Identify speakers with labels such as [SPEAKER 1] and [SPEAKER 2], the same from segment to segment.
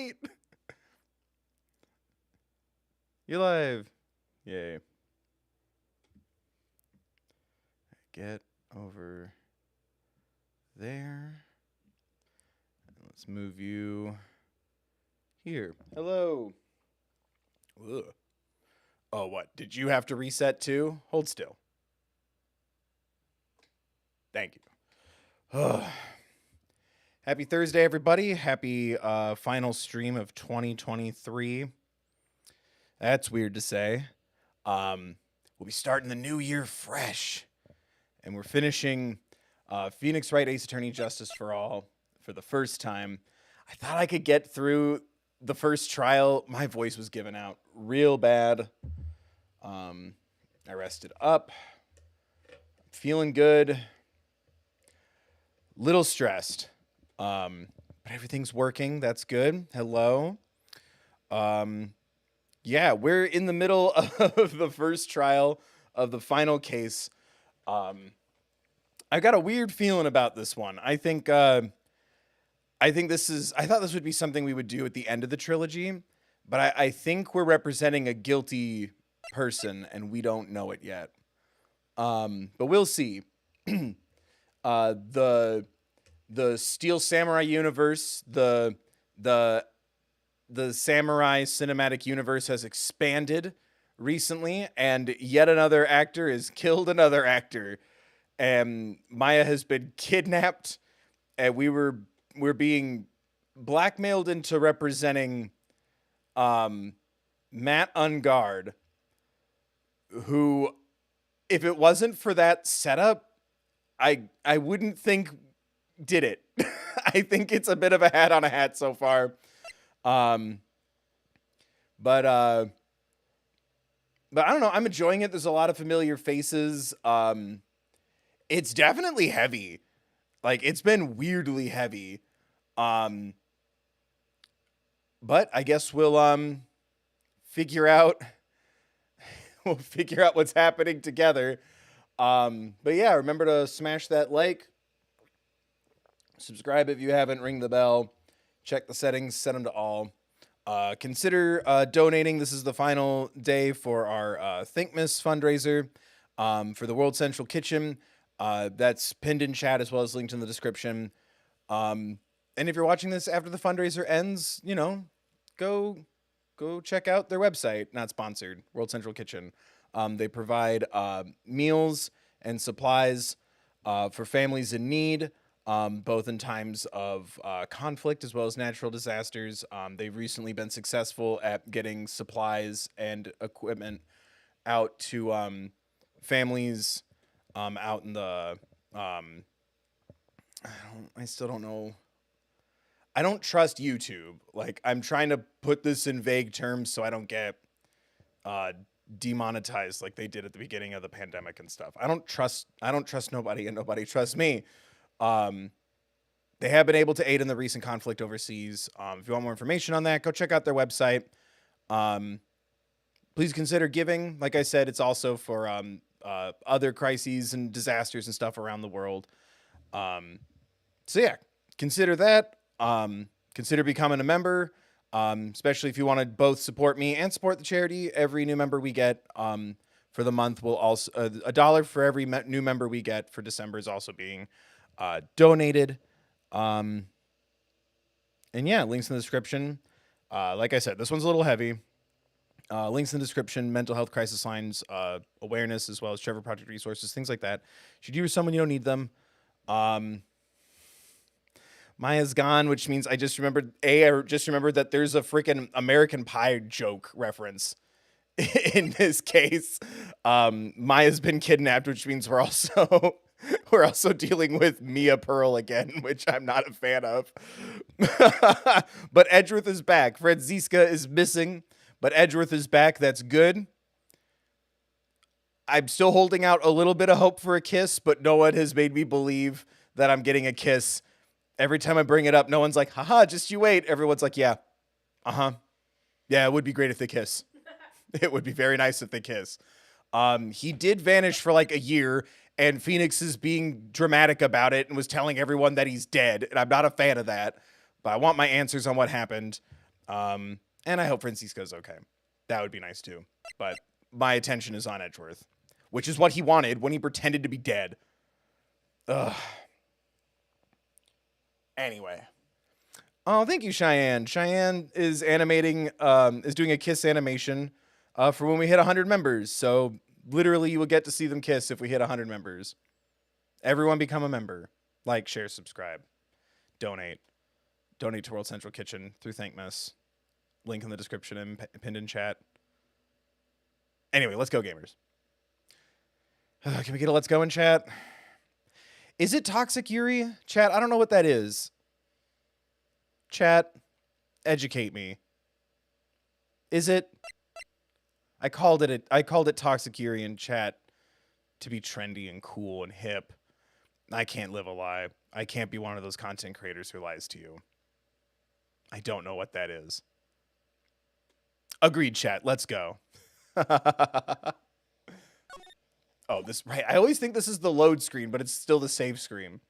[SPEAKER 1] Wright. You're live. Yay. Get over there. Let's move you here. Hello. Ugh. Oh, what? Did you have to reset too? Hold still. Thank you. Ugh. Happy Thursday, everybody. Happy final stream of 2023. That's weird to say. We'll be starting the new year fresh. And we're finishing Phoenix Wright, Ace Attorney, Justice for All for the first time. I thought I could get through the first trial. My voice was giving out real bad. I rested up. Feeling good. Little stressed. But everything's working. That's good. Hello. Yeah, we're in the middle of the first trial of the final case. I got a weird feeling about this one. I thought this would be something we would do at the end of the trilogy, but I think we're representing a guilty person and we don't know it yet. But we'll see. The Steel Samurai universe, the Samurai cinematic universe has expanded recently, and yet another actor has killed another actor. And Maya has been kidnapped, and we're being blackmailed into representing Matt Engarde, who, if it wasn't for that setup, I wouldn't think did it. I think it's a bit of a hat on a hat so far. But I don't know. I'm enjoying it. There's a lot of familiar faces. It's definitely heavy. Like, it's been weirdly heavy. But I guess we'll figure out what's happening together. But yeah, remember to smash that like. Subscribe if you haven't, ring the bell, check the settings, set them to all. Consider donating. This is the final day for our Thinkmas fundraiser for the World Central Kitchen. That's pinned in chat as well as linked in the description. And if you're watching this after the fundraiser ends, go check out their website. Not sponsored, World Central Kitchen. They provide meals and supplies for families in need. Both in times of conflict as well as natural disasters. They've recently been successful at getting supplies and equipment out to families out in the... I still don't know. I don't trust YouTube. Like, I'm trying to put this in vague terms so I don't get demonetized like they did at the beginning of the pandemic and stuff. I don't trust nobody and nobody trusts me. They have been able to aid in the recent conflict overseas. If you want more information on that, go check out their website. Please consider giving. Like I said, it's also for other crises and disasters and stuff around the world. So yeah, consider that. Consider becoming a member, especially if you want to both support me and support the charity. Every new member we get for the month will also $1 for every new member we get for December is also being donated. And yeah, links in the description. Like I said, this one's a little heavy. Links in the description, mental health crisis lines, awareness, as well as Trevor Project resources, things like that. Should you or someone you don't need them. Maya's gone, which means I just remembered that there's a freaking American Pie joke reference in this case. Maya's been kidnapped, which means we're also dealing with Mia Pearl again, which I'm not a fan of. But Edgeworth is back. Fred Ziska is missing, but Edgeworth is back. That's good. I'm still holding out a little bit of hope for a kiss, but no one has made me believe that I'm getting a kiss. Every time I bring it up, no one's like, haha, just you wait. Everyone's like, yeah. Uh-huh. Yeah, it would be great if they kiss. It would be very nice if they kiss. He did vanish for like a year, and Phoenix is being dramatic about it and was telling everyone that he's dead, and I'm not a fan of that, but I want my answers on what happened. And I hope Francisco's okay. That would be nice too. But my attention is on Edgeworth, which is what he wanted when he pretended to be dead. Ugh. Anyway. Oh, thank you, Cheyenne. Cheyenne is animating, is doing a kiss animation for when we hit 100 members. So literally you will get to see them kiss if we hit 100 members. Everyone become a member. Like, share, subscribe. Donate. Donate to World Central Kitchen through Thankmas. Link in the description and pinned in chat. Anyway, let's go, gamers. Can we get a let's go in chat? Is it Toxic Yuri? Chat, I don't know what that is. Chat, educate me. Is it? I called it Toxic Yuri in chat to be trendy and cool and hip. I can't live a lie. I can't be one of those content creators who lies to you. I don't know what that is. Agreed, chat. Let's go. Oh, this right. I always think this is the load screen, but it's still the save screen.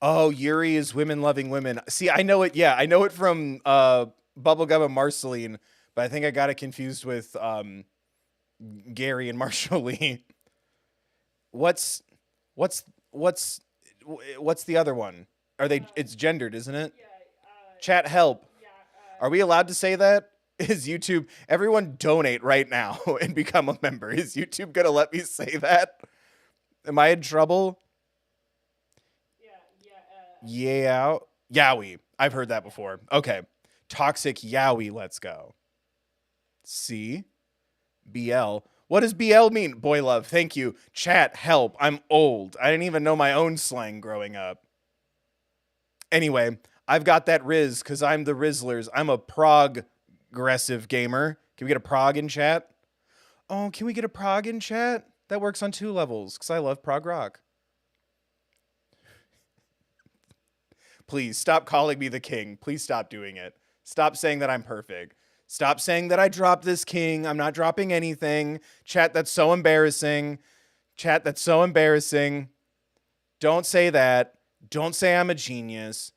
[SPEAKER 1] Oh, Yuri is women loving women. See, I know it. Yeah, I know it from Bubblegum and Marceline, but I think I got it confused with Gary and Marshall Lee. What's the other one? Are they? It's gendered, isn't it? Yeah, chat help. Yeah, are we allowed to say that? Is YouTube? Everyone donate right now and become a member. Is YouTube gonna let me say that? Am I in trouble? Yeah. Yowie. I've heard that before. Okay. Toxic Yowie. Let's go. C. BL. What does BL mean? Boy love. Thank you. Chat help. I'm old. I didn't even know my own slang growing up. Anyway, I've got that Riz because I'm the Rizzlers. I'm a progressive gamer. Can we get a prog in chat? Oh, can we get a prog in chat? That works on 2 levels because I love prog rock. Please stop calling me the king. Please stop doing it. Stop saying that I'm perfect. Stop saying that I dropped this king. I'm not dropping anything. Chat, that's so embarrassing. Chat, that's so embarrassing. Don't say that. Don't say I'm a genius.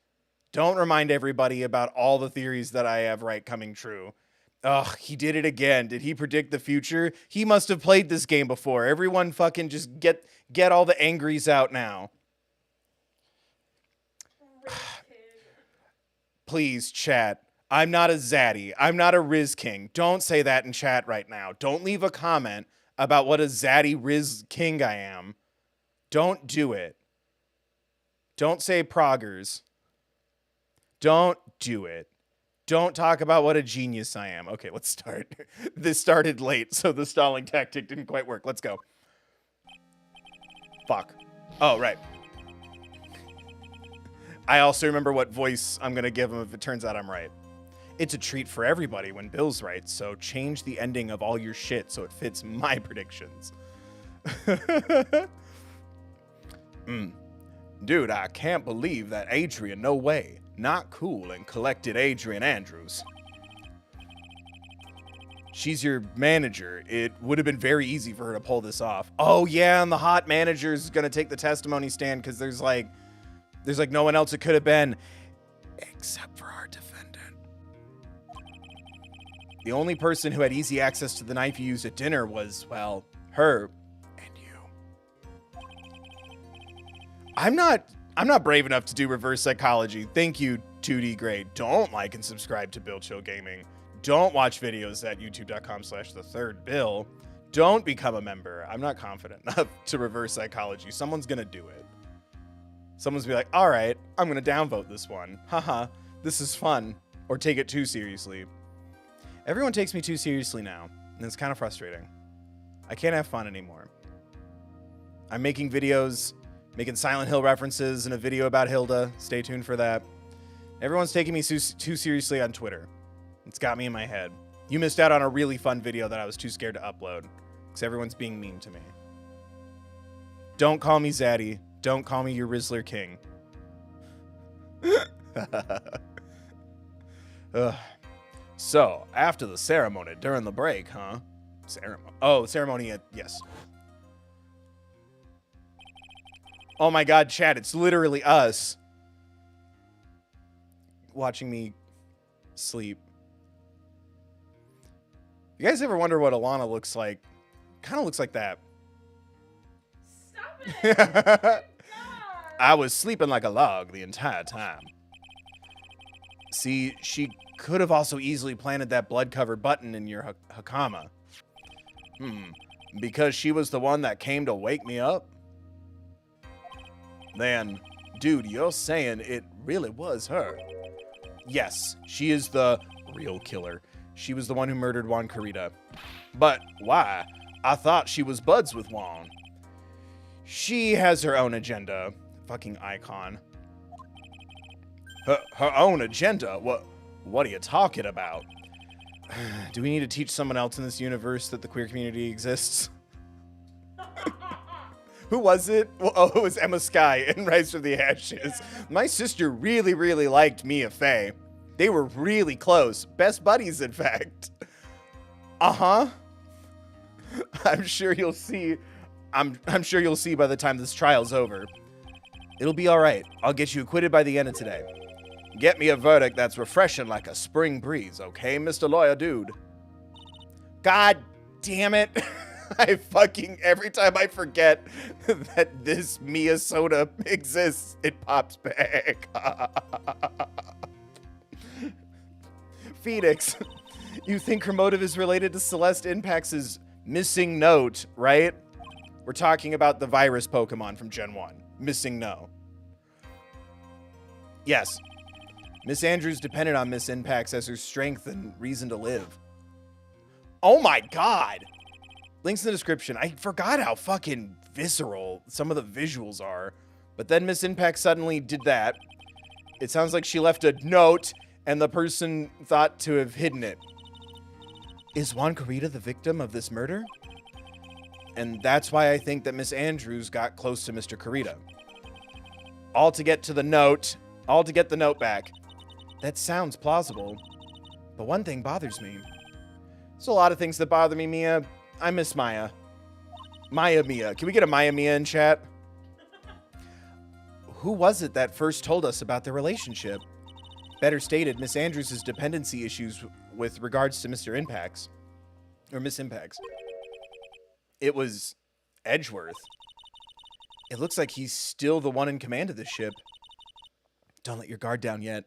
[SPEAKER 1] Don't remind everybody about all the theories that I have right coming true. Ugh, he did it again. Did he predict the future? He must have played this game before. Everyone fucking just get all the angries out now. Please, chat. I'm not a zaddy. I'm not a Riz King. Don't say that in chat right now. Don't leave a comment about what a zaddy Riz King I am. Don't do it. Don't say proggers. Don't do it. Don't talk about what a genius I am. Okay, let's start. This started late, so the stalling tactic didn't quite work. Let's go. Fuck. Oh, right. I also remember what voice I'm going to give him if it turns out I'm right. It's a treat for everybody when Bill's right, so change the ending of all your shit so it fits my predictions. Dude, I can't believe that Adrian, no way. Not cool and collected Adrian Andrews. She's your manager. It would have been very easy for her to pull this off. Oh yeah, and the hot manager's going to take the testimony stand because there's like no one else it could have been, except for our defendant. The only person who had easy access to the knife you used at dinner was, well, her and you. I'm not brave enough to do reverse psychology. Thank you, 2D Grade. Don't like and subscribe to Bill Chill Gaming. Don't watch videos at youtube.com/thethirdbill. Don't become a member. I'm not confident enough to reverse psychology. Someone's gonna do it. Someone's be like, all right, I'm going to downvote this one. Haha, this is fun. Or take it too seriously. Everyone takes me too seriously now, and it's kind of frustrating. I can't have fun anymore. I'm making videos, making Silent Hill references in a video about Hilda. Stay tuned for that. Everyone's taking me too seriously on Twitter. It's got me in my head. You missed out on a really fun video that I was too scared to upload, because everyone's being mean to me. Don't call me Zaddy. Don't call me your Rizzler King. So, after the ceremony, during the break, huh? Ceremony, yes. Oh my god, chat, it's literally us. watching me sleep. You guys ever wonder what Alana looks like? Kind of looks like that.
[SPEAKER 2] Stop it!
[SPEAKER 1] I was sleeping like a log the entire time. See, she could have also easily planted that blood-covered button in your hakama. Because she was the one that came to wake me up? Then, dude, you're saying it really was her. Yes, she is the real killer. She was the one who murdered Juan Carita. But why? I thought she was buds with Juan. She has her own agenda. Fucking icon. Her own agenda? What are you talking about? Do we need to teach someone else in this universe that the queer community exists? Who was it? Oh, it was Emma Skye in Rise from the Ashes. Yeah. My sister really, really liked Mia Fey. They were really close. Best buddies, in fact. Uh-huh. I'm sure you'll see. I'm sure you'll see by the time this trial's over. It'll be all right. I'll get you acquitted by the end of today. Get me a verdict that's refreshing like a spring breeze, okay, Mr. Lawyer Dude? God damn it. Every time I forget that this Mia soda exists, it pops back. Phoenix, you think her motive is related to Celeste Impact's missing note, right? We're talking about the virus Pokemon from Gen 1. Missing no. Yes. Miss Andrews depended on Miss Impacts as her strength and reason to live. Oh my god! Links in the description. I forgot how fucking visceral some of the visuals are. But then Miss Impact suddenly did that. It sounds like she left a note and the person thought to have hidden it. Is Juan Carita the victim of this murder? And that's why I think that Miss Andrews got close to Mr. Carita. All to get the note back. That sounds plausible. But one thing bothers me. There's a lot of things that bother me, Mia. I miss Maya. Mia. Can we get a Mia in chat? Who was it that first told us about their relationship? Better stated, Miss Andrews' dependency issues with regards to Mr. Impacts. Or Miss Impacts. It was Edgeworth. It looks like he's still the one in command of this ship. Don't let your guard down yet.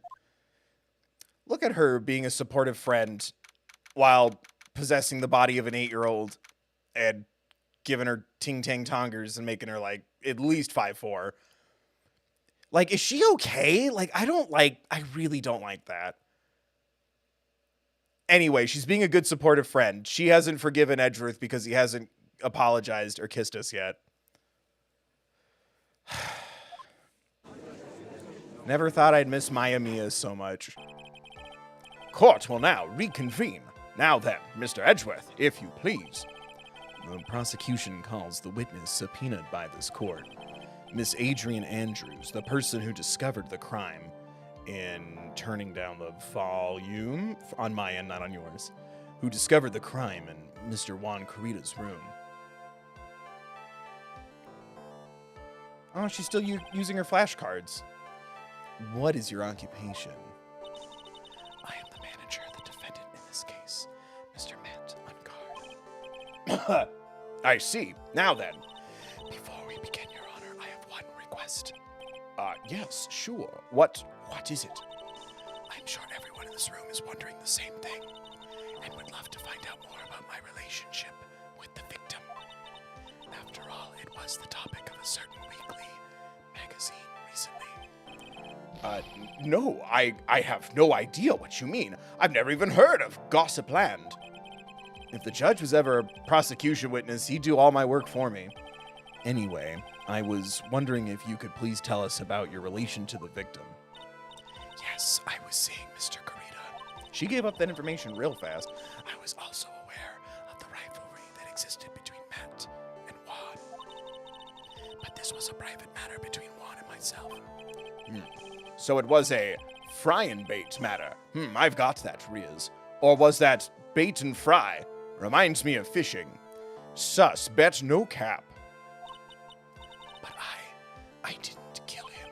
[SPEAKER 1] Look at her being a supportive friend while possessing the body of an 8-year-old and giving her ting-tang-tongers and making her, like, at least 5'4". Like, is she okay? Like, I really don't like that. Anyway, she's being a good supportive friend. She hasn't forgiven Edgeworth because he hasn't apologized or kissed us yet. Never thought I'd miss Mia so much. Court will now reconvene. Now then, Mr. Edgeworth, if you please. The prosecution calls the witness subpoenaed by this court, Miss Adrian Andrews, the person who discovered the crime, in turning down the volume, on my end, not on yours, who discovered the crime in Mr. Juan Carita's room. Oh, she's still using her flashcards. What is your occupation? I am the manager, the defendant in this case, Mr. Matt Engarde. I see. Now then. Before we begin, Your Honor, I have one request. Yes, sure. What is it? I'm sure everyone in this room is wondering the same thing, and would love to find out more about my relationship with the victim. After all, it was the topic of a certain weekly magazine recently. No, I have no idea what you mean. I've never even heard of Gossip Land. If the judge was ever a prosecution witness, he'd do all my work for me. Anyway, I was wondering if you could please tell us about your relation to the victim. Yes, I was seeing Mr. Carita. She gave up that information real fast. I was also aware of the rivalry that existed between Matt and Juan. But this was a private matter between Juan and myself. So it was a fry and bait matter. I've got that, Riz. Or was that bait and fry? Reminds me of fishing. Sus, bet no cap. But I didn't kill him.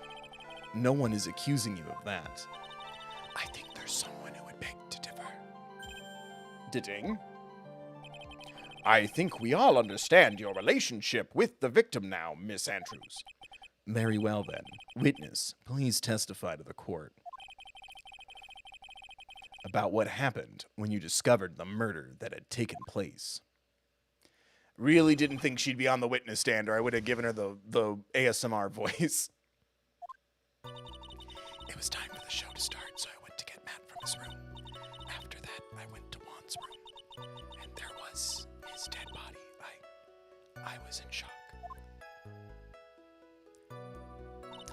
[SPEAKER 1] No one is accusing you of that. editing. I think we all understand your relationship with the victim now, Miss Andrews. Very well, then. Witness, please testify to the court about what happened when you discovered the murder that had taken place. Really didn't think she'd be on the witness stand, or I would have given her the ASMR voice. It was time for the show to start, so I went to get Matt from his room. After that, I went to Juan's room, and there was his dead body. I was in shock.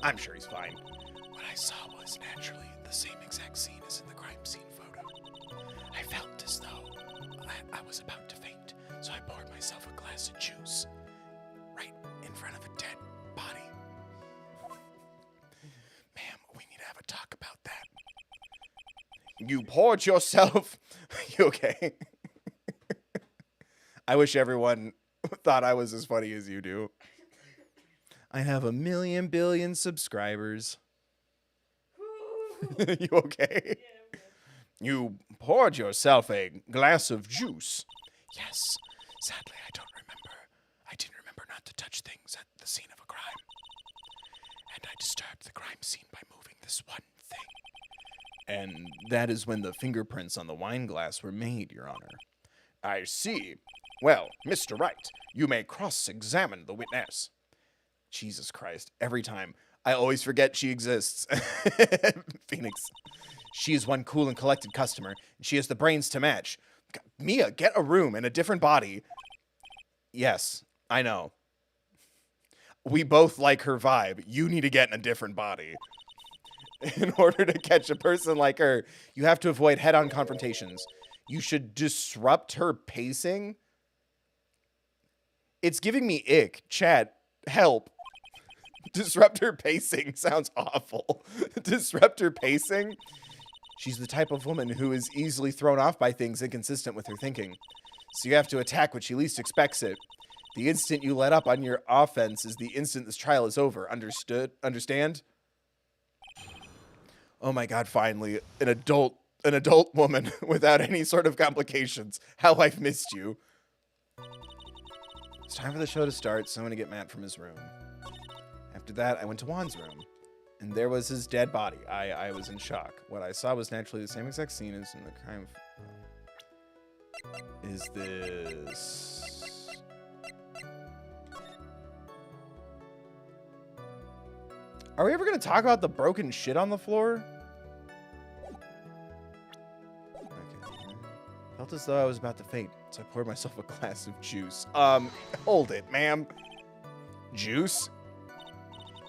[SPEAKER 1] I'm sure he's fine. What I saw was naturally the same exact scene as in the crime scene photo. I felt as though I was about to faint, so I poured myself a glass of juice right in front of a dead body. Ma'am, we need to have a talk about that. You poured yourself... You okay? I wish everyone thought I was as funny as you do. I have 1 million billion subscribers. You okay?
[SPEAKER 2] Yeah, okay.
[SPEAKER 1] You poured yourself a glass of juice. Yes. Sadly, I didn't remember not to touch things at the scene of a crime. And I disturbed the crime scene by moving this one thing. And that is when the fingerprints on the wine glass were made, Your Honor. I see. Well, Mr. Wright, you may cross-examine the witness. Jesus Christ. Every time. I always forget she exists. Phoenix. She is one cool and collected customer, and she has the brains to match. Mia, get a room and a different body. Yes, I know. We both like her vibe. You need to get in a different body. In order to catch a person like her, you have to avoid head-on confrontations. You should disrupt her pacing. It's giving me ick. Chat, help. Disrupt her pacing sounds awful. Disrupt her pacing? She's the type of woman who is easily thrown off by things inconsistent with her thinking. So you have to attack when she least expects it. The instant you let up on your offense is the instant this trial is over. Understood? Understand? Oh my God, finally. An adult woman without any sort of complications. How I've missed you. It's time for the show to start, so I'm going to get Matt from his room. After that, I went to Juan's room, and there was his dead body. I was in shock. What I saw was naturally the same exact scene as in the crime. Is this... Are we ever going to talk about the broken shit on the floor? Okay. Felt as though I was about to faint, so I poured myself a glass of juice. Hold it, ma'am. Juice?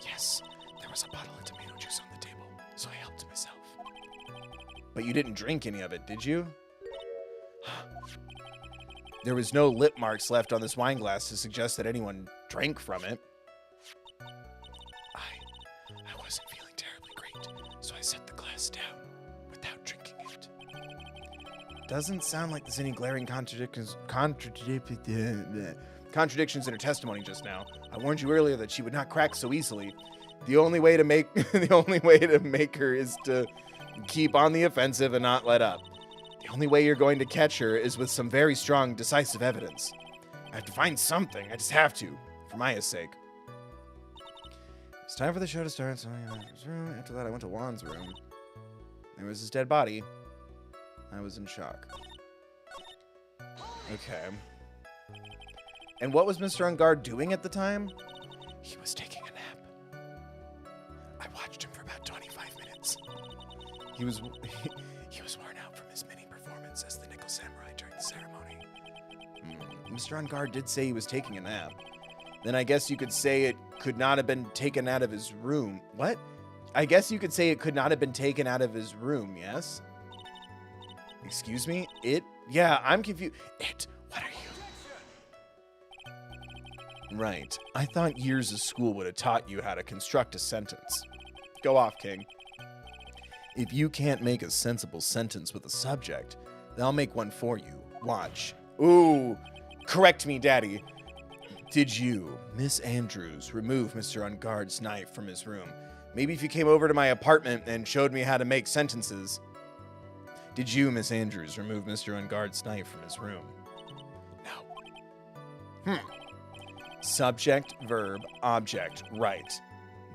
[SPEAKER 1] Yes, there was a bottle of tomato juice on the table, so I helped myself. But you didn't drink any of it, did you? There was no lip marks left on this wine glass to suggest that anyone drank from it. I wasn't feeling terribly great, so I set the glass down without drinking it. Doesn't sound like there's any glaring contradictions in her testimony just now. I warned you earlier that she would not crack so easily. The only way to make her is to keep on the offensive and not let up. The only way you're going to catch her is with some very strong, decisive evidence. I have to find something. I just have to, for Maya's sake. It's time for the show to start. So after that, I went to Juan's room. There was his dead body. I was in shock. Okay. And what was Mr. Engarde doing at the time? He was taking a nap. I watched him for about 25 minutes. He was worn out from his mini performance as the Nickel Samurai during the ceremony. Mr. Engarde did say he was taking a nap. Then I guess you could say it could not have been taken out of his room. What? I guess you could say it could not have been taken out of his room, yes? Excuse me? It? Yeah, I'm confused. It? What are you? Right. I thought years of school would have taught you how to construct a sentence. Go off, King. If you can't make a sensible sentence with a subject, then I'll make one for you. Watch. Ooh. Correct me, Daddy. Did you, Miss Andrews, remove Mr. Engarde's knife from his room? Maybe if you came over to my apartment and showed me how to make sentences. Did you, Miss Andrews, remove Mr. Engarde's knife from his room? No. Subject, verb, object, right.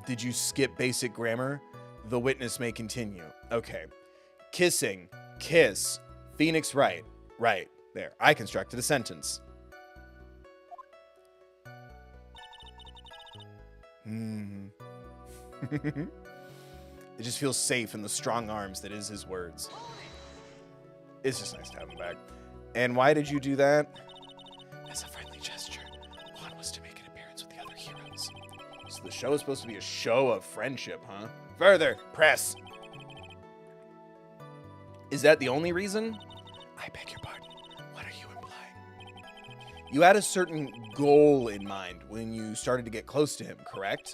[SPEAKER 1] Did you skip basic grammar? The witness may continue. Okay. Kissing, kiss, Phoenix Wright. Right. There. I constructed a sentence. It just feels safe in the strong arms that is his words. It's just nice to have him back. And why did you do that? As a friendly gesture. One was to make an appearance with the other heroes. So the show is supposed to be a show of friendship, huh? Further, press. Is that the only reason? I beg your pardon. What are you implying? You had a certain goal in mind when you started to get close to him, correct?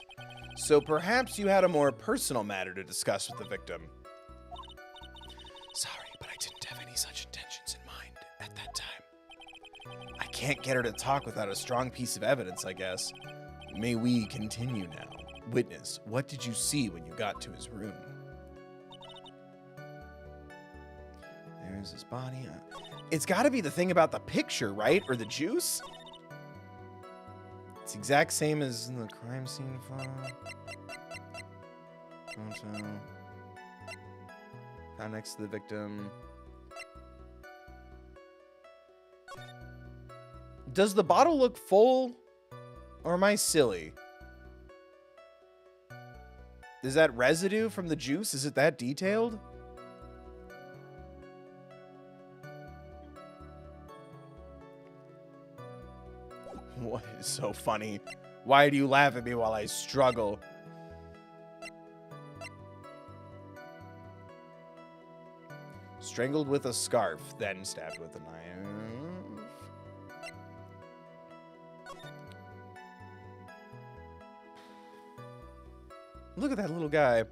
[SPEAKER 1] So perhaps you had a more personal matter to discuss with the victim. Sorry, but I didn't have any such intentions in mind at that time. I can't get her to talk without a strong piece of evidence, I guess. May we continue now? Witness, what did you see when you got to his room? There's his body. It's got to be the thing about the picture, right? Or the juice? It's the exact same as in the crime scene photo. Found next to the victim. Does the bottle look full? Or am I silly? Is that residue from the juice? Is it that detailed? What is so funny? Why do you laugh at me while I struggle? Strangled with a scarf, then stabbed with a knife. Look at that little guy.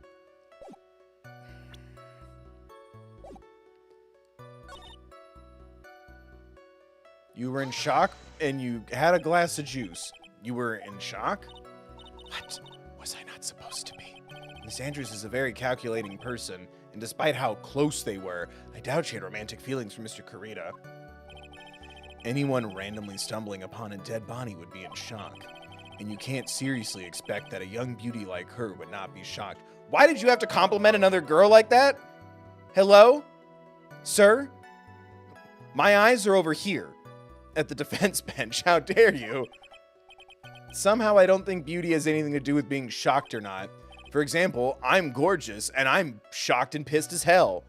[SPEAKER 1] You were in shock and you had a glass of juice. You were in shock? What was I not supposed to be? Miss Andrews is a very calculating person, and despite how close they were, I doubt she had romantic feelings for Mr. Kurita. Anyone randomly stumbling upon a dead body would be in shock, and you can't seriously expect that a young beauty like her would not be shocked. Why did you have to compliment another girl like that? Hello? Sir? My eyes are over here. At the defense bench. How dare you? Somehow I don't think beauty has anything to do with being shocked or not. For example, I'm gorgeous and I'm shocked and pissed as hell.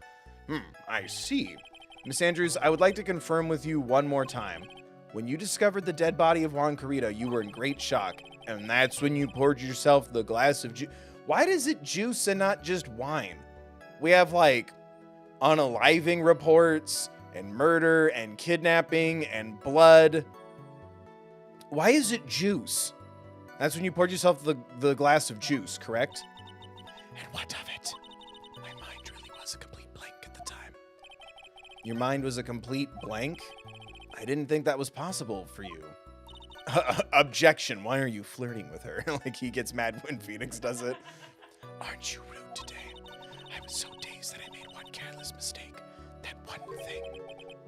[SPEAKER 1] I see. Miss Andrews, I would like to confirm with you one more time. When you discovered the dead body of Juan Kurita, you were in great shock. And that's when you poured yourself the glass of juice. Why does it juice and not just wine? We have like unaliving reports and murder and kidnapping and blood. Why is it juice? That's when you poured yourself the glass of juice, correct? And what of it? My mind really was a complete blank at the time. Your mind was a complete blank? I didn't think that was possible for you. Objection. Why are you flirting with her? Like he gets mad when Phoenix does it. Aren't you rude today? I was so dazed that I made one careless mistake. That one thing.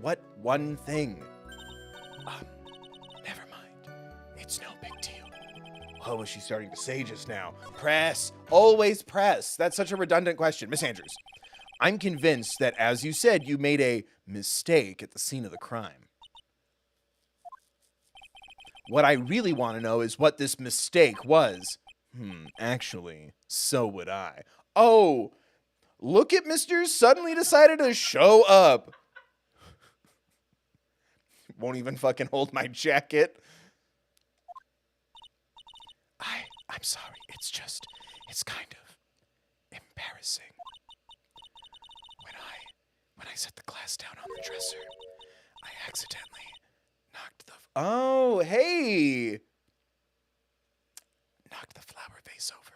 [SPEAKER 1] What one thing? Never mind. It's no big deal. What was she starting to say just now? Press. Always press. That's such a redundant question. Miss Andrews, I'm convinced that, as you said, you made a mistake at the scene of the crime. What I really want to know is what this mistake was. Actually, so would I. Oh, look at Mr. Suddenly decided to show up. Won't even fucking hold my jacket. I'm sorry. It's kind of embarrassing. When I set the glass down on the dresser, I accidentally knocked the... Oh, hey! Knocked the flower vase over.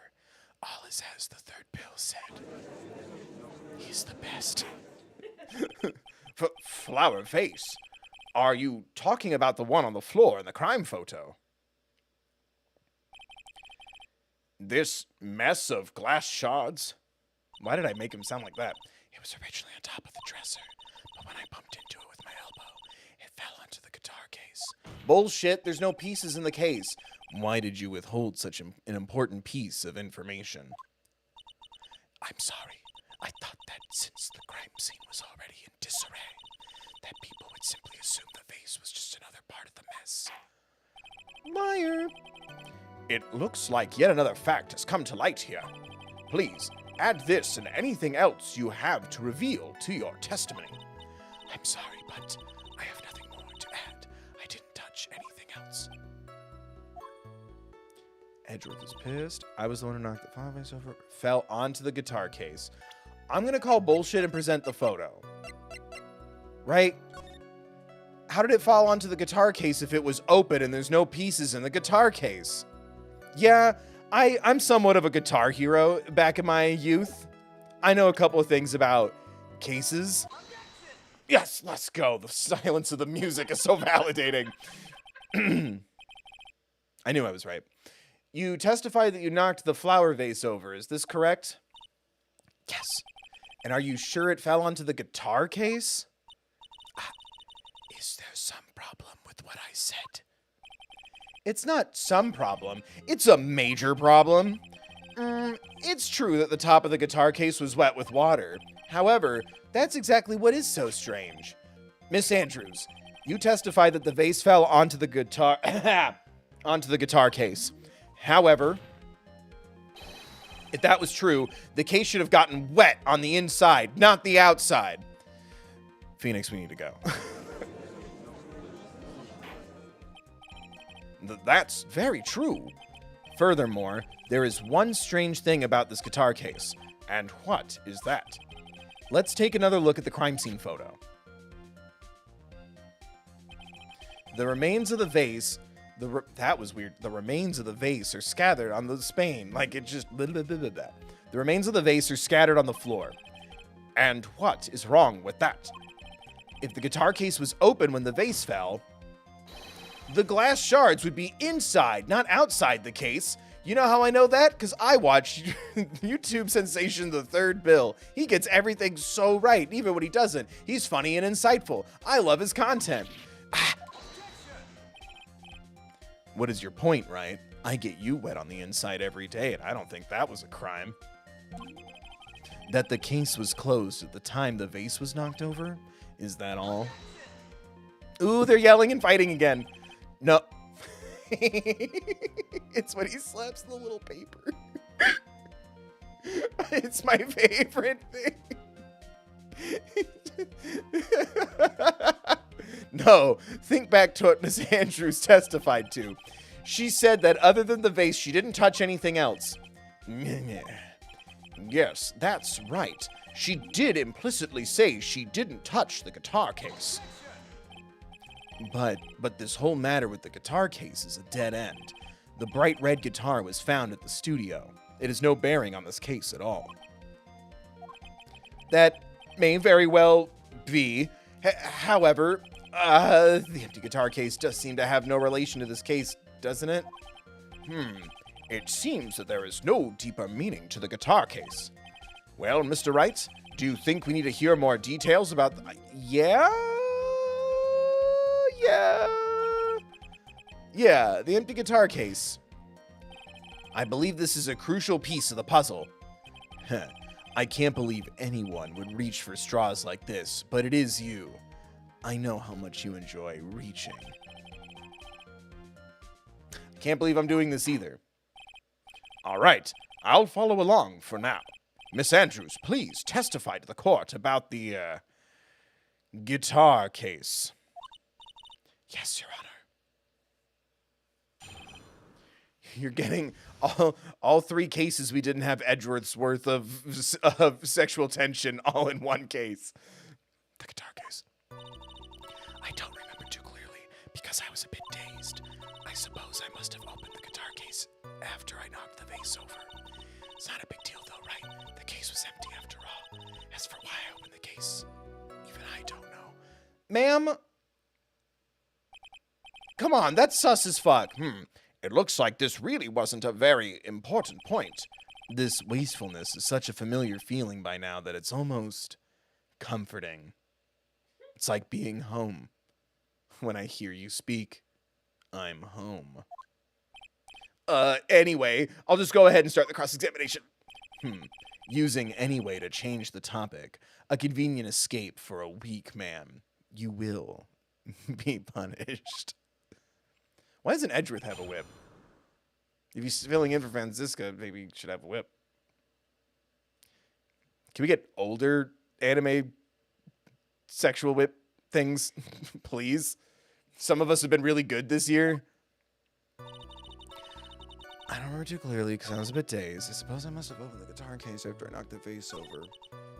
[SPEAKER 1] All is as the third bill said. He's the best. Flower vase? Are you talking about the one on the floor in the crime photo? This mess of glass shards? Why did I make him sound like that? It was originally on top of the dresser, but when I bumped into it with my elbow, it fell onto the guitar case. Bullshit, there's no pieces in the case. Why did you withhold such an important piece of information? I'm sorry. I thought that since the crime scene was already in disarray, that people would simply assume the vase was just another part of the mess. Liar. It looks like yet another fact has come to light here. Please, add this and anything else you have to reveal to your testimony. I'm sorry, but I have nothing more to add. I didn't touch anything else. Edgeworth is pissed. I was the one who knocked the file vase over. Fell onto the guitar case. I'm going to call bullshit and present the photo. Right? How did it fall onto the guitar case if it was open and there's no pieces in the guitar case? Yeah, I'm somewhat of a guitar hero back in my youth. I know a couple of things about cases. Yes, let's go. The silence of the music is so validating. I knew I was right. You testified that you knocked the flower vase over. Is this correct? Yes. And are you sure it fell onto the guitar case? Is there some problem with what I said? It's not some problem. It's a major problem. It's true that the top of the guitar case was wet with water. However, that's exactly what is so strange. Miss Andrews, you testified that the vase fell onto the guitar case. However, if that was true, the case should have gotten wet on the inside, not the outside. Phoenix, we need to go. That's very true. Furthermore, there is one strange thing about this guitar case. And what is that? Let's take another look at the crime scene photo. The remains of the vase... that was weird. The remains of the vase are scattered on the spane. Like it just... The remains of the vase are scattered on the floor. And what is wrong with that? If the guitar case was open when the vase fell... the glass shards would be inside, not outside the case. You know how I know that? Because I watch YouTube sensation The Third Bill. He gets everything so right, even when he doesn't. He's funny and insightful. I love his content. What is your point, Wright? I get you wet on the inside every day, and I don't think that was a crime. That the case was closed at the time the vase was knocked over? Is that all? Ooh, they're yelling and fighting again. No. It's when he slaps the little paper. It's my favorite thing. No, think back to what Miss Andrews testified to. She said that other than the vase, she didn't touch anything else. Yes, that's right. She did implicitly say she didn't touch the guitar case. But this whole matter with the guitar case is a dead end. The bright red guitar was found at the studio. It has no bearing on this case at all. That may very well be. However, the empty guitar case does seem to have no relation to this case, doesn't it? It seems that there is no deeper meaning to the guitar case. Well, Mr. Wright, do you think we need to hear more details about Yeah, the empty guitar case. I believe this is a crucial piece of the puzzle. I can't believe anyone would reach for straws like this, but it is you. I know how much you enjoy reaching. Can't believe I'm doing this either. All right, I'll follow along for now. Miss Andrews, please testify to the court about the, guitar case. Yes, Your Honor. You're getting all three cases we didn't have Edgeworth's worth of sexual tension all in one case. The guitar case. I don't remember too clearly because I was a bit dazed. I suppose I must have opened the guitar case after I knocked the vase over. It's not a big deal though, right? The case was empty after all. As for why I opened the case, even I don't know. Ma'am? Come on, that's sus as fuck. It looks like this really wasn't a very important point. This wastefulness is such a familiar feeling by now that it's almost comforting. It's like being home. When I hear you speak, I'm home. Anyway, I'll just go ahead and start the cross-examination. Using anyway to change the topic. A convenient escape for a weak man. You will be punished. Why doesn't Edgeworth have a whip? If he's filling in for Franziska, maybe he should have a whip. Can we get older anime sexual whip things, please? Some of us have been really good this year. I don't remember too clearly because I was a bit dazed. I suppose I must have opened the guitar case after I knocked the vase over.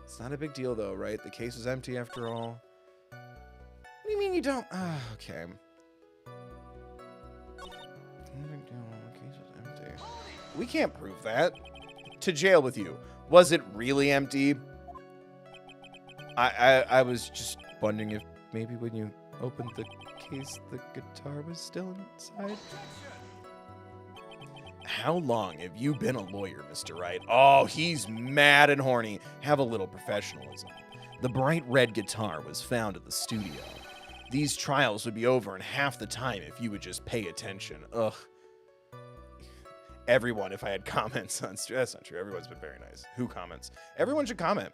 [SPEAKER 1] It's not a big deal though, right? The case was empty after all. What do you mean you don't? Okay. We can't prove that. To jail with you. Was it really empty? I was just wondering if maybe when you opened the case, the guitar was still inside. How long have you been a lawyer, Mr. Wright? Oh, he's mad and horny. Have a little professionalism. The bright red guitar was found at the studio. These trials would be over in half the time if you would just pay attention. Ugh. Everyone, if I had comments on... That's not true. Everyone's been very nice. Who comments? Everyone should comment.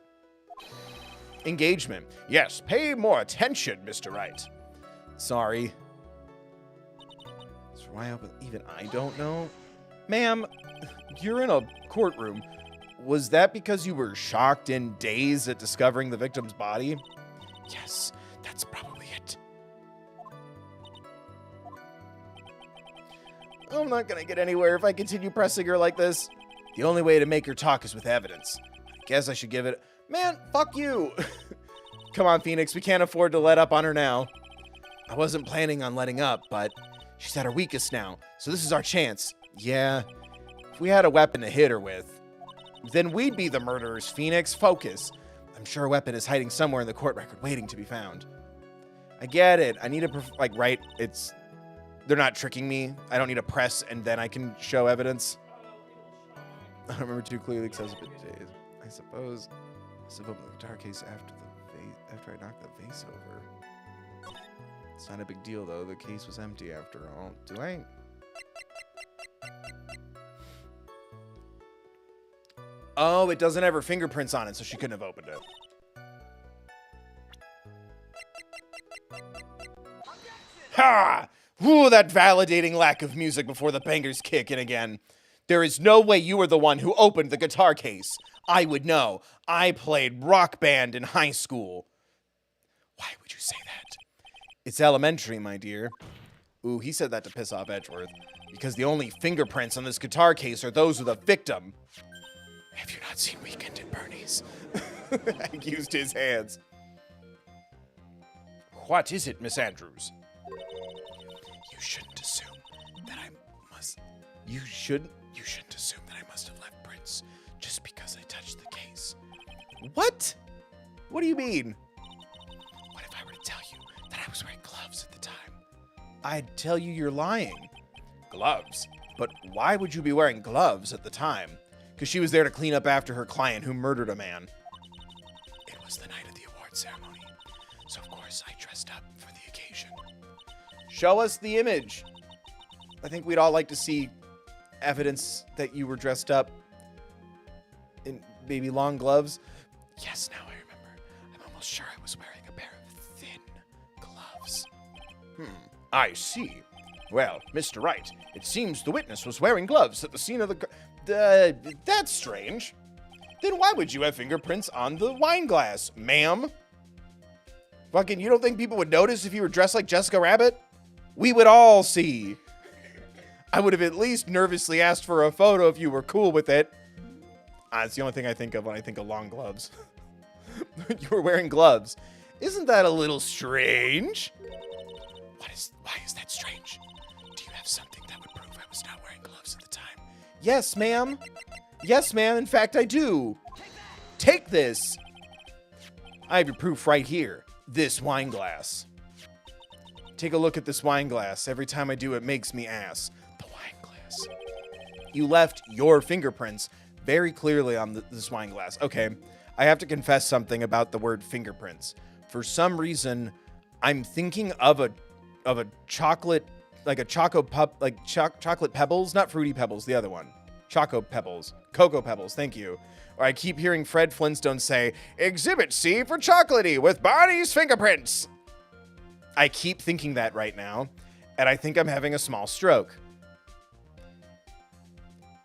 [SPEAKER 1] Engagement. Yes, pay more attention, Mr. Wright. Sorry. So why open... Even I don't know. Ma'am, you're in a courtroom. Was that because you were shocked and dazed at discovering the victim's body? Yes, that's probably it. I'm not gonna get anywhere if I continue pressing her like this. The only way to make her talk is with evidence. I guess I should give it... Man, fuck you! Come on, Phoenix, we can't afford to let up on her now. I wasn't planning on letting up, but she's at her weakest now, so this is our chance. Yeah, if we had a weapon to hit her with, then we'd be the murderers, Phoenix. Focus. I'm sure a weapon is hiding somewhere in the court record waiting to be found. I get it. I need to, right, it's... They're not tricking me. I don't need to press and then I can show evidence. I don't remember too clearly because I was a bit dazed. I suppose I must have opened the guitar case after I knocked the vase over. It's not a big deal though. The case was empty after all. Do I? Oh, it doesn't have her fingerprints on it, so she couldn't have opened it. Ha! Ooh, that validating lack of music before the bangers kick in again. There is no way you were the one who opened the guitar case. I would know. I played rock band in high school. Why would you say that? It's elementary, my dear. Ooh, he said that to piss off Edgeworth. Because the only fingerprints on this guitar case are those of the victim. Have you not seen Weekend at Bernie's? I used his hands. What is it, Miss Andrews? You shouldn't assume that I must... You shouldn't assume that I must have left prints just because I touched the case. What? What do you mean? What if I were to tell you that I was wearing gloves at the time? I'd tell you you're lying. Gloves? But why would you be wearing gloves at the time? Because she was there to clean up after her client who murdered a man. It was the night of the award ceremony, so of course I dressed up for the occasion. Show us the image. I think we'd all like to see evidence that you were dressed up in maybe long gloves. Yes, now I remember. I'm almost sure I was wearing a pair of thin gloves. I see. Well, Mr. Wright, it seems the witness was wearing gloves at the scene of the... that's strange. Then why would you have fingerprints on the wine glass, ma'am? Fucking, you don't think people would notice if you were dressed like Jessica Rabbit? We would all see. I would have at least nervously asked for a photo if you were cool with it. It's the only thing I think of when I think of long gloves. You were wearing gloves. Isn't that a little strange? Why is that strange? Do you have something that would prove I was not wearing gloves at the time? Yes, ma'am. Yes, ma'am. In fact, I do. Take this. I have your proof right here. This wine glass. Take a look at this wine glass. Every time I do, it makes me ass. The wine glass. You left your fingerprints very clearly on this wine glass. Okay, I have to confess something about the word fingerprints. For some reason, I'm thinking of a chocolate, like a chocolate pebbles, not fruity pebbles, the other one. Choco pebbles, cocoa pebbles, thank you. Or I keep hearing Fred Flintstone say, "Exhibit C for chocolatey with Barney's fingerprints." I keep thinking that right now, and I think I'm having a small stroke.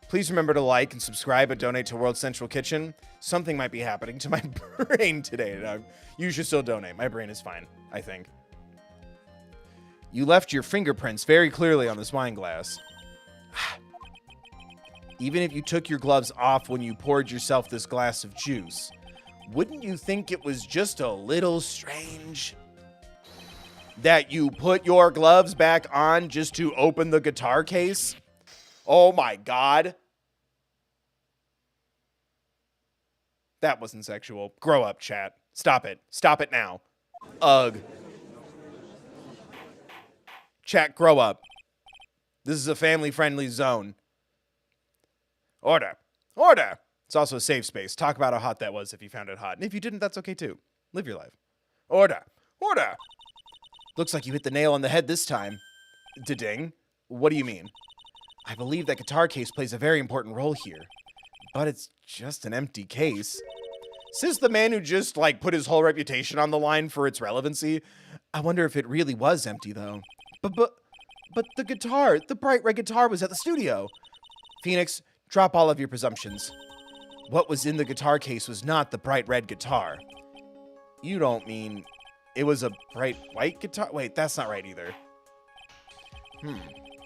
[SPEAKER 1] Please remember to like and subscribe and donate to World Central Kitchen. Something might be happening to my brain today. No, you should still donate. My brain is fine, I think. You left your fingerprints very clearly on this wine glass. Even if you took your gloves off when you poured yourself this glass of juice, wouldn't you think it was just a little strange that you put your gloves back on just to open the guitar case? Oh my God. That wasn't sexual. Grow up, chat. Stop it. Stop it now. Ugh. Chat, grow up. This is a family-friendly zone. Order. Order. It's also a safe space. Talk about how hot that was if you found it hot. And if you didn't, that's okay too. Live your life. Order. Order. Looks like you hit the nail on the head this time. Da-ding. What do you mean? I believe that guitar case plays a very important role here. But it's just an empty case. Says the man who just, put his whole reputation on the line for its relevancy. I wonder if it really was empty, though. But the guitar, the bright red guitar was at the studio. Phoenix, drop all of your presumptions. What was in the guitar case was not the bright red guitar. You don't mean it was a bright white guitar? Wait, that's not right either.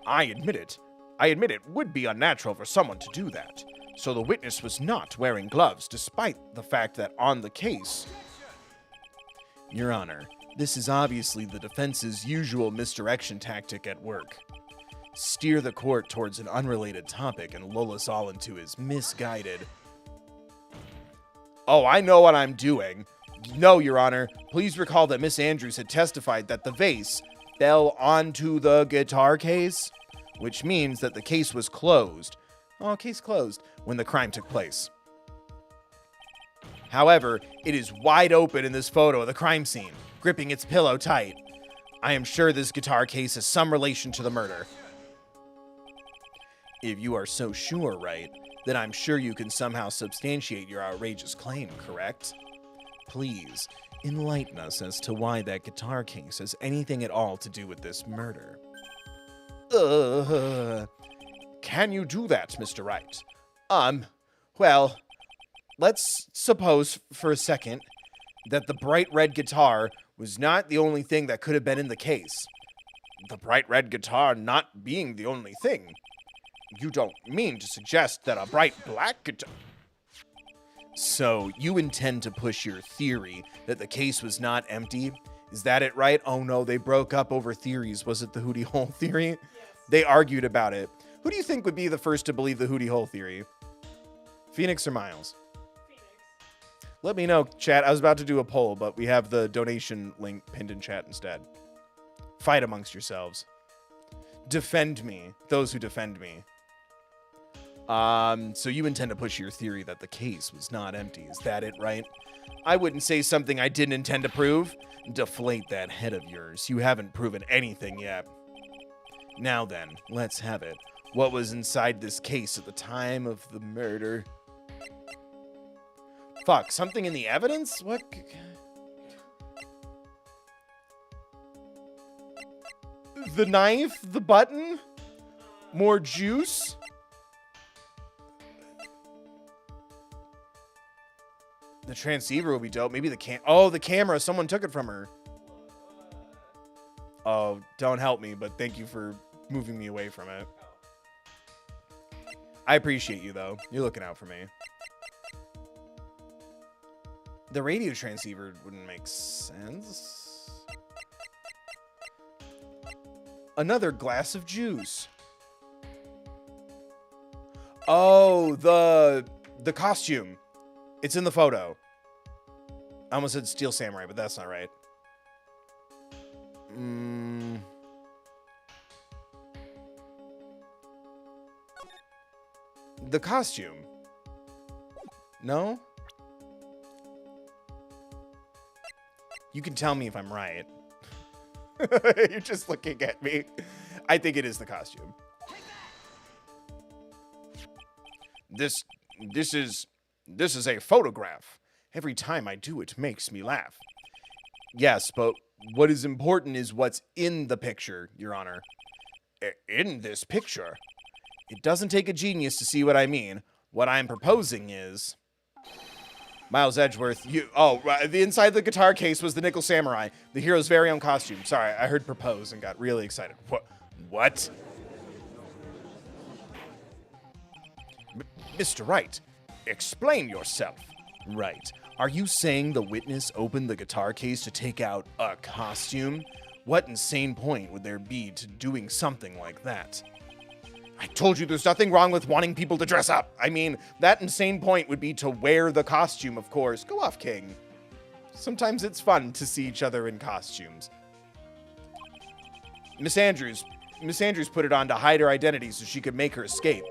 [SPEAKER 1] I admit it. I admit it would be unnatural for someone to do that. So the witness was not wearing gloves, despite the fact that on the case... Your Honor, this is obviously the defense's usual misdirection tactic at work. Steer the court towards an unrelated topic and lull us all into his misguided... Oh, I know what I'm doing. No, Your Honor, please recall that Miss Andrews had testified that the vase fell onto the guitar case, which means that the case was closed. Oh, case closed when the crime took place. However, it is wide open in this photo of the crime scene, gripping its pillow tight. I am sure this guitar case has some relation to the murder. If you are so sure, Wright, then I'm sure you can somehow substantiate your outrageous claim, correct? Please, enlighten us as to why that guitar case has anything at all to do with this murder. Can you do that, Mr. Wright? Well, let's suppose for a second that the bright red guitar was not the only thing that could have been in the case. The bright red guitar not being the only thing. You don't mean to suggest that a bright black guitar... So, you intend to push your theory that the case was not empty? Is that it, right? Oh no, they broke up over theories. Was it the Hootie Hole theory?
[SPEAKER 2] Yes.
[SPEAKER 1] They argued about it. Who do you think would be the first to believe the Hootie Hole theory? Phoenix or Miles?
[SPEAKER 2] Phoenix.
[SPEAKER 1] Let me know, chat. I was about to do a poll, but we have the donation link pinned in chat instead. Fight amongst yourselves. Defend me, those who defend me. So you intend to push your theory that the case was not empty. Is that it, right? I wouldn't say something I didn't intend to prove. Deflate that head of yours. You haven't proven anything yet. Now then, let's have it. What was inside this case at the time of the murder? Fuck, something in the evidence? What? The knife? The button? More juice? The transceiver would be dope. Maybe the oh, the camera. Someone took it from her. Oh, don't help me, but thank you for moving me away from it. I appreciate you, though. You're looking out for me. The radio transceiver wouldn't make sense. Another glass of juice. Oh, the costume. It's in the photo. I almost said Steel Samurai, but that's not right. The costume. No? You can tell me if I'm right. You're just looking at me. I think it is the costume. This is a photograph. Every time I do it makes me laugh. Yes, but what is important is what's in the picture, Your Honor. In this picture? It doesn't take a genius to see what I mean. What I'm proposing is... Miles Edgeworth, the inside the guitar case was the Nickel Samurai, the hero's very own costume. Sorry, I heard propose and got really excited. What? Mr. Wright, explain yourself. Right. Are you saying the witness opened the guitar case to take out a costume? What insane point would there be to doing something like that? I told you there's nothing wrong with wanting people to dress up. I mean, that insane point would be to wear the costume, of course. Go off, King. Sometimes it's fun to see each other in costumes. Miss Andrews put it on to hide her identity so she could make her escape.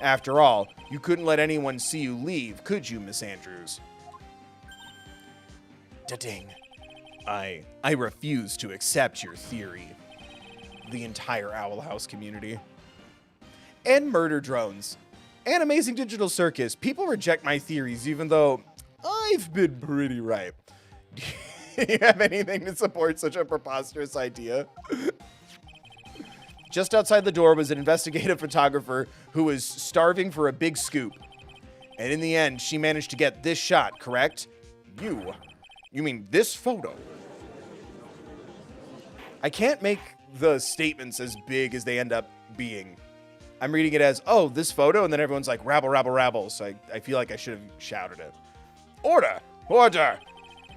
[SPEAKER 1] After all, you couldn't let anyone see you leave, could you, Miss Andrews? Da-ding. I refuse to accept your theory. The entire Owl House community. And murder drones. And Amazing Digital Circus. People reject my theories even though I've been pretty right. Do you have anything to support such a preposterous idea? Just outside the door was an investigative photographer who was starving for a big scoop. And in the end, she managed to get this shot, correct? You mean this photo? I can't make the statements as big as they end up being. I'm reading it as, oh, this photo, and then everyone's like, rabble, rabble, rabble. So I feel like I should have shouted it. Order! Order!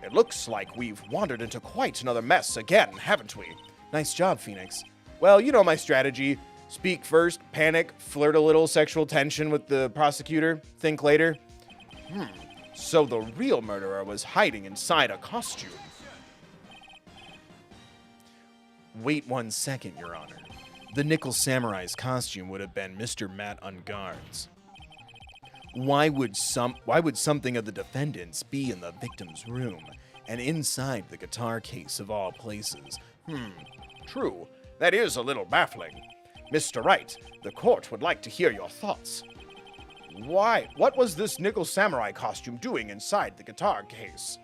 [SPEAKER 1] It looks like we've wandered into quite another mess again, haven't we? Nice job, Phoenix. Well, you know my strategy. Speak first, panic, flirt a little sexual tension with the prosecutor, think later. So the real murderer was hiding inside a costume. Wait 1 second, Your Honor. The Nickel Samurai's costume would have been Mr. Matt Engarde's. Why would something of the defendant's be in the victim's room and inside the guitar case of all places? True. That is a little baffling. Mr. Wright, the court would like to hear your thoughts. Why? What was this Nickel Samurai costume doing inside the guitar case?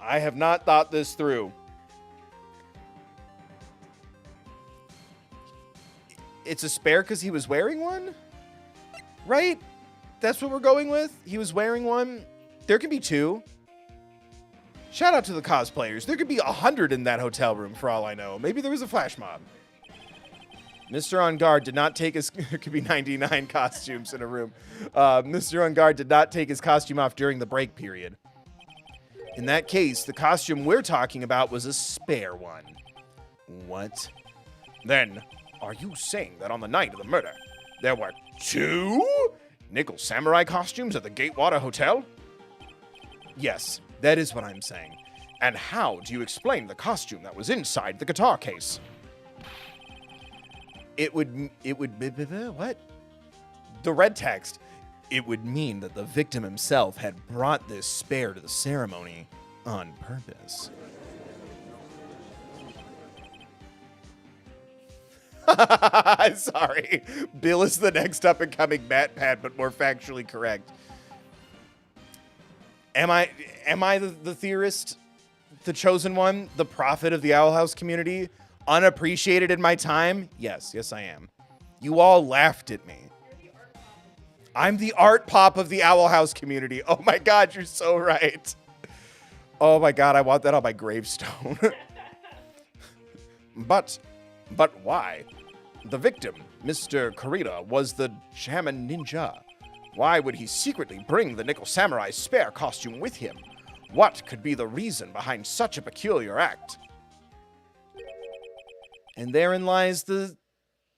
[SPEAKER 1] I have not thought this through. It's a spare because he was wearing one? Right? That's what we're going with? He was wearing one? There could be 2. Shout out to the cosplayers. There could be 100 in that hotel room for all I know. Maybe there was a flash mob. Mr. Engarde did not take his... There could be 99 costumes in a room. Mr. Engarde did not take his costume off during the break period. In that case, the costume we're talking about was a spare one. What? Then, are you saying that on the night of the murder, there were 2 Nickel Samurai costumes at the Gatewater Hotel? Yes, that is what I'm saying. And how do you explain the costume that was inside the guitar case? It would, what? The red text. It would mean that the victim himself had brought this spare to the ceremony on purpose. Sorry. Bill is the next up-and-coming MatPat, but more factually correct. Am I the theorist? The chosen one? The prophet of the Owl House community? Unappreciated in my time? Yes, I am. You all laughed at me. I'm the art pop of the Owl House community. Oh my God, you're so right. Oh my God, I want that on my gravestone. But why? The victim, Mr. Kurita, was the shaman ninja. Why would he secretly bring the Nickel Samurai's spare costume with him? What could be the reason behind such a peculiar act? And therein lies the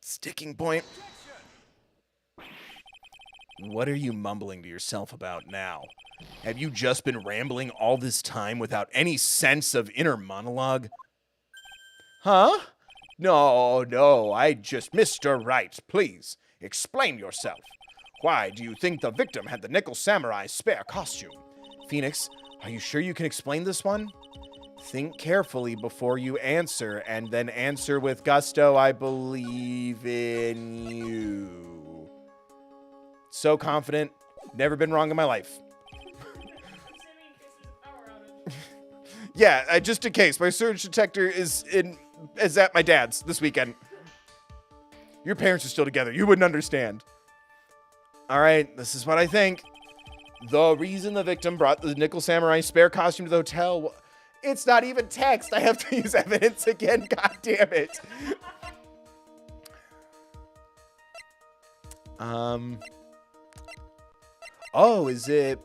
[SPEAKER 1] sticking point. What are you mumbling to yourself about now? Have you just been rambling all this time without any sense of inner monologue? Huh? No, I just... Mr. Wright, please, explain yourself. Why do you think the victim had the Nickel Samurai's spare costume? Phoenix, are you sure you can explain this one? Think carefully before you answer, and then answer with gusto. I believe in you. So confident. Never been wrong in my life. Yeah, just in case. My surge detector is at my dad's this weekend. Your parents are still together. You wouldn't understand. All right, this is what I think. The reason the victim brought the Nickel Samurai spare costume to the hotel... It's not even text. I have to use evidence again. God damn it. Oh, is it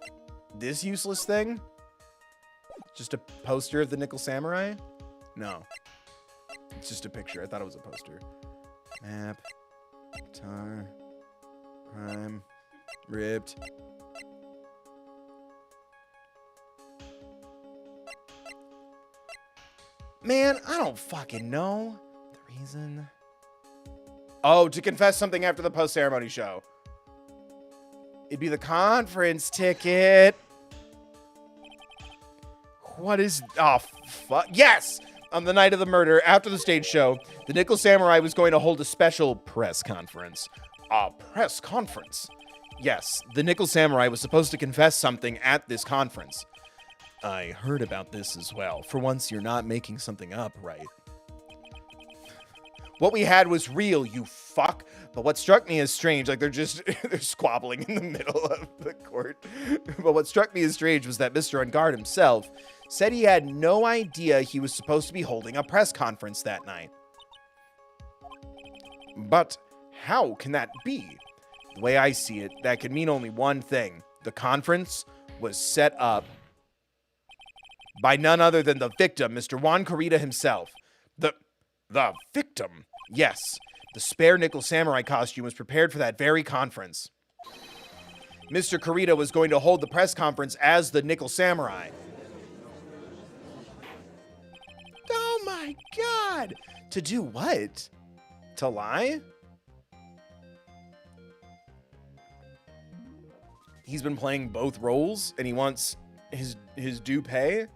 [SPEAKER 1] this useless thing? Just a poster of the Nickel Samurai? No. It's just a picture. I thought it was a poster. Map. Guitar. Prime. Ripped. Man, I don't fucking know. The reason... Oh, to confess something after the post-ceremony show. It'd be the conference ticket. What is... Oh, fuck. Yes! On the night of the murder, after the stage show, the Nickel Samurai was going to hold a special press conference. A press conference? Yes, the Nickel Samurai was supposed to confess something at this conference. I heard about this as well. For once, you're not making something up, right? What we had was real, you fuck. But what struck me as strange, like they're squabbling in the middle of the court. But what struck me as strange was that Mr. Engarde himself said he had no idea he was supposed to be holding a press conference that night. But how can that be? The way I see it, that could mean only one thing. The conference was set up by none other than the victim, Mr. Juan Corrida himself. The victim? Yes. The spare Nickel Samurai costume was prepared for that very conference. Mr. Corrida was going to hold the press conference as the Nickel Samurai. Oh my god! To do what? To lie? He's been playing both roles and he wants his due pay?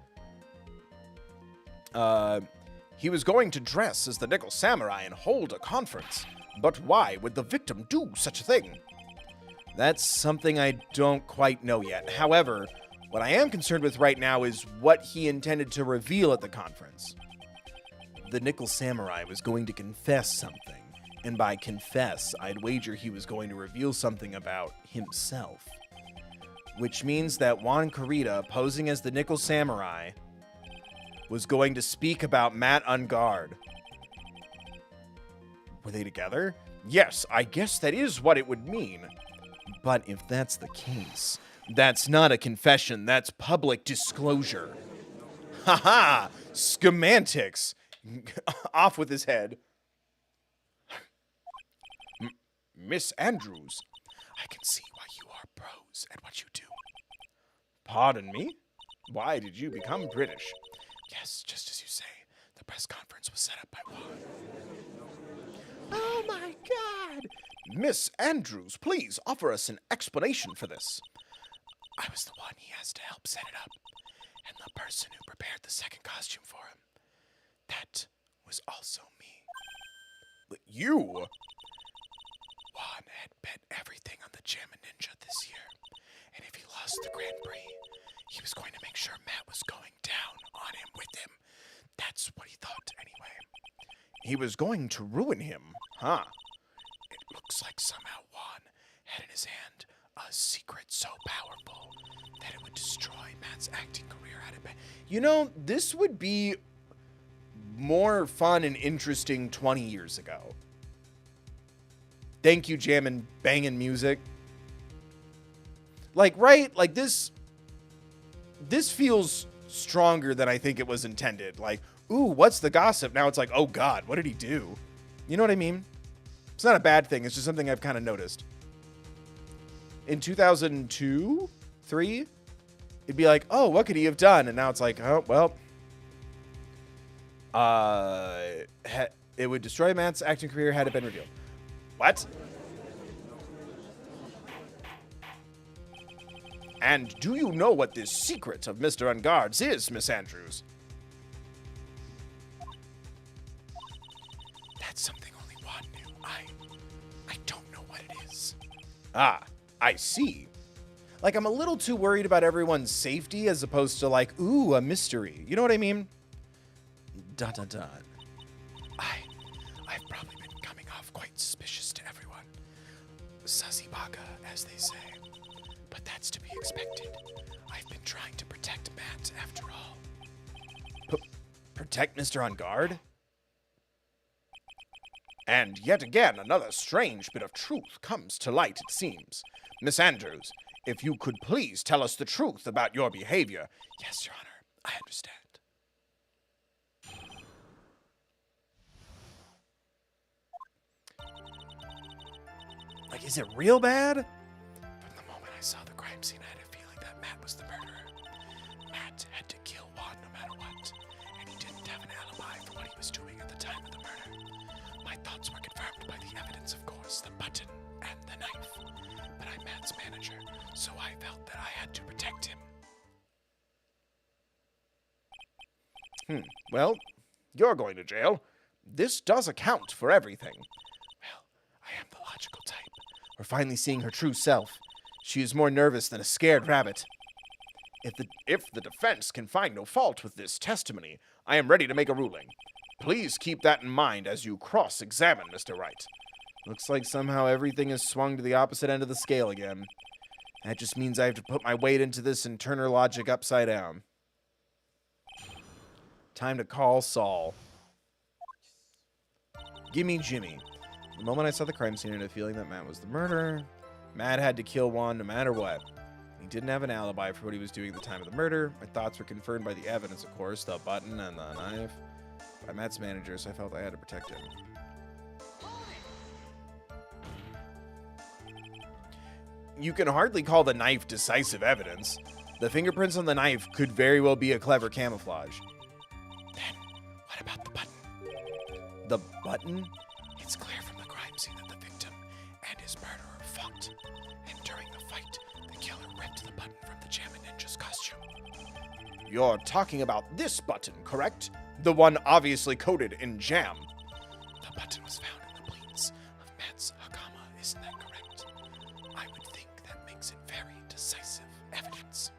[SPEAKER 1] He was going to dress as the Nickel Samurai and hold a conference. But why would the victim do such a thing? That's something I don't quite know yet. However, what I am concerned with right now is what he intended to reveal at the conference. The Nickel Samurai was going to confess something, and by confess, I'd wager he was going to reveal something about himself. Which means that Juan Corrida, posing as the Nickel Samurai, was going to speak about Matt Engarde. Were they together? Yes, I guess that is what it would mean. But if that's the case, that's not a confession, that's public disclosure. Haha! Schemantics! Off with his head. Miss Andrews, I can see why you are pros at what you do. Pardon me? Why did you become British? Yes, just as you say, the press conference was set up by Juan. Oh my god! Miss Andrews, please offer us an explanation for this. I was the one he asked to help set it up, and the person who prepared the second costume for him. That was also me. But you? Juan had bet everything on the Jammin' Ninja this year, and if he lost the Grand Prix, he was going to make sure Matt was going down on him with him. That's what he thought, anyway. He was going to ruin him, huh? It looks like somehow Juan had in his hand a secret so powerful that it would destroy Matt's acting career out of bed. You know, this would be more fun and interesting 20 years ago. Thank you, Jammin' Bangin' Music. Like, right? Like, this feels stronger than I think it was intended. Like, ooh, what's the gossip? Now it's like, oh god, what did he do? You know what I mean? It's not a bad thing. It's just something I've kind of noticed. In 2002, 3, it'd be like, oh, what could he have done? And now it's like, oh, well, It would destroy Matt's acting career had it been revealed. What? And do you know what this secret of Mr. Engarde's is, Miss Andrews? That's something only Juan knew. I don't know what it is. Ah, I see. Like, I'm a little too worried about everyone's safety as opposed to like, ooh, a mystery. You know what I mean? Dun dun dun. I've probably been coming off quite suspicious to everyone. Sussy baga, as they say. But that's to be expected. I've been trying to protect Matt after all. Protect Mr. Engarde? And yet again, another strange bit of truth comes to light, it seems. Miss Andrews, if you could please tell us the truth about your behavior. Yes, Your Honor, I understand. Like, is it real bad? From the moment I saw the crime scene, I had a feeling that Matt was the murderer. Matt had to kill Juan no matter what, and he didn't have an alibi for what he was doing at the time of the murder. My thoughts were confirmed by the evidence, of course, the button and the knife. But I'm Matt's manager, so I felt that I had to protect him. Well, you're going to jail. This does account for everything. Well, I am the logical type. We're finally seeing her true self. She is more nervous than a scared rabbit. If the defense can find no fault with this testimony, I am ready to make a ruling. Please keep that in mind as you cross-examine Mr. Wright. Looks like somehow everything has swung to the opposite end of the scale again. That just means I have to put my weight into this and turn her logic upside down. Time to call Saul. Gimme Jimmy. The moment I saw the crime scene, I had a feeling that Matt was the murderer. Matt had to kill Juan no matter what. He didn't have an alibi for what he was doing at the time of the murder. My thoughts were confirmed by the evidence, of course, the button and the knife. By Matt's manager, so I felt I had to protect him. You can hardly call the knife decisive evidence. The fingerprints on the knife could very well be a clever camouflage. Then, what about the button? The button? It's clear from the crime scene that the victim and his murderer fought. And during the fight, the killer ripped the button from the Jammin' Ninja's costume. You're talking about this button, correct? The one obviously coated in jam. The button was found in the pleats of Matt's hakama, isn't that correct? I would think that makes it very decisive evidence.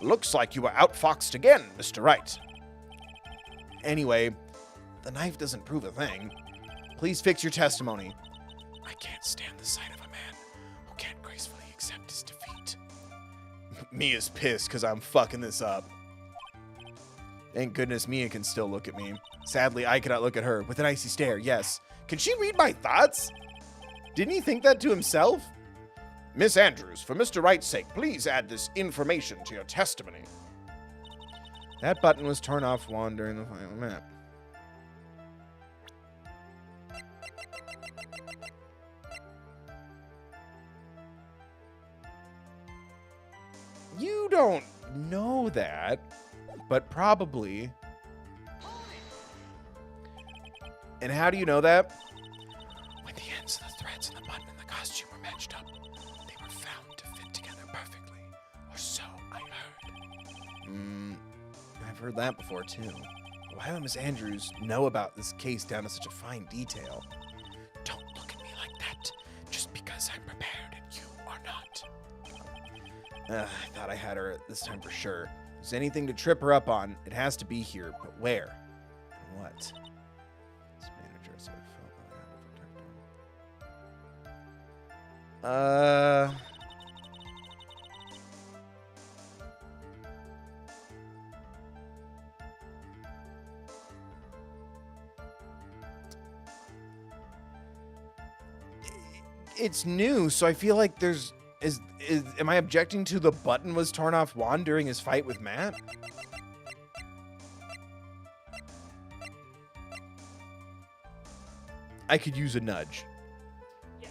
[SPEAKER 1] Looks like you were outfoxed again, Mr. Wright. Anyway, the knife doesn't prove a thing. Please fix your testimony. I can't stand the sight of a man who can't gracefully accept his defeat. Mia's pissed because I'm fucking this up. Thank goodness Mia can still look at me. Sadly, I cannot look at her with an icy stare, yes. Can she read my thoughts? Didn't he think that to himself? Miss Andrews, for Mr. Wright's sake, please add this information to your testimony. That button was torn off Juan during the final map. You don't know that, but probably. And how do you know that? When the ends of the threads in the button and the costume were matched up, they were found to fit together perfectly. Or so I heard. I've heard that before, too. Why would Miss Andrews know about this case down to such a fine detail? Don't look at me like that, just because I'm prepared and you are not. I thought I had her this time for sure. If there's anything to trip her up on, it has to be here, but where? And what? This manager, so I felt that I had to protect her. It's new, so I feel like there's am I objecting to the button was torn off Juan during his fight with Matt? I could use a nudge.
[SPEAKER 2] Yes.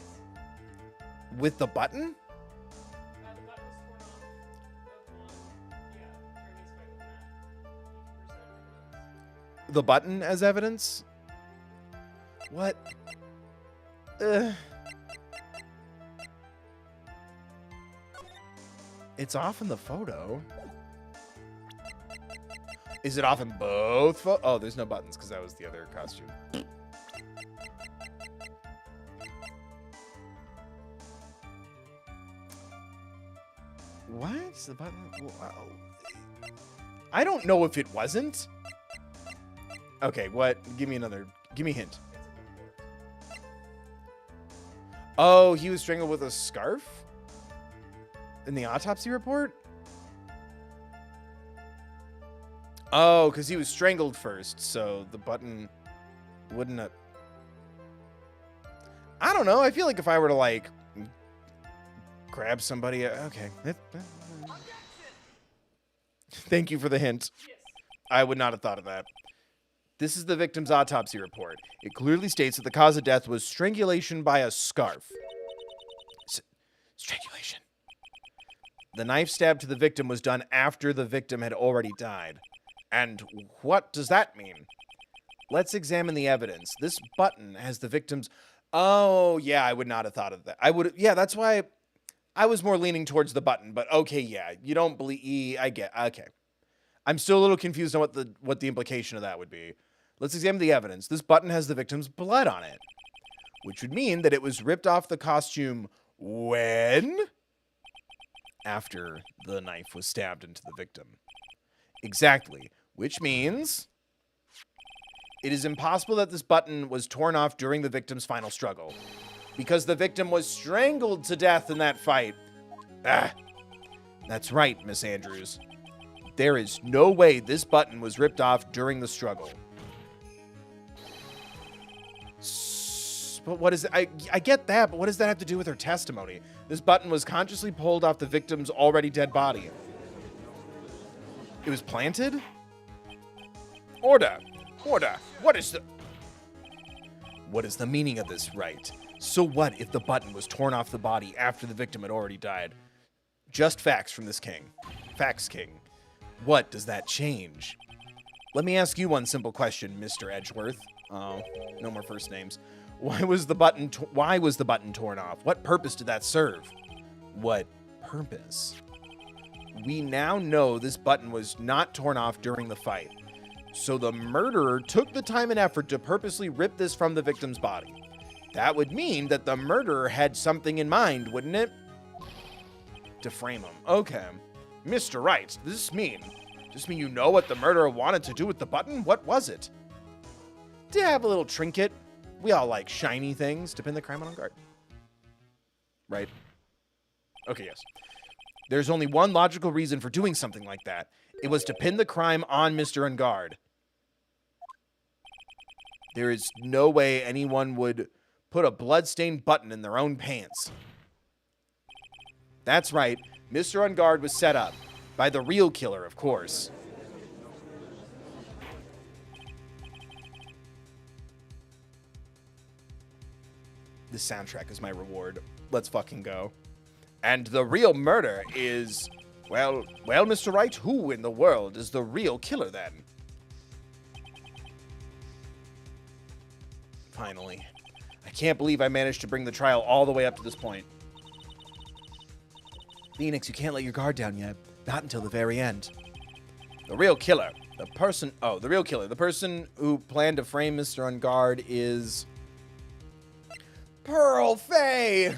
[SPEAKER 1] With the button?
[SPEAKER 2] The button was torn off of one. Yeah, during his fight with Matt. 100% evidence.
[SPEAKER 1] the button as evidence? What? It's off in the photo. Is it off in both? Oh, there's no buttons because that was the other costume. What? The button? Wow. I don't know if it wasn't. Okay, what? Give me a hint. Oh, he was strangled with a scarf? In the autopsy report? Oh, because he was strangled first, so the button wouldn't have... I don't know. I feel like if I were to, like, grab somebody... Okay. Thank you for the hint.
[SPEAKER 2] Yes.
[SPEAKER 1] I would not have thought of that. This is the victim's autopsy report. It clearly states that the cause of death was strangulation by a scarf. Strangulation. The knife stab to the victim was done after the victim had already died. And what does that mean? Let's examine the evidence. This button has the victim's... Oh, yeah, I would not have thought of that. Yeah, that's why I was more leaning towards the button. But okay, yeah, you don't believe... I get... Okay. I'm still a little confused on what the implication of that would be. Let's examine the evidence. This button has the victim's blood on it, which would mean that it was ripped off the costume when? After the knife was stabbed into the victim. Exactly. Which means it is impossible that this button was torn off during the victim's final struggle, because the victim was strangled to death in that fight. Ah, that's right, Miss Andrews. There is no way this button was ripped off during the struggle. But what is it? I get that, but what does that have to do with her testimony? This button was consciously pulled off the victim's already dead body. It was planted? Order! Order! What is the meaning of this, Wright? So what if the button was torn off the body after the victim had already died? Just facts from this king. Facts king. What does that change? Let me ask you one simple question, Mr. Edgeworth. Oh, no more first names. Why was the button torn off? What purpose did that serve? What purpose? We now know this button was not torn off during the fight. So the murderer took the time and effort to purposely rip this from the victim's body. That would mean that the murderer had something in mind, wouldn't it? To frame him. Okay. Mr. Wright, does this mean you know what the murderer wanted to do with the button? What was it? To have a little trinket. We all like shiny things to pin the crime on guard. Right? Okay, yes. There's only one logical reason for doing something like that. It was to pin the crime on Mr. Engarde. There is no way anyone would put a blood-stained button in their own pants. That's right. Mr. Engarde was set up. By the real killer, of course. This soundtrack is my reward. Let's fucking go. And the real murder is... Well, Mr. Wright, who in the world is the real killer then? Finally. I can't believe I managed to bring the trial all the way up to this point. Phoenix, you can't let your guard down yet. Not until the very end. The real killer. The real killer. The person who planned to frame Mr. Engarde is... Pearl Fay!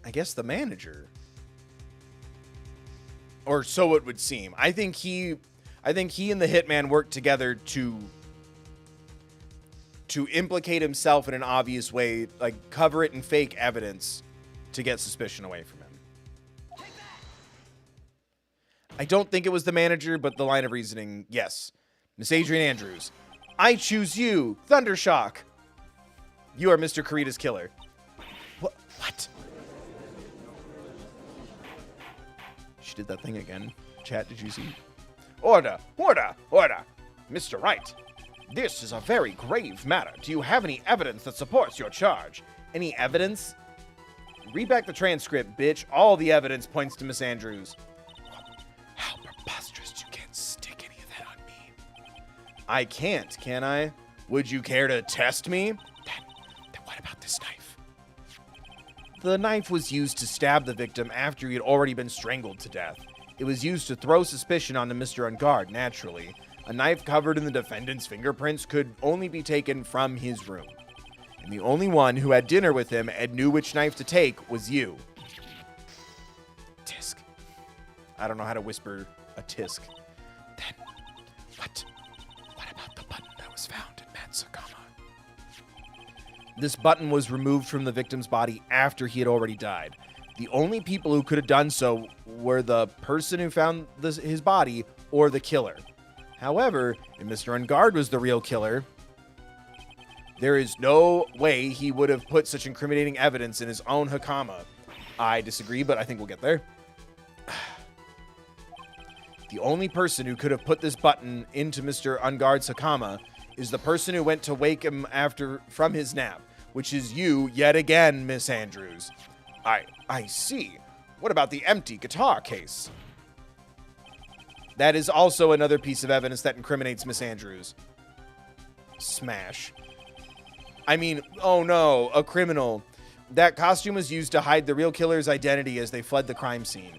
[SPEAKER 1] I guess the manager. Or so it would seem. I think he and the hitman worked together to implicate himself in an obvious way, like cover it in fake evidence to get suspicion away from him. I don't think it was the manager, but the line of reasoning, yes. Miss Adrian Andrews. I choose you, Thundershock. You are Mr. Kurita's killer. What? She did that thing again. Chat, did you see? Order! Order! Order! Mr. Wright, this is a very grave matter. Do you have any evidence that supports your charge? Any evidence? Read back the transcript, bitch. All the evidence points to Miss Andrews. How preposterous I can't, can I? Would you care to test me? Then what about this knife? The knife was used to stab the victim after he had already been strangled to death. It was used to throw suspicion onto Mr. Engarde, naturally. A knife covered in the defendant's fingerprints could only be taken from his room. And the only one who had dinner with him and knew which knife to take was you. Tisk. I don't know how to whisper a tisk. Then, what about the button that was found in Matsukama? This button was removed from the victim's body after he had already died. The only people who could have done so were the person who found his body or the killer. However, if Mr. Engarde was the real killer, there is no way he would have put such incriminating evidence in his own hakama. I disagree, but I think we'll get there. The only person who could have put this button into Mr. Engarde's hakama is the person who went to wake him from his nap, which is you yet again, Miss Andrews. I see. What about the empty guitar case? That is also another piece of evidence that incriminates Miss Andrews. Smash. I mean, oh no, a criminal. That costume was used to hide the real killer's identity as they fled the crime scene.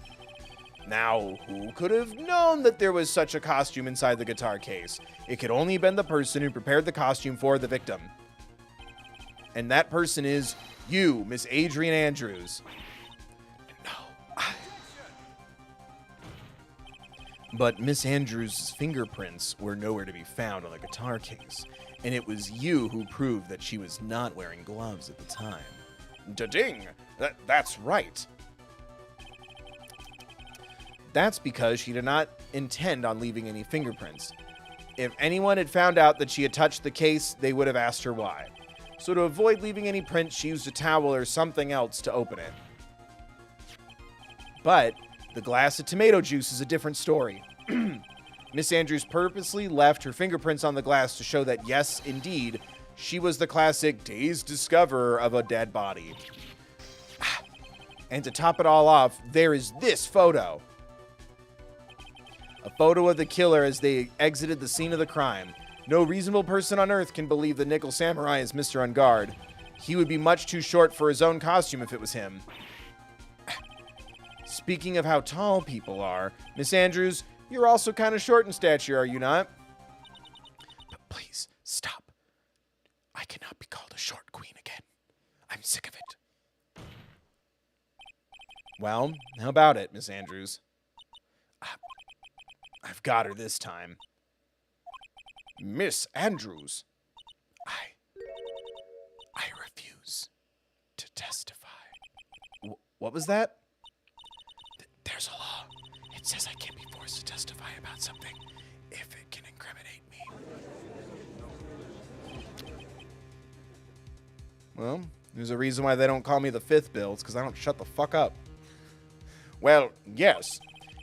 [SPEAKER 1] Now, who could have known that there was such a costume inside the guitar case? It could only have been the person who prepared the costume for the victim. And that person is you, Miss Adrian Andrews. But Miss Andrews' fingerprints were nowhere to be found on the guitar case, and it was you who proved that she was not wearing gloves at the time. Da-ding! That's right. That's because she did not intend on leaving any fingerprints. If anyone had found out that she had touched the case, they would have asked her why. So to avoid leaving any prints, she used a towel or something else to open it. But the glass of tomato juice is a different story. Miss Andrews purposely left her fingerprints on the glass to show that, yes, indeed, she was the classic dazed discoverer of a dead body. And to top it all off, there is this photo. A photo of the killer as they exited the scene of the crime. No reasonable person on earth can believe the Nickel Samurai is Mr. Engarde. He would be much too short for his own costume if it was him. Speaking of how tall people are, Miss Andrews, you're also kind of short in stature, are you not? But please, stop. I cannot be called a short queen again. I'm sick of it. Well, how about it, Miss Andrews? I've got her this time. Miss Andrews, I refuse to testify. What was that? There's a law. It says I can't be forced to testify about something if it can incriminate me. Well, there's a reason why they don't call me the fifth bill. It's because I don't shut the fuck up. Well, yes,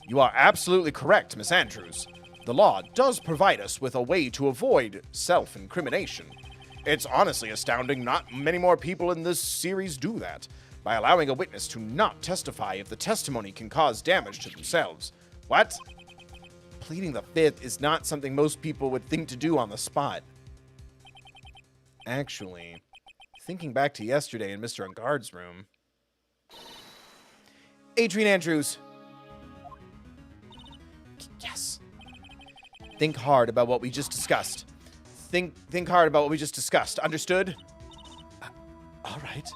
[SPEAKER 1] you are absolutely correct, Miss Andrews. The law does provide us with a way to avoid self-incrimination. It's honestly astounding not many more people in this series do that, by allowing a witness to not testify if the testimony can cause damage to themselves. What? Pleading the fifth is not something most people would think to do on the spot. Actually, thinking back to yesterday in Mr. Engarde's room. Adrian Andrews. Yes. Think hard about what we just discussed. Think hard about what we just discussed. Understood? All right.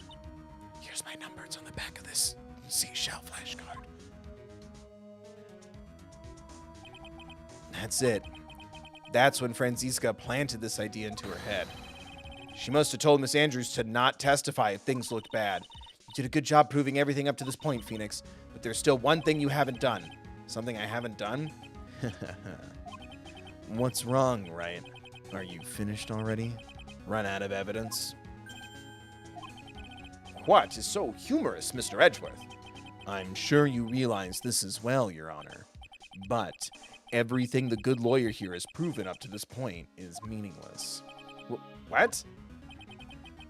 [SPEAKER 1] Here's my number. It's on the back of this seashell flashcard. That's it. That's when Franziska planted this idea into her head. She must have told Miss Andrews to not testify if things looked bad. You did a good job proving everything up to this point, Phoenix, but there's still one thing you haven't done. Something I haven't done? What's wrong, Wright? Are you finished already? Run out of evidence? What is so humorous, Mr. Edgeworth? I'm sure you realize this as well, Your Honor. But everything the good lawyer here has proven up to this point is meaningless. What?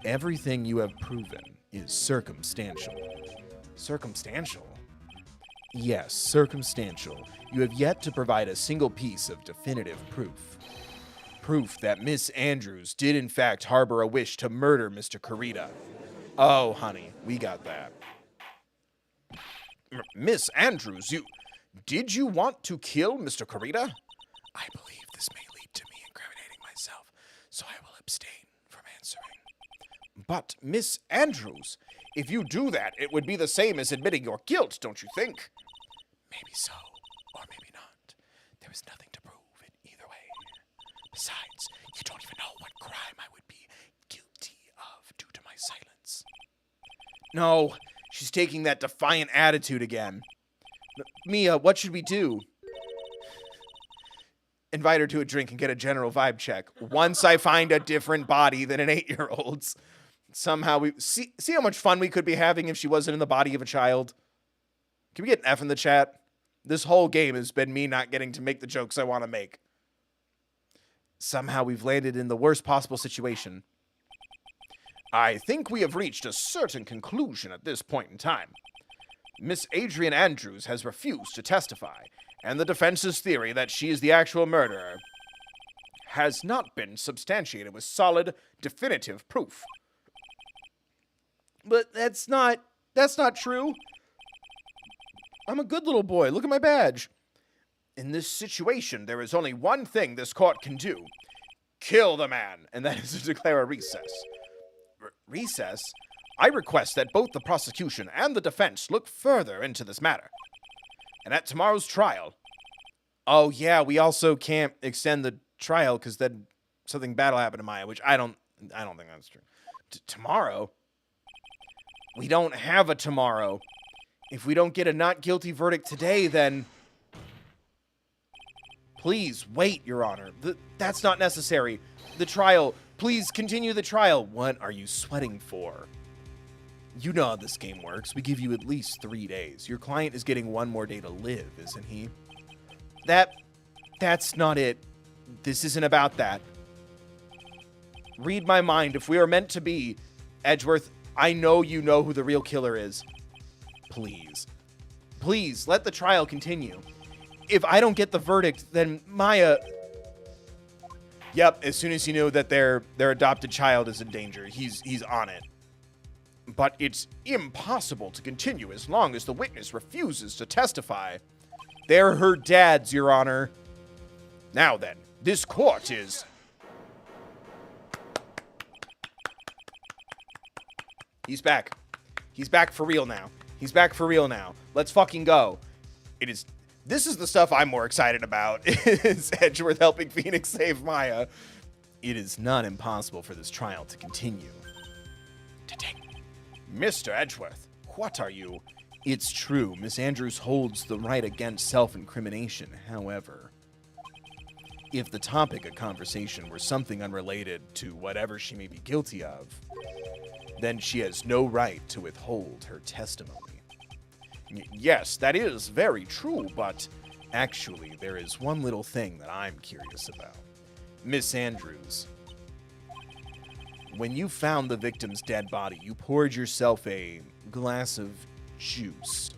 [SPEAKER 1] Everything you have proven is circumstantial. Circumstantial? Yes, circumstantial. You have yet to provide a single piece of definitive proof. proof that Miss Andrews did in fact harbor a wish to murder Mr. Carita. Oh, honey, we got that. Miss Andrews, did you want to kill Mr. Carita? I believe this may lead to me incriminating myself, so I will abstain from answering. But, Miss Andrews, if you do that, it would be the same as admitting your guilt, don't you think? Maybe so, or maybe not. There is nothing to prove in either way. Besides, you don't even know what crime I would be guilty of due to my silence. No, she's taking that defiant attitude again. Mia, what should we do? Invite her to a drink and get a general vibe check. Once I find a different body than an 8-year-old's. Somehow we... See how much fun we could be having if she wasn't in the body of a child? Can we get an F in the chat? This whole game has been me not getting to make the jokes I want to make. Somehow we've landed in the worst possible situation. I think we have reached a certain conclusion at this point in time. Miss Adrian Andrews has refused to testify, and the defense's theory that she is the actual murderer has not been substantiated with solid, definitive proof. But that's not true. I'm a good little boy. Look at my badge. In this situation, there is only one thing this court can do. Kill the man, and that is to declare a recess. Recess? I request that both the prosecution and the defense look further into this matter. And at tomorrow's trial... Oh, yeah, we also can't extend the trial because then something bad will happen to Maya, which I don't think that's true. Tomorrow? We don't have a tomorrow. If we don't get a not guilty verdict today, then... Please, wait, Your Honor. That's not necessary. The trial. Please continue the trial. What are you sweating for? You know how this game works. We give you at least 3 days. Your client is getting 1 more day to live, isn't he? That's not it. This isn't about that. Read my mind. If we are meant to be, Edgeworth, I know you know who the real killer is. Please. Please, let the trial continue. If I don't get the verdict, then Maya... Yep, as soon as he knew that their adopted child is in danger, he's on it. But it's impossible to continue as long as the witness refuses to testify. They're her dads, Your Honor. Now then, this court is... He's back. He's back for real now. He's back for real now. Let's fucking go. This is the stuff I'm more excited about, is Edgeworth helping Phoenix save Maya. It is not impossible for this trial to continue. Mr. Edgeworth, what are you? It's true, Miss Andrews holds the right against self-incrimination. However, if the topic of conversation were something unrelated to whatever she may be guilty of, then she has no right to withhold her testimony. Yes, that is very true, but actually, there is one little thing that I'm curious about. Miss Andrews, when you found the victim's dead body, you poured yourself a glass of juice.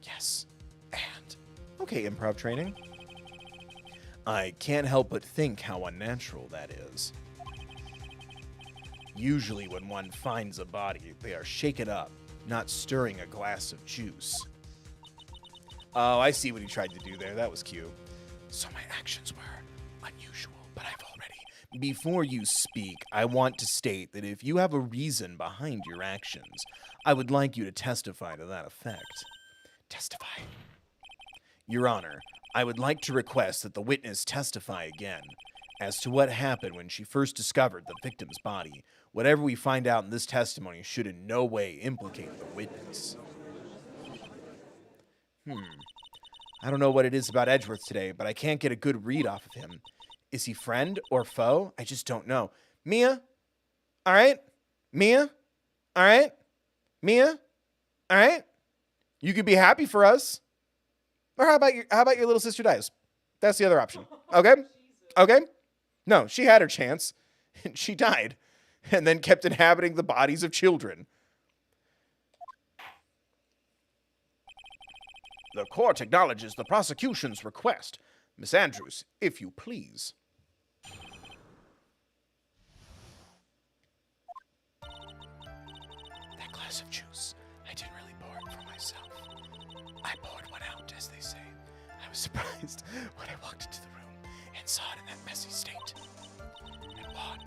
[SPEAKER 1] Yes, and... Okay, improv training. I can't help but think how unnatural that is. Usually when one finds a body, they are shaken up, not stirring a glass of juice. Oh, I see what he tried to do there. That was cute. So my actions were unusual, but I've already... Before you speak, I want to state that if you have a reason behind your actions, I would like you to testify to that effect. Testify. Your Honor, I would like to request that the witness testify again as to what happened when she first discovered the victim's body. Whatever we find out in this testimony should in no way implicate the witness. I don't know what it is about Edgeworth today, but I can't get a good read off of him. Is he friend or foe? I just don't know. Mia? All right? Mia? All right? Mia? All right? You could be happy for us. Or how about your little sister dies? That's the other option. Okay? Okay? No, she had her chance. And she died. And then kept inhabiting the bodies of children. The court acknowledges the prosecution's request Miss Andrews, if you please. That glass of juice, I didn't really pour it for myself. I poured one out, as they say. I was surprised when I walked into the room and saw it in that messy state. And Juan,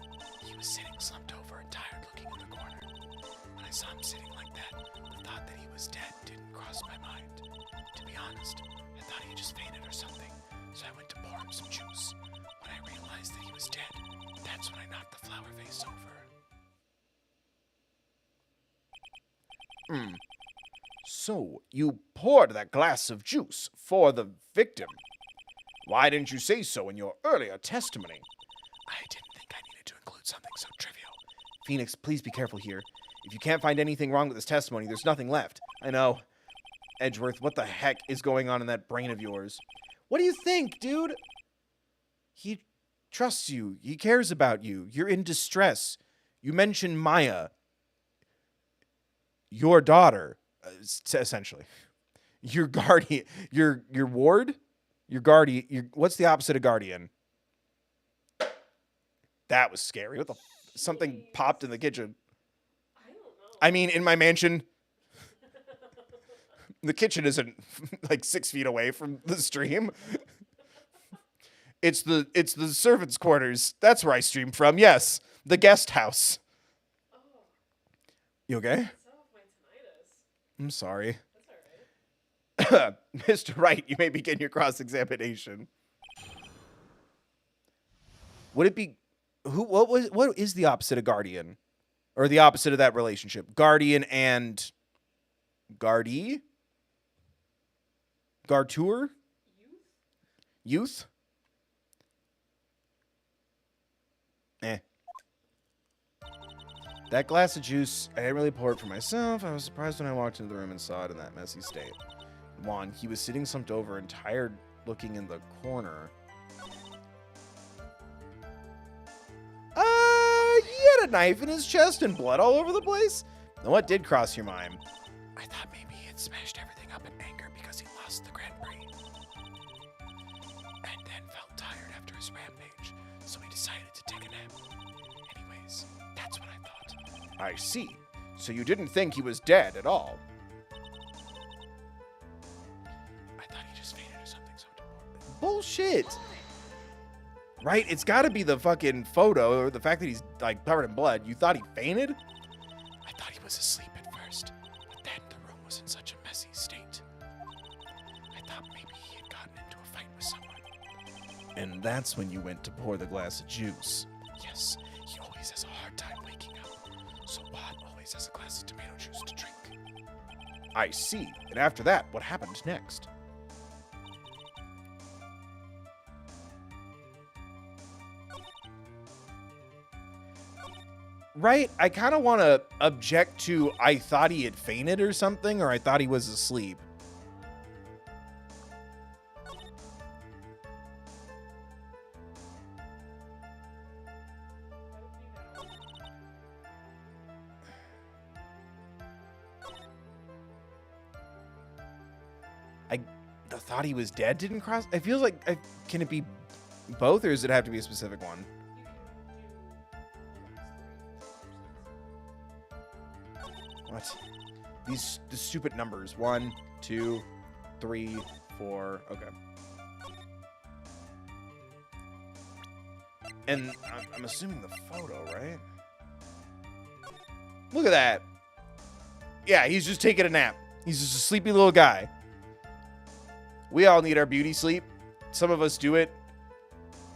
[SPEAKER 1] he was sitting slumped over and tired looking in the corner. When I saw him sitting like that, the thought that he was dead didn't cross my mind. To be honest, I thought he had just fainted or something, so I went to pour him some juice. When I realized that he was dead, that's when I knocked the flower vase over. So, you poured that glass of juice for the victim. Why didn't you say so in your earlier testimony? I didn't think I needed to include something so trivial. Phoenix, please be careful here. If you can't find anything wrong with this testimony, there's nothing left. I know. Edgeworth, what the heck is going on in that brain of yours? What do you think, dude? He trusts you. He cares about you. You're in distress. You mentioned Maya. Your daughter, essentially. Your guardian. Your ward? Your guardian. What's the opposite of guardian? That was scary. What the something popped in the kitchen.
[SPEAKER 2] I don't know.
[SPEAKER 1] I mean, in my mansion, the kitchen isn't like 6 feet away from the stream. It's the servants' quarters. That's where I stream from. Yes, the guest house.
[SPEAKER 2] Oh,
[SPEAKER 1] You okay?
[SPEAKER 2] set off my tinnitus.
[SPEAKER 1] I'm sorry.
[SPEAKER 2] That's alright.
[SPEAKER 1] Mr. Wright, you may begin your cross-examination. Would it be what is the opposite of guardian? Or the opposite of that relationship? Guardian and guardee? Gartour? Youth? That glass of juice, I didn't really pour it for myself. I was surprised when I walked into the room and saw it in that messy state. Juan, he was sitting slumped over and tired looking in the corner. He had a knife in his chest and blood all over the place? Now, what did cross your mind? I thought maybe he had smashed everything up in anger because he lost the Grand Prix. And then felt tired after his rampage, so he decided to take a nap. Anyways, that's what I thought. I see. So you didn't think he was dead at all? I thought he just fainted or something. Bullshit. Right? It's got to be the fucking photo or the fact that he's like covered in blood. You thought he fainted? I thought he was asleep at first, but then the room was in such a messy state. I thought maybe he had gotten into a fight with someone. And that's when you went to pour the glass of juice. Yes, he always has a hard time waking up, so Juan always has a glass of tomato juice to drink. I see. And after that, what happened next? Right? I kind of want to object to I thought he had fainted or something, or I thought he was asleep. The thought he was dead didn't cross. It feels like, can it be both, or does it have to be a specific one? What? The stupid numbers. 1, 2, 3, 4. Okay. And I'm assuming the photo, right? Look at that. Yeah, he's just taking a nap. He's just a sleepy little guy. We all need our beauty sleep. Some of us do it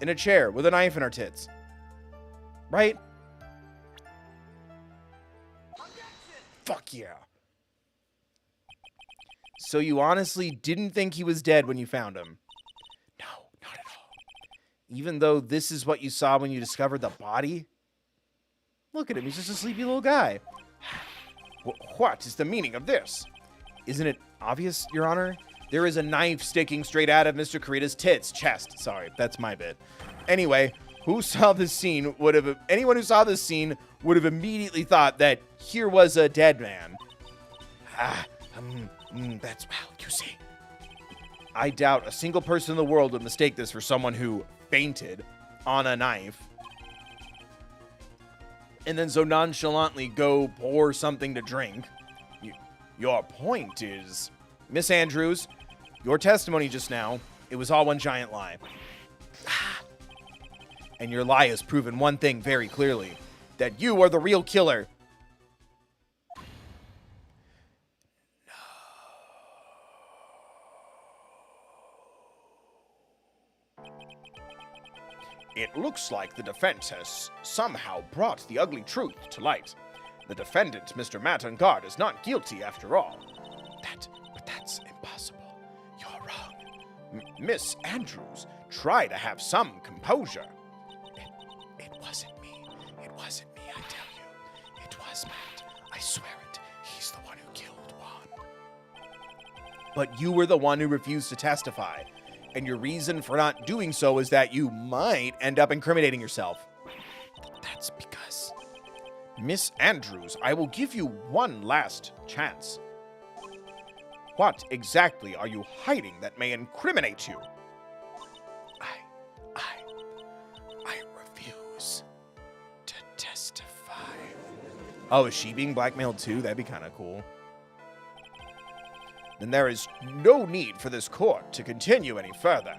[SPEAKER 1] in a chair with a knife in our tits. Right? Fuck yeah. So you honestly didn't think he was dead when you found him? No, not at all. Even though this is what you saw when you discovered the body? Look at him, he's just a sleepy little guy. What is the meaning of this? Isn't it obvious, Your Honor? There is a knife sticking straight out of Mr. Kurita's chest. Sorry, that's my bit. Anyway, anyone who saw this scene would have immediately thought that here was a dead man. That's well, you see. I doubt a single person in the world would mistake this for someone who fainted on a knife and then so nonchalantly go pour something to drink. Your point is, Miss Andrews, your testimony just now, it was all one giant lie. And your lie has proven one thing very clearly, that you are the real killer. It looks like the defense has somehow brought the ugly truth to light. The defendant, Mr. Matt Engarde, is not guilty after all. But that's impossible. You're wrong. Miss Andrews, try to have some composure. It wasn't me. It wasn't me, I tell you. It was Matt. I swear it. He's the one who killed Juan. But you were the one who refused to testify. And your reason for not doing so is that you might end up incriminating yourself. That's because... Miss Andrews, I will give you one last chance. What exactly are you hiding that may incriminate you? I refuse to testify. Oh, is she being blackmailed too? That'd be kind of cool. Then there is no need for this court to continue any further.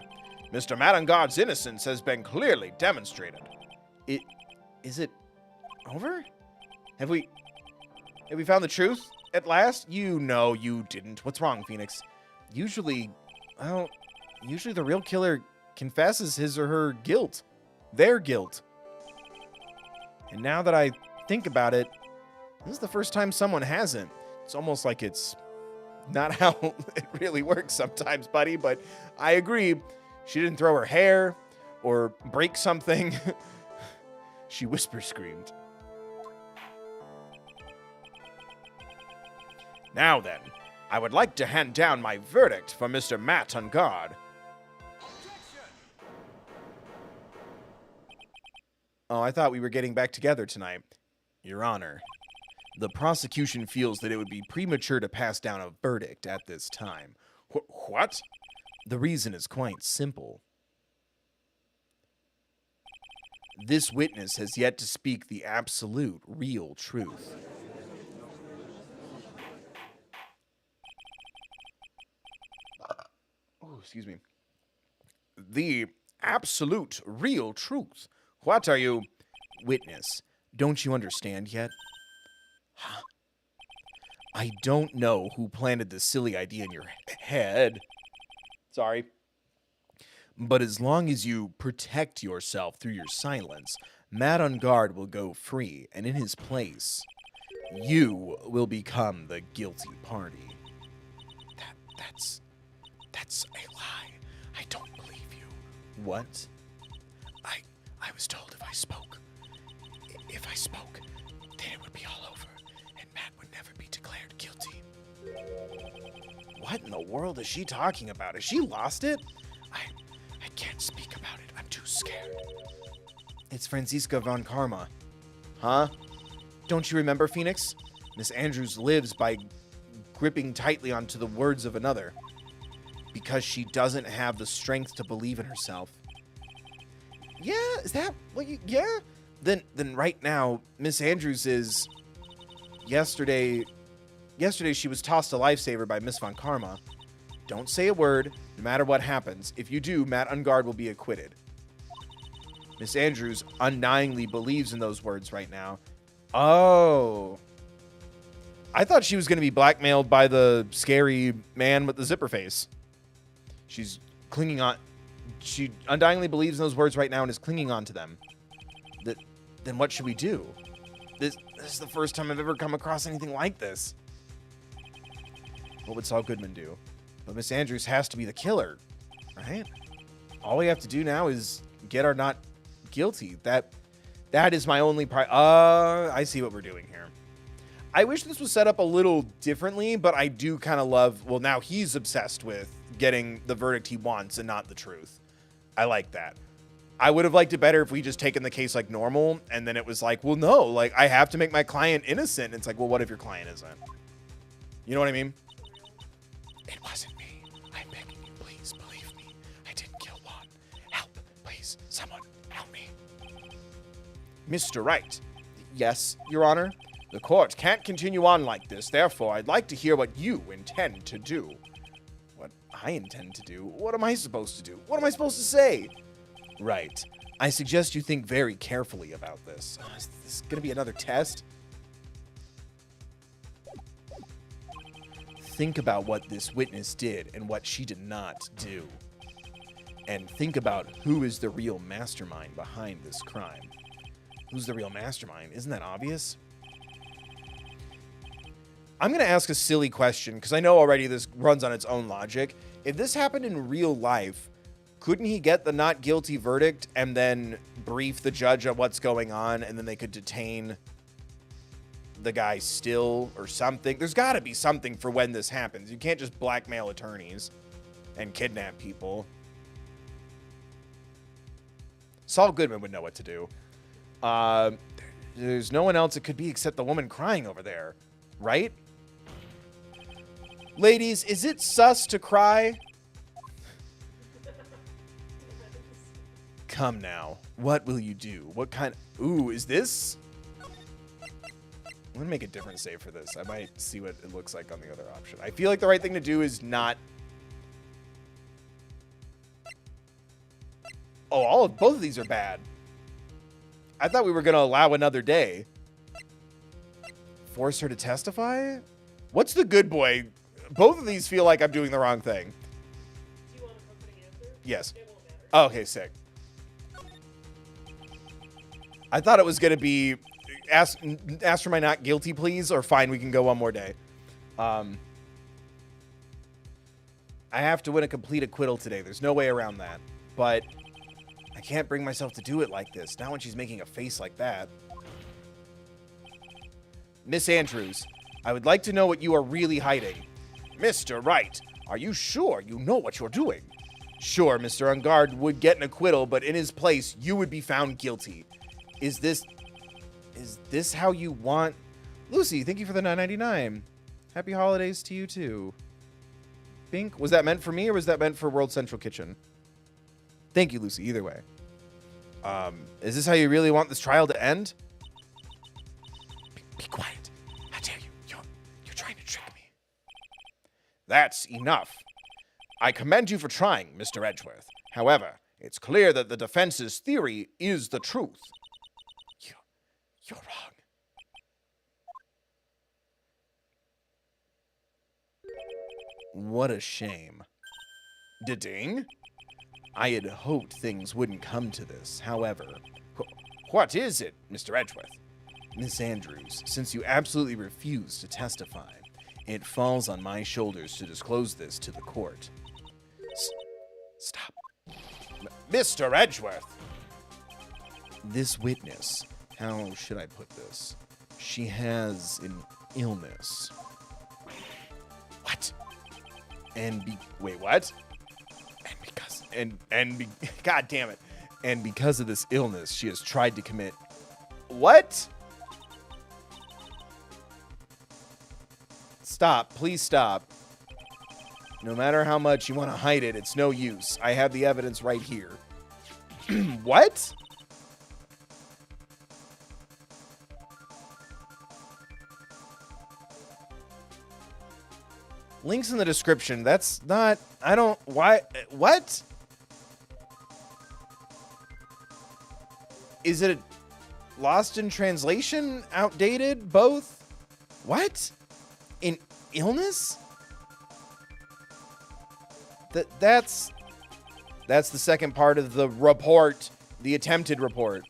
[SPEAKER 1] Mr. Matt Engarde's innocence has been clearly demonstrated. Is it over? Have we found the truth at last? You know you didn't. What's wrong, Phoenix? Usually the real killer confesses his or her guilt. Their guilt. And now that I think about it, this is the first time someone hasn't. It's almost like it's not how it really works sometimes, buddy, but I agree. She didn't throw her hair or break something. She whisper screamed. Now then, I would like to hand down my verdict for Mr. Matt Engarde. Oh, I thought we were getting back together tonight. Your Honor, the prosecution feels that it would be premature to pass down a verdict at this time. What? The reason is quite simple. This witness has yet to speak the absolute, real truth. Oh, excuse me. The absolute, real truth. What are you... Witness, don't you understand yet? Huh? I don't know who planted this silly idea in your head. Sorry. But as long as you protect yourself through your silence, Matt Engarde will go free, and in his place, you will become the guilty party. That's a lie. I don't believe you. What? I was told if I spoke, then it would be all over, and Matt would never be declared guilty. What in the world is she talking about? Has she lost it? I can't speak about it. I'm too scared. It's Franziska von Karma. Huh? Don't you remember, Phoenix? Miss Andrews lives by gripping tightly onto the words of another. Because she doesn't have the strength to believe in herself. Yeah, is that what you... Yeah? Then right now, Miss Andrews is... Yesterday she was tossed a lifesaver by Miss Von Karma. Don't say a word, no matter what happens. If you do, Matt Engarde will be acquitted. Miss Andrews undyingly believes in those words right now. Oh. I thought she was going to be blackmailed by the scary man with the zipper face. She's clinging on. She undyingly believes in those words right now and is clinging on to them. Then what should we do? This is the first time I've ever come across anything like this. What would Saul Goodman do? But Miss Andrews has to be the killer, right? All we have to do now is get her not guilty. That is my only I see what we're doing here. I wish this was set up a little differently, but I do kind of love... Well, now he's obsessed with getting the verdict he wants and not the truth. I like that. I would have liked it better if we just taken the case like normal, and then it was like, well, no, like, I have to make my client innocent. And it's like, well, what if your client isn't? You know what I mean? It wasn't me. I'm begging you, please Mr. Wright. Yes, Your Honor. The court can't continue on like this. Therefore, I'd like to hear what you intend to do. What I intend to do? What am I supposed to do? What am I supposed to say? Right. I suggest you think very carefully about this. Is this going to be another test? Think about what this witness did and what she did not do. And think about who is the real mastermind behind this crime. Who's the real mastermind? Isn't that obvious? I'm going to ask a silly question because I know already this runs on its own logic. If this happened in real life, couldn't he get the not guilty verdict and then brief the judge on what's going on, and then they could detain the guy still or something? There's got to be something for when this happens. You can't just blackmail attorneys and kidnap people. Saul Goodman would know what to do. There's no one else it could be except the woman crying over there, right? Ladies, is it sus to cry? Come now. What will you do? What kind... Ooh, is this... I'm going to make a different save for this. I might see what it looks like on the other option. I feel like the right thing to do is not... Oh, both of these are bad. I thought we were going to allow another day. Force her to testify? What's the good boy? Both of these feel like I'm doing the wrong thing.
[SPEAKER 2] Do you want a comforting answer?
[SPEAKER 1] Yes.
[SPEAKER 2] It won't matter.
[SPEAKER 1] Oh, okay, sick. I thought it was going to be ask for my not guilty, please, or fine, we can go one more day. I have to win a complete acquittal today. There's no way around that. But I can't bring myself to do it like this. Not when she's making a face like that. Miss Andrews, I would like to know what you are really hiding. Mr. Wright, are you sure you know what you're doing? Sure, Mr. Engarde would get an acquittal, but in his place, you would be found guilty. Is this how you want... Lucy, thank you for the $9.99. Happy holidays to you, too. Pink, was that meant for me, or was that meant for World Central Kitchen? Thank you, Lucy, either way. Is this how you really want this trial to end? Be quiet. How dare you? You're trying to trick me. That's enough. I commend you for trying, Mr. Edgeworth. However, it's clear that the defense's theory is the truth. You're wrong. What a shame. Da-ding? I had hoped things wouldn't come to this. However, what is it, Mr. Edgeworth? Miss Andrews, since you absolutely refuse to testify, it falls on my shoulders to disclose this to the court. Stop. Mr. Edgeworth! This witness, how should I put this? She has an illness. What? Wait, what? God damn it. And because of this illness, she has tried to commit... What? Stop. Please stop. No matter how much you want to hide it, it's no use. I have the evidence right here. What? Links in the description. That's not... I don't... Why... What? Is it lost in translation? Outdated? Both? What? An illness? That's the second part of the report. The attempted report.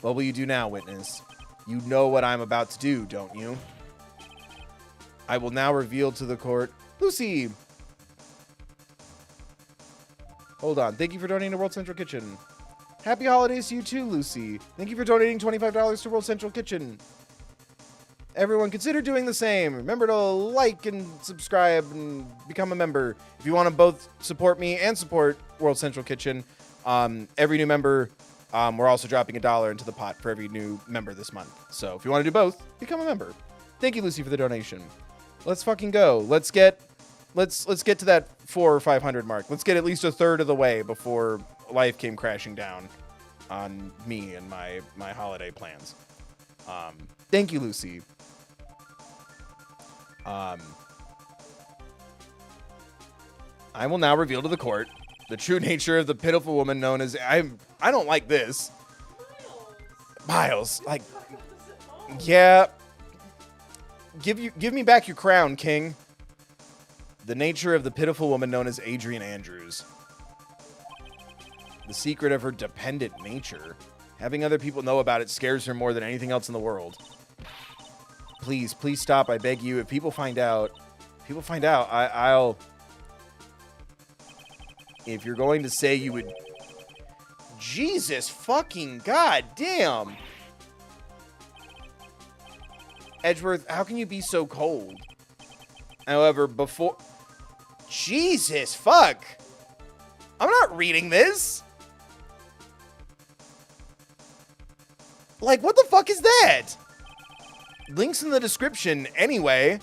[SPEAKER 1] What will you do now, witness? You know what I'm about to do, don't you? I will now reveal to the court... Lucy! Hold on. Thank you for donating to World Central Kitchen. Happy holidays to you too, Lucy. Thank you for donating $25 to World Central Kitchen. Everyone, consider doing the same. Remember to like and subscribe and become a member. If you want to both support me and support World Central Kitchen, every new member, we're also dropping $1 into the pot for every new member this month. So if you want to do both, become a member. Thank you, Lucy, for the donation. Let's fucking go. Let's get to that 400 or 500 mark. Let's get at least a third of the way before life came crashing down. on me and my holiday plans. Thank you, Lucy. I will now reveal to the court the true nature of the pitiful woman known as I don't like this. Miles, like, yeah. Give me back your crown, King. The nature of the pitiful woman known as Adrian Andrews. The secret of her dependent nature. Having other people know about it scares her more than anything else in the world. Please stop, I beg you. If people find out, I'll... If you're going to say you would... Jesus fucking goddamn! Edgeworth, how can you be so cold? However, before... Jesus fuck! I'm not reading this! Like, what the fuck is that? Links in the description. Anyway,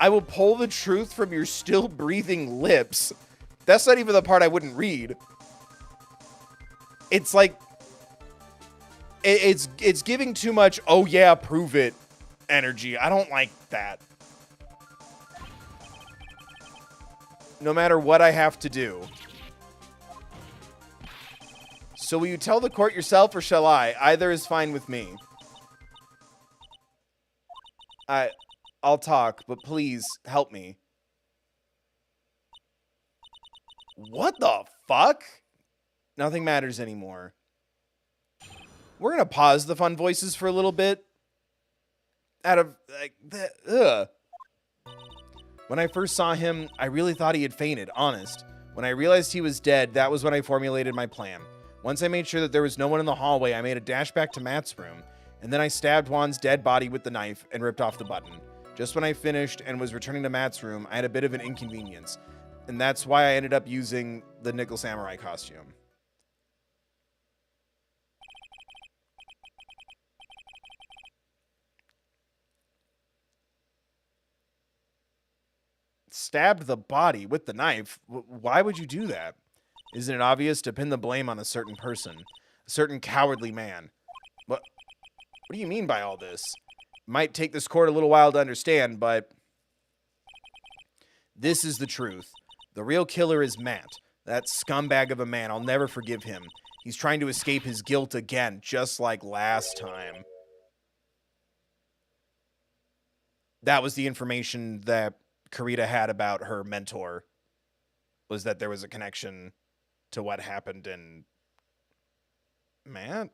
[SPEAKER 1] I will pull the truth from your still breathing lips. That's not even the part I wouldn't read. It's like... It's giving too much, oh yeah, prove it energy. I don't like that. No matter what I have to do. So will you tell the court yourself or shall I? Either is fine with me. I'll talk, but please help me. What the fuck? Nothing matters anymore. We're going to pause the fun voices for a little bit. Out of, like, When I first saw him, I really thought he had fainted, honest. When I realized he was dead, that was when I formulated my plan. Once I made sure that there was no one in the hallway, I made a dash back to Matt's room, and then I stabbed Juan's dead body with the knife and ripped off the button. Just when I finished and was returning to Matt's room, I had a bit of an inconvenience, and that's why I ended up using the Nickel Samurai costume. Stabbed the body with the knife. Why would you do that? Isn't it obvious to pin the blame on a certain person? A certain cowardly man. What do you mean by all this? Might take this court a little while to understand, but this is the truth. The real killer is Matt. That scumbag of a man. I'll never forgive him. He's trying to escape his guilt again, just like last time. That was the information that Karita had about her mentor, was that there was a connection to what happened in Matt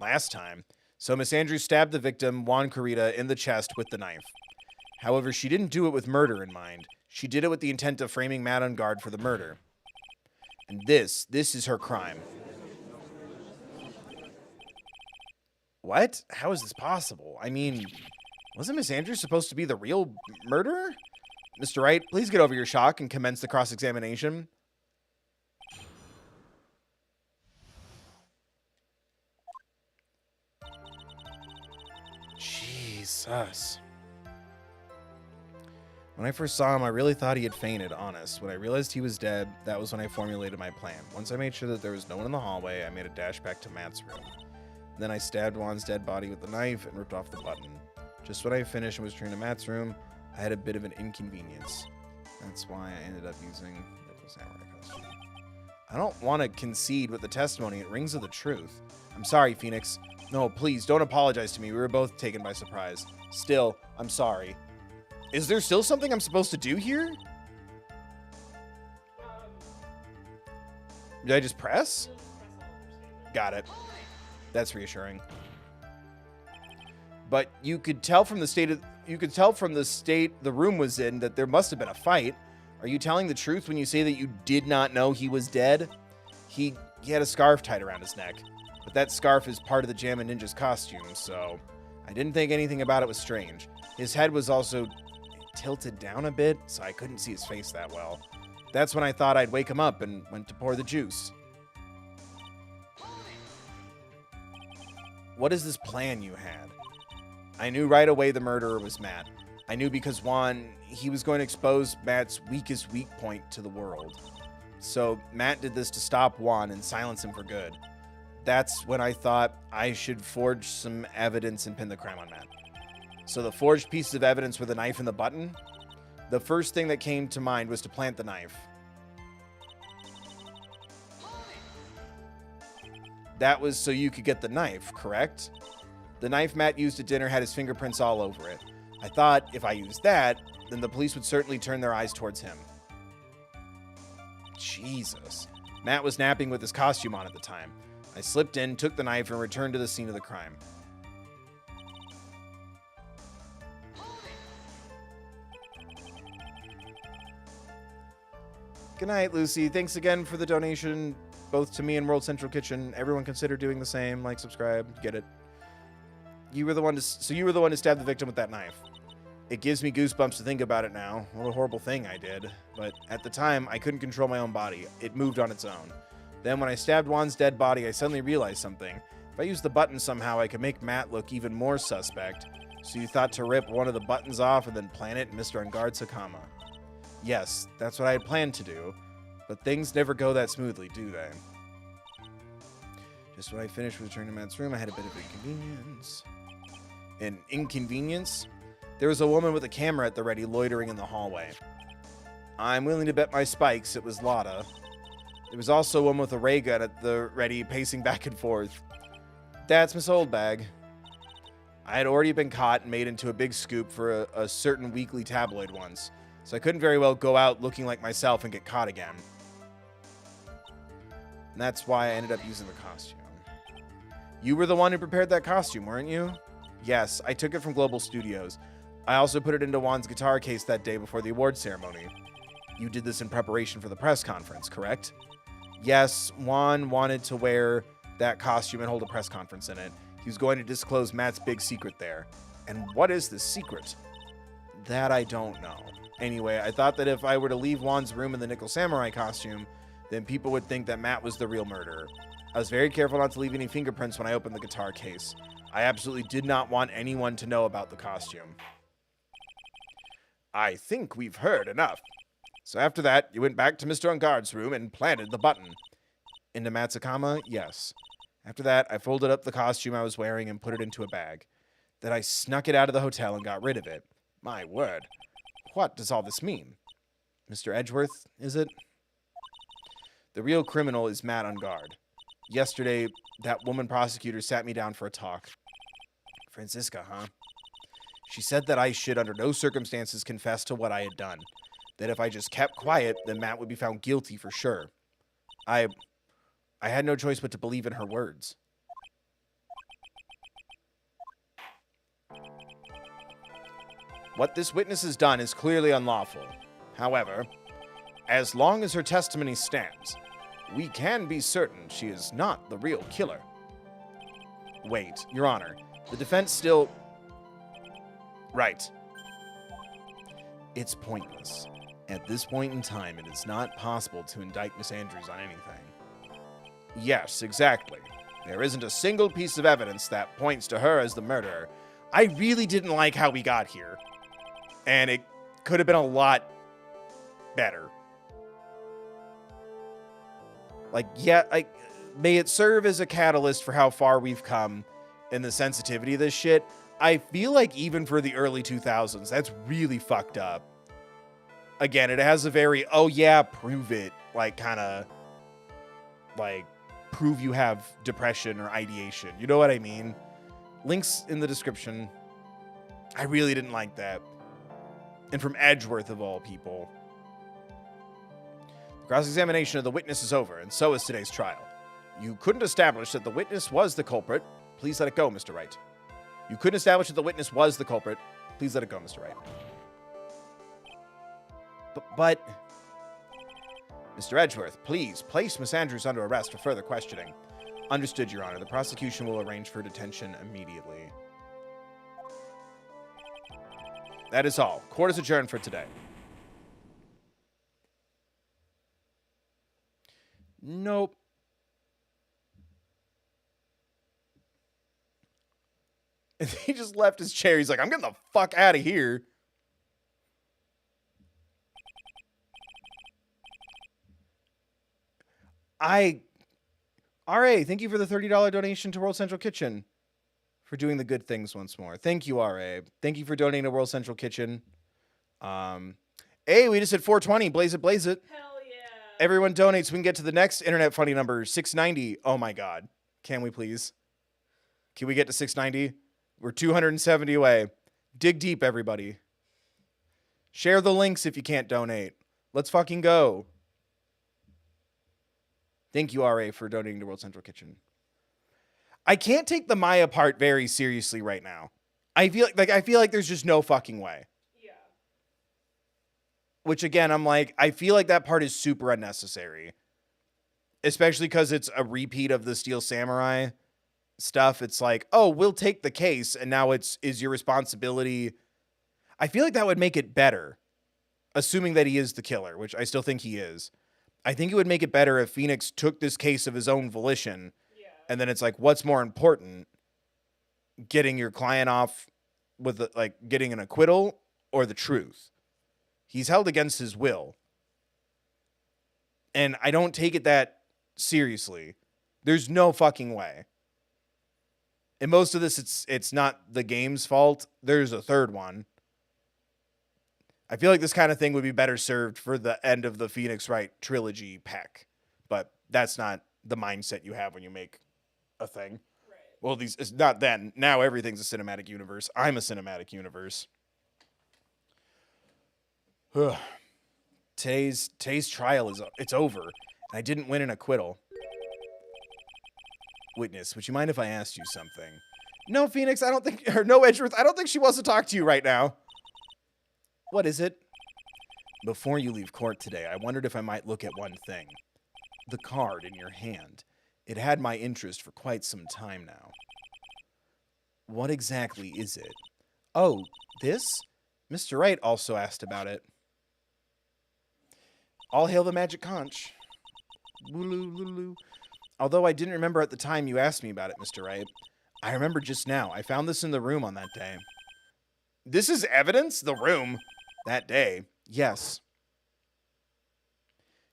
[SPEAKER 1] last time. So Miss Andrews stabbed the victim, Juan Karita, in the chest with the knife. However, she didn't do it with murder in mind. She did it with the intent of framing Matt Engarde for the murder. And this is her crime. What? How is this possible? I mean, wasn't Miss Andrews supposed to be the real murderer? Mr. Wright, please get over your shock and commence the cross-examination. Jesus. When I first saw him, I really thought he had fainted, honest. When I realized he was dead, that was when I formulated my plan. Once I made sure that there was no one in the hallway, I made a dash back to Matt's room. Then I stabbed Juan's dead body with the knife and ripped off the button. Just when I finished and was returning to Matt's room, I had a bit of an inconvenience. That's why I ended up using the samurai costume. I don't want to concede with the testimony. It rings of the truth. I'm sorry, Phoenix. No, please, don't apologize to me. We were both taken by surprise. Still, I'm sorry. Is there still something I'm supposed to do here? Did I just press? Got it. That's reassuring. But you could tell from the state the room was in that there must have been a fight. Are you telling the truth when you say that you did not know he was dead? He had a scarf tied around his neck, but that scarf is part of the Jammin' Ninja's costume, so I didn't think anything about it was strange. His head was also tilted down a bit, so I couldn't see his face that well. That's when I thought I'd wake him up and went to pour the juice. What is this plan you had? I knew right away the murderer was Matt. I knew because Juan, he was going to expose Matt's weakest weak point to the world. So Matt did this to stop Juan and silence him for good. That's when I thought I should forge some evidence and pin the crime on Matt. So the forged pieces of evidence were the knife and the button. The first thing that came to mind was to plant the knife. That was so you could get the knife, correct? The knife Matt used at dinner had his fingerprints all over it. I thought if I used that, then the police would certainly turn their eyes towards him. Jesus. Matt was napping with his costume on at the time. I slipped in, took the knife, and returned to the scene of the crime. Good night, Lucy. Thanks again for the donation, both to me and World Central Kitchen. Everyone consider doing the same. Like, subscribe, get it. You were the one to stab the victim with that knife. It gives me goosebumps to think about it now. What a horrible thing I did. But at the time, I couldn't control my own body. It moved on its own. Then when I stabbed Juan's dead body, I suddenly realized something. If I used the button somehow, I could make Matt look even more suspect. So you thought to rip one of the buttons off and then plant it in Mr. Engarde's Hakama. Yes, that's what I had planned to do. But things never go that smoothly, do they? Just when I finished returning to Matt's room, I had a bit of inconvenience. An inconvenience? There was a woman with a camera at the ready loitering in the hallway. I'm willing to bet my spikes it was Lotta. There was also a woman with a ray gun at the ready, pacing back and forth. That's Miss Oldbag. I had already been caught and made into a big scoop for a certain weekly tabloid once, so I couldn't very well go out looking like myself and get caught again. And that's why I ended up using the costume. You were the one who prepared that costume, weren't you? Yes, I took it from Global Studios. I also put it into Juan's guitar case that day before the award ceremony. You did this in preparation for the press conference, correct? Yes, Juan wanted to wear that costume and hold a press conference in it. He was going to disclose Matt's big secret there. And what is this secret? That I don't know. Anyway, I thought that if I were to leave Juan's room in the Nickel Samurai costume, then people would think that Matt was the real murderer. I was very careful not to leave any fingerprints when I opened the guitar case. I absolutely did not want anyone to know about the costume. I think we've heard enough. So after that, you went back to Mr. Engarde's room and planted the button. Into Matt's Hakama? Yes. After that, I folded up the costume I was wearing and put it into a bag. Then I snuck it out of the hotel and got rid of it. My word. What does all this mean? Mr. Edgeworth, is it? The real criminal is Matt Engarde. Yesterday, that woman prosecutor sat me down for a talk. Francisca, huh? She said that I should under no circumstances confess to what I had done. That if I just kept quiet, then Matt would be found guilty for sure. I had no choice but to believe in her words. What this witness has done is clearly unlawful. However, as long as her testimony stands, we can be certain she is not the real killer. Wait, Your Honor, the defense still... Right. It's pointless. At this point in time, it is not possible to indict Miss Andrews on anything. Yes, exactly. There isn't a single piece of evidence that points to her as the murderer. I really didn't like how we got here. And it could have been a lot better. Like, yeah, may it serve as a catalyst for how far we've come in the sensitivity of this shit. I feel like even for the early 2000s, that's really fucked up. Again, it has a very, oh yeah, prove it, like, kind of, like, prove you have depression or ideation. You know what I mean? Links in the description. I really didn't like that. And from Edgeworth, of all people. The cross-examination of the witness is over, and so is today's trial. You couldn't establish that the witness was the culprit. Please let it go, Mr. Wright. You couldn't establish that the witness was the culprit. Please let it go, Mr. Wright. But... Mr. Edgeworth, please place Miss Andrews under arrest for further questioning. Understood, Your Honor. The prosecution will arrange for detention immediately. That is all. Court is adjourned for today. Nope. And he just left his chair. He's like, I'm getting the fuck out of here. RA, thank you for the $30 donation to World Central Kitchen for doing the good things once more. Thank you, RA. Thank you for donating to World Central Kitchen. Hey, we just hit 420. Blaze it, blaze it.
[SPEAKER 2] Hell yeah.
[SPEAKER 1] Everyone donates. We can get to the next internet funny number, 690. Oh my God. Can we please? Can we get to 690? We're 270 away. Dig deep, everybody. Share the links if you can't donate. Let's fucking go. Thank you, RA, for donating to World Central Kitchen. I can't take the Maya part very seriously right now. I feel like there's just no fucking way.
[SPEAKER 2] Yeah.
[SPEAKER 1] Which again, I'm like, I feel like that part is super unnecessary. Especially because it's a repeat of the Steel Samurai stuff. It's like, oh, we'll take the case, and now is your responsibility. I feel like that would make it better. Assuming that he is the killer, which I still think he is. I think it would make it better if Phoenix took this case of his own volition.
[SPEAKER 2] Yeah.
[SPEAKER 1] And then it's like, what's more important? Getting your client off with getting an acquittal or the truth? He's held against his will. And I don't take it that seriously. There's no fucking way. And most of this, it's not the game's fault. There's a third one. I feel like this kind of thing would be better served for the end of the Phoenix Wright trilogy pack. But that's not the mindset you have when you make a thing.
[SPEAKER 2] Right.
[SPEAKER 1] Well, it's not then. Now everything's a cinematic universe. I'm a cinematic universe. Today's trial it's over. And I didn't win an acquittal. Witness, would you mind if I asked you something? No, Phoenix, I don't think, or no, Edgeworth, I don't think she wants to talk to you right now. What is it? Before you leave court today, I wondered if I might look at one thing. The card in your hand. It had my interest for quite some time now. What exactly is it? Oh, this? Mr. Wright also asked about it. All hail the magic conch. Wooloo, wooloo. Although I didn't remember at the time you asked me about it, Mr. Wright. I remember just now. I found this in the room on that day. This is evidence? The room? That day? Yes.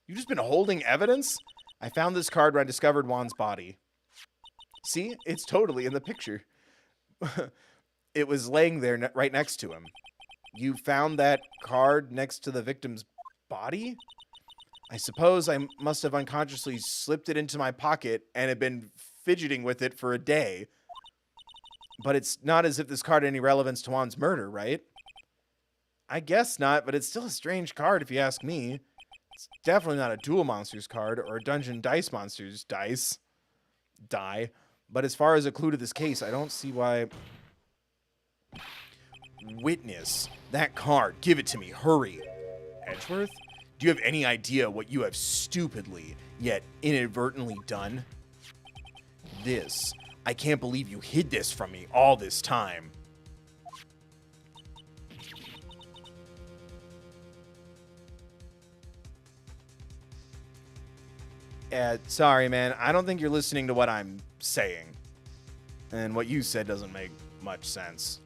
[SPEAKER 1] You've just been holding evidence? I found this card when I discovered Juan's body. See? It's totally in the picture. It was laying there right next to him. You found that card next to the victim's body? I suppose I must have unconsciously slipped it into my pocket and had been fidgeting with it for a day. But it's not as if this card had any relevance to Juan's murder, right? I guess not, but it's still a strange card if you ask me. It's definitely not a Duel Monsters card or a Dungeon Dice Monsters die. But as far as a clue to this case, I don't see why... Witness. That card. Give it to me. Hurry. Edgeworth? Do you have any idea what you have stupidly, yet inadvertently done? This. I can't believe you hid this from me all this time. Sorry, man. I don't think you're listening to what I'm saying. And what you said doesn't make much sense.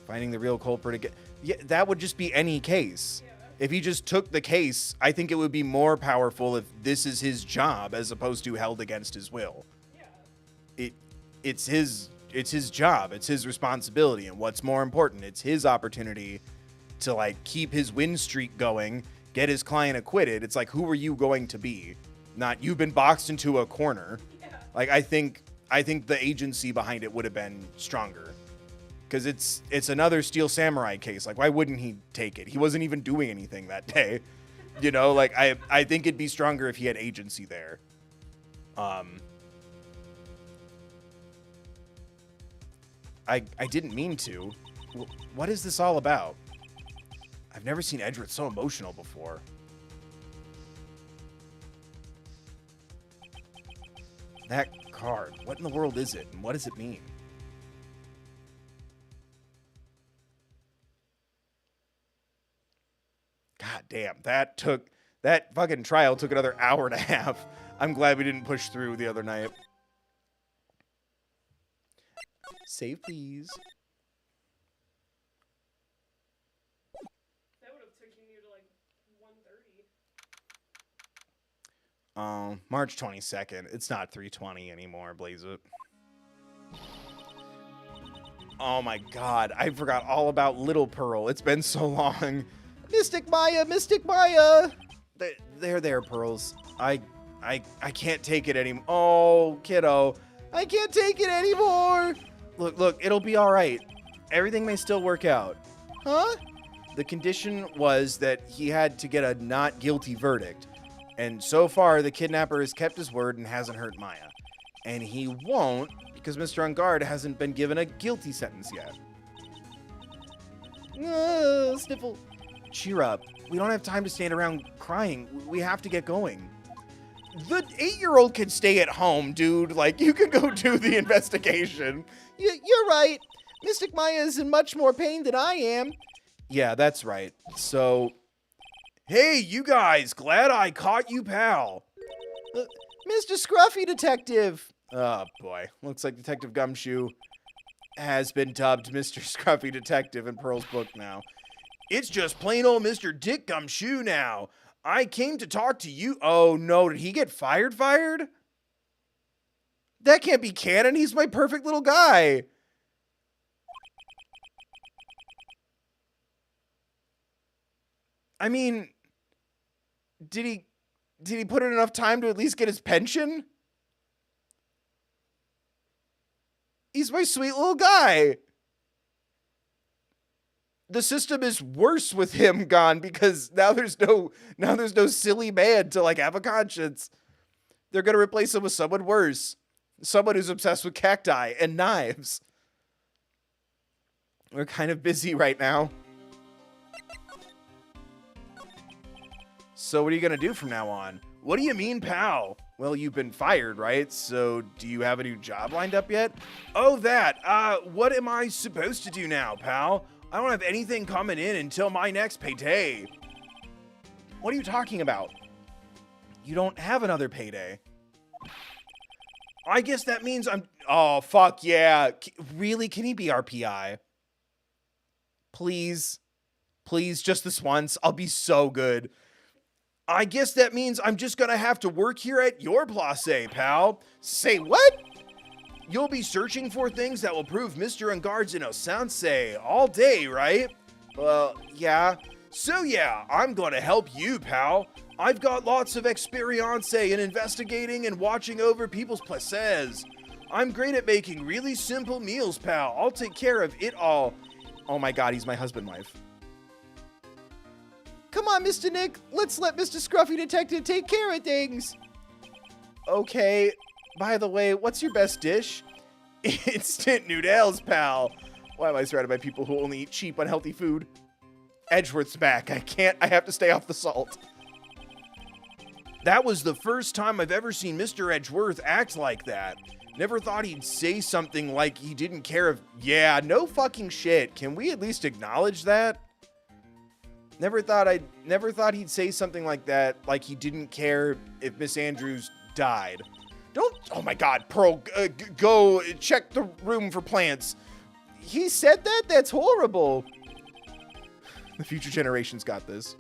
[SPEAKER 1] Finding the real culprit again. Yeah, that would just be any case.
[SPEAKER 2] Yeah.
[SPEAKER 1] If he just took the case, I think it would be more powerful if this is his job as opposed to held against his will.
[SPEAKER 2] Yeah.
[SPEAKER 1] It's his job, it's his responsibility, and what's more important, it's his opportunity to like keep his win streak going, get his client acquitted. It's like, who are you going to be? Not you've been boxed into a corner.
[SPEAKER 2] Yeah.
[SPEAKER 1] Like I think the agency behind it would have been stronger. Because it's another Steel Samurai case. Like, why wouldn't he take it? He wasn't even doing anything that day. You know, like, I think it'd be stronger if he had agency there. I didn't mean to. What is this all about? I've never seen Edgeworth so emotional before. That card. What in the world is it? And what does it mean? God damn, that fucking trial took another hour and a half. I'm glad we didn't push through the other night. Save, please.
[SPEAKER 2] That would have taken you to like 1:30.
[SPEAKER 1] March 22nd. It's not 320 anymore, blaze it. Oh my god, I forgot all about Little Pearl. It's been so long. Mystic Maya, Mystic Maya! There, Pearls. I can't take it anymore. Oh, kiddo. I can't take it anymore! Look, it'll be alright. Everything may still work out. Huh? The condition was that he had to get a not guilty verdict. And so far, the kidnapper has kept his word and hasn't hurt Maya. And he won't because Mr. Engarde hasn't been given a guilty sentence yet. Sniffle. Cheer up. We don't have time to stand around crying. We have to get going. The 8-year-old can stay at home, dude. Like, you can go do the investigation. You're right. Mystic Maya is in much more pain than I am. Yeah, that's right. So, hey, you guys. Glad I caught you, pal. Mr. Scruffy Detective. Oh, boy. Looks like Detective Gumshoe has been dubbed Mr. Scruffy Detective in Pearl's book now. It's just plain old Mr. Dick Gumshoe now. I came to talk to you. Oh, no. Did he get fired? That can't be canon. He's my perfect little guy. I mean, did he put in enough time to at least get his pension? He's my sweet little guy. The system is worse with him gone because now there's no silly man to like have a conscience. They're going to replace him with someone worse. Someone who's obsessed with cacti and knives. We're kind of busy right now. So what are you going to do from now on? What do you mean, pal? Well, you've been fired, right? So do you have a new job lined up yet? Oh, that. What am I supposed to do now, pal? I don't have anything coming in until my next payday. What are you talking about? You don't have another payday. I guess that means I'm... Oh, fuck yeah. Really? Can he be our PI? Please. Please, just this once. I'll be so good. I guess that means I'm just gonna have to work here at your place, pal. Say what? You'll be searching for things that will prove Mr. Engarde's innocence all day, right? Yeah. So yeah, I'm gonna help you, pal. I've got lots of experience in investigating and watching over people's places. I'm great at making really simple meals, pal. I'll take care of it all. Oh my god, he's my husband wife. Come on, Mr. Nick. Let's let Mr. Scruffy Detective take care of things. Okay. By the way, what's your best dish? Instant noodles, pal. Why am I surrounded by people who only eat cheap, unhealthy food? Edgeworth's back. I have to stay off the salt. That was the first time I've ever seen Mr. Edgeworth act like that. Never thought he'd say something like he didn't care if... Yeah, no fucking shit. Can we at least acknowledge that? Never thought he'd say something like that, like he didn't care if Miss Andrews died. Oh my god, Pearl, go check the room for plants. He said that? That's horrible. The future generations got this.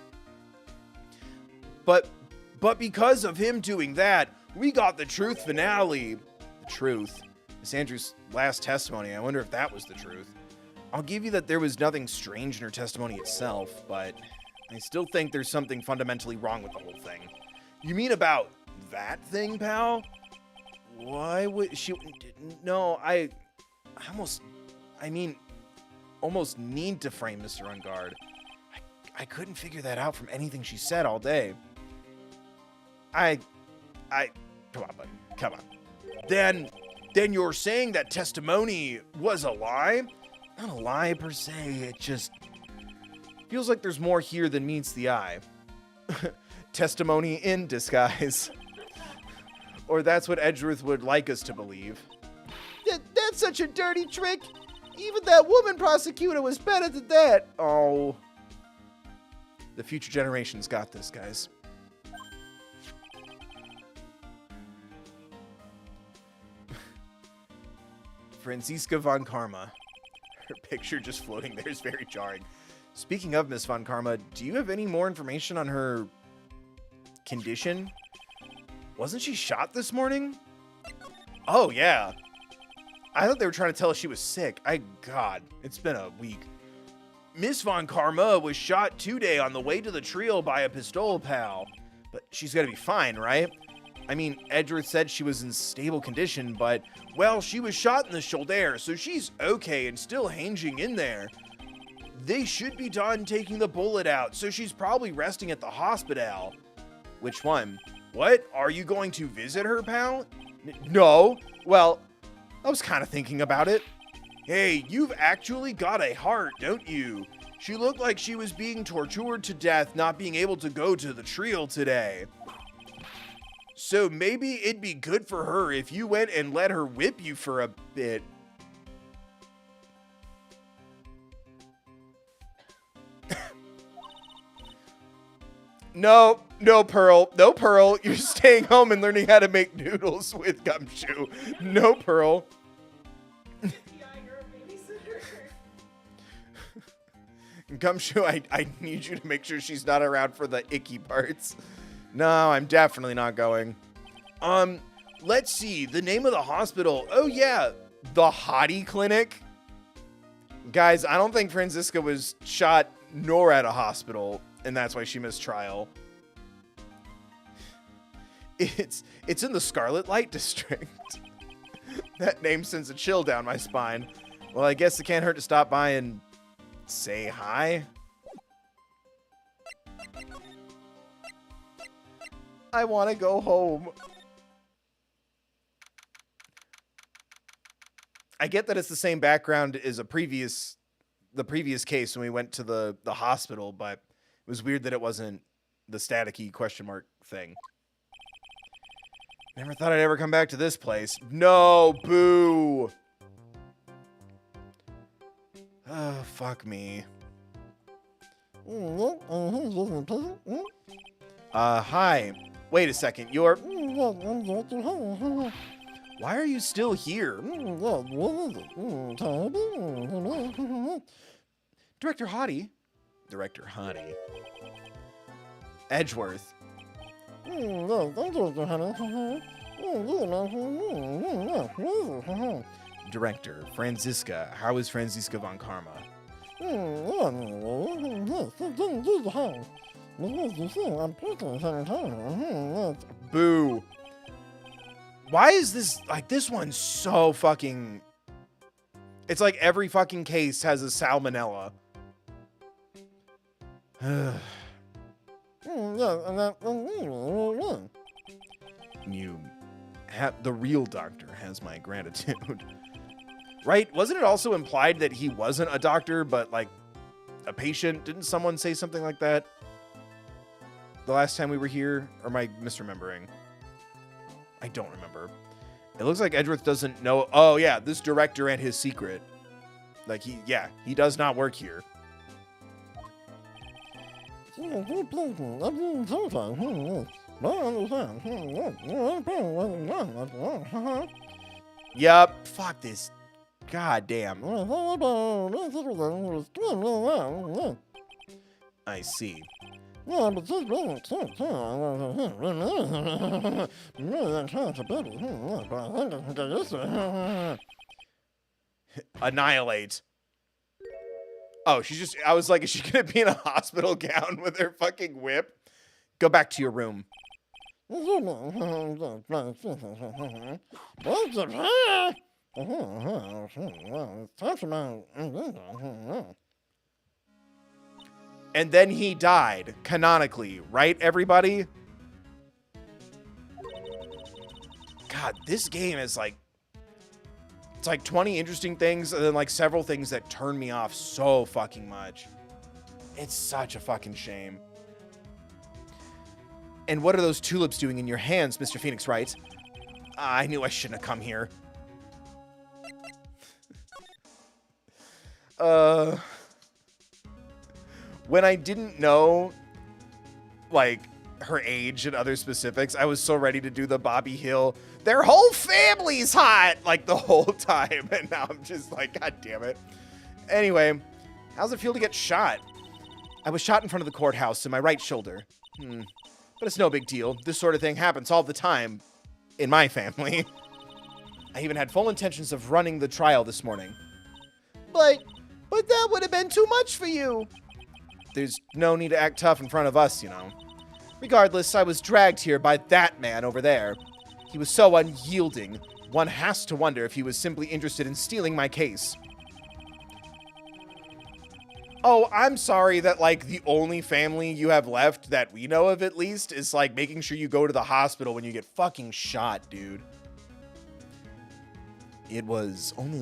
[SPEAKER 1] But because of him doing that, we got the truth finale. The truth. Miss Andrews' last testimony, I wonder if that was the truth. I'll give you that there was nothing strange in her testimony itself, but I still think there's something fundamentally wrong with the whole thing. You mean about that thing, pal? Why would she... No, I almost need to frame Mr. Engarde. I couldn't figure that out from anything she said all day. Come on, buddy. Come on. Then you're saying that testimony was a lie? Not a lie per se, it just feels like there's more here than meets the eye. Testimony in disguise. Or that's what Edgeworth would like us to believe. That's such a dirty trick! Even that woman prosecutor was better than that! Oh. The future generations got this, guys. Franziska von Karma. Her picture just floating there is very jarring. Speaking of Miss Von Karma, do you have any more information on her condition? Wasn't she shot this morning? Oh, yeah. I thought they were trying to tell us she was sick. God, it's been a week. Miss Von Karma was shot today on the way to the trio by a pistol pal. But she's got to be fine, right? I mean, Edgeworth said she was in stable condition, but, well, she was shot in the shoulder, so she's okay and still hanging in there. They should be done taking the bullet out, so she's probably resting at the hospital. Which one? What? Are you going to visit her, pal? No. Well, I was kind of thinking about it. Hey, you've actually got a heart, don't you? She looked like she was being tortured to death, not being able to go to the trio today. So maybe it'd be good for her if you went and let her whip you for a bit. No, Pearl. No, Pearl. You're staying home and learning how to make noodles with Gumshoe. No, Pearl. Gumshoe, I need you to make sure she's not around for the icky parts. No, I'm definitely not going. Let's see. The name of the hospital. Oh, yeah. The Hottie Clinic. Guys, I don't think Franziska was shot nor at a hospital, and that's why she missed trial. It's in the Scarlet Light District. That name sends a chill down my spine. Well, I guess it can't hurt to stop by and say hi. I want to go home. I get that it's the same background as the previous case when we went to the hospital, but it was weird that it wasn't the staticky question mark thing. Never thought I'd ever come back to this place. No, boo. Oh, fuck me. Hi. Wait a second. You're... Why are you still here? Director Hottie. Edgeworth. Director, Franziska. How is Franziska Von Karma? Boo. Why is this, like, this one's so fucking... It's like every fucking case has a salmonella. The real doctor has my gratitude. Right? Wasn't it also implied that he wasn't a doctor, but, like, a patient? Didn't someone say something like that the last time we were here? Or am I misremembering? I don't remember. It looks like Edgeworth doesn't know. Oh, yeah, this director and his secret. Like, he does not work here. Yup. Fuck this. God damn. I see. Annihilate. Oh, she's just... I was like, is she gonna be in a hospital gown with her fucking whip? Go back to your room. And then he died, canonically, right, everybody? God, this game is like... It's like 20 interesting things, and then like several things that turn me off so fucking much. It's such a fucking shame. And what are those tulips doing in your hands, Mr. Phoenix Wright? I knew I shouldn't have come here. When I didn't know, like, her age and other specifics, I was so ready to do the Bobby Hill, their whole family's hot, like, the whole time. And now I'm just like, God damn it. Anyway, how's it feel to get shot? I was shot in front of the courthouse in my right shoulder. But it's no big deal. This sort of thing happens all the time in my family. I even had full intentions of running the trial this morning. But that would have been too much for you. There's no need to act tough in front of us, you know. Regardless, I was dragged here by that man over there. He was so unyielding, one has to wonder if he was simply interested in stealing my case. Oh, I'm sorry that, like, the only family you have left that we know of, at least, is, like, making sure you go to the hospital when you get fucking shot, dude. It was the only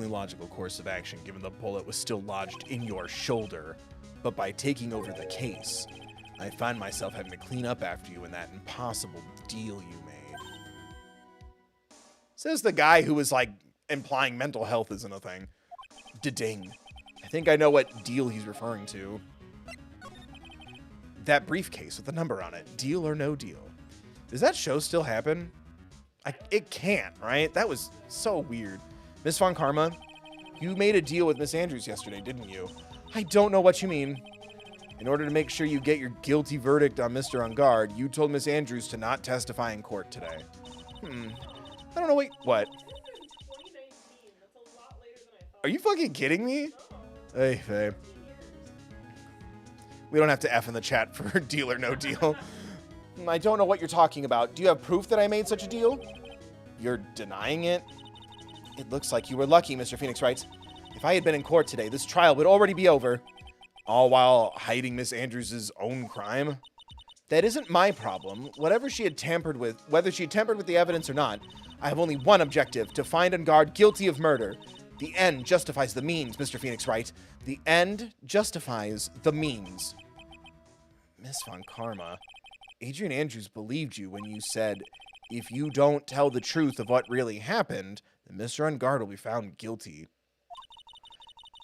[SPEAKER 1] logical course of action, given the bullet was still lodged in your shoulder. But by taking over the case, I find myself having to clean up after you in that impossible deal you made. Says the guy who was, like, implying mental health isn't a thing. Da-ding. I think I know what deal he's referring to. That briefcase with the number on it. Deal or no deal. Does that show still happen? It can't, right? That was so weird. Miss Von Karma, you made a deal with Miss Andrews yesterday, didn't you? I don't know what you mean. In order to make sure you get your guilty verdict on Mr. Engarde, you told Miss Andrews to not testify in court today. I don't know, wait, what? Are you fucking kidding me? Hey, Faye. We don't have to F in the chat for deal or no deal. I don't know what you're talking about. Do you have proof that I made such a deal? You're denying it? It looks like you were lucky, Mr. Phoenix Wright. If I had been in court today, this trial would already be over. All while hiding Miss Andrews' own crime? That isn't my problem. Whether she had tampered with the evidence or not, I have only one objective, to find Engarde guilty of murder. The end justifies the means, Mr. Phoenix Wright. The end justifies the means. Miss Von Karma, Adrian Andrews believed you when you said, if you don't tell the truth of what really happened, then Mr. Engarde will be found guilty.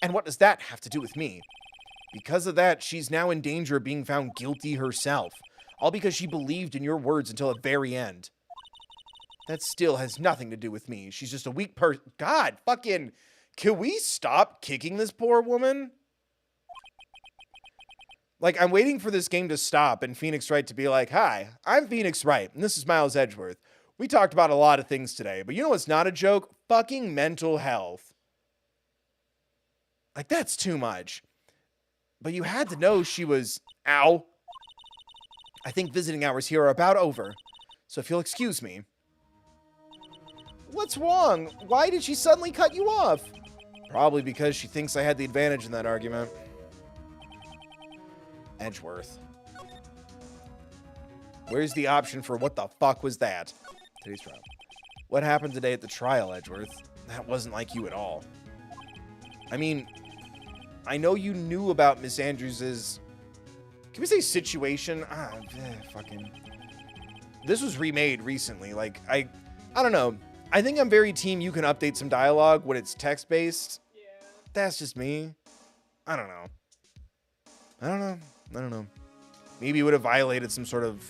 [SPEAKER 1] And what does that have to do with me? Because of that, she's now in danger of being found guilty herself. All because she believed in your words until the very end. That still has nothing to do with me. She's just a weak person. God, fucking... Can we stop kicking this poor woman? Like, I'm waiting for this game to stop and Phoenix Wright to be like, hi, I'm Phoenix Wright, and this is Miles Edgeworth. We talked about a lot of things today, but you know what's not a joke? Fucking mental health. Like, that's too much. But you had to know she was... Ow. I think visiting hours here are about over. So if you'll excuse me. What's wrong? Why did she suddenly cut you off? Probably because she thinks I had the advantage in that argument. Edgeworth. Where's the option for what the fuck was that? Today's trial. What happened today at the trial, Edgeworth? That wasn't like you at all. I mean, I know you knew about Miss Andrews's... Can we say situation? Fucking... This was remade recently. Like, I don't know. I think I'm very team you can update some dialogue when it's text-based.
[SPEAKER 2] Yeah.
[SPEAKER 1] That's just me. I don't know. Maybe it would have violated some sort of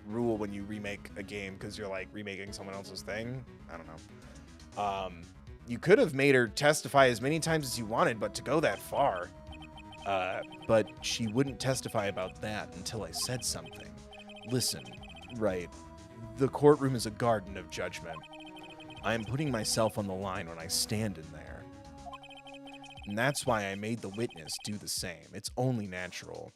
[SPEAKER 1] rule when you remake a game because you're, like, remaking someone else's thing. I don't know. You could have made her testify as many times as you wanted, but to go that far. But she wouldn't testify about that until I said something. Listen, right. The courtroom is a garden of judgment. I am putting myself on the line when I stand in there. And that's why I made the witness do the same. It's only natural.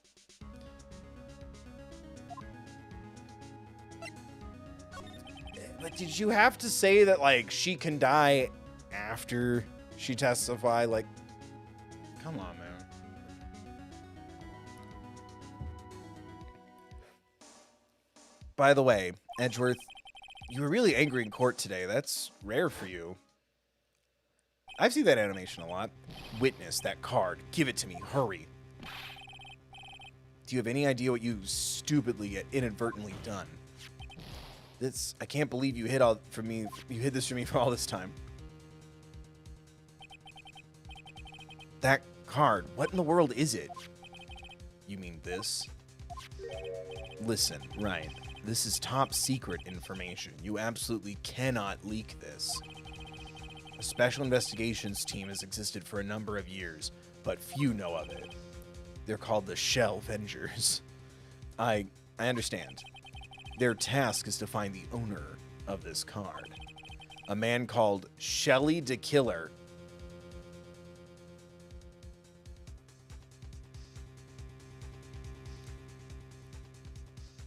[SPEAKER 1] But did you have to say that, like, she can die after she testified? Like, come on, man. By the way, Edgeworth, you were really angry in court today. That's rare for you. I've seen that animation a lot. Witness, that card. Give it to me. Hurry. Do you have any idea what you stupidly yet inadvertently done? I can't believe you hid this from me for all this time. That card. What in the world is it? You mean this? Listen, Ryan. This is top secret information. You absolutely cannot leak this. A special investigations team has existed for a number of years, but few know of it. They're called the Shell Vengers. I I understand. Their task is to find the owner of this card. A man called Shelly the Killer.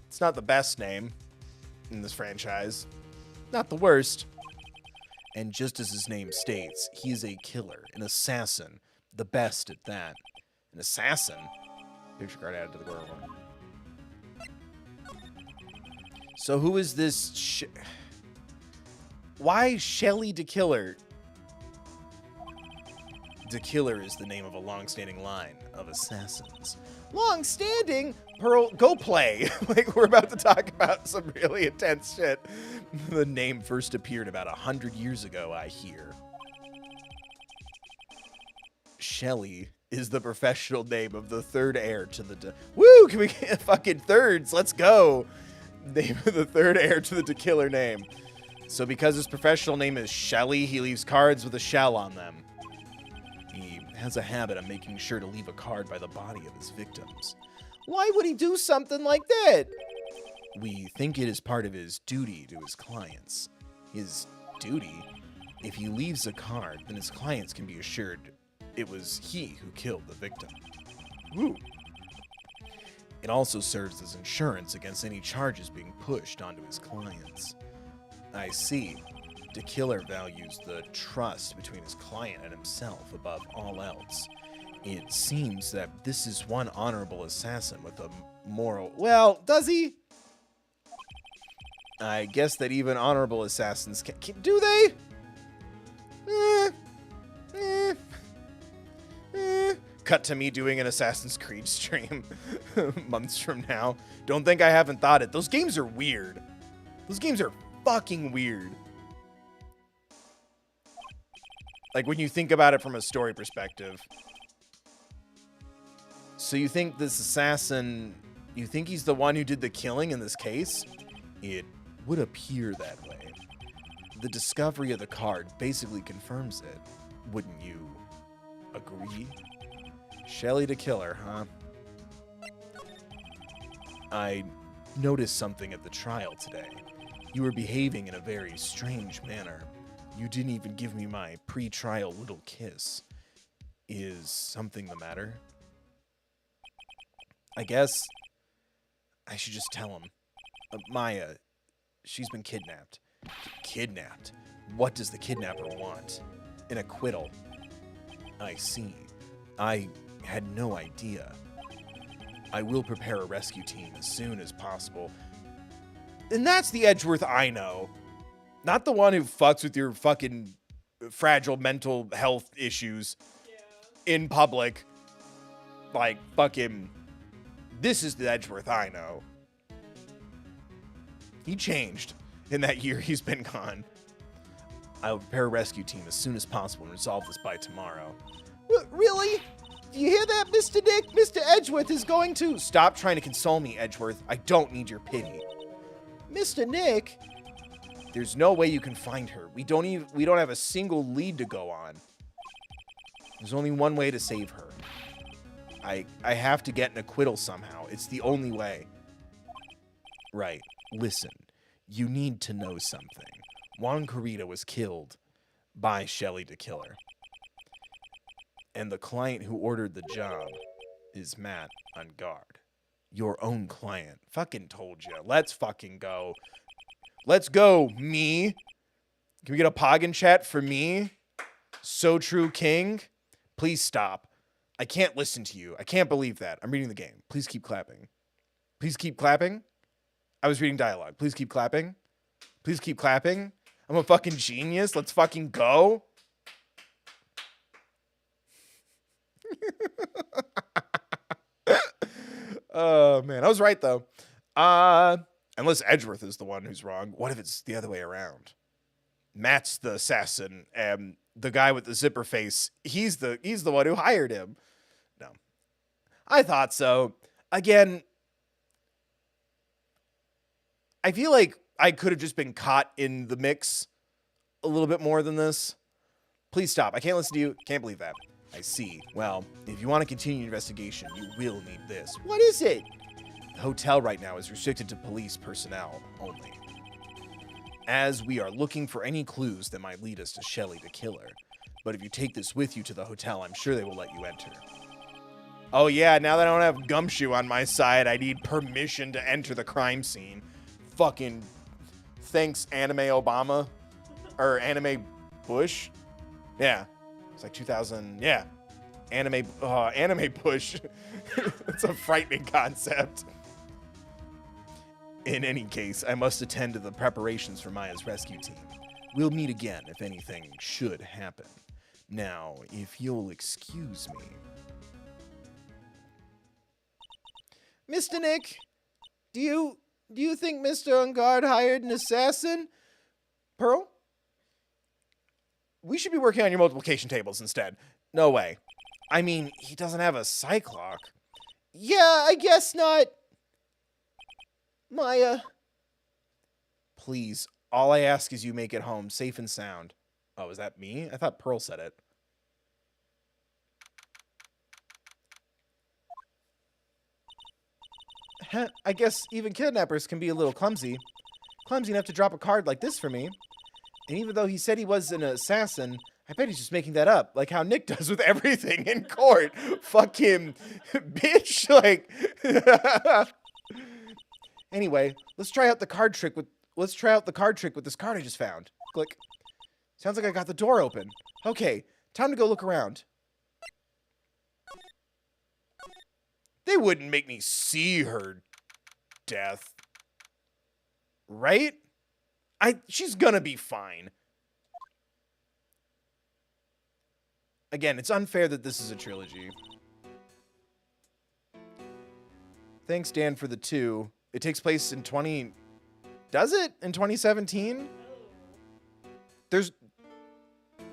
[SPEAKER 1] It's not the best name in this franchise. Not the worst. And just as his name states, he is a killer, an assassin, the best at that. An assassin? Picture card added to the courtroom. So who is this? Why Shelly the Killer? The Killer is the name of a long-standing line of assassins. Long-standing? Pearl, go play. Like, we're about to talk about some really intense shit. The name first appeared about 100 years ago, I hear. Shelly is the professional name of the third heir to the... Woo! Can we get fucking thirds? Let's go. Name of the third heir to the Killer name. So because his professional name is Shelly, he leaves cards with a shell on them. He has a habit of making sure to leave a card by the body of his victims. Why would he do something like that? We think it is part of his duty to his clients. His duty? If he leaves a card, then his clients can be assured it was he who killed the victim. Ooh. It also serves as insurance against any charges being pushed onto his clients. I see. The killer values the trust between his client and himself above all else. It seems that this is one honorable assassin with a moral... Well, does he? I guess that even honorable assassins can do they? Cut to me doing an Assassin's Creed stream months from now. Don't think I haven't thought it. Those games are weird. Those games are fucking weird. Like, when you think about it from a story perspective. So you think this assassin, you think he's the one who did the killing in this case? It would appear that way. The discovery of the card basically confirms it. Wouldn't you agree? Shelly the Killer, huh? I noticed something at the trial today. You were behaving in a very strange manner. You didn't even give me my pre-trial little kiss. Is something the matter? I guess I should just tell him. Maya, she's been kidnapped. Kidnapped? What does the kidnapper want? An acquittal. I see. I had no idea. I will prepare a rescue team as soon as possible. And that's the Edgeworth I know. Not the one who fucks with your fucking fragile mental health issues in public. Like, fucking... This is the Edgeworth I know. He changed in that year he's been gone. I will prepare a rescue team as soon as possible and resolve this by tomorrow. Really? Do you hear that, Mr. Nick? Mr. Edgeworth is going to... Stop trying to console me, Edgeworth. I don't need your pity. Mr. Nick? There's no way you can find her. We don't have a single lead to go on. There's only one way to save her. I have to get an acquittal somehow. It's the only way. Right. Listen. You need to know something. Juan Carita was killed by Shelly the Killer. And the client who ordered the job is Matt Engarde. Your own client. Fucking told you. Let's fucking go. Let's go, me. Can we get a Poggin chat for me? So True King? Please stop. I can't listen to you. I can't believe that. I'm reading the game. Please keep clapping. Please keep clapping. I was reading dialogue. Please keep clapping. Please keep clapping. I'm a fucking genius. Let's fucking go. Oh, man. I was right, though. Unless Edgeworth is the one who's wrong. What if it's the other way around? Matt's the assassin, and the guy with the zipper face, he's the one who hired him. No. I thought so. Again, I feel like I could have just been caught in the mix a little bit more than this. Please stop. I can't listen to you. Can't believe that. I see. Well, if you want to continue your investigation, you will need this. What is it? The hotel right now is restricted to police personnel only, as we are looking for any clues that might lead us to Shelley the killer. But if you take this with you to the hotel, I'm sure they will let you enter. Oh yeah, now that I don't have Gumshoe on my side, I need permission to enter the crime scene. Fucking thanks, Anime Obama. Or Anime Bush. Yeah. It's like 2000, yeah. Anime Bush. It's a frightening concept. In any case, I must attend to the preparations for Maya's rescue team. We'll meet again if anything should happen. Now, if you'll excuse me. Mr. Nick, do you think Mr. Engarde hired an assassin? Pearl? We should be working on your multiplication tables instead. No way. I mean, he doesn't have a cyclock. Yeah, I guess not. Maya. Please, all I ask is you make it home safe and sound. Oh, is that me? I thought Pearl said it. I guess even kidnappers can be a little clumsy. Clumsy enough to drop a card like this for me. And even though he said he was an assassin, I bet he's just making that up, like how Nick does with everything in court. Fuck him, bitch. Like, anyway, let's try out the card trick with this card I just found. Click. Sounds like I got the door open. Okay, time to go look around. They wouldn't make me see her death. Right? She's gonna be fine. Again, it's unfair that this is a trilogy. Thanks, Dan, for the 2. It takes place in Does it? In 2017?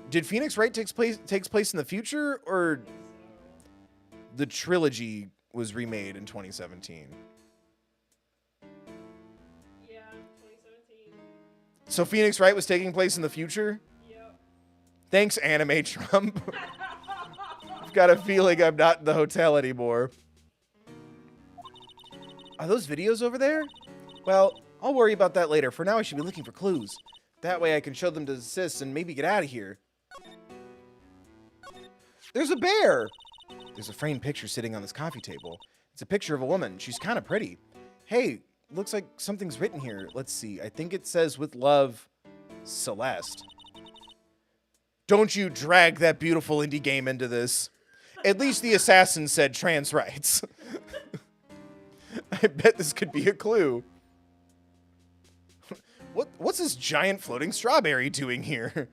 [SPEAKER 1] Did Phoenix Wright takes place in the future, or the trilogy was remade in 2017?
[SPEAKER 2] Yeah, 2017.
[SPEAKER 1] So Phoenix Wright was taking place in the future?
[SPEAKER 2] Yep.
[SPEAKER 1] Thanks, Anime Trump. I've got a feeling I'm not in the hotel anymore. Are those videos over there? Well, I'll worry about that later. For now, I should be looking for clues. That way I can show them to Sis and maybe get out of here. There's a bear! There's a framed picture sitting on this coffee table. It's a picture of a woman. She's kind of pretty. Hey, looks like something's written here. Let's see. I think it says, with love, Celeste. Don't you drag that beautiful indie game into this. At least the assassin said trans rights. I bet this could be a clue. What's this giant floating strawberry doing here?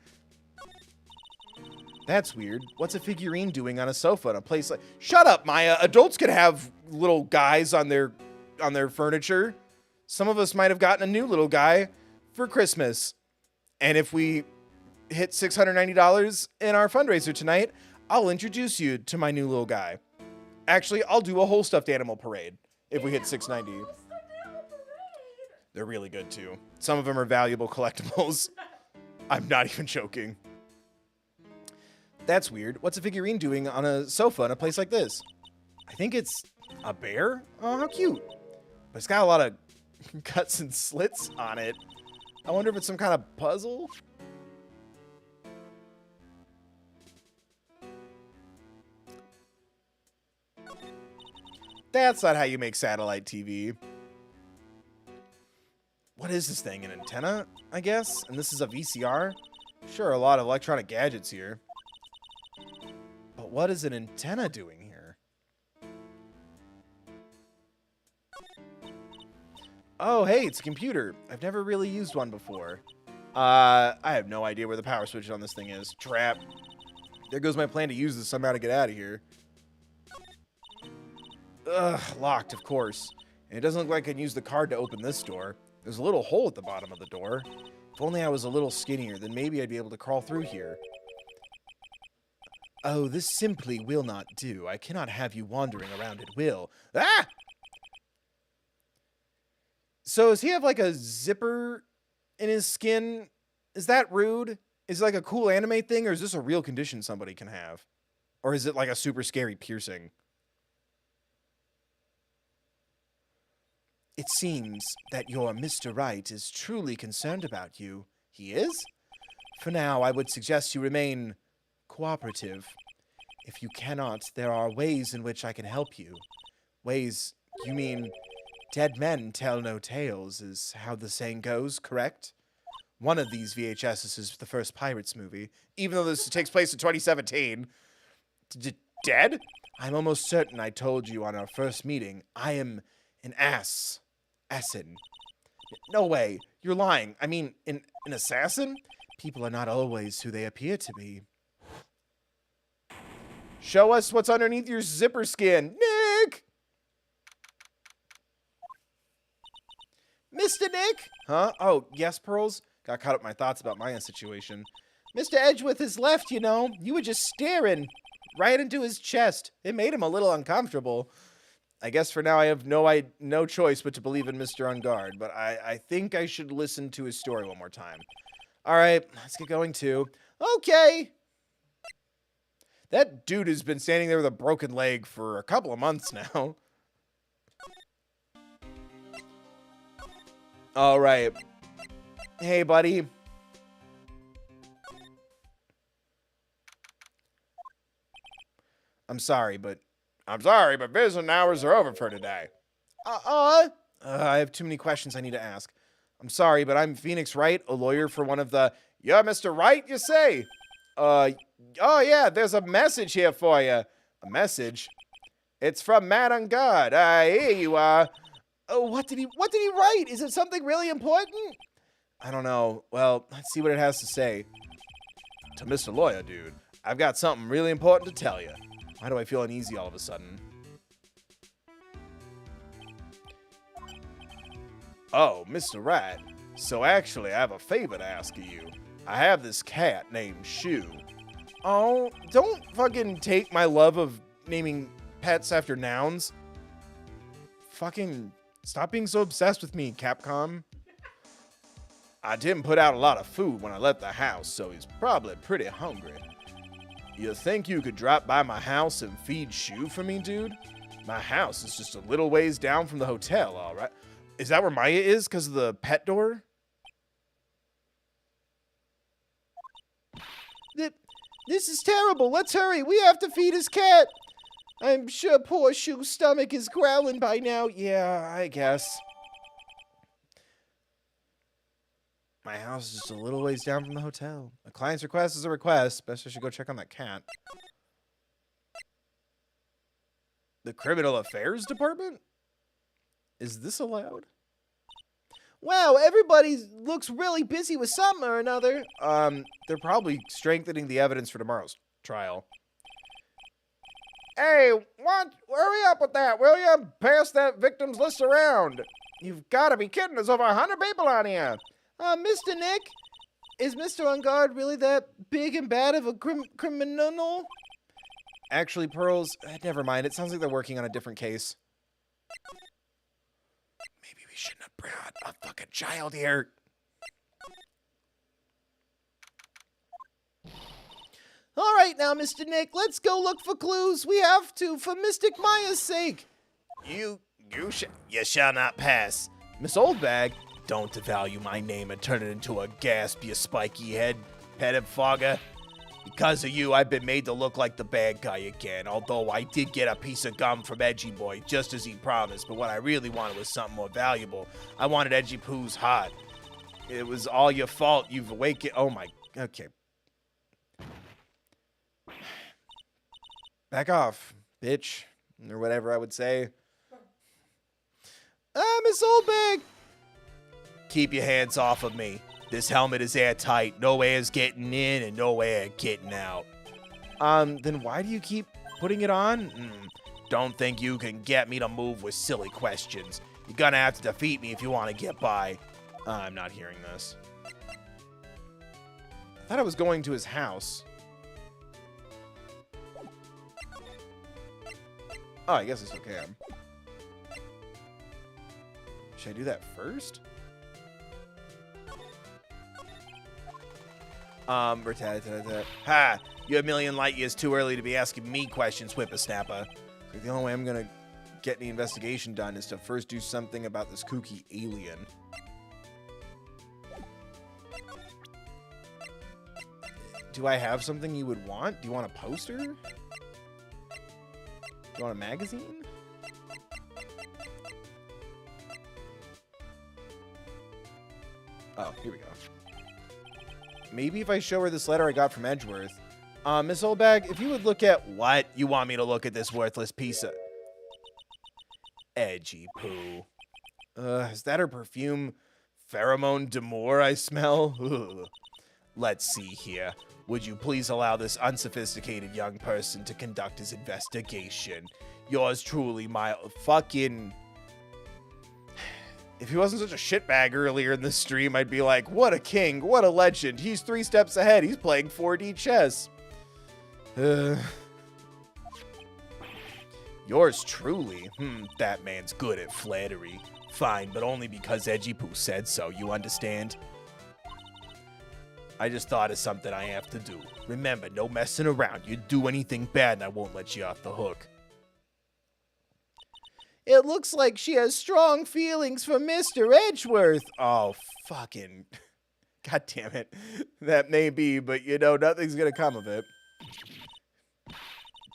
[SPEAKER 1] That's weird. What's a figurine doing on a sofa in a place like... Shut up, Maya. Adults could have little guys on their furniture. Some of us might have gotten a new little guy for Christmas. And if we hit $690 in our fundraiser tonight, I'll introduce you to my new little guy. Actually, I'll do a whole stuffed animal parade if we hit $690. They're really good too. Some of them are valuable collectibles. I'm not even joking. That's weird. What's a figurine doing on a sofa in a place like this? I think it's a bear. Oh, how cute. But it's got a lot of cuts and slits on it. I wonder if it's some kind of puzzle. That's not how you make satellite TV. What is this thing? An antenna, I guess? And this is a VCR? Sure, a lot of electronic gadgets here. But what is an antenna doing here? Oh, hey, it's a computer. I've never really used one before. I have no idea where the power switch on this thing is. Trap. There goes my plan to use this somehow to get out of here. Ugh, locked, of course. And it doesn't look like I can use the card to open this door. There's a little hole at the bottom of the door. If only I was a little skinnier, then maybe I'd be able to crawl through here. Oh, this simply will not do. I cannot have you wandering around at will. Ah! So does he have like a zipper in his skin? Is that rude? Is it like a cool anime thing, or is this a real condition somebody can have? Or is it like a super scary piercing? It seems that your Mr. Wright is truly concerned about you. He is? For now, I would suggest you remain cooperative. If you cannot, there are ways in which I can help you. Ways, you mean, dead men tell no tales, is how the saying goes, correct? One of these VHSs is the first Pirates movie, even though this takes place in 2017. Dead? I'm almost certain I told you on our first meeting. I am an assassin. No way. You're lying. I mean, an assassin? People are not always who they appear to be. Show us what's underneath your zipper skin. Nick! Mr. Nick? Huh? Oh, yes, Pearls? Got caught up in my thoughts about Maya's situation. Mr. Edgeworth has left, you know. You were just staring right into his chest. It made him a little uncomfortable. I guess for now I have no choice but to believe in Mr. Engarde, but I think I should listen to his story one more time. All right, let's get going too. Okay. That dude has been standing there with a broken leg for a couple of months now. All right. Hey, buddy. I'm sorry, but visiting hours are over for today. I have too many questions I need to ask. I'm sorry, but I'm Phoenix Wright, a lawyer for one of the... You're Mr. Wright, you say? Oh yeah, there's a message here for you. A message? It's from Matt Engarde. Here you are. Oh, what did he write? Is it something really important? I don't know. Well, let's see what it has to say. To Mr. Lawyer, dude, I've got something really important to tell you. Why do I feel uneasy all of a sudden? Oh, Mr. Wright. So actually, I have a favor to ask of you. I have this cat named Shoe. Oh, don't fucking take my love of naming pets after nouns. Fucking stop being so obsessed with me, Capcom. I didn't put out a lot of food when I left the house, so he's probably pretty hungry. You think you could drop by my house and feed Shoe for me, dude? My house is just a little ways down from the hotel, all right? Is that where Maya is because of the pet door? This is terrible. Let's hurry. We have to feed his cat. I'm sure poor Shoe's stomach is growling by now. Yeah, I guess. My house is just a little ways down from the hotel. A client's request is a request. Best I should go check on that cat. The Criminal Affairs Department? Is this allowed? Wow, everybody looks really busy with something or another. They're probably strengthening the evidence for tomorrow's trial. Hey, hurry up with that, will you? Pass that victims list around. You've got to be kidding. There's over 100 people on here. Mr. Nick, is Mr. Engarde really that big and bad of a criminal? Actually, Pearls, never mind. It sounds like they're working on a different case. Maybe we shouldn't have brought a fucking child here. All right now, Mr. Nick, let's go look for clues. We have to, for Mystic Maya's sake. You shall not pass. Miss Oldbag, don't devalue my name and turn it into a gasp, you spiky head, petted fogger. Because of you, I've been made to look like the bad guy again, although I did get a piece of gum from Edgy Boy, just as he promised, but what I really wanted was something more valuable. I wanted Edgy Poo's heart. It was all your fault. You've awakened. Oh my. Okay. Back off, bitch. Or whatever I would say. Miss Oldbag! Keep your hands off of me. This helmet is airtight. No air's getting in and no air getting out. Then why do you keep putting it on? Don't think you can get me to move with silly questions. You're gonna have to defeat me if you want to get by. I'm not hearing this. I thought I was going to his house. Oh, I guess I still can. Should I do that first? Ha! You're a million light years too early to be asking me questions, whippersnapper. The only way I'm gonna get any investigation done is to first do something about this kooky alien. Do I have something you would want? Do you want a poster? Do you want a magazine? Oh, here we go. Maybe if I show her this letter I got from Edgeworth. Miss Oldbag, if you would look at what? You want me to look at this worthless piece of... Edgy poo. Is that her perfume? Pheromone d'amour I smell? Ugh. Let's see here. Would you please allow this unsophisticated young person to conduct his investigation? Yours truly, my fucking... If he wasn't such a shitbag earlier in the stream, I'd be like, what a king, what a legend. He's 3 steps ahead. He's playing 4D chess. Yours truly. That man's good at flattery. Fine, but only because Edgy Poo said so, you understand? I just thought of something I have to do. Remember, no messing around. You do anything bad and I won't let you off the hook. It looks like she has strong feelings for Mr. Edgeworth. Oh, fucking... God damn it. That may be, but you know, nothing's gonna come of it.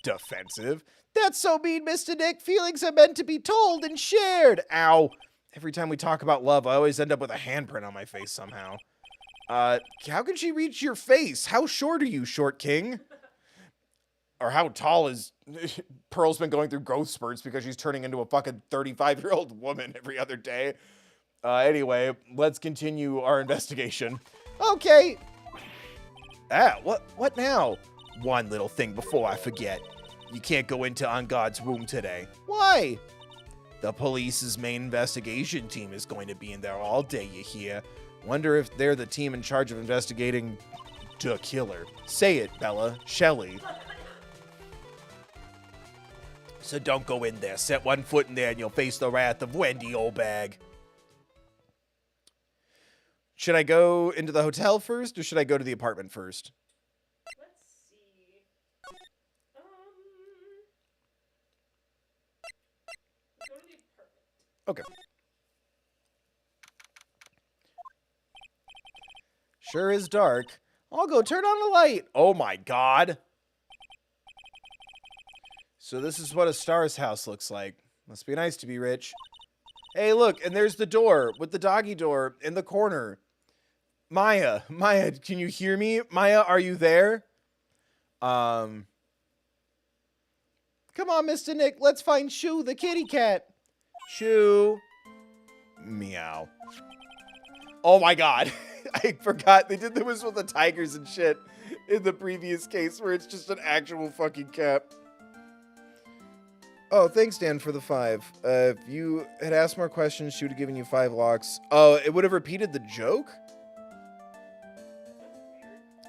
[SPEAKER 1] Defensive. That's so mean, Mr. Nick. Feelings are meant to be told and shared. Ow. Every time we talk about love, I always end up with a handprint on my face somehow. How can she reach your face? How short are you, short king? Or how tall is... Pearl's been going through growth spurts because she's turning into a fucking 35-year-old woman every other day. Anyway, let's continue our investigation. Okay. What now? One little thing before I forget. You can't go into Engarde's room today. Why? The police's main investigation team is going to be in there all day, you hear? Wonder if they're the team in charge of investigating the killer. Say it, Bella. Shelley. So don't go in there. Set one foot in there and you'll face the wrath of Wendy, old bag. Should I go into the hotel first or should I go to the apartment first?
[SPEAKER 2] Let's see. Go to the apartment.
[SPEAKER 1] Okay. Sure is dark. I'll go turn on the light. Oh my god. So this is what a star's house looks like. Must be nice to be rich. Hey, look, and there's the door with the doggy door in the corner. Maya, can you hear me? Maya, are you there? Come on, Mr. Nick, let's find Shoo, the kitty cat. Shoo. Meow. Oh my god. I forgot they did this with the tigers and shit in the previous case where it's just an actual fucking cat. Oh, thanks, Dan, for the 5. If you had asked more questions, she would have given you 5 locks. Oh, it would have repeated the joke?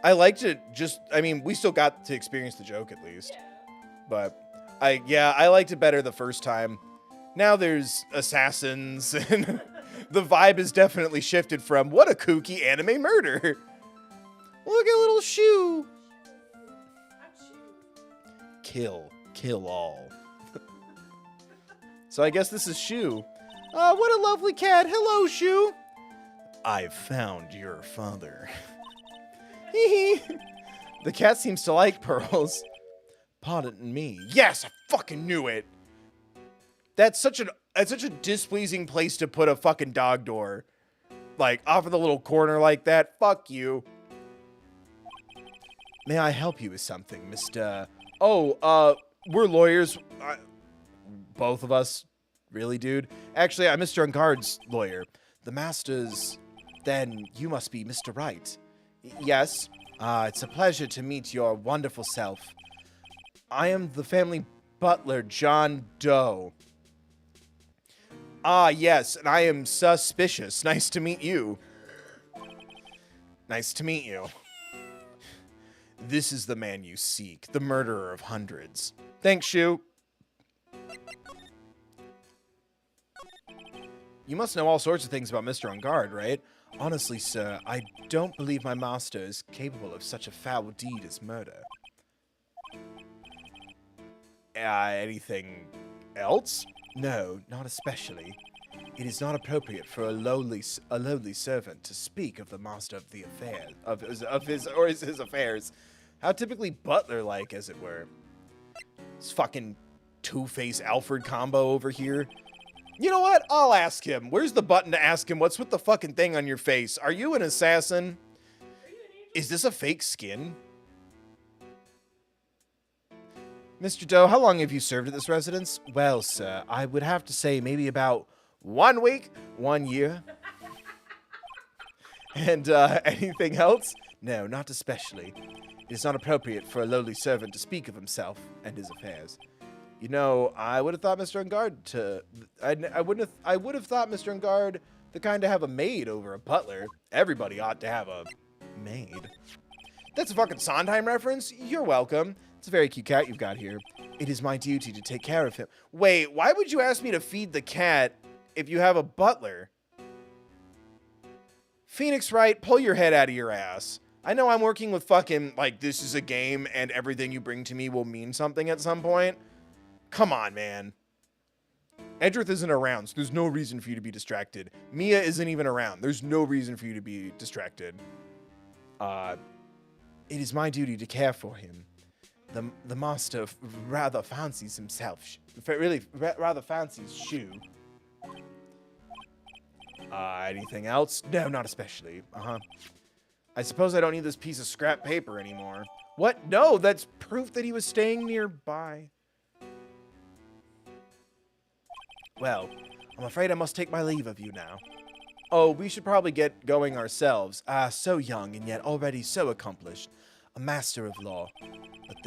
[SPEAKER 1] I liked it just... I mean, we still got to experience the joke, at least.
[SPEAKER 2] Yeah.
[SPEAKER 1] But, I liked it better the first time. Now there's assassins, and the vibe has definitely shifted from, what a kooky anime murder. Look at little Shoo. Kill all. So I guess this is Shoo. What a lovely cat. Hello, Shoo. I've found your father. Hee hee. The cat seems to like pearls. Pardon me. Yes, I fucking knew it. That's such a displeasing place to put a fucking dog door. Like, off of the little corner like that. Fuck you. May I help you with something, Mr. Oh, we're lawyers. Both of us? Really, dude? Actually, I'm Mr. Engarde's lawyer. The master's... Then you must be Mr. Wright. Yes. It's a pleasure to meet your wonderful self. I am the family butler, John Doe. Yes, and I am suspicious. Nice to meet you. Nice to meet you. This is the man you seek, the murderer of hundreds. Thanks, Shoo. You must know all sorts of things about Mr. Engarde, right? Honestly, sir, I don't believe my master is capable of such a foul deed as murder. Anything else? No, not especially. It is not appropriate for a lowly servant to speak of the master of the affair of his affairs. How typically butler-like, as it were. This fucking Two-Face Alfred combo over here. You know what? I'll ask him. Where's the button to ask him? What's with the fucking thing on your face? Are you an assassin? Is this a fake skin? Mr. Doe, how long have you served at this residence? Well, sir, I would have to say maybe about 1 week, 1 year. And anything else? No, not especially. It is not appropriate for a lowly servant to speak of himself and his affairs. You know, I would have thought Mr. Engarde to... I would have thought Mr. Engarde the kind to have a maid over a butler. Everybody ought to have a maid. That's a fucking Sondheim reference? You're welcome. It's a very cute cat you've got here. It is my duty to take care of him. Wait, why would you ask me to feed the cat if you have a butler? Phoenix Wright, pull your head out of your ass. I know I'm working with fucking, like, this is a game and everything you bring to me will mean something at some point. Come on, man. Edgeworth isn't around, so there's no reason for you to be distracted. Mia isn't even around. There's no reason for you to be distracted. It is my duty to care for him. The master rather fancies himself. Really, rather fancies shoe. Anything else? No, not especially. I suppose I don't need this piece of scrap paper anymore. What? No, that's proof that he was staying nearby. Well, I'm afraid I must take my leave of you now. Oh, we should probably get going ourselves. So young and yet already so accomplished. A master of law. But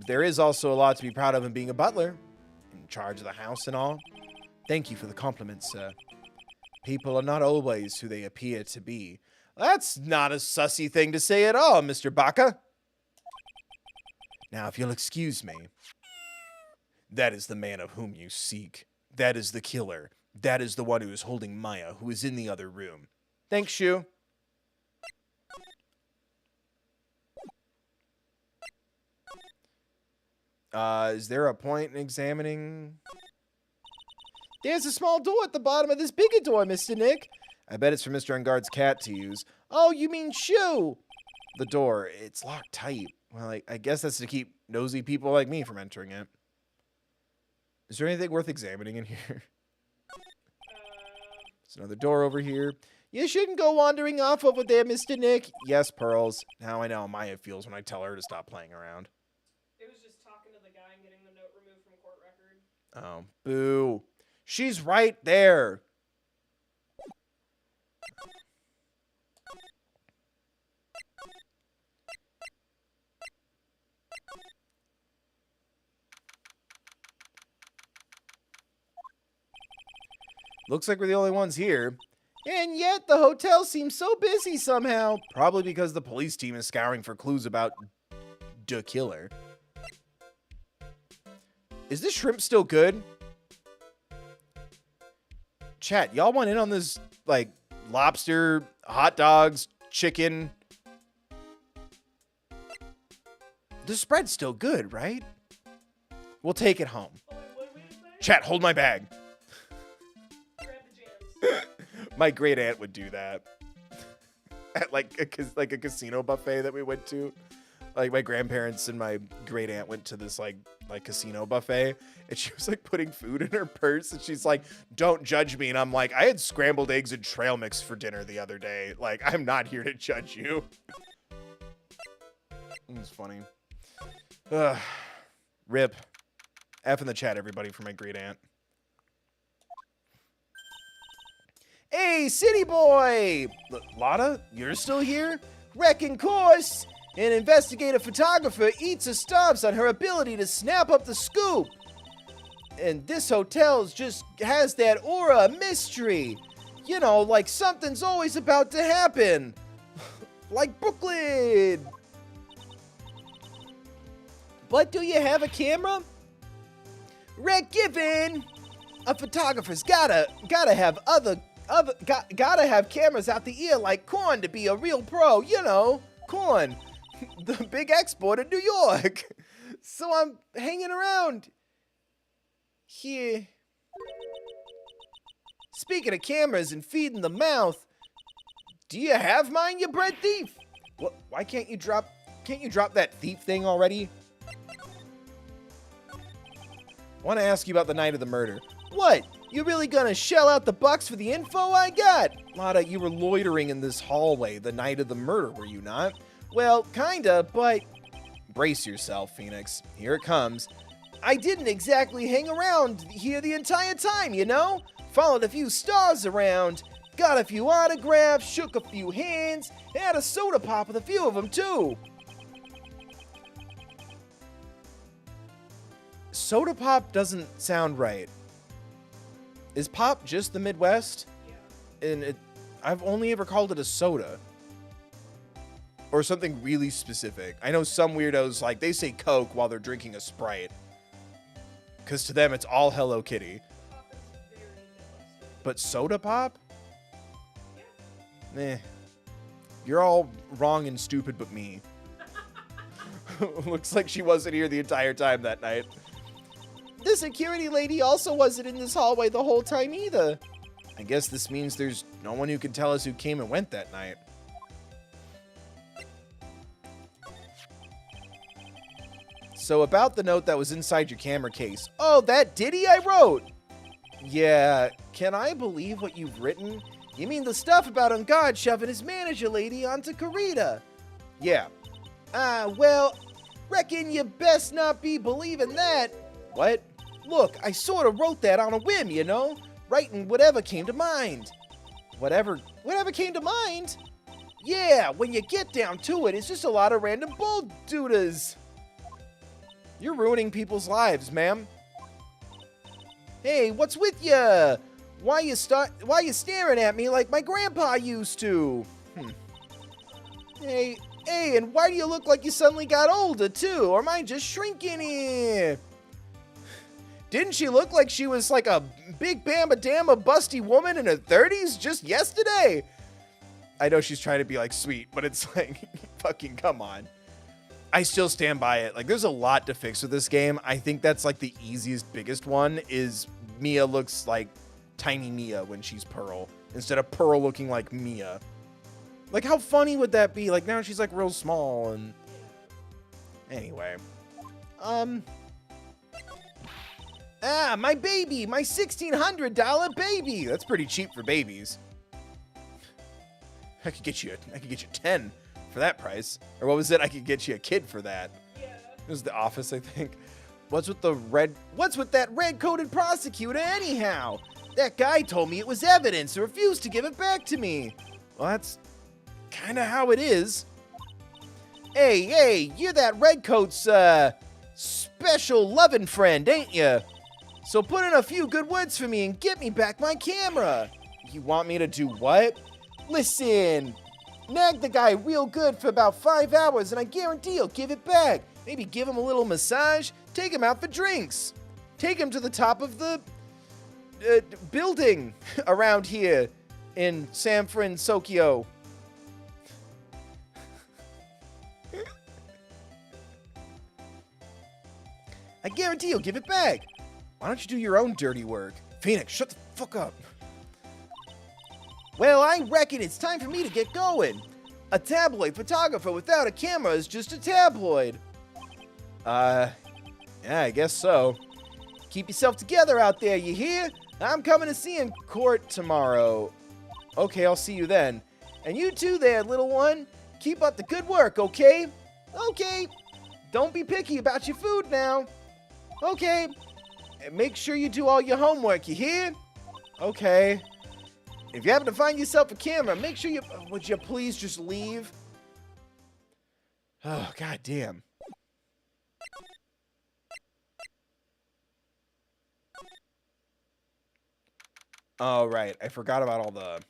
[SPEAKER 1] there is also a lot to be proud of in being a butler. In charge of the house and all. Thank you for the compliment, sir. People are not always who they appear to be. That's not a sussy thing to say at all, Mr. Baca. Now, if you'll excuse me. That is the man of whom you seek. That is the killer. That is the one who is holding Maya, who is in the other room. Thanks, Shu. Is there a point in examining? There's a small door at the bottom of this bigger door, Mr. Nick. I bet it's for Mr. Engarde's cat to use. Oh, you mean Shu? The door, it's locked tight. Well, I guess that's to keep nosy people like me from entering it. Is there anything worth examining in here? There's another door over here. You shouldn't go wandering off over there, Mr. Nick. Yes, Pearls. Now I know how Maya feels when I tell her to stop playing around.
[SPEAKER 2] It was just talking to the guy and getting the note removed from court record.
[SPEAKER 1] Oh, boo. She's right there. Looks like we're the only ones here. And yet the hotel seems so busy somehow. Probably because the police team is scouring for clues about the killer. Is this shrimp still good? Chat, y'all want in on this, like, lobster, hot dogs, chicken? The spread's still good, right? We'll take it home.
[SPEAKER 2] Oh, wait, what did we say?
[SPEAKER 1] Chat, hold my bag.
[SPEAKER 2] Grab the jams.
[SPEAKER 1] My great aunt would do that at like a casino buffet that we went to. Like my grandparents and my great aunt went to this like casino buffet, and she was like putting food in her purse, and she's like, "Don't judge me." And I'm like, "I had scrambled eggs and trail mix for dinner the other day. Like, I'm not here to judge you." It was funny. Rip. F in the chat, everybody, for my great aunt. Hey, city boy! Lotta, you're still here? Wrecking course! An investigative photographer eats or starves on her ability to snap up the scoop. And this hotel just has that aura of mystery. You know, like something's always about to happen. Like Brooklyn. But do you have a camera? Rick Given! A photographer's gotta have gotta have cameras out the ear like Corn to be a real pro, you know. Corn, the big export in New York. So I'm hanging around Here. Speaking of cameras and feeding the mouth, do you have mine, you bread thief? What? Why can't you drop that thief thing already? I want to ask you about the night of the murder. What? You really gonna shell out the bucks for the info I got? Lotta, you were loitering in this hallway the night of the murder, were you not? Well, kinda, but... Brace yourself, Phoenix. Here it comes. I didn't exactly hang around here the entire time, you know? Followed a few stars around, got a few autographs, shook a few hands, had a soda pop with a few of them, too. Soda pop doesn't sound right. Is pop just the Midwest?
[SPEAKER 2] Yeah.
[SPEAKER 1] And I've only ever called it a soda. Or something really specific. I know some weirdos, like, they say Coke while they're drinking a Sprite. Because to them, it's all Hello Kitty.
[SPEAKER 2] Pop is very Midwestern.
[SPEAKER 1] But soda pop?
[SPEAKER 2] Yeah.
[SPEAKER 1] Eh. You're all wrong and stupid but me. Looks like she wasn't here the entire time that night. The security lady also wasn't in this hallway the whole time either. I guess this means there's no one who can tell us who came and went that night. So about the note that was inside your camera case. Oh, that ditty I wrote! Yeah, can I believe what you've written? You mean the stuff about Engarde shoving his manager lady onto Carita? Yeah. Well, reckon you best not be believing that. What? Look, I sort of wrote that on a whim, you know? Writing whatever came to mind. Whatever came to mind? Yeah, when you get down to it, it's just a lot of random bull doodahs. You're ruining people's lives, ma'am. Hey, what's with ya? Why you staring at me like my grandpa used to? Hey, and why do you look like you suddenly got older, too? Or am I just shrinking here? Didn't she look like she was like a big bama damma busty woman in her 30s just yesterday? I know she's trying to be like sweet, but it's like, fucking come on. I still stand by it. Like, there's a lot to fix with this game. I think that's like the easiest, biggest one is Mia looks like tiny Mia when she's Pearl instead of Pearl looking like Mia. Like, how funny would that be? Like, now she's like real small and anyway. My baby, my $1,600 baby. That's pretty cheap for babies. I could get you 10 for that price. Or what was it? I could get you a kid for that.
[SPEAKER 2] Yeah.
[SPEAKER 1] It was The Office, I think. What's with that red-coated prosecutor anyhow? That guy told me it was evidence and refused to give it back to me. Well, that's kind of how it is. Hey, you're that redcoat's, special loving friend, ain't ya? So put in a few good words for me and get me back my camera. You want me to do what? Listen, nag the guy real good for about 5 hours and I guarantee he'll give it back. Maybe give him a little massage, take him out for drinks. Take him to the top of the building around here in San Francisco. I guarantee he'll give it back. Why don't you do your own dirty work? Phoenix, shut the fuck up. Well, I reckon it's time for me to get going. A tabloid photographer without a camera is just a tabloid. Yeah, I guess so. Keep yourself together out there, you hear? I'm coming to see you in court tomorrow. Okay, I'll see you then. And you too there, little one. Keep up the good work, okay? Okay. Don't be picky about your food now. Okay. And make sure you do all your homework, you hear? Okay. If you happen to find yourself a camera, make sure you... Would you please just leave? Oh, god damn. Oh, right. I forgot about all the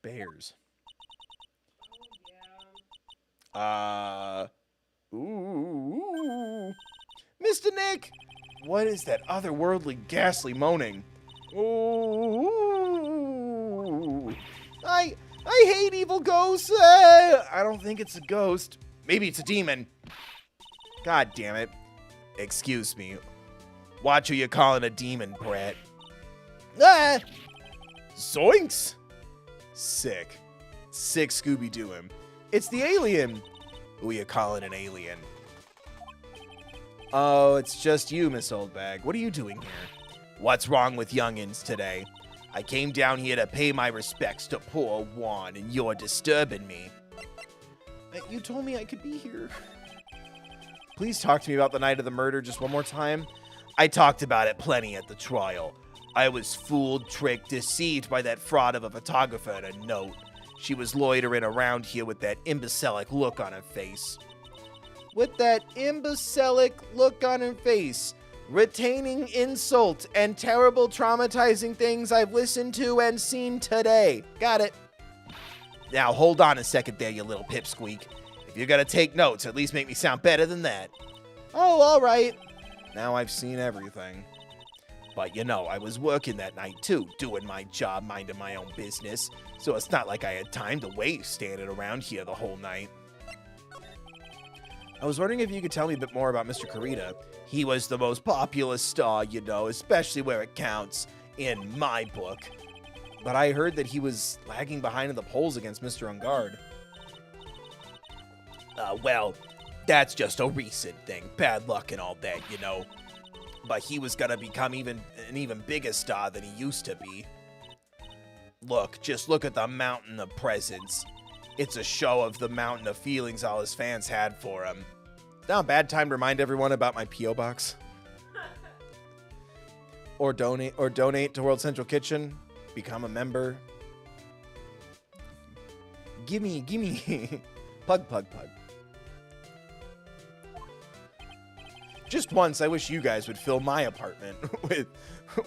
[SPEAKER 1] bears.
[SPEAKER 2] Oh, yeah.
[SPEAKER 1] Ooh. Mr. Nick! What is that otherworldly, ghastly moaning? Ooh. I hate evil ghosts. I don't think it's a ghost. Maybe it's a demon. God damn it. Excuse me. Watch who you're calling a demon, Brett. Ah! Zoinks! Sick. Sick Scooby-Doo him. It's the alien. Who you calling an alien? Oh, it's just you, Miss Oldbag. What are you doing here? What's wrong with youngins today? I came down here to pay my respects to poor Juan, and you're disturbing me. You told me I could be here. Please talk to me about the night of the murder just one more time. I talked about it plenty at the trial. I was fooled, tricked, deceived by that fraud of a photographer and a note. She was loitering around here with that imbecilic look on her face. With that imbecilic look on her face, retaining insult and terrible traumatizing things I've listened to and seen today. Got it. Now hold on a second there, you little pipsqueak. If you're gonna take notes, at least make me sound better than that. Oh, all right. Now I've seen everything. But you know, I was working that night too, doing my job, minding my own business. So it's not like I had time to waste standing around here the whole night. I was wondering if you could tell me a bit more about Mr. Carita. He was the most popular star, you know, especially where it counts in my book. But I heard that he was lagging behind in the polls against Mr. Engarde. Well, that's just a recent thing. Bad luck and all that, you know. But he was gonna become an even bigger star than he used to be. Look, just look at the mountain of presents. It's a show of the mountain of feelings all his fans had for him. Now a bad time to remind everyone about my P.O. box. Or donate to World Central Kitchen. Become a member. Gimme. Pug. Just once, I wish you guys would fill my apartment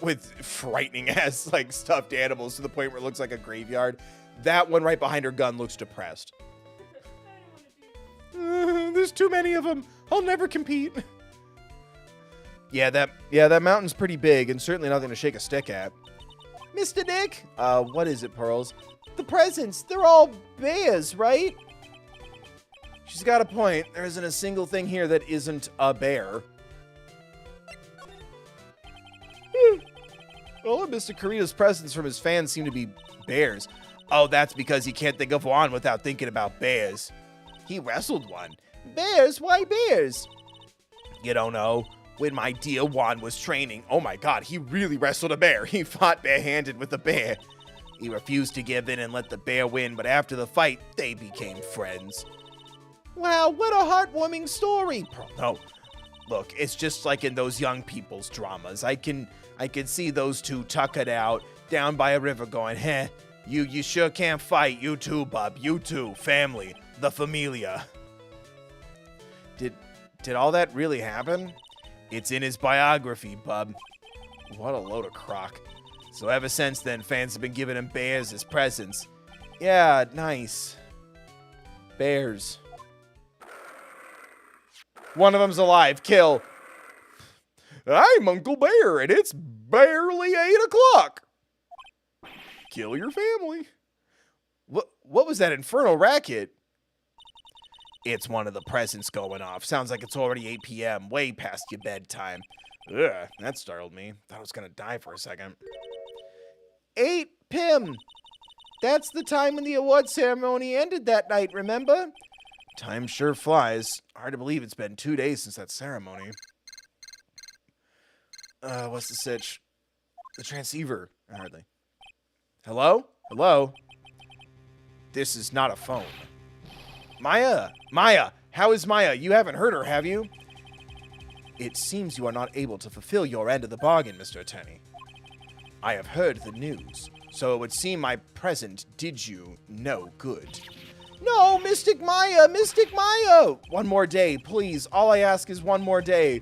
[SPEAKER 1] with frightening ass like stuffed animals to the point where it looks like a graveyard. That one right behind her gun looks depressed. There's too many of them. I'll never compete. Yeah, that mountain's pretty big and certainly nothing to shake a stick at. Mr. Nick? What is it, Pearls? The presents, they're all bears, right? She's got a point. There isn't a single thing here that isn't a bear. All of Mr. Carita's presents from his fans seem to be bears. Oh, that's because he can't think of one without thinking about bears. He wrestled one. Bears? Why bears? You don't know. When my dear Juan was training, oh my god, he really wrestled a bear. He fought barehanded with a bear. He refused to give in and let the bear win, but after the fight, they became friends. Wow, what a heartwarming story. No, look, it's just like in those young people's dramas. I can see those two tuck it out down by a river going, heh, you sure can't fight. You too, bub. You too. Family. The familia. Did all that really happen? It's in his biography, bub. What a load of crock. So ever since then, fans have been giving him bears as presents. Yeah, nice. Bears. One of them's alive. Kill. I'm Uncle Bear, and it's barely 8 o'clock. Kill your family. What was that infernal racket? It's one of the presents going off. Sounds like it's already 8 p.m., way past your bedtime. Ugh, that startled me. Thought I was gonna die for a second. 8 p.m. That's the time when the award ceremony ended that night, remember? Time sure flies. Hard to believe it's been 2 days since that ceremony. What's the sitch? The transceiver. Hardly. Hello? Hello? This is not a phone. Maya! Maya! How is Maya? You haven't heard her, have you? It seems you are not able to fulfill your end of the bargain, Mr. Attorney. I have heard the news, so it would seem my present did you no good. No, Mystic Maya! Mystic Maya! One more day, please. All I ask is one more day.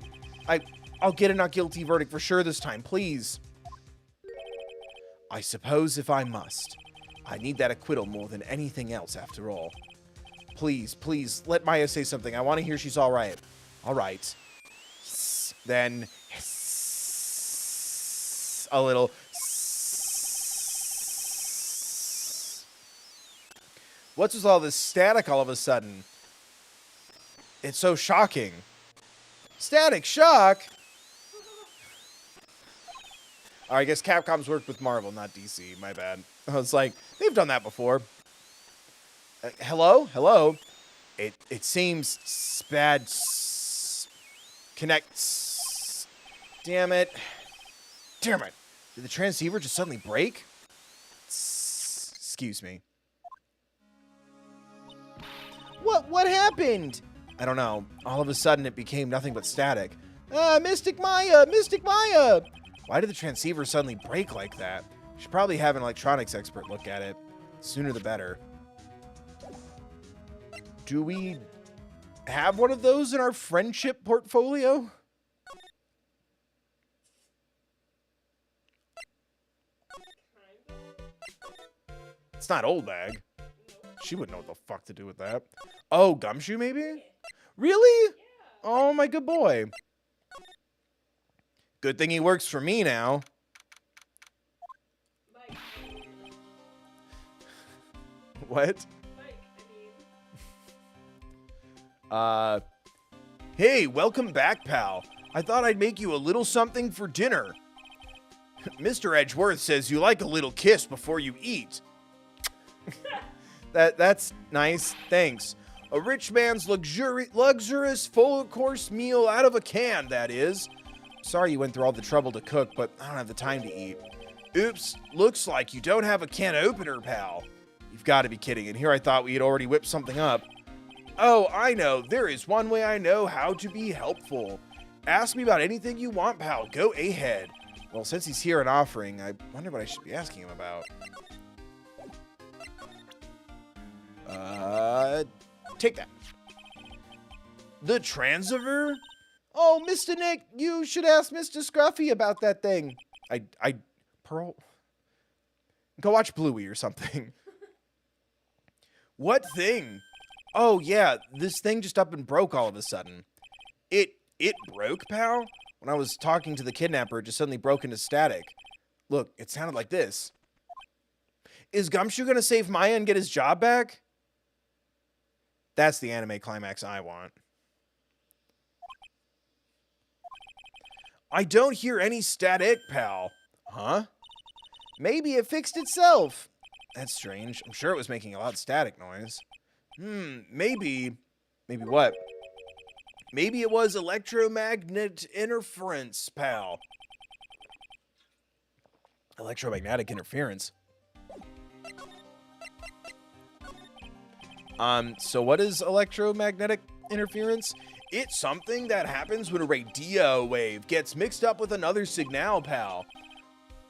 [SPEAKER 1] I'll get a not guilty verdict for sure this time, please. I suppose if I must. I need that acquittal more than anything else, after all. Please, please, let Maya say something. I want to hear she's all right. All right. Then, a little. What's with all this static all of a sudden? It's so shocking. Static shock? Or I guess Capcom's worked with Marvel, not DC. My bad. I was like, they've done that before. Hello? Hello? It seems bad. Connects. Damn it. Damn it. Did the transceiver just suddenly break? Excuse me. What happened? I don't know. All of a sudden, it became nothing but static. Mystic Maya! Mystic Maya! Why did the transceiver suddenly break like that? Should probably have an electronics expert look at it. Sooner the better. Do we have one of those in our friendship portfolio? It's not Old Bag. She wouldn't know what the fuck to do with that. Oh, Gumshoe maybe? Really? Oh, my good boy. Good thing he works for me now.
[SPEAKER 2] Mike.
[SPEAKER 1] What?
[SPEAKER 2] Mike, I mean.
[SPEAKER 1] Hey, welcome back, pal. I thought I'd make you a little something for dinner. Mr. Edgeworth says you like a little kiss before you eat. That's nice, thanks. A rich man's luxurious full-course meal out of a can, that is. Sorry you went through all the trouble to cook, but I don't have the time to eat. Oops, looks like you don't have a can opener, pal. You've got to be kidding, and here I thought we had already whipped something up. Oh, I know, there is one way I know how to be helpful. Ask me about anything you want, pal, go ahead. Well, since he's here and offering, I wonder what I should be asking him about. Take that. The transceiver? Oh, Mr. Nick, you should ask Mr. Scruffy about that thing. Pearl? Go watch Bluey or something. What thing? Oh, yeah, this thing just up and broke all of a sudden. It broke, pal? When I was talking to the kidnapper, it just suddenly broke into static. Look, it sounded like this. Is Gumshoe gonna save Maya and get his job back? That's the anime climax I want. I don't hear any static, pal. Huh? Maybe it fixed itself. That's strange. I'm sure it was making a loud static noise. Maybe. Maybe what? Maybe it was electromagnet interference, pal. Electromagnetic interference? So what is electromagnetic interference? It's something that happens when a radio wave gets mixed up with another signal, pal.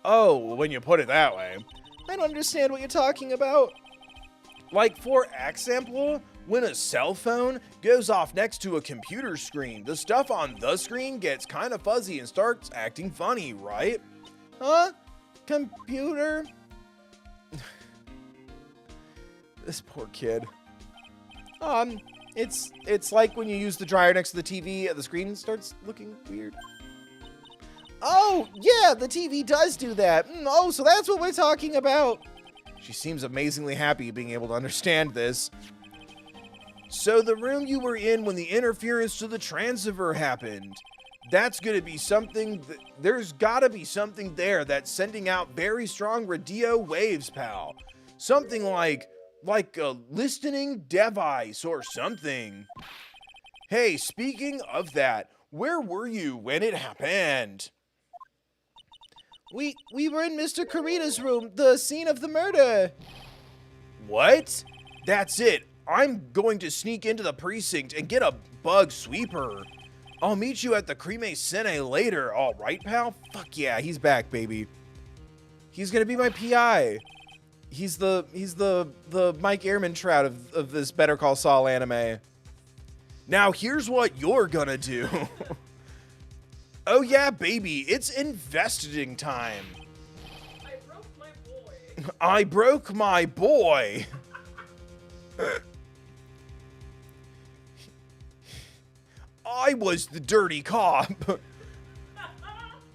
[SPEAKER 1] Oh, when you put it that way. I don't understand what you're talking about. Like, for example, when a cell phone goes off next to a computer screen, the stuff on the screen gets kind of fuzzy and starts acting funny, right? Huh? Computer? This poor kid. It's like when you use the dryer next to the TV, the screen starts looking weird. Oh, yeah, the TV does do that. Oh, so that's what we're talking about. She seems amazingly happy being able to understand this. So the room you were in when the interference to the transceiver happened, that's gonna be something, there's gotta be something there that's sending out very strong radio waves, pal. Something like a listening device or something. Hey, speaking of that, where were you when it happened? We were in Mr. Karita's room, the scene of the murder. What? That's it. I'm going to sneak into the precinct and get a bug sweeper. I'll meet you at the Creme Sene later, all right, pal? Fuck yeah, he's back, baby. He's gonna be my PI. He's the Mike Ehrmantraut of this Better Call Saul anime. Now here's what you're gonna do. Oh yeah, baby, it's investing time.
[SPEAKER 2] I broke my boy.
[SPEAKER 1] I broke my boy. I was the dirty cop.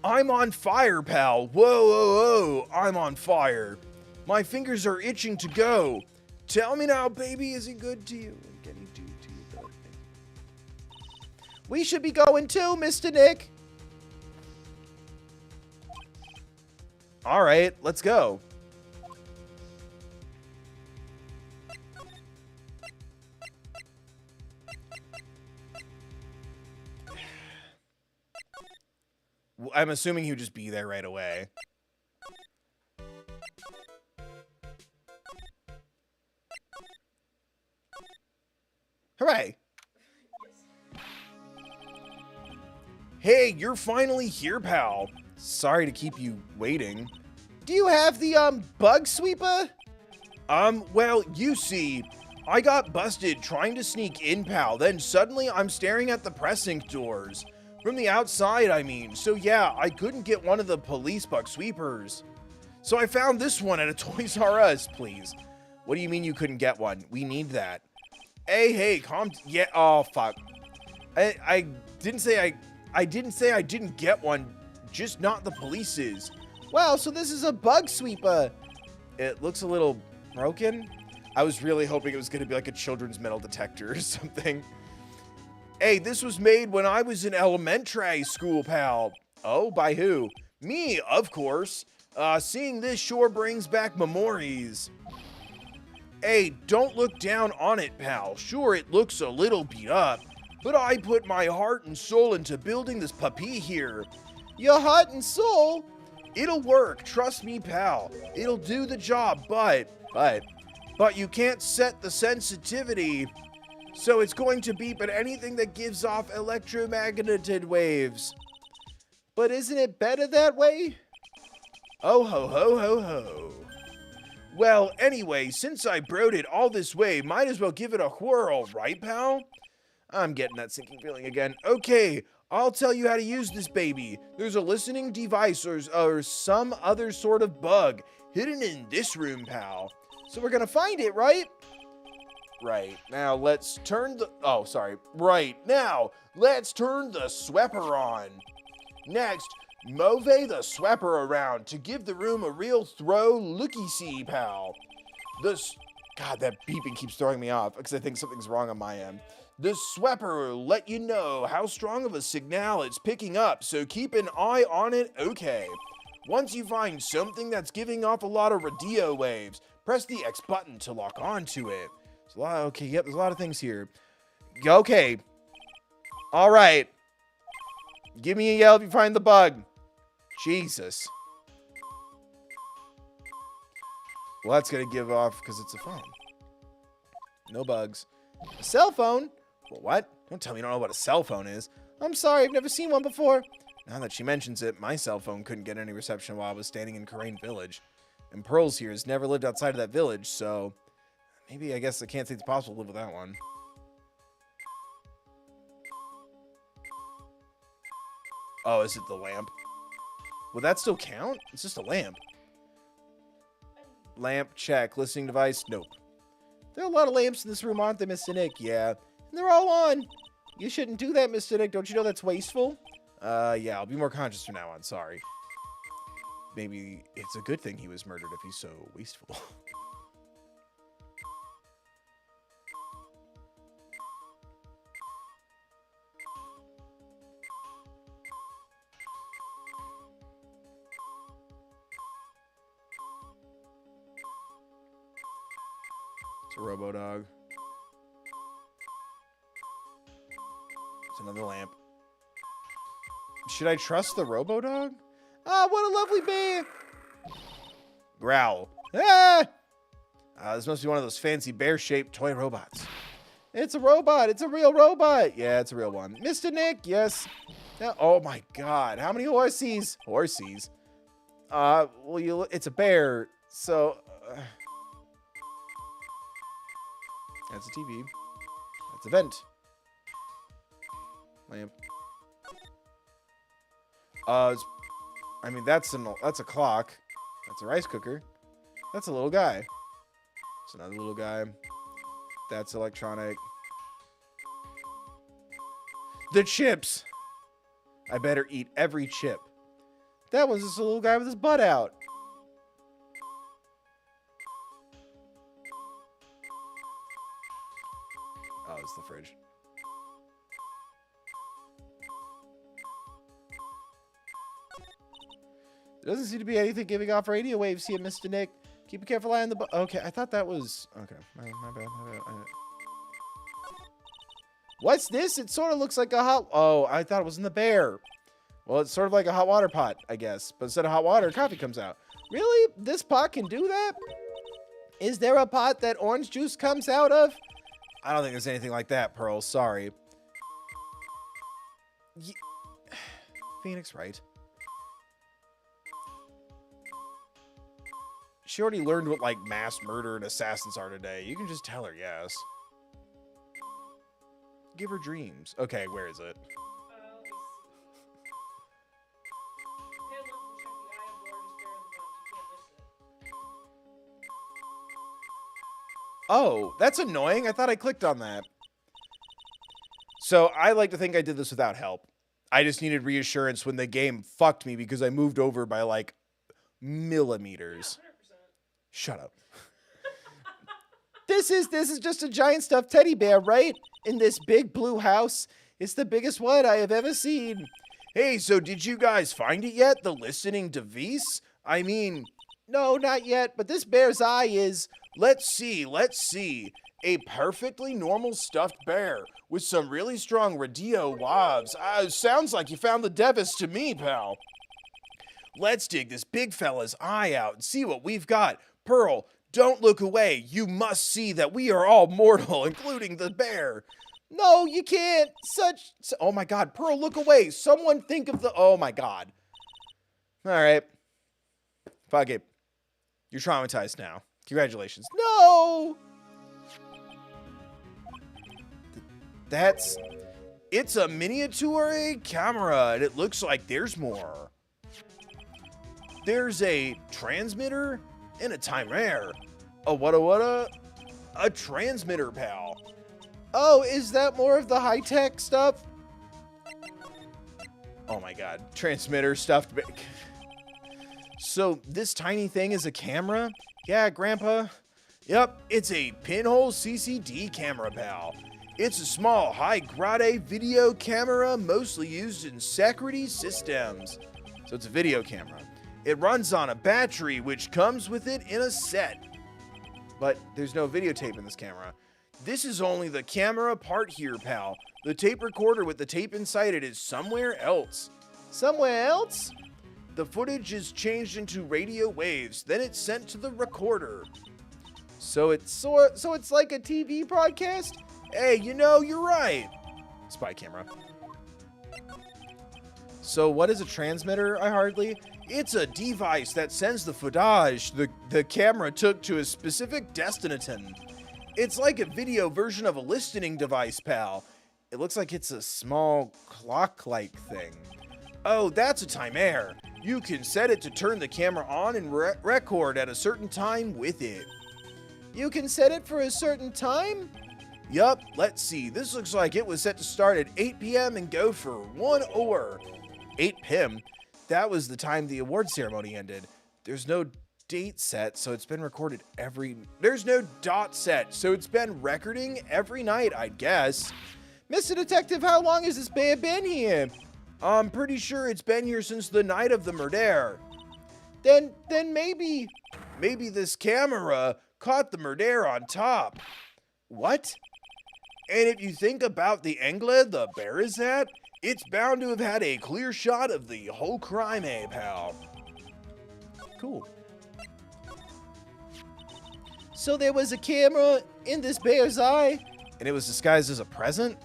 [SPEAKER 1] I'm on fire, pal. Whoa, whoa, whoa. I'm on fire. My fingers are itching to go. Tell me now, baby, is he good to you? Can he do to you good things? We should be going too, Mr. Nick. All right, let's go. I'm assuming he'd just be there right away. Hooray! Hey, you're finally here, pal. Sorry to keep you waiting. Do you have the, bug sweeper? Well, you see, I got busted trying to sneak in, pal. Then suddenly I'm staring at the precinct doors. From the outside, I mean. So yeah, I couldn't get one of the police bug sweepers. So I found this one at a Toys R Us, please. What do you mean you couldn't get one? We need that. Hey, yeah, oh, fuck. I didn't say I didn't get one, just not the police's. Wow, so this is a bug sweeper. It looks a little broken. I was really hoping it was gonna be like a children's metal detector or something. Hey, this was made when I was in elementary school, pal. Oh, by who? Me, of course. Seeing this sure brings back memories. Hey, don't look down on it, pal. Sure, it looks a little beat up, but I put my heart and soul into building this puppy here. Your heart and soul? It'll work, trust me, pal. It'll do the job, but you can't set the sensitivity. So it's going to beep at anything that gives off electromagnetic waves. But isn't it better that way? Oh ho ho ho ho. Well, anyway, since I broed it all this way, might as well give it a whirl, right, pal? I'm getting that sinking feeling again. Okay, I'll tell you how to use this baby. There's a listening device or some other sort of bug hidden in this room, pal. So we're gonna find it, right? Right, now let's turn the... Oh, sorry. Right, now let's turn the sweeper on. Next, move the sweeper around to give the room a real looky-see, pal. God, that beeping keeps throwing me off because I think something's wrong on my end. The sweeper will let you know how strong of a signal it's picking up, so keep an eye on it, okay. Once you find something that's giving off a lot of radio waves, press the X button to lock onto it. There's a lot of things here. Okay. All right. Give me a yell if you find the bug. Jesus. Well, that's going to give off because it's a phone. No bugs. A cell phone? Well, what? Don't tell me you don't know what a cell phone is. I'm sorry, I've never seen one before. Now that she mentions it, my cell phone couldn't get any reception while I was standing in Corain Village. And Pearls here has never lived outside of that village, so... Maybe, I guess I can't say it's possible to live with that one. Oh, is it the lamp? Would that still count? It's just a lamp. Lamp, check. Listening device, nope. There are a lot of lamps in this room, aren't there, Mr. Nick? Yeah. And they're all on. You shouldn't do that, Mr. Nick. Don't you know that's wasteful? Yeah, I'll be more conscious from now on. Sorry. Maybe it's a good thing he was murdered if he's so wasteful. It's a robo-dog. It's another lamp. Should I trust the robo-dog? Ah, what a lovely bear! Growl. Ah! This must be one of those fancy bear-shaped toy robots. It's a robot. It's a real robot. Yeah, it's a real one. Mr. Nick, yes. Oh my God. How many horsies? Horsies? Well, it's a bear, so... That's a TV. That's a vent. Lamp. I mean, that's a clock. That's a rice cooker. That's a little guy. It's another little guy. That's electronic. The chips! I better eat every chip. That one's just a little guy with his butt out. Oh, it's the fridge. There doesn't seem to be anything giving off radio waves here, Mr. Nick. Keep a careful eye on the okay, I thought that was... Okay, my bad. What's this? It sort of looks like a hot... Oh, I thought it was in the bear. Well, it's sort of like a hot water pot, I guess. But instead of hot water, coffee comes out. Really? This pot can do that? Is there a pot that orange juice comes out of? I don't think there's anything like that, Pearl. Sorry. Phoenix, right? She already learned what, like, mass murder and assassins are today. You can just tell her yes. Give her dreams. Okay, where is it?
[SPEAKER 2] Let me see. Pay a look to check the eye of the largest bear in the bunch. You can't miss it.
[SPEAKER 1] Oh, that's annoying. I thought I clicked on that. So I like to think I did this without help. I just needed reassurance when the game fucked me because I moved over by, like, millimeters.
[SPEAKER 2] Yeah, 100%.
[SPEAKER 1] Shut up. This is just a giant stuffed teddy bear, right? In this big blue house. It's the biggest one I have ever seen. Hey, so did you guys find it yet? The listening device? I mean, no, not yet, but this bear's eye is... Let's see. A perfectly normal stuffed bear with some really strong radio waves. Sounds like you found the device to me, pal. Let's dig this big fella's eye out and see what we've got. Pearl, don't look away. You must see that we are all mortal, including the bear. No, you can't. Oh my God, Pearl, look away. Someone think of the... Oh my God. All right. Fuck it. You're traumatized now. Congratulations. No! It's a miniature camera, and it looks like there's more. There's a transmitter and a timer. A transmitter, pal. Oh, is that more of the high-tech stuff? Oh my God, transmitter stuffed. So this tiny thing is a camera? Yeah, Grandpa. Yep, it's a pinhole CCD camera, pal. It's a small, high-grade video camera mostly used in security systems. So it's a video camera. It runs on a battery, which comes with it in a set. But there's no videotape in this camera. This is only the camera part here, pal. The tape recorder with the tape inside it is somewhere else. Somewhere else? The footage is changed into radio waves, then it's sent to the recorder. So it's like a TV broadcast? Hey, you know, you're right. Spy camera. So what is a transmitter, I hardly? It's a device that sends the footage the camera took to a specific destination. It's like a video version of a listening device, pal. It looks like it's a small clock-like thing. Oh, that's a timer. You can set it to turn the camera on and record at a certain time with it. You can set it for a certain time? Yup, let's see. This looks like it was set to start at 8 p.m. and go for 1 hour. 8 p.m.? That was the time the award ceremony ended. There's no date set, so it's been recorded There's no dot set, so it's been recording every night, I guess. Mr. Detective, how long has this bear been here? I'm pretty sure it's been here since the night of the murder. Then maybe this camera caught the murder on top. What? And if you think about the angle the bear is at, it's bound to have had a clear shot of the whole crime, pal. Cool. So there was a camera in this bear's eye, and it was disguised as a present?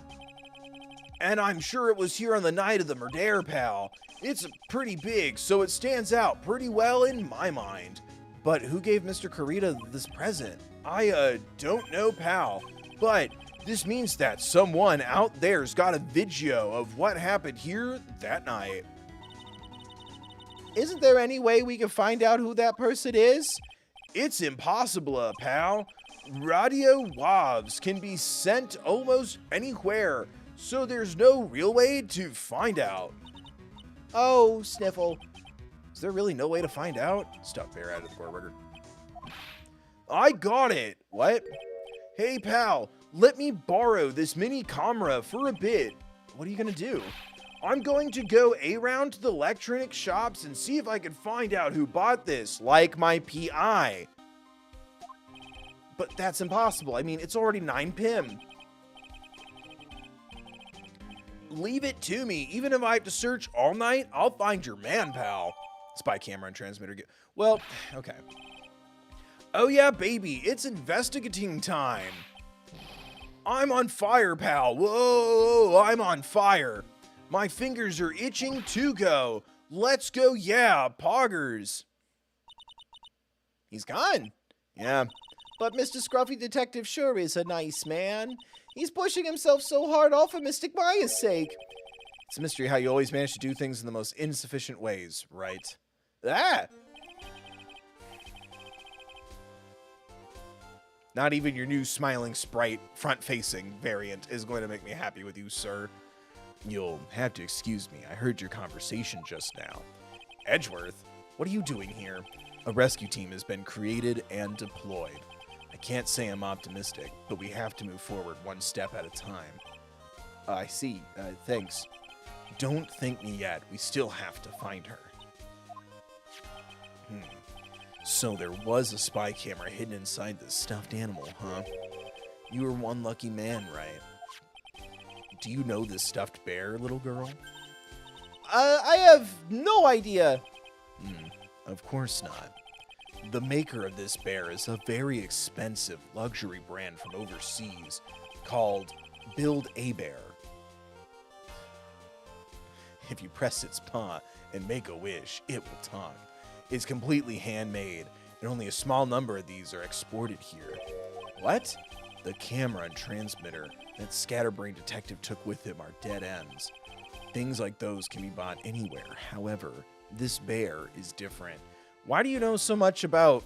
[SPEAKER 1] And I'm sure it was here on the night of the murder, pal. It's pretty big, so it stands out pretty well in my mind. But who gave Mr. Carita this present? I don't know, pal. But this means that someone out there's got a video of what happened here that night. Isn't there any way we can find out who that person is? It's impossible, pal. Radio waves can be sent almost anywhere, so there's no real way to find out. Oh, sniffle. Is there really no way to find out? Stuffed bear out of the burger. I got it. What? Hey, pal, let me borrow this mini camera for a bit. What are you gonna do? I'm going to go around to the electronic shops and see if I can find out who bought this, like my PI. But that's impossible. I mean, it's already 9 p.m. Leave it to me. Even if I have to search all night, I'll find your man, pal. Spy camera and transmitter. Well, okay. Oh yeah, baby, it's investigating time. I'm on fire, pal. Whoa, I'm on fire. My fingers are itching to go. Let's go, yeah, poggers. He's gone. Yeah. But Mr. Scruffy Detective sure is a nice man. He's pushing himself so hard all for Mystic Maya's sake. It's a mystery how you always manage to do things in the most insufficient ways, right? Ah! Not even your new smiling sprite front-facing variant is going to make me happy with you, sir. You'll have to excuse me. I heard your conversation just now. Edgeworth, what are you doing here? A rescue team has been created and deployed. I can't say I'm optimistic, but we have to move forward one step at a time. I see. Thanks. Don't thank me yet. We still have to find her. So there was a spy camera hidden inside this stuffed animal, huh? You were one lucky man, right? Do you know this stuffed bear, little girl? I have no idea. Of course not. The maker of this bear is a very expensive luxury brand from overseas called Build a Bear. If you press its paw and make a wish, it will talk. It's completely handmade, and only a small number of these are exported here. What? The camera and transmitter that Scatterbrain Detective took with him are dead ends. Things like those can be bought anywhere. However, this bear is different. Why do you know so much about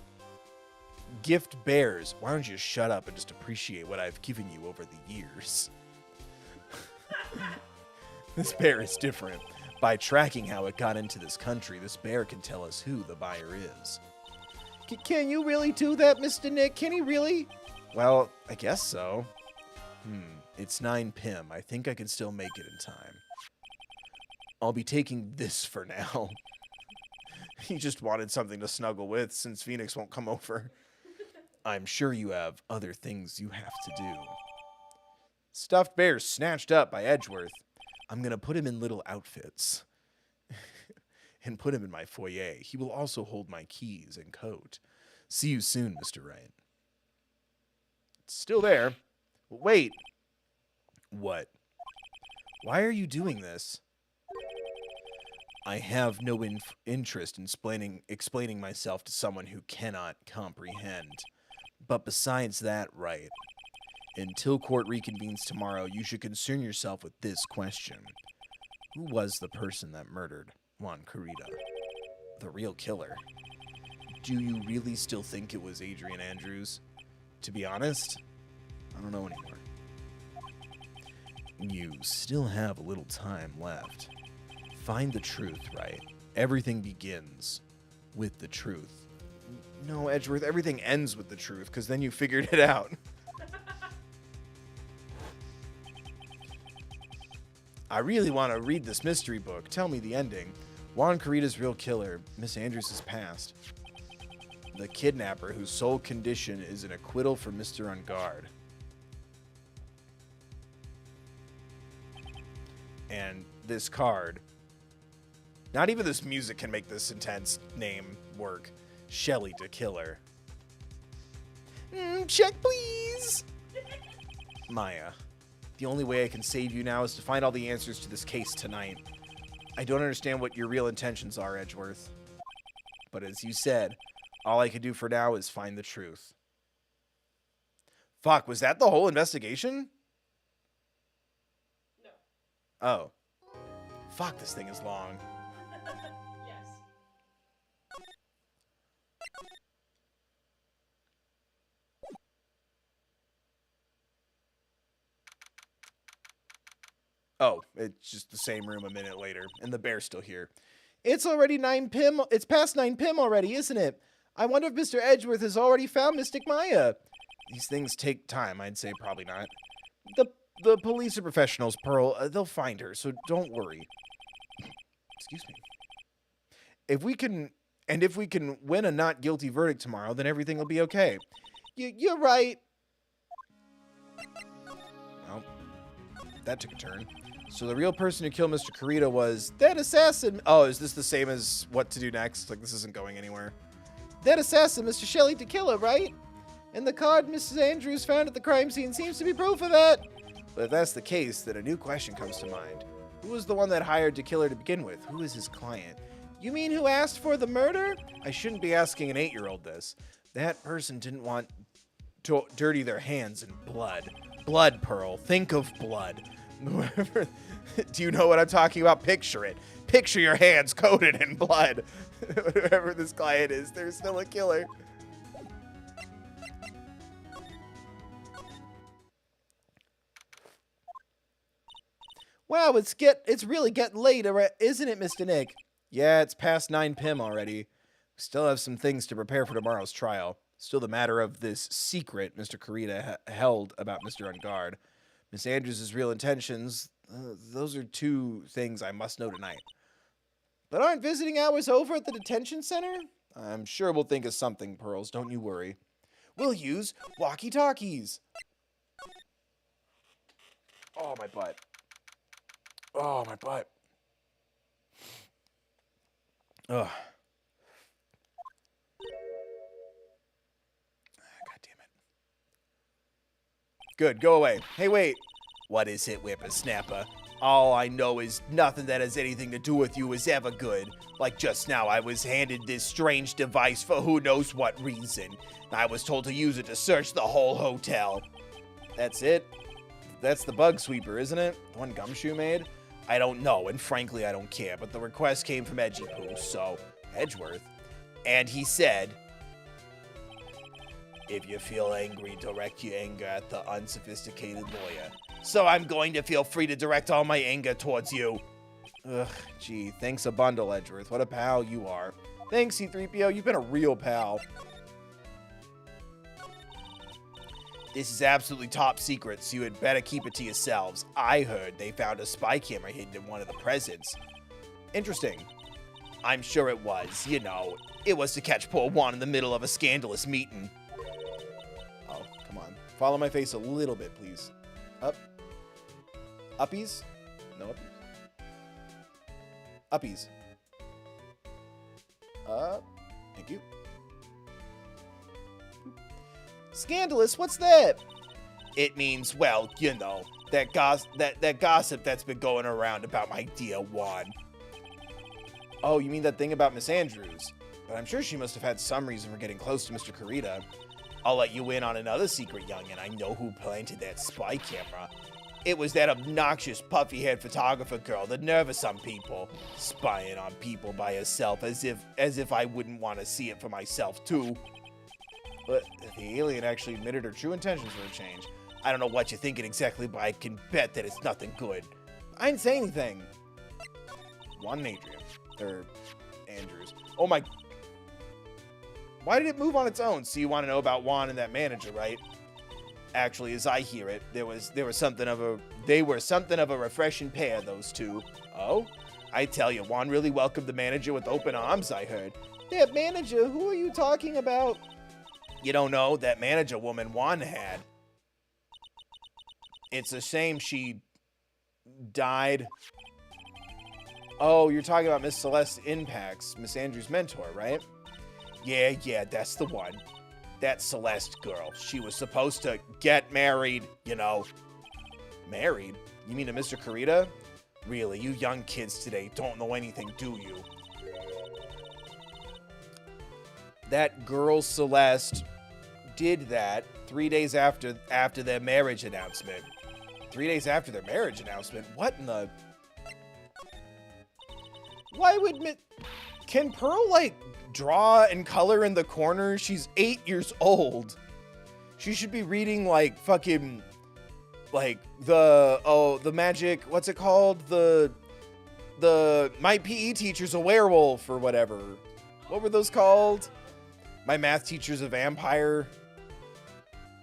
[SPEAKER 1] gift bears? Why don't you shut up and just appreciate what I've given you over the years? This bear is different. By tracking how it got into this country, this bear can tell us who the buyer is. Can you really do that, Mr. Nick? Can he really? Well, I guess so. It's 9 p.m. I think I can still make it in time. I'll be taking this for now. He just wanted something to snuggle with since Phoenix won't come over. I'm sure you have other things you have to do. Stuffed bear snatched up by Edgeworth. I'm going to put him in little outfits and put him in my foyer. He will also hold my keys and coat. See you soon, Mr. Wright. It's still there. Wait. What? Why are you doing this? I have no interest in explaining myself to someone who cannot comprehend. But besides that, Wright, until court reconvenes tomorrow, you should concern yourself with this question. Who was the person that murdered Juan Carita? The real killer. Do you really still think it was Adrian Andrews? To be honest, I don't know anymore. You still have a little time left. Find the truth, Wright. Everything begins with the truth. No, Edgeworth, everything ends with the truth, because then you figured it out. I really want to read this mystery book. Tell me the ending. Juan Carita's real killer, Miss Andrews has passed. The kidnapper whose sole condition is an acquittal for Mr. Engarde. And this card, not even this music can make this intense name work. Shelly to killer. Check, please. Maya. The only way I can save you now is to find all the answers to this case tonight. I don't understand what your real intentions are, Edgeworth. But as you said, all I can do for now is find the truth. Fuck, was that the whole investigation?
[SPEAKER 2] No.
[SPEAKER 1] Oh. Fuck, this thing is long.
[SPEAKER 2] Yes.
[SPEAKER 1] Oh, it's just the same room a minute later, and the bear's still here. It's already 9 p.m. It's past 9 p.m. already, isn't it? I wonder if Mr. Edgeworth has already found Mystic Maya. These things take time. I'd say probably not. The police are professionals, Pearl. They'll find her, so don't worry. Excuse me. If we can win a not guilty verdict tomorrow, then everything will be okay. You're right. Well, that took a turn. So the real person who killed Mr. Kurita was that assassin. Oh, is this the same as what to do next? Like, this isn't going anywhere. That assassin, Mr. Shelley to kill her, right? And the card Mrs. Andrews found at the crime scene seems to be proof of that. But if that's the case, then a new question comes to mind. Who was the one that hired to kill her to begin with? Who is his client? You mean who asked for the murder? I shouldn't be asking an 8-year-old this. That person didn't want to dirty their hands in blood. Blood, Pearl. Think of blood. Do you know what I'm talking about? Picture it. Picture your hands coated in blood. Whoever this client is, they're still a killer. Wow, it's really getting late, isn't it, Mr. Nick? Yeah, it's past 9 p.m. already. We still have some things to prepare for tomorrow's trial. Still the matter of this secret Mr. Kurita held about Mr. Engarde. Miss Andrews' real intentions, those are 2 things I must know tonight. But aren't visiting hours over at the detention center? I'm sure we'll think of something, Pearls, don't you worry. We'll use walkie-talkies. Oh, my butt. Oh, my butt. Ugh. God damn it. Good, go away. Hey, wait. What is it, whippersnapper? All I know is nothing that has anything to do with you is ever good. Like just now, I was handed this strange device for who knows what reason. I was told to use it to search the whole hotel. That's it? That's the bug sweeper, isn't it? The one Gumshoe made? I don't know, and frankly, I don't care, but the request came from Edgypoo, so... Edgeworth. And he said, if you feel angry, direct your anger at the unsophisticated lawyer. So I'm going to feel free to direct all my anger towards you. Ugh, gee, thanks a bundle, Edgeworth. What a pal you are. Thanks, C-3PO, you've been a real pal. This is absolutely top secret, so you had better keep it to yourselves. I heard they found a spy camera hidden in one of the presents. Interesting. I'm sure it was, you know. It was to catch poor Juan in the middle of a scandalous meeting. Oh, come on. Follow my face a little bit, please. Up. Uppies? No uppies. Uppies. Up. Thank you. Scandalous? What's that? It means, well, you know, that gossip that's been going around about my dear Juan. Oh, you mean that thing about Miss Andrews? But I'm sure she must have had some reason for getting close to Mr. Kurita. I'll let you in on another secret, youngin'. I know who planted that spy camera. It was that obnoxious, puffy-haired photographer girl, the nerve of some people. Spying on people by herself, as if I wouldn't want to see it for myself, too. But the alien actually admitted her true intentions for a change. I don't know what you're thinking exactly, but I can bet that it's nothing good. I didn't say anything. Juan and Adrian. Or Andrews. Oh my... Why did it move on its own? So you want to know about Juan and that manager, right? Actually, as I hear it, they were something of a refreshing pair, those two. Oh? I tell you, Juan really welcomed the manager with open arms, I heard. That manager? Who are you talking about? You don't know, that manager woman Juan had. It's a shame she died. Oh, you're talking about Miss Celeste Impacts, Miss Andrews' mentor, right? Yeah, that's the one. That Celeste girl. She was supposed to get married, you know. Married? You mean to Mr. Kurita? Really, you young kids today don't know anything, do you? That girl Celeste did that 3 days after their marriage announcement. 3 days after their marriage announcement? What in the... Why would... Can Pearl, like, draw and color in the corner? She's 8 years old. She should be reading, like, fucking... Like, the magic... What's it called? My PE teacher's a werewolf or whatever. What were those called? My math teacher's a vampire.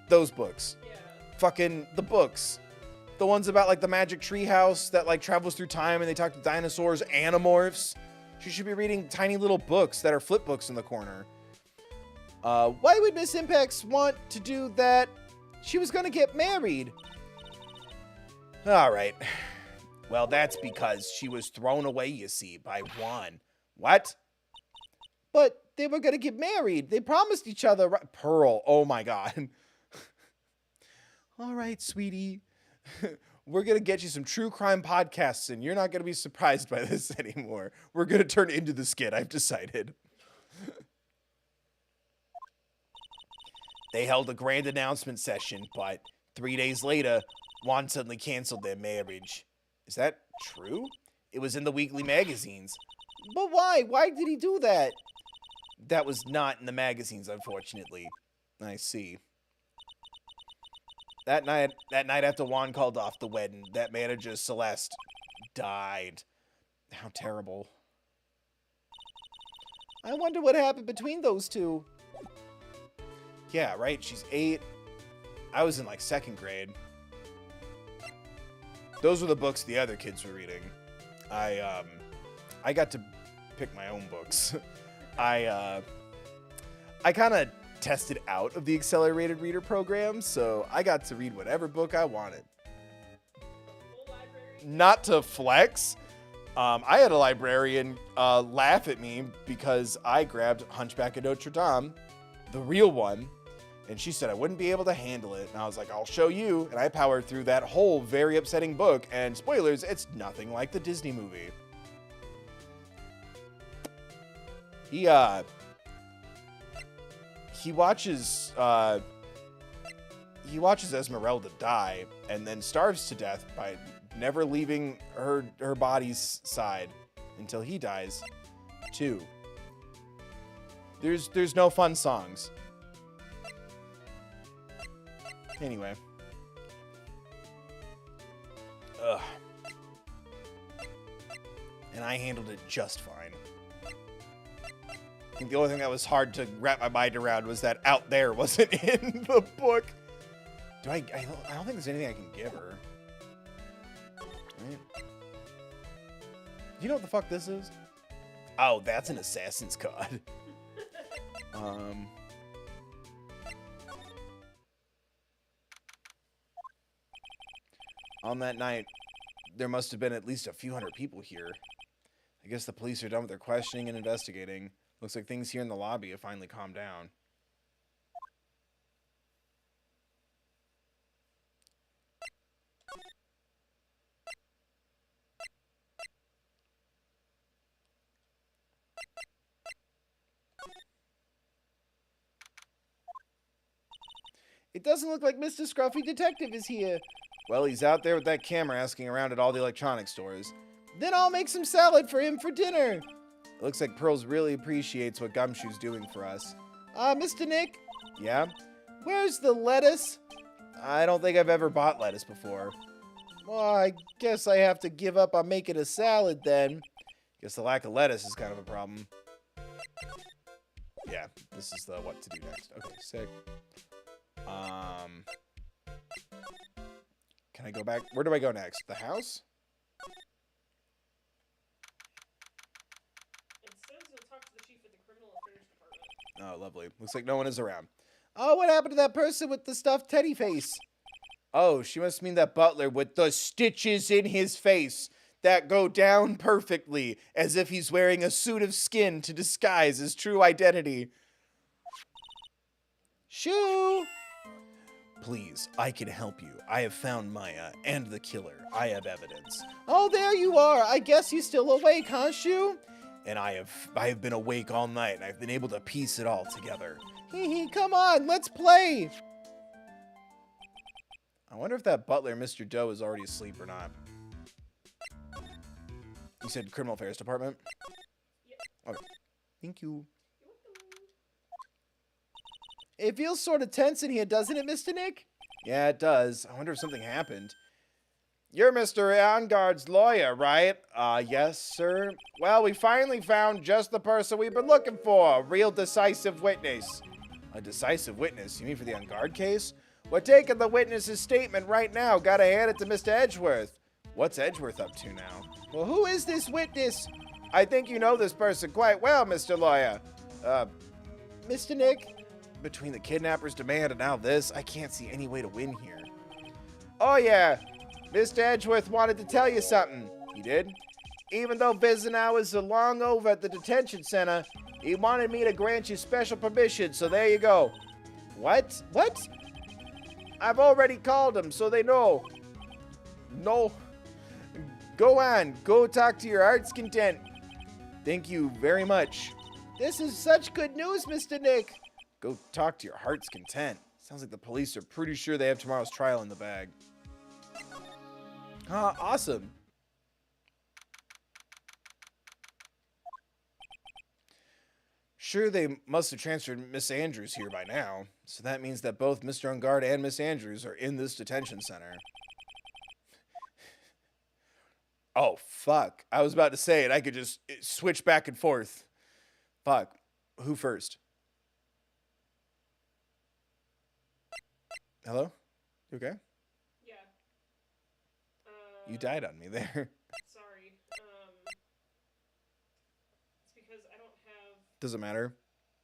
[SPEAKER 1] Those books.
[SPEAKER 2] Yeah.
[SPEAKER 1] Fucking the books. The ones about like the magic treehouse that like travels through time and they talk to dinosaurs, animorphs. She should be reading tiny little books that are flip books in the corner. Why would Miss Impex want to do that? She was gonna get married. All right. Well, that's because she was thrown away, you see, by Juan. What? But they were gonna get married. They promised each other. Pearl, oh my God. All right, sweetie. We're gonna get you some true crime podcasts, and you're not gonna be surprised by this anymore. We're gonna turn into the skit, I've decided. They held a grand announcement session, but 3 days later, Juan suddenly canceled their marriage. Is that true? It was in the weekly magazines. But why? Why did he do that? That was not in the magazines, unfortunately. I see. That night after Juan called off the wedding, that manager, Celeste, died. How terrible. I wonder what happened between those two. Yeah, right? She's 8. I was in like 2nd grade. Those were the books the other kids were reading. I got to pick my own books. I kind of tested out of the accelerated reader program, so I got to read whatever book I wanted. Not to flex. I had a librarian laugh at me because I grabbed Hunchback of Notre Dame, the real one, and she said I wouldn't be able to handle it. And I was like, I'll show you. And I powered through that whole very upsetting book. And spoilers, it's nothing like the Disney movie. He watches Esmeralda die and then starves to death by never leaving her body's side until he dies too. There's no fun songs. Anyway. Ugh. And I handled it just fine. I think the only thing that was hard to wrap my mind around was that out there wasn't in the book. I don't think there's anything I can give her. Right? Do you know what the fuck this is? Oh, that's an assassin's card. On that night, there must have been at least a few hundred people here. I guess the police are done with their questioning and investigating. Looks like things here in the lobby have finally calmed down. It doesn't look like Mr. Scruffy Detective is here. Well, he's out there with that camera asking around at all the electronics stores. Then I'll make some salad for him for dinner. It looks like Pearls really appreciates what Gumshoe's doing for us. Mr. Nick? Yeah? Where's the lettuce? I don't think I've ever bought lettuce before. Well, I guess I have to give up on making a salad then. Guess the lack of lettuce is kind of a problem. Yeah, this is the what to do next. Okay, sick. Can I go back? Where do I go next? The house?
[SPEAKER 2] It says you'll talk to the chief of the criminal affairs department.
[SPEAKER 1] Oh, lovely. Looks like no one is around. Oh, what happened to that person with the stuffed teddy face? Oh, she must mean that butler with the stitches in his face that go down perfectly, as if he's wearing a suit of skin to disguise his true identity. Shoo! Please, I can help you. I have found Maya and the killer. I have evidence. Oh, there you are. I guess you're still awake, huh, Shoo? And I have been awake all night, and I've been able to piece it all together. Hee come on, let's play. I wonder if that butler, Mr. Doe, is already asleep or not. You said criminal affairs department?
[SPEAKER 2] Yep.
[SPEAKER 1] Okay. Thank you. It feels sort of tense in here, doesn't it, Mr. Nick? Yeah, it does. I wonder if something happened. You're Mr. Engarde's lawyer, right? Yes, sir. Well, we finally found just the person we've been looking for. A real decisive witness. A decisive witness? You mean for the Engarde case? We're taking the witness's statement right now. Gotta hand it to Mr. Edgeworth. What's Edgeworth up to now? Well, who is this witness? I think you know this person quite well, Mr. Lawyer. Mr. Nick? Between the kidnapper's demand and now this, I can't see any way to win here. Oh, yeah. Mr. Edgeworth wanted to tell you something. He did? Even though visiting hours are long over at the detention center, he wanted me to grant you special permission, so there you go. What? What? I've already called them, so they know. No. Go on. Go talk to your heart's content. Thank you very much. This is such good news, Mr. Nick. Go talk to your heart's content. Sounds like the police are pretty sure they have tomorrow's trial in the bag. Awesome. Sure, they must have transferred Miss Andrews here by now, so that means that both Mr. Engarde and Miss Andrews are in this detention center. Oh, fuck. I was about to say it. I could just switch back and forth. Fuck. Who first? Hello? You okay?
[SPEAKER 2] Yeah.
[SPEAKER 1] You died on me there.
[SPEAKER 2] Sorry. It's because I don't have...
[SPEAKER 1] Doesn't matter.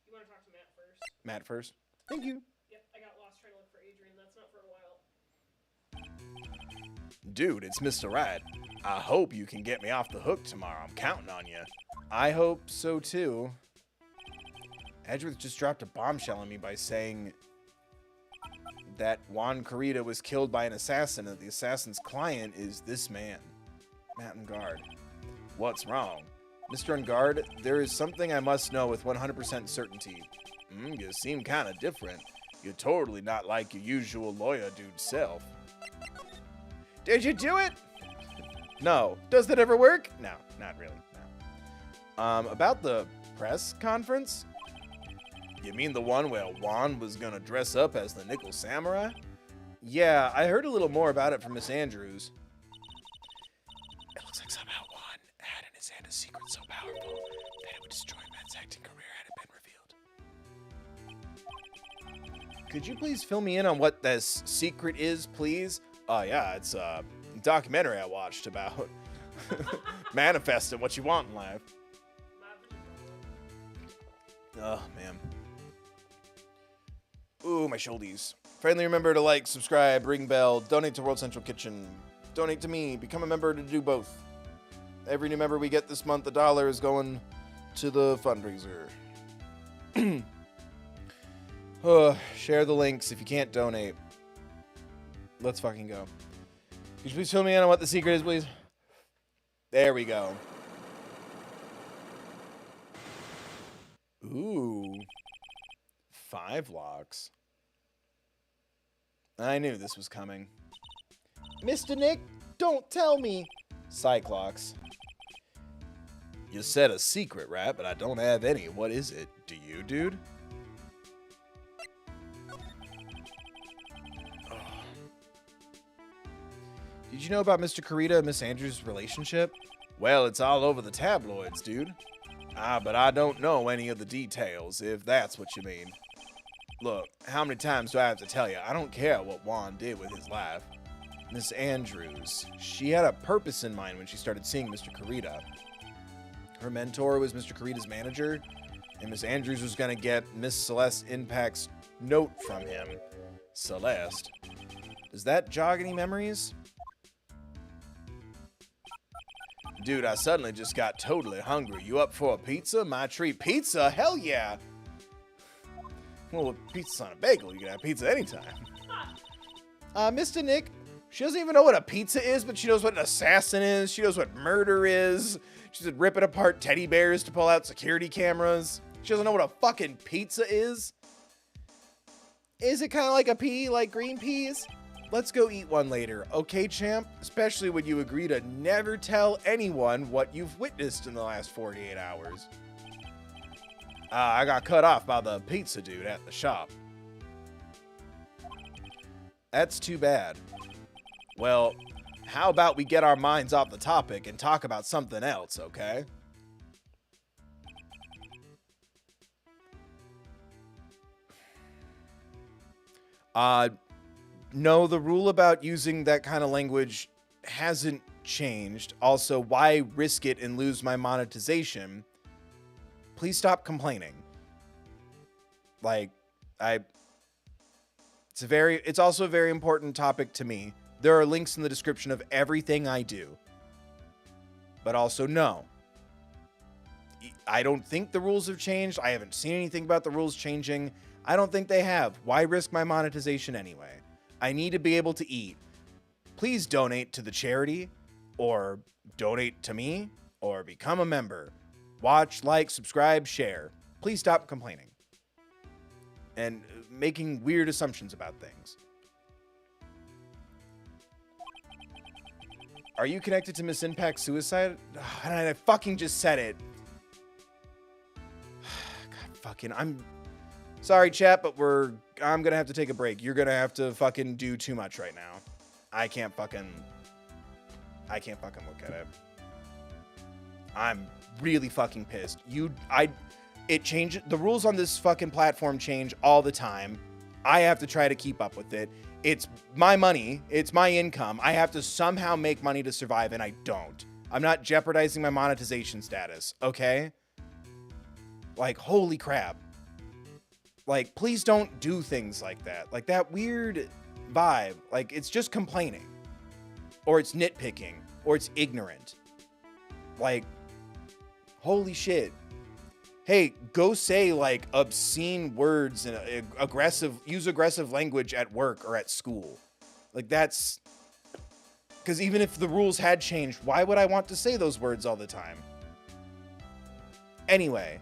[SPEAKER 2] You want to talk to Matt first?
[SPEAKER 1] Matt first. Thank you.
[SPEAKER 2] Yep, I got lost trying to look for Adrian. That's not for a while.
[SPEAKER 1] Dude, it's Mr. Wright. I hope you can get me off the hook tomorrow. I'm counting on you. I hope so too. Edgeworth just dropped a bombshell on me by saying that Juan Carita was killed by an assassin and that the assassin's client is this man, Matt Engarde. What's wrong? Mr. Engarde, there is something I must know with 100% certainty. You seem kind of different. You're totally not like your usual lawyer dude self. Did you do it? No. Does that ever work? No, not really. No. About the press conference? You mean the one where Juan was gonna dress up as the Nickel Samurai? Yeah, I heard a little more about it from Miss Andrews. It looks like somehow Juan had in his hand a secret so powerful that it would destroy Matt's acting career had it been revealed. Could you please fill me in on what this secret is, please? Yeah, it's a documentary I watched about manifesting what you want in life. Oh, man. Ooh, my shouldies. Friendly, remember to like, subscribe, ring bell, donate to World Central Kitchen, donate to me, become a member to do both. Every new member we get this month, $1 is going to the fundraiser. Share the links if you can't donate. Let's fucking go. Could you please fill me in on what the secret is, please? There we go. Ooh. 5 locks. I knew this was coming. Mr. Nick, don't tell me. Cyclox. You said a secret, right? But I don't have any. What is it? Do you, dude? Did you know about Mr. Carita and Miss Andrews' relationship? Well, it's all over the tabloids, dude. But I don't know any of the details, if that's what you mean. Look, how many times do I have to tell you? I don't care what Juan did with his life. Miss Andrews, she had a purpose in mind when she started seeing Mr. Carita. Her mentor was Mr. Carita's manager, and Miss Andrews was going to get Miss Celeste Impact's note from him. Celeste. Does that jog any memories? Dude, I suddenly just got totally hungry. You up for a pizza? My treat. Pizza? Hell yeah! Well, with pizza's on a bagel, you can have pizza anytime. Mr. Nick, she doesn't even know what a pizza is, but she knows what an assassin is. She knows what murder is. She's ripping apart teddy bears to pull out security cameras. She doesn't know what a fucking pizza is. Is it kind of like a pea, like green peas? Let's go eat one later, okay, champ? Especially when you agree to never tell anyone what you've witnessed in the last 48 hours. I got cut off by the pizza dude at the shop. That's too bad. Well, how about we get our minds off the topic and talk about something else, okay? No, the rule about using that kind of language hasn't changed. Also, why risk it and lose my monetization? Please stop complaining. Like, it's also a very important topic to me. There are links in the description of everything I do. But also, no. I don't think the rules have changed. I haven't seen anything about the rules changing. I don't think they have. Why risk my monetization anyway? I need to be able to eat. Please donate to the charity, or donate to me, or become a member. Watch, like, subscribe, share. Please stop complaining and making weird assumptions about things. Are you connected to Miss Impact's suicide? I fucking just said it. God, fucking, I'm sorry, chat, but I'm gonna have to take a break. You're gonna have to fucking do too much right now. I can't fucking look at it. I'm really fucking pissed. It changes. The rules on this fucking platform change all the time. I have to try to keep up with it. It's my money. It's my income. I have to somehow make money to survive, and I don't. I'm not jeopardizing my monetization status, okay? Like, holy crap. Like, please don't do things like that. Like, that weird vibe. Like, it's just complaining. Or it's nitpicking. Or it's ignorant. Like, holy shit. Hey, go say, like, obscene words and use aggressive language at work or at school. Like, that's... Because even if the rules had changed, why would I want to say those words all the time? Anyway.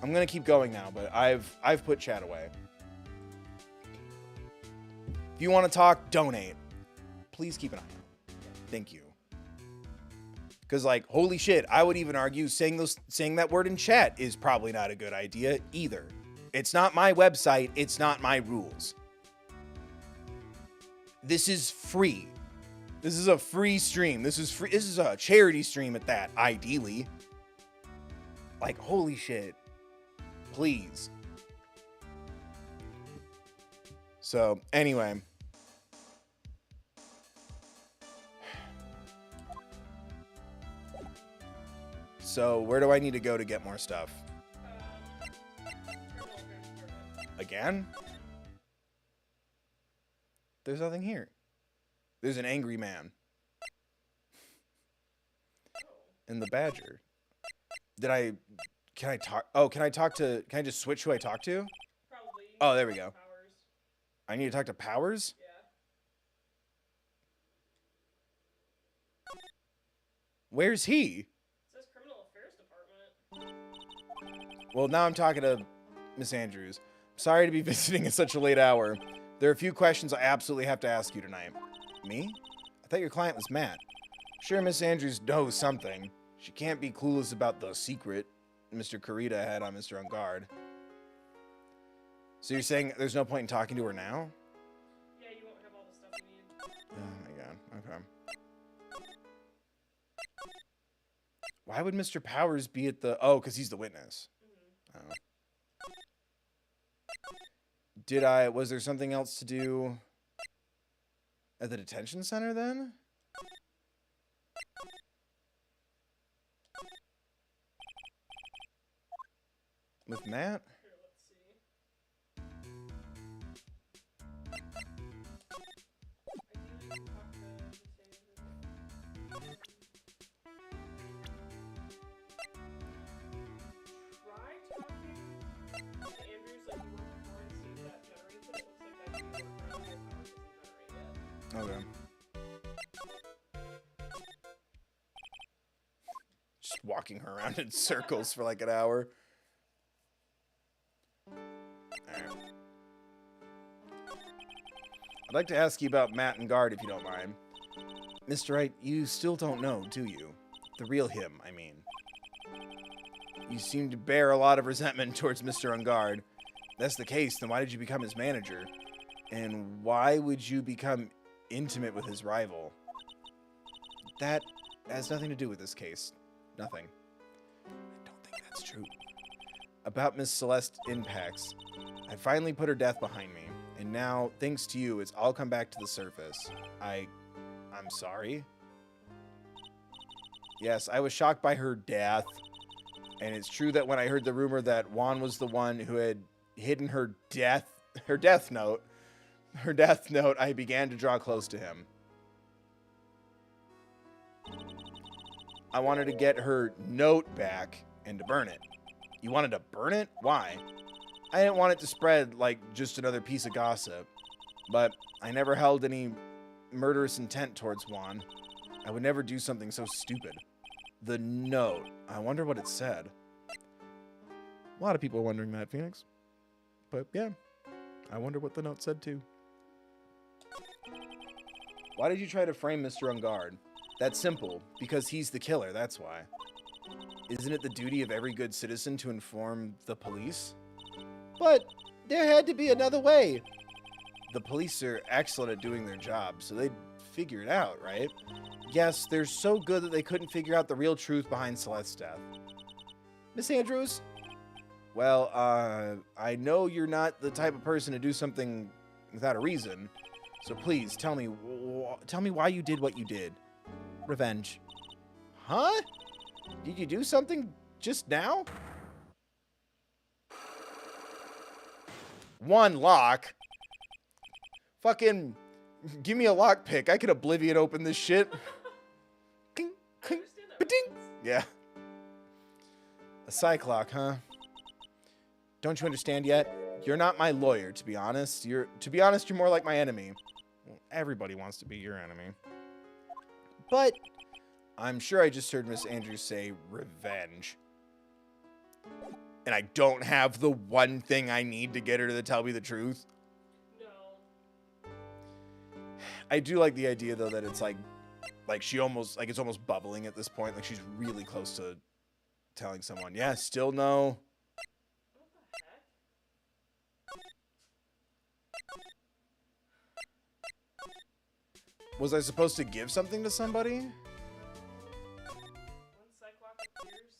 [SPEAKER 1] I'm gonna keep going now, but I've put chat away. If you want to talk, donate. Please keep an eye out. Thank you. Because, like, holy shit, I would even argue saying that word in chat is probably not a good idea either. It's not my website. It's not my rules. This is free. This is a free stream. This is free. This is a charity stream at that, ideally. Like, holy shit. Please. So, anyway. So, where do I need to go to get more stuff? Again? There's nothing here. There's an angry man. And the badger. Can I talk? Oh, can I just switch who I talk to?
[SPEAKER 2] Probably.
[SPEAKER 1] Oh, there we go.
[SPEAKER 2] Powers.
[SPEAKER 1] I need to talk to Powers?
[SPEAKER 2] Yeah.
[SPEAKER 1] Where's he?
[SPEAKER 2] It says Criminal Affairs Department.
[SPEAKER 1] Well, now I'm talking to Miss Andrews. Sorry to be visiting at such a late hour. There are a few questions I absolutely have to ask you tonight. Me? I thought your client was Matt. I'm sure Miss Andrews knows something. She can't be clueless about the secret Mr. Kurita had on Mr. Engarde. So you're saying there's no point in talking to her now?
[SPEAKER 2] Yeah, you won't have all the stuff you need.
[SPEAKER 1] Oh my god, okay. Why would Mr. Powers be at the... Oh, because he's the witness. Mm-hmm. Oh. Was there something else to do at the detention center then? With Matt?
[SPEAKER 2] Here, let's see. Ideally, you talk try talking to Andrews like you were before and see if that generates it. It looks like that didn't work around your power doesn't generate yet.
[SPEAKER 1] Okay. Just walking her around in circles for like an hour. Alright. I'd like to ask you about Matt and Engarde, if you don't mind. Mr. Wright, you still don't know, do you? The real him, I mean. You seem to bear a lot of resentment towards Mr. Engarde. If that's the case, then why did you become his manager? And why would you become intimate with his rival? That has nothing to do with this case. Nothing. I don't think that's true. About Miss Celeste Impacts. I finally put her death behind me. And now, thanks to you, it's all come back to the surface. I'm sorry. Yes, I was shocked by her death. And it's true that when I heard the rumor that Juan was the one who had hidden her death note, I began to draw close to him. I wanted to get her note back and to burn it. You wanted to burn it? Why? I didn't want it to spread like just another piece of gossip. But I never held any murderous intent towards Juan. I would never do something so stupid. The note. I wonder what it said. A lot of people are wondering that, Phoenix. But yeah, I wonder what the note said too. Why did you try to frame Mr. Engarde? That's simple. Because he's the killer, that's why. Isn't it the duty of every good citizen to inform the police? But there had to be another way. The police are excellent at doing their job, so they'd figure it out, right? Yes, they're so good that they couldn't figure out the real truth behind Celeste's death. Miss Andrews? Well, I know you're not the type of person to do something without a reason, so please tell me why you did what you did. Revenge. Huh? Did you do something just now? One lock? Fucking give me a lockpick. I could Oblivion open this shit. King, king, ba-ding. Yeah. A psych lock, huh? Don't you understand yet? You're not my lawyer, to be honest. You're more like my enemy. Well, everybody wants to be your enemy. But I'm sure I just heard Miss Andrews say revenge. And I don't have the one thing I need to get her to tell me the truth.
[SPEAKER 2] No.
[SPEAKER 1] I do like the idea though that it's like she almost it's almost bubbling at this point. Like she's really close to telling someone. Yeah, still no.
[SPEAKER 2] What the heck?
[SPEAKER 1] Was I supposed to give something to somebody?
[SPEAKER 2] When Cyclops appears,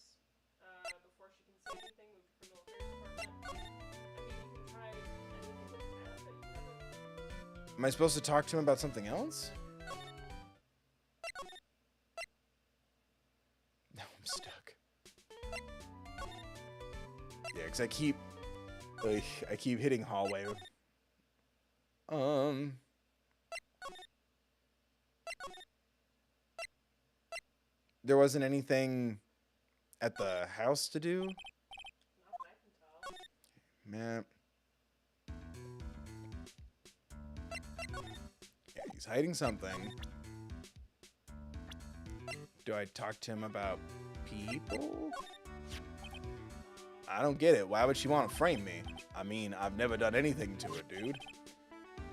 [SPEAKER 2] before she can say anything with the criminal affairs department, you can try anything with Matt that you haven't.
[SPEAKER 1] Am I supposed to talk to him about something else? No, I'm stuck. Yeah, because I keep hitting hallway. There wasn't anything at the house to do?
[SPEAKER 2] Not that I can tell.
[SPEAKER 1] Man. Yeah, he's hiding something. Do I talk to him about people? I don't get it. Why would she want to frame me? I mean, I've never done anything to it, dude.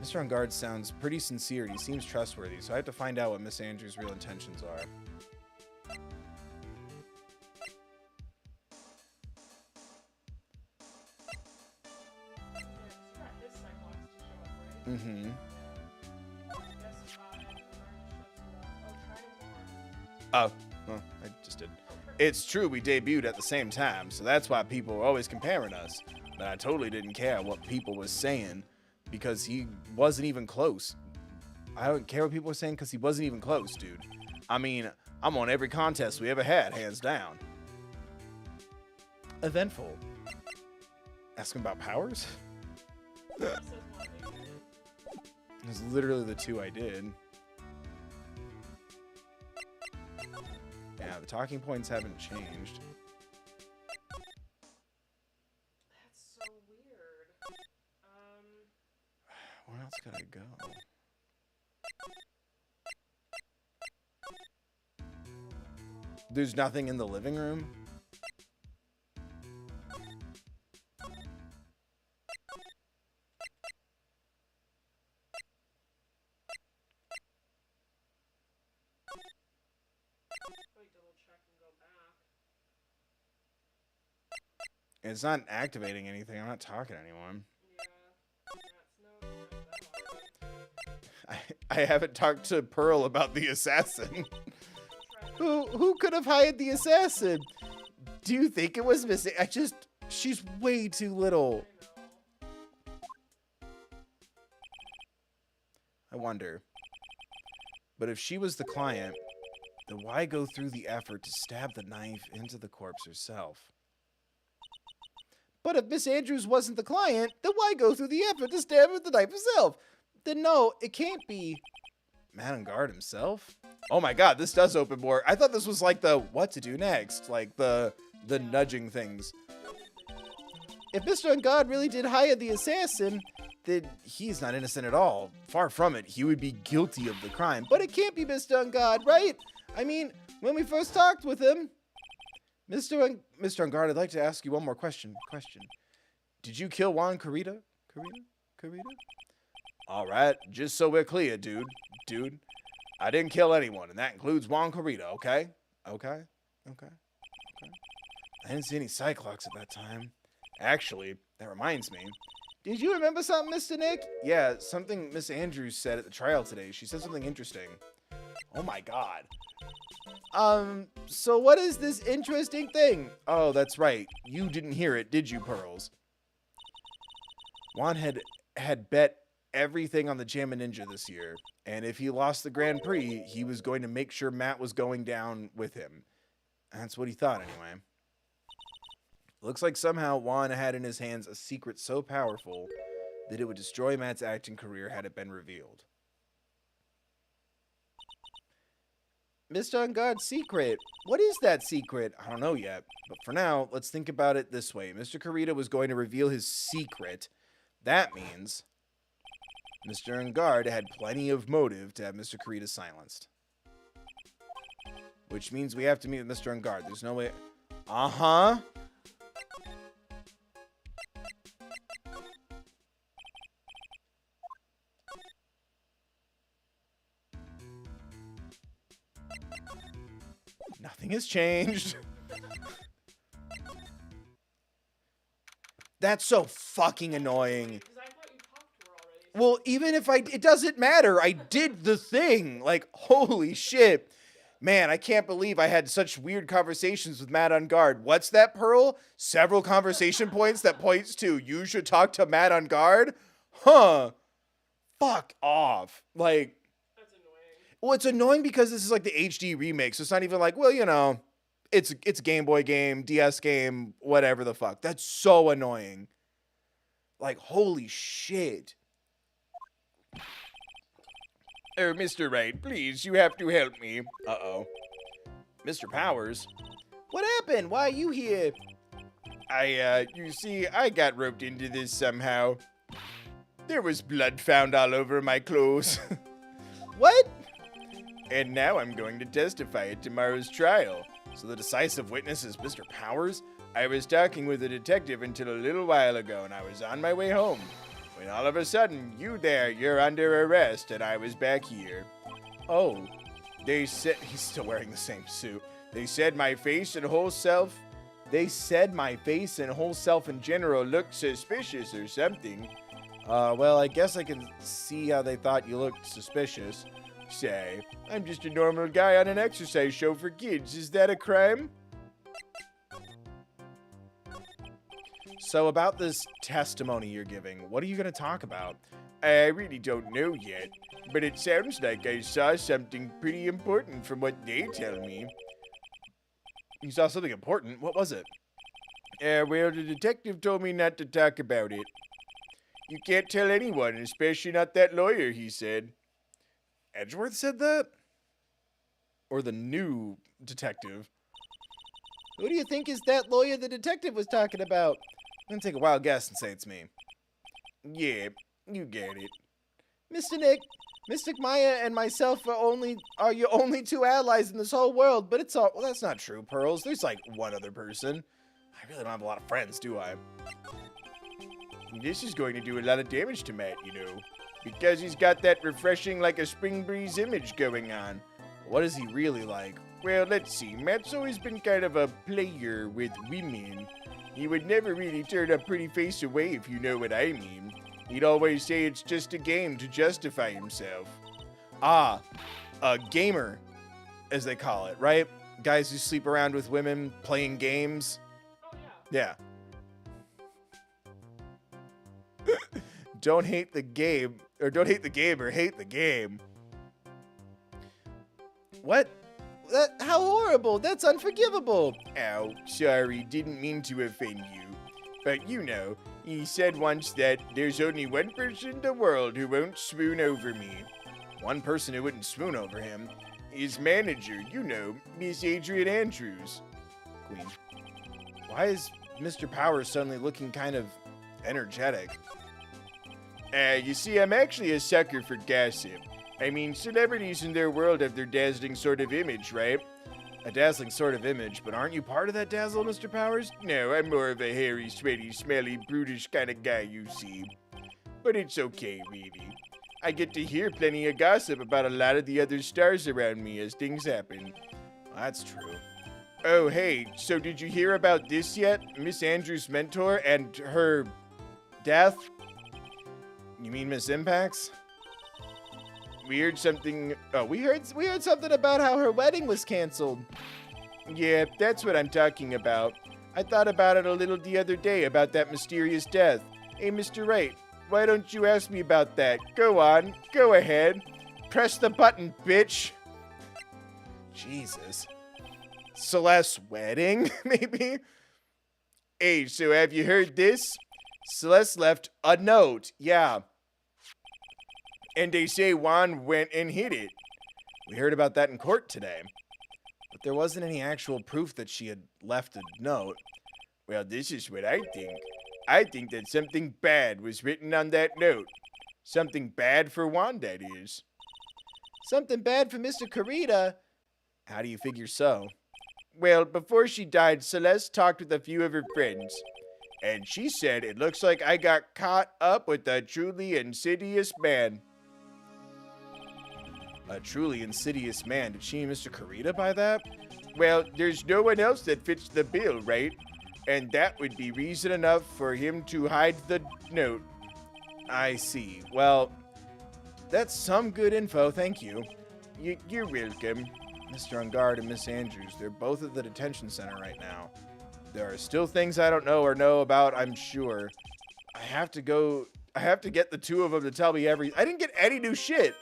[SPEAKER 1] Mr. Engarde sounds pretty sincere. He seems trustworthy, so I have to find out what Miss Andrews' real intentions are. Mm-hmm. Oh, well, I just did. It's true we debuted at the same time, so that's why people were always comparing us. But I totally didn't care what people were saying because he wasn't even close. I don't care what people were saying because he wasn't even close, dude. I mean, I'm on every contest we ever had, hands down. Eventful. Ask him about powers? It's literally the two I did. Yeah, the talking points haven't changed.
[SPEAKER 2] That's so weird.
[SPEAKER 1] Where else could I go? There's nothing in the living room? It's not activating anything. I'm not talking to anyone. I haven't talked to Pearl about the assassin. Who could have hired the assassin? Do you think it was missing? She's way too little. wonder. But if she was the client, then why go through the effort to stab the knife into the corpse herself? But if Miss Andrews wasn't the client, then why go through the effort to stab her with the knife herself? Then no, it can't be Matt Engarde himself. Oh my god, this does open more. I thought this was like the what to do next, like the nudging things. If Mr. Engarde really did hire the assassin, then he's not innocent at all. Far from it, he would be guilty of the crime. But it can't be Mr. Engarde, right? I mean, when we first talked with him, Mr. Engarde, I'd like to ask you one more question. Did you kill Juan Carita? Carita? All right, just so we're clear, dude. I didn't kill anyone, and that includes Juan Carita, okay? Okay. I didn't see any Cyclops at that time. Actually, that reminds me. Did you remember something, Mr. Nick? Yeah, something Miss Andrews said at the trial today. She said something interesting. Oh my god. So what is this interesting thing? Oh, that's right. You didn't hear it, did you, Pearls? Juan had bet everything on the Jammin' Ninja this year, and if he lost the Grand Prix, he was going to make sure Matt was going down with him. That's what he thought, anyway. Looks like somehow Juan had in his hands a secret so powerful that it would destroy Matt's acting career had it been revealed. Mr. Engarde's secret. What is that secret? I don't know yet, but for now, let's think about it this way. Mr. Carita was going to reveal his secret. That means Mr. Engarde had plenty of motive to have Mr. Carita silenced. Which means we have to meet with Mr. Engarde. There's no way... Uh-huh. Nothing has changed. That's so fucking annoying.
[SPEAKER 2] Because I thought you talked to her already.
[SPEAKER 1] Well, even if it doesn't matter. I did the thing. Like, holy shit. Man, I can't believe I had such weird conversations with Matt Engarde. What's that, Pearl? Several conversation points that points to you should talk to Matt Engarde? Huh. Fuck off. Like,
[SPEAKER 2] That's annoying.
[SPEAKER 1] well, it's annoying because this is like the HD remake, so it's not even like, well, you know, it's a Game Boy game, DS game, whatever the fuck. That's so annoying. Like, holy shit. Oh, Mr. Wright, please, you have to help me. Uh-oh. Mr. Powers? What happened? Why are you here? You see, I got roped into this somehow. There was blood found all over my clothes. What? And now I'm going to testify at tomorrow's trial. So the decisive witness is Mr. Powers? I was talking with a detective until a little while ago, and I was on my way home. When all of a sudden, you're under arrest, and I was back here. Oh, they said, he's still wearing the same suit. They said my face and whole self in general looked suspicious or something. Well, I guess I can see how they thought you looked suspicious. Say, I'm just a normal guy on an exercise show for kids. Is that a crime? So about this testimony you're giving, what are you going to talk about? I really don't know yet, but it sounds like I saw something pretty important from what they tell me. You saw something important? What was it? Well, the detective told me not to talk about it. You can't tell anyone, especially not that lawyer, he said. Edgeworth said that? Or the new detective? Who do you think is that lawyer the detective was talking about? I'm gonna take a wild guess and say it's me. Yeah, you get it. Mr. Nick, Mystic Maya and myself are your only two allies in this whole world, but it's all, well, that's not true, Pearls. There's like one other person. I really don't have a lot of friends, do I? This is going to do a lot of damage to Matt, you know, because he's got that refreshing like a spring breeze image going on. What is he really like? Well, let's see. Matt's always been kind of a player with women. He would never really turn a pretty face away, if you know what I mean. He'd always say it's just a game to justify himself. Ah, a gamer, as they call it, right? Guys who sleep around with women playing games.
[SPEAKER 2] Oh, yeah.
[SPEAKER 1] Yeah. don't hate the game, or don't hate the game, or hate the game. What? How horrible! That's unforgivable! Ow, sorry, didn't mean to offend you. But you know, he said once that there's only one person in the world who won't swoon over me. One person who wouldn't swoon over him. His manager, you know, Miss Adrian Andrews. Queen. Why is Mr. Powers suddenly looking kind of energetic? You see, I'm actually a sucker for gossip. I mean, celebrities in their world have their dazzling sort of image, right? A dazzling sort of image, but aren't you part of that dazzle, Mr. Powers? No, I'm more of a hairy, sweaty, smelly, brutish kind of guy, you see. But it's okay, really. I get to hear plenty of gossip about a lot of the other stars around me as things happen. That's true. Oh, hey, so did you hear about this yet? Miss Andrews' mentor and her death? You mean Miss Impacts? We heard something. Oh, we heard something about how her wedding was canceled. Yeah, that's what I'm talking about. I thought about it a little the other day about that mysterious death. Hey, Mr. Wright, why don't you ask me about that? Go on, go ahead. Press the button, bitch. Jesus. Celeste's wedding, maybe? Hey, so have you heard this? Celeste left a note, yeah. And they say Juan went and hid it. We heard about that in court today. But there wasn't any actual proof that she had left a note. Well, this is what I think. I think that something bad was written on that note. Something bad for Juan, that is. Something bad for Mr. Carita? How do you figure so? Well, before she died, Celeste talked with a few of her friends. And she said it looks like I got caught up with a truly insidious man. A truly insidious man. Did she and Mr. Carita buy that? Well, there's no one else that fits the bill, right? And that would be reason enough for him to hide the note. I see. Well, that's some good info, thank you. You're welcome. Mr. Engarde and Miss Andrews, they're both at the detention center right now. There are still things I don't know or know about, I'm sure. I have to get the two of them to tell me I didn't get any new shit.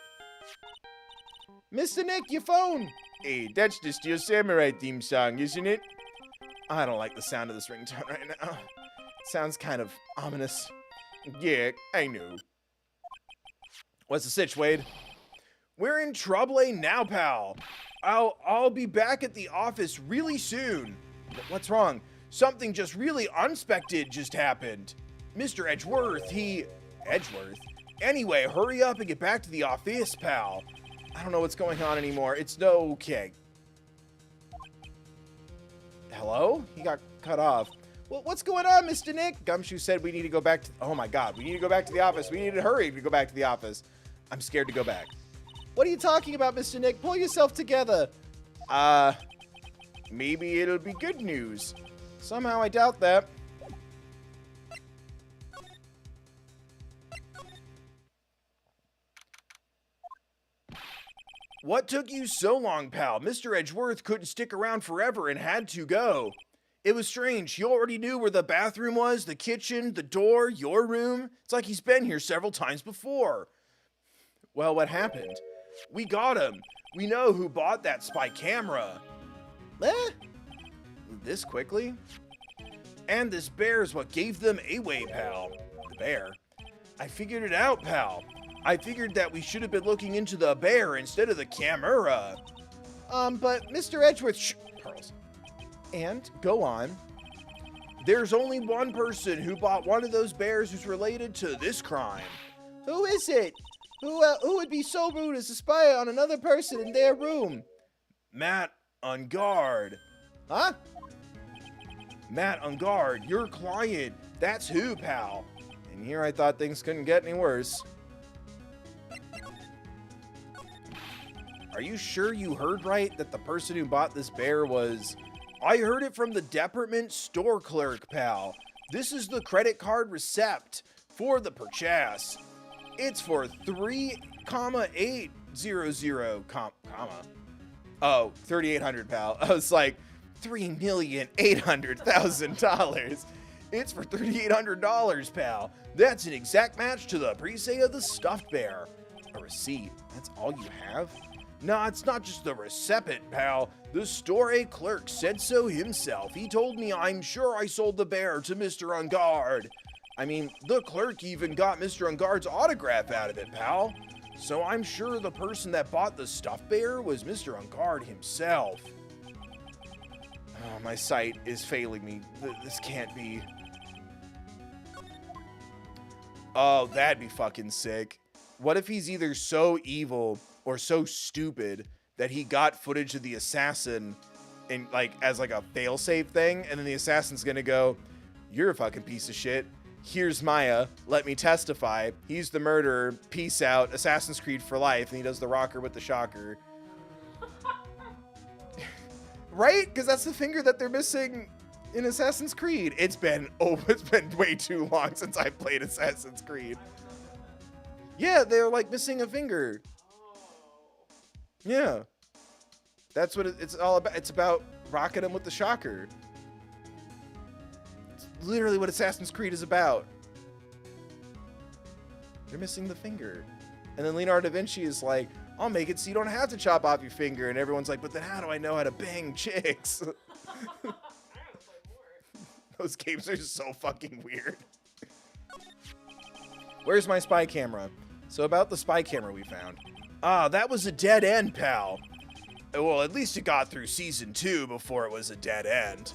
[SPEAKER 1] Mr. Nick, your phone! Hey, that's the Steel Samurai theme song, isn't it? I don't like the sound of this ringtone right now. It sounds kind of ominous. Yeah, I know. What's the sitch, Wade? We're in trouble now, pal. I'll be back at the office really soon. What's wrong? Something just really unexpected just happened. Mr. Edgeworth, Edgeworth? Anyway, hurry up and get back to the office, pal. I don't know what's going on anymore. It's no okay. Hello? He got cut off. Well, what's going on, Mr. Nick? Gumshoe said we need to go back to... Oh my god, we need to go back to the office. We need to hurry to go back to the office. I'm scared to go back. What are you talking about, Mr. Nick? Pull yourself together. Maybe it'll be good news. Somehow I doubt that. What took you so long, pal? Mr. Edgeworth couldn't stick around forever and had to go. It was strange. He already knew where the bathroom was, the kitchen, the door, your room. It's like he's been here several times before. Well, what happened? We got him. We know who bought that spy camera. This quickly? And this bear is what gave them away, pal. The bear? I figured it out, pal. I figured that we should have been looking into the bear instead of the camera. But Mr. Edgeworth, shh, Pearls. And, go on. There's only one person who bought one of those bears who's related to this crime. Who is it? Who would be so rude as to spy on another person in their room? Matt Engarde. Huh? Matt Engarde, your client. That's who, pal. And here I thought things couldn't get any worse. Are you sure you heard right that the person who bought this bear was... I heard it from the department store clerk, pal. This is the credit card receipt for the purchase. It's for 3,800, Oh, 3,800, pal. I was like, $3,800,000. It's for $3,800, pal. That's an exact match to the pre-sale of the stuffed bear. A receipt. That's all you have? Nah, it's not just the recipient, pal. The store A clerk said so himself. He told me I'm sure I sold the bear to Mr. Engarde. I mean, the clerk even got Mr. Engarde's autograph out of it, pal. So I'm sure the person that bought the stuffed bear was Mr. Engarde himself. Oh, my sight is failing me. This can't be. Oh, that'd be fucking sick. What if he's either so evil or so stupid that he got footage of the assassin in like as like a failsafe thing, and then the assassin's gonna go, "You're a fucking piece of shit. Here's Maya. Let me testify. He's the murderer. Peace out. Assassin's Creed for life." And he does the rocker with the shocker. Right? Because that's the finger that they're missing in Assassin's Creed. It's been way too long since I played Assassin's Creed. Yeah, they're like missing a finger. Yeah. That's what it's all about. It's about rocking him with the shocker. It's literally what Assassin's Creed is about. They're missing the finger. And then Leonardo da Vinci is like, I'll make it so you don't have to chop off your finger. And everyone's like, but then how do I know how to bang chicks? Those games are so fucking weird. Where's my spy camera? So about the spy camera we found. Ah, that was a dead end, pal. Well, at least it got through season 2 before it was a dead end.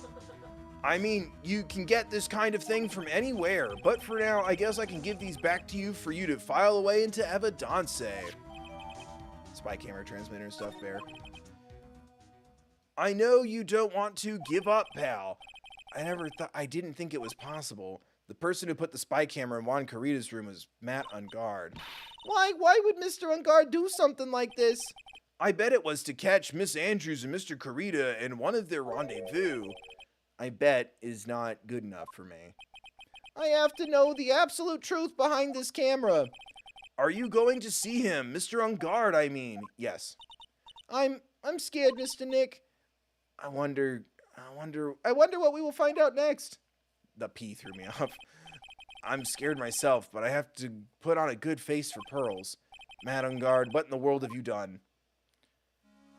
[SPEAKER 1] I mean, you can get this kind of thing from anywhere, but for now, I guess I can give these back to you for you to file away into evidence. Spy camera, transmitter, and stuff, bear. I know you don't want to give up, pal. I didn't think it was possible. The person who put the spy camera in Juan Carita's room was Matt Engarde. Why would Mr. Engarde do something like this? I bet it was to catch Miss Andrews and Mr. Carita in one of their rendezvous. I bet is not good enough for me. I have to know the absolute truth behind this camera. Are you going to see him, Mr. Engarde, I mean? Yes. I'm scared, Mr. Nick. I wonder what we will find out next. The P threw me off. I'm scared myself, but I have to put on a good face for pearls. Matt Engarde, what in the world have you done?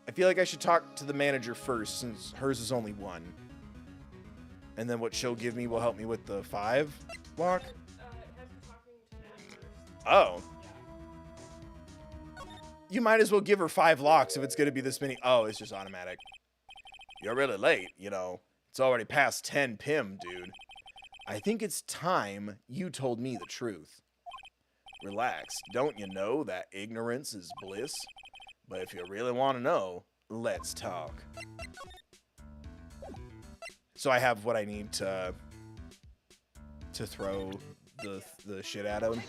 [SPEAKER 1] I feel like I should talk to the manager first, since hers is only 1. And then what she'll give me will help me with the 5 block? Oh. You might as well give her 5 locks if it's going to be this many. Oh, it's just automatic. You're really late, you know. It's already past 10 p.m., dude. I think it's time you told me the truth. Relax. Don't you know that ignorance is bliss? But if you really want to know, let's talk. So I have what I need to throw the shit at him.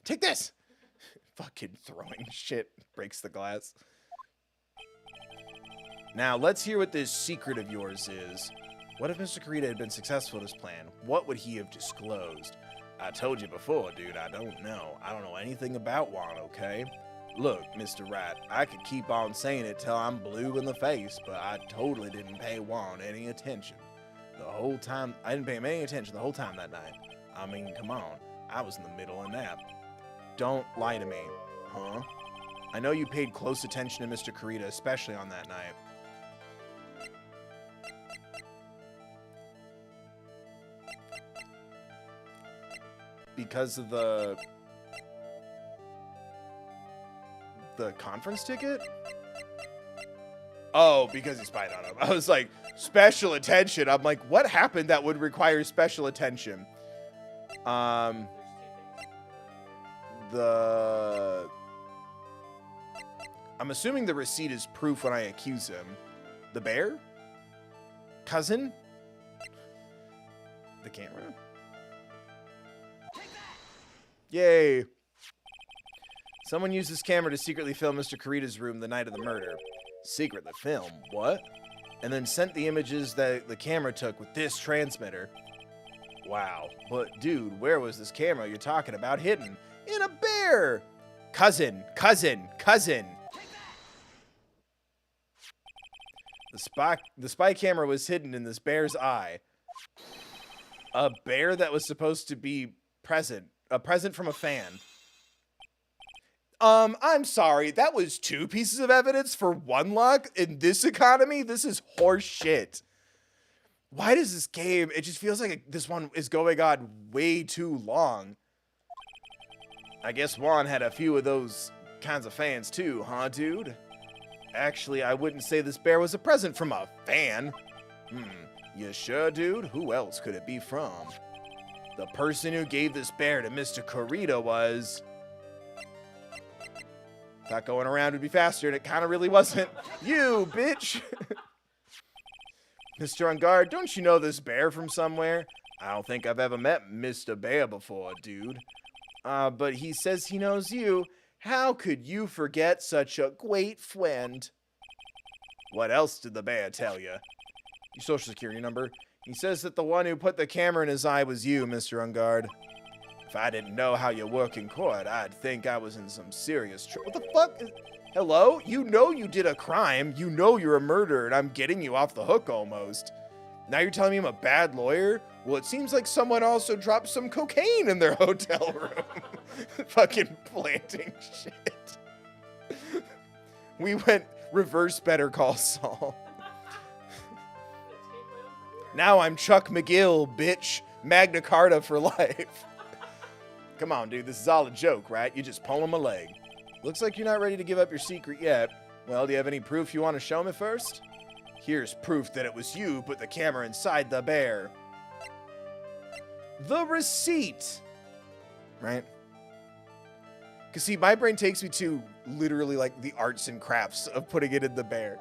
[SPEAKER 1] Take this! Fucking throwing shit breaks the glass. Now, let's hear what this secret of yours is. What if Mr. Carita had been successful in his plan? What would he have disclosed? I told you before, dude, I don't know. I don't know anything about Juan, okay? Look, Mr. Wright, I could keep on saying it till I'm blue in the face, but I totally didn't pay Juan any attention. The whole time, I didn't pay him any attention the whole time that night. I mean, come on. I was in the middle of a nap. Don't lie to me, huh? I know you paid close attention to Mr. Carita, especially on that night. Because of the conference ticket? Oh, because he spied on him. I was like, special attention. I'm like, what happened that would require special attention? I'm assuming the receipt is proof when I accuse him. The bear? Cousin? The camera? Yay. Someone used this camera to secretly film Mr. Carita's room the night of the murder. Secretly film? What? And then sent the images that the camera took with this transmitter. Wow. But, dude, where was this camera you're talking about hidden? In a bear! Cousin! Cousin! Cousin! The spy camera was hidden in this bear's eye. A bear that was supposed to be present. A present from a fan. I'm sorry. That was 2 pieces of evidence for 1 lock in this economy? This is horse shit. Why does this game... It just feels like this one is going on way too long. I guess Juan had a few of those kinds of fans too, huh, dude? Actually, I wouldn't say this bear was a present from a fan. You sure, dude? Who else could it be from? The person who gave this bear to Mr. Corrida was... Thought going around would be faster, and it kind of really wasn't. You, bitch! Mr. Engarde, don't you know this bear from somewhere? I don't think I've ever met Mr. Bear before, dude. But he says he knows you. How could you forget such a great friend? What else did the bear tell you? Your social security number. He says that the one who put the camera in his eye was you, Mr. Engarde. If I didn't know how you work in court, I'd think I was in some serious trouble. What the fuck? Hello? You know you did a crime. You know you're a murderer, and I'm getting you off the hook almost. Now you're telling me I'm a bad lawyer? Well, it seems like someone also dropped some cocaine in their hotel room. Fucking planting shit. We went reverse Better Call Saul. Now I'm Chuck McGill, bitch. Magna Carta for life. Come on, dude. This is all a joke, right? You're just pulling my leg. Looks like you're not ready to give up your secret yet. Well, do you have any proof you want to show me first? Here's proof that it was you who put the camera inside the bear. The receipt. Right? Because, see, my brain takes me to literally, like, the arts and crafts of putting it in the bear.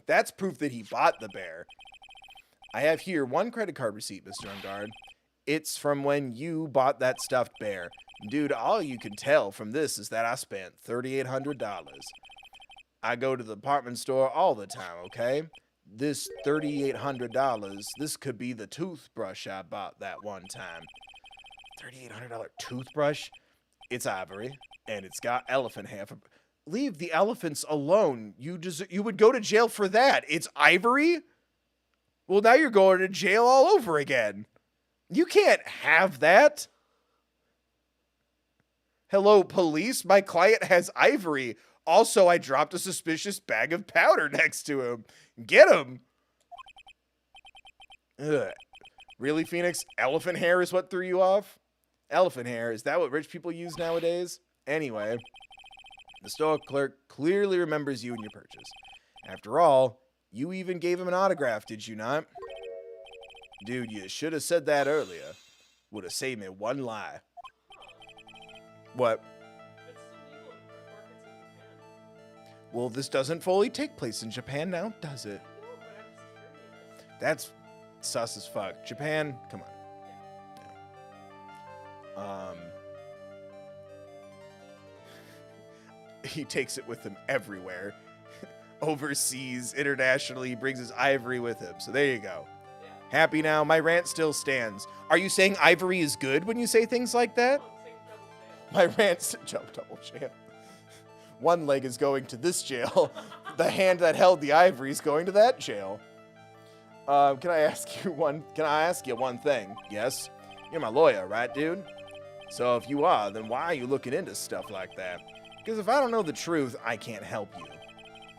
[SPEAKER 1] That's proof that he bought the bear. I have here 1 credit card receipt, Mr. Engarde. It's from when you bought that stuffed bear. Dude, all you can tell from this is that I spent $3,800. I go to the department store all the time, okay? This $3,800, this could be the toothbrush I bought that one time. $3,800 toothbrush? It's ivory, and it's got elephant hair. Leave the elephants alone. You would go to jail for that. It's ivory? Well, now you're going to jail all over again. You can't have that. Hello, police. My client has ivory. Also, I dropped a suspicious bag of powder next to him. Get him. Ugh. Really, Phoenix? Elephant hair is what threw you off? Elephant hair? Is that what rich people use nowadays? Anyway, the store clerk clearly remembers you and your purchase. After all, you even gave him an autograph, did you not? Dude, you should have said that earlier. Would have saved me 1 lie. What?
[SPEAKER 2] It's illegal in markets in Japan.
[SPEAKER 1] Well, this doesn't fully take place in Japan now, does it?
[SPEAKER 2] No, but I'm just curious.
[SPEAKER 1] That's sus as fuck. Japan, come on. He takes it with him everywhere. Overseas, internationally, he brings his ivory with him. So there you go.
[SPEAKER 2] Yeah.
[SPEAKER 1] Happy now? My rant still stands. Are you saying ivory is good when you say things like that?
[SPEAKER 2] I'm saying double jail.
[SPEAKER 1] My rant jump double jail. One leg is going to this jail. The hand that held the ivory is going to that jail. Can I ask you one thing? Yes? You're my lawyer, right, dude? So if you are, then why are you looking into stuff like that? Because if I don't know the truth, I can't help you.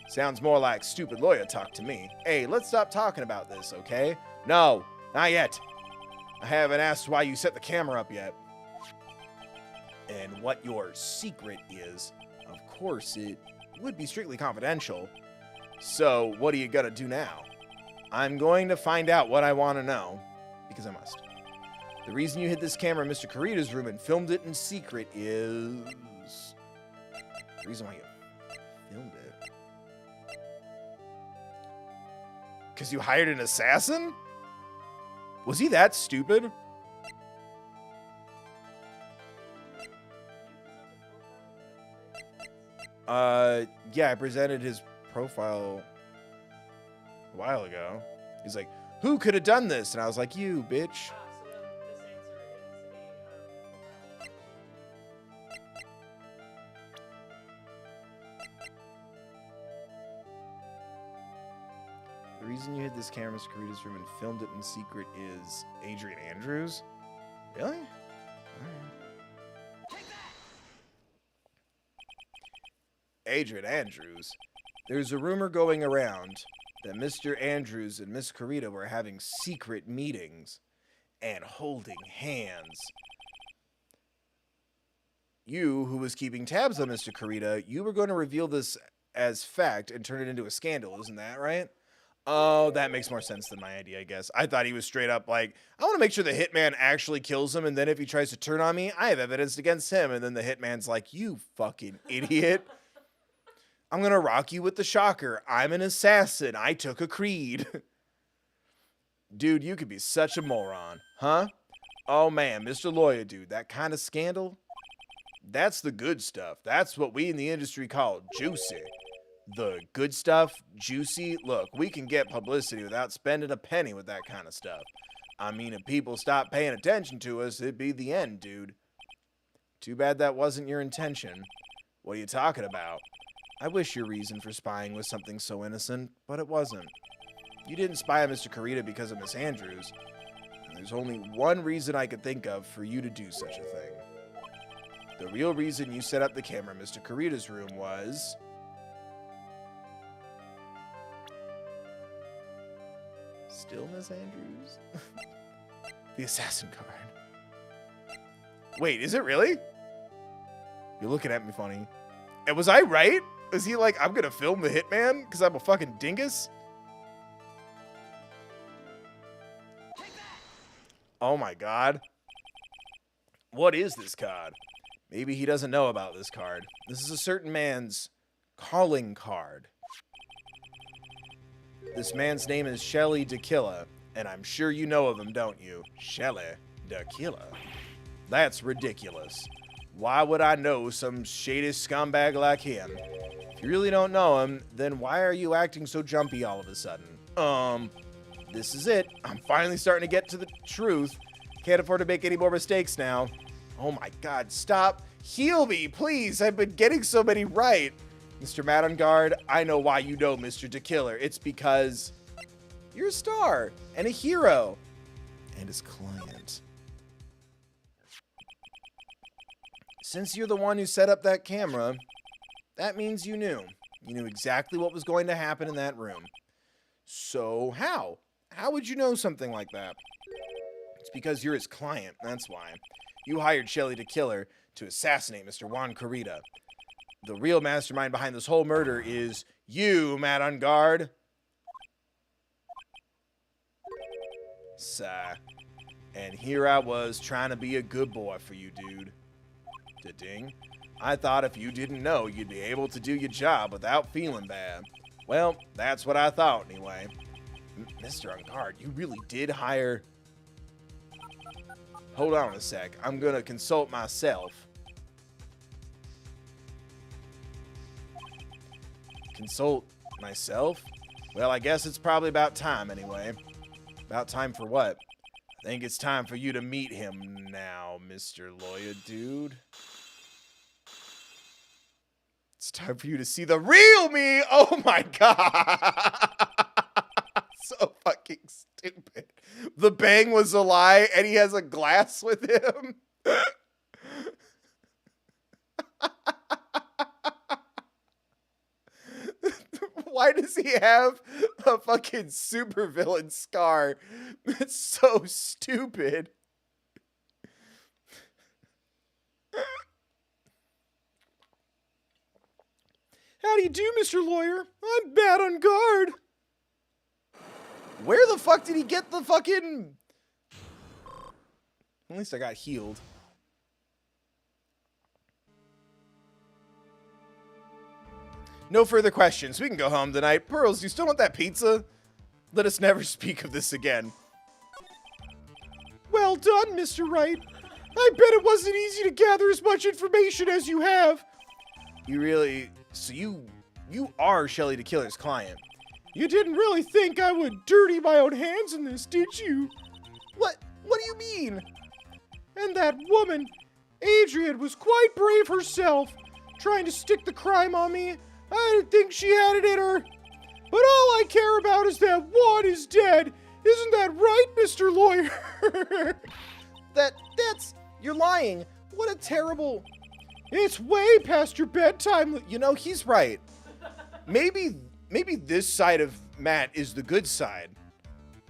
[SPEAKER 1] Sounds more like stupid lawyer talk to me. Hey, let's stop talking about this, okay? No, not yet. I haven't asked why you set the camera up yet. And what your secret is. Of course, it would be strictly confidential. So, what are you gonna do now? I'm going to find out what I want to know. Because I must. The reason you hid this camera in Mr. Corrida's room and filmed it in secret is... The reason why you filmed it... Because you hired an assassin? Was he that stupid? Yeah, I presented his profile a while ago. He's like, who could have done this? And I was like, you, bitch.
[SPEAKER 2] So then this answer is a profile.
[SPEAKER 1] reason you hid this camera in Karita's room and filmed it in secret is Adrian Andrews? Really? Alright. Adrian Andrews? There's a rumor going around that Mr. Andrews and Miss Karita were having secret meetings and holding hands. You, who was keeping tabs on Mr. Karita, you were going to reveal this as fact and turn it into a scandal, isn't that right? Oh, that makes more sense than my idea, I guess. I thought he was straight up like, I want to make sure the hitman actually kills him, and then if he tries to turn on me, I have evidence against him. And then the hitman's like, you fucking idiot. I'm going to rock you with the shocker. I'm an assassin. I took a creed. Dude, you could be such a moron, huh? Oh man, Mr. Lawyer, dude, that kind of scandal? That's the good stuff. That's what we in the industry call juicy. The good stuff, juicy. Look, we can get publicity without spending a penny with that kind of stuff. I mean, if people stop paying attention to us, it'd be the end, dude. Too bad that wasn't your intention. What are you talking about? I wish your reason for spying was something so innocent, but it wasn't. You didn't spy on Mr. Karita because of Miss Andrews. And there's only one reason I could think of for you to do such a thing. The real reason you set up the camera in Mr. Karita's room was... Still Miss Andrews? The assassin card. Wait, is it really? You're looking at me funny. And was I right? Is he like, I'm gonna film the hitman because I'm a fucking dingus? Oh my god. What is this card? Maybe he doesn't know about this card. This is a certain man's calling card. This man's name is Shelly DeKilla, and I'm sure you know of him, don't you? Shelly DeKilla. That's ridiculous. Why would I know some shady scumbag like him? If you really don't know him, then why are you acting so jumpy all of a sudden? This is it. I'm finally starting to get to the truth. Can't afford to make any more mistakes now. Oh my god, stop. Heal me, please. I've been getting so many right. Mr. Engarde, I know why you know Mr. DeKiller. It's because you're a star and a hero and his client. Since you're the one who set up that camera, that means you knew. You knew exactly what was going to happen in that room. So how? How would you know something like that? It's because you're his client, that's why. You hired Shelly DeKiller to assassinate Mr. Juan Karita. The real mastermind behind this whole murder is you, Matt Engarde. Sigh. And here I was trying to be a good boy for you, dude. Da-ding. I thought if you didn't know, you'd be able to do your job without feeling bad. Well, that's what I thought anyway. Mr. Engarde, you really did hire... Hold on a sec. I'm gonna consult myself. Consult myself? Well, I guess it's probably about time anyway. About time for what? I think it's time for you to meet him now, Mr. Lawyer Dude. It's time for you to see the real me! Oh my god! So fucking stupid. The bang was a lie and he has a glass with him? Why does he have a fucking supervillain scar? It's so stupid. How do you do, Mr. Lawyer? I'm Matt Engarde. Where the fuck did he get the fucking... At least I got healed. No further questions. We can go home tonight. Pearls, do you still want that pizza? Let us never speak of this again. Well done, Mr. Wright. I bet it wasn't easy to gather as much information as you have. You really... So you are Shelly DeKiller's client. You didn't really think I would dirty my own hands in this, did you? What do you mean? And that woman, Adrian, was quite brave herself, trying to stick the crime on me. I didn't think she had it in her. But all I care about is that Juan is dead. Isn't that right, Mr. Lawyer? You're lying. What a terrible... It's way past your bedtime. You know, he's right. Maybe this side of Matt is the good side.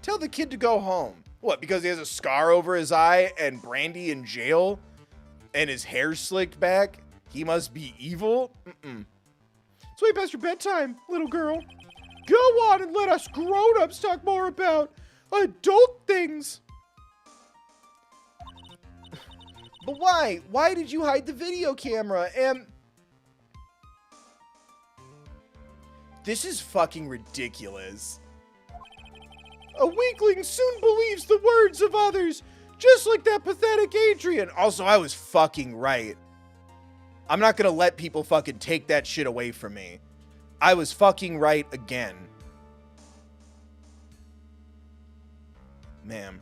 [SPEAKER 1] Tell the kid to go home. What, because he has a scar over his eye and Brandy in jail and his hair slicked back? He must be evil? It's way past your bedtime, little girl. Go on and let us grown-ups talk more about adult things. But why? Why did you hide the video camera? And this is fucking ridiculous. A weakling soon believes the words of others, just like that pathetic Adrian. Also, I was fucking right. I'm not gonna let people fucking take that shit away from me. I was fucking right again. Man.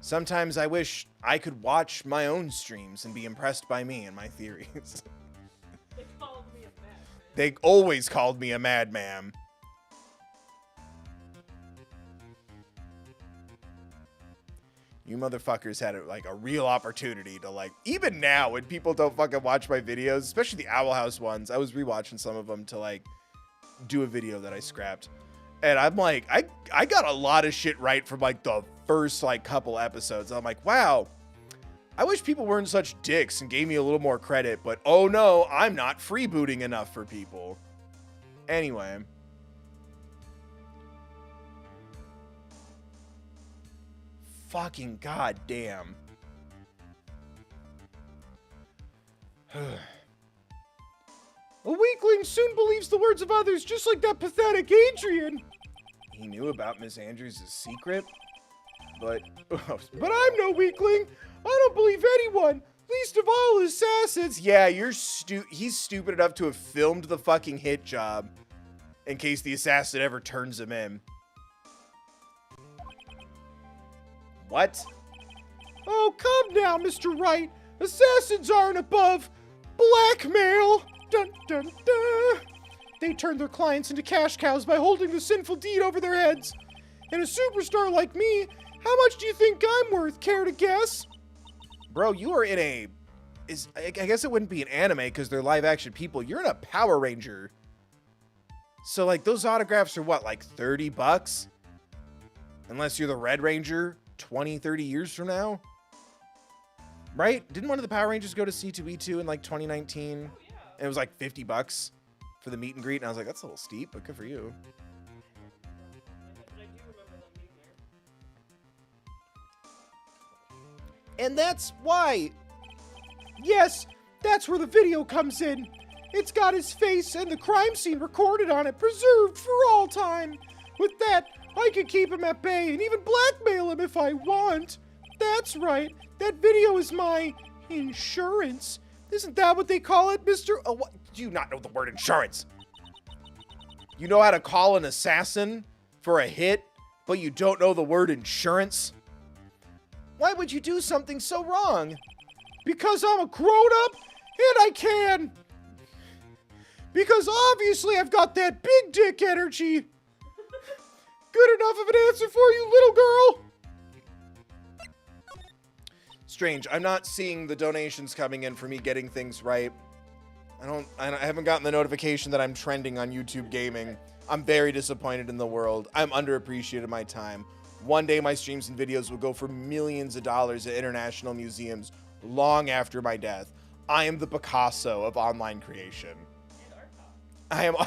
[SPEAKER 1] Sometimes I wish I could watch my own streams and be impressed by me and my theories.
[SPEAKER 2] They called me a madman.
[SPEAKER 1] They always called me a madman. You motherfuckers had like a real opportunity to like, even now when people don't fucking watch my videos, especially the Owl House ones, I was rewatching some of them to like do a video that I scrapped. And I'm like, I got a lot of shit right from like the first like couple episodes. I'm like, wow, I wish people weren't such dicks and gave me a little more credit, but oh no, I'm not freebooting enough for people. Anyway. Fucking goddamn. A weakling soon believes the words of others, just like that pathetic Adrian. He knew about Miss Andrews' secret, but I'm no weakling. I don't believe anyone, least of all assassins. Yeah, he's stupid enough to have filmed the fucking hit job in case the assassin ever turns him in. What? Oh, come now, Mr. Wright. Assassins aren't above blackmail. Dun, dun, dun. They turn their clients into cash cows by holding the sinful deed over their heads. And a superstar like me, how much do you think I'm worth? Care to guess? Bro, you are in a... I guess it wouldn't be an anime because they're live action people. You're in a Power Ranger. So, like, those autographs are what, like $30? Unless you're the Red Ranger 20, 30 years from now? Right? Didn't one of the Power Rangers go to C2E2 in, like, 2019?
[SPEAKER 2] Oh, yeah.
[SPEAKER 1] And it was like $50 for the meet and greet. And I was like, that's a little steep, but good for you.
[SPEAKER 2] But I do remember them being there.
[SPEAKER 1] And that's why. Yes, that's where the video comes in. It's got his face and the crime scene recorded on it, preserved for all time. With that, I can keep him at bay and even blackmail him if I want. That's right. That video is my insurance. Isn't that what they call it, Mr. Oh, what? Do you not know the word insurance? You know how to call an assassin for a hit, but you don't know the word insurance? Why would you do something so wrong? Because I'm a grown-up and I can. Because obviously I've got that big dick energy. Good enough of an answer for you, little girl. Strange. I'm not seeing the donations coming in for me getting things right. I haven't gotten the notification that I'm trending on YouTube Gaming. I'm very disappointed in the world. I'm underappreciated my time. One day my streams and videos will go for millions of dollars at international museums long after my death. I am the Picasso of online creation.
[SPEAKER 2] And art pop.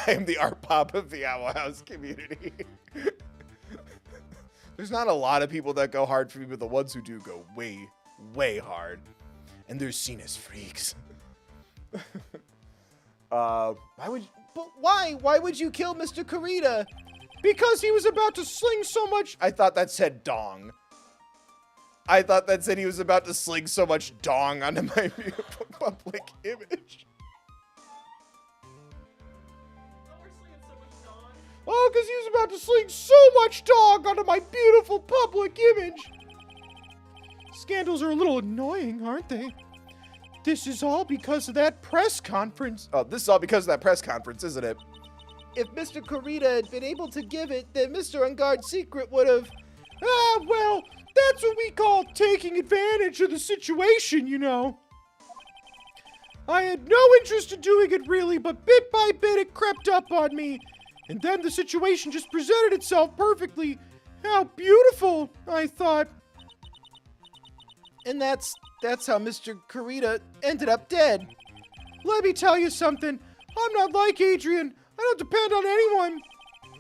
[SPEAKER 1] I am the art pop of the Owl House community. There's not a lot of people that go hard for me, but the ones who do go way, way hard. And they're seen as freaks. Why would you kill Mr. Kurita? Because he was about to sling so much. I thought that said dong. I thought that said he was about to sling so much dong onto my public image.
[SPEAKER 2] Oh, we're slinging so much dawn.
[SPEAKER 1] Oh, because he was about to sling so much dong onto my beautiful public image. Scandals are a little annoying, aren't they? This is all because of that press conference. Oh, this is all because of that press conference, isn't it? if Mr. Kurita had been able to give it, then Mr. Engarde's secret would have...
[SPEAKER 3] Well, that's what we call taking advantage of the situation, you know. I had no interest in doing it really, but bit by bit it crept up on me. And then the situation just presented itself perfectly. How beautiful, I thought.
[SPEAKER 1] And that's how Mr. Kurita ended up dead.
[SPEAKER 3] Let me tell you something. I'm not like Adrian. I don't depend on anyone.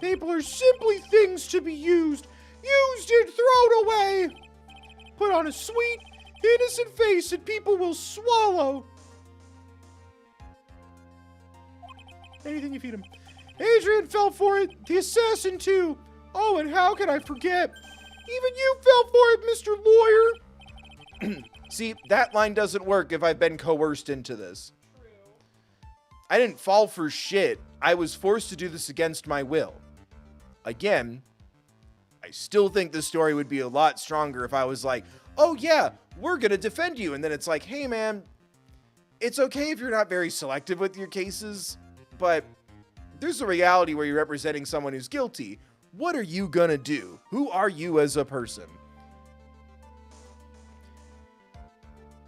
[SPEAKER 3] People are simply things to be used. Used and thrown away. Put on a sweet, innocent face that people will swallow. Anything you feed him. Adrian fell for it. The assassin, too. Oh, and how could I forget? Even you fell for it, Mr. Lawyer.
[SPEAKER 1] See, that line doesn't work if I've been coerced into this.
[SPEAKER 2] True.
[SPEAKER 1] I didn't fall for shit. I was forced to do this against my will. Again, I still think the story would be a lot stronger if I was like, oh yeah, we're gonna defend you. And then it's like, hey man, it's okay if you're not very selective with your cases, but there's a reality where you're representing someone who's guilty. What are you gonna do? Who are you as a person?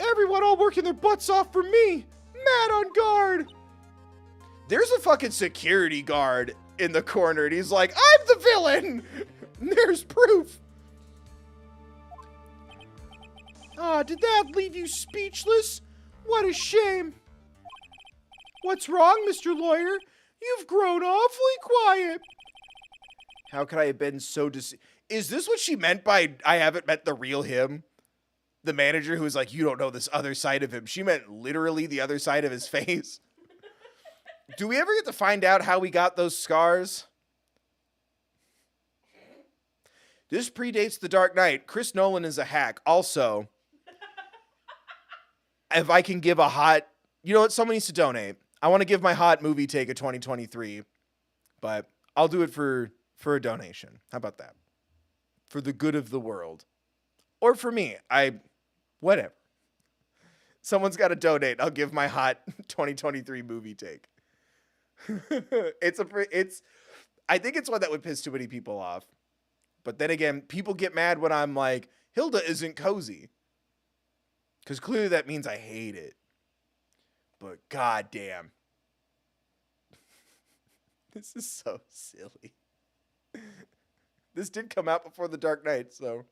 [SPEAKER 3] Everyone all working their butts off for me. Mad on guard.
[SPEAKER 1] There's a fucking security guard in the corner, and he's like, I'm the villain! There's proof.
[SPEAKER 3] Did that leave you speechless? What a shame. What's wrong, Mr. Lawyer? You've grown awfully quiet.
[SPEAKER 1] How could I have been so Is this what she meant by I haven't met the real him? The manager who was like, you don't know this other side of him. She meant literally the other side of his face. Do we ever get to find out how we got those scars? This predates The Dark Knight. Chris Nolan is a hack. Also, if I can give a hot... You know what? Someone needs to donate. I want to give my hot movie take of 2023. But I'll do it for a donation. How about that? For the good of the world. Or for me. Whatever. Someone's got to donate. I'll give my hot 2023 movie take. I think it's one that would piss too many people off. But then again, people get mad when I'm like, Hilda isn't cozy. Because clearly that means I hate it. But goddamn. This is so silly. This did come out before The Dark Knight, so.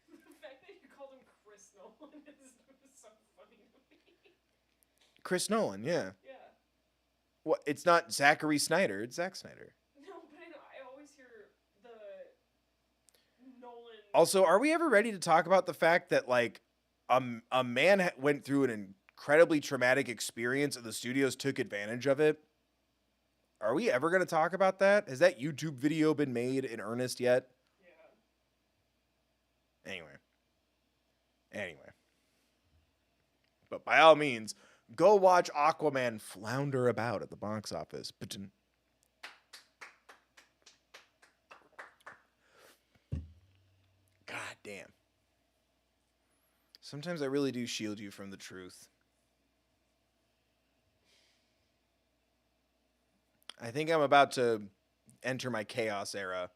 [SPEAKER 2] The fact that you called him Chris Nolan is so funny to me.
[SPEAKER 1] Chris Nolan, yeah.
[SPEAKER 2] Yeah.
[SPEAKER 1] What? It's not Zachary Snyder. It's Zack Snyder.
[SPEAKER 2] No, but I always hear the Nolan.
[SPEAKER 1] Also, are we ever ready to talk about the fact that, like, a man went through an incredibly traumatic experience and the studios took advantage of it? Are we ever going to talk about that? Has that YouTube video been made in earnest yet?
[SPEAKER 2] Yeah.
[SPEAKER 1] Anyway. But by all means, go watch Aquaman flounder about at the box office. God damn. Sometimes I really do shield you from the truth. I think I'm about to enter my chaos era.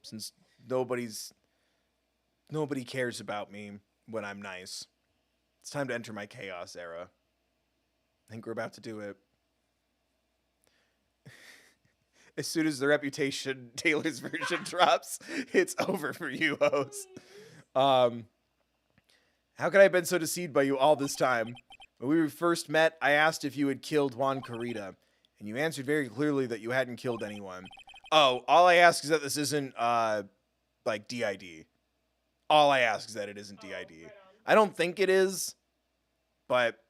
[SPEAKER 1] Since nobody cares about me when I'm nice. It's time to enter my chaos era. I think we're about to do it. As soon as the Reputation Taylor's version drops, it's over for you, host. How could I have been so deceived by you all this time? When we first met, I asked if you had killed Juan Corrida, and you answered very clearly that you hadn't killed anyone. Oh, all I ask is that this isn't, like, DID. All I ask is that it isn't DID.
[SPEAKER 2] Right
[SPEAKER 1] I don't think it is, but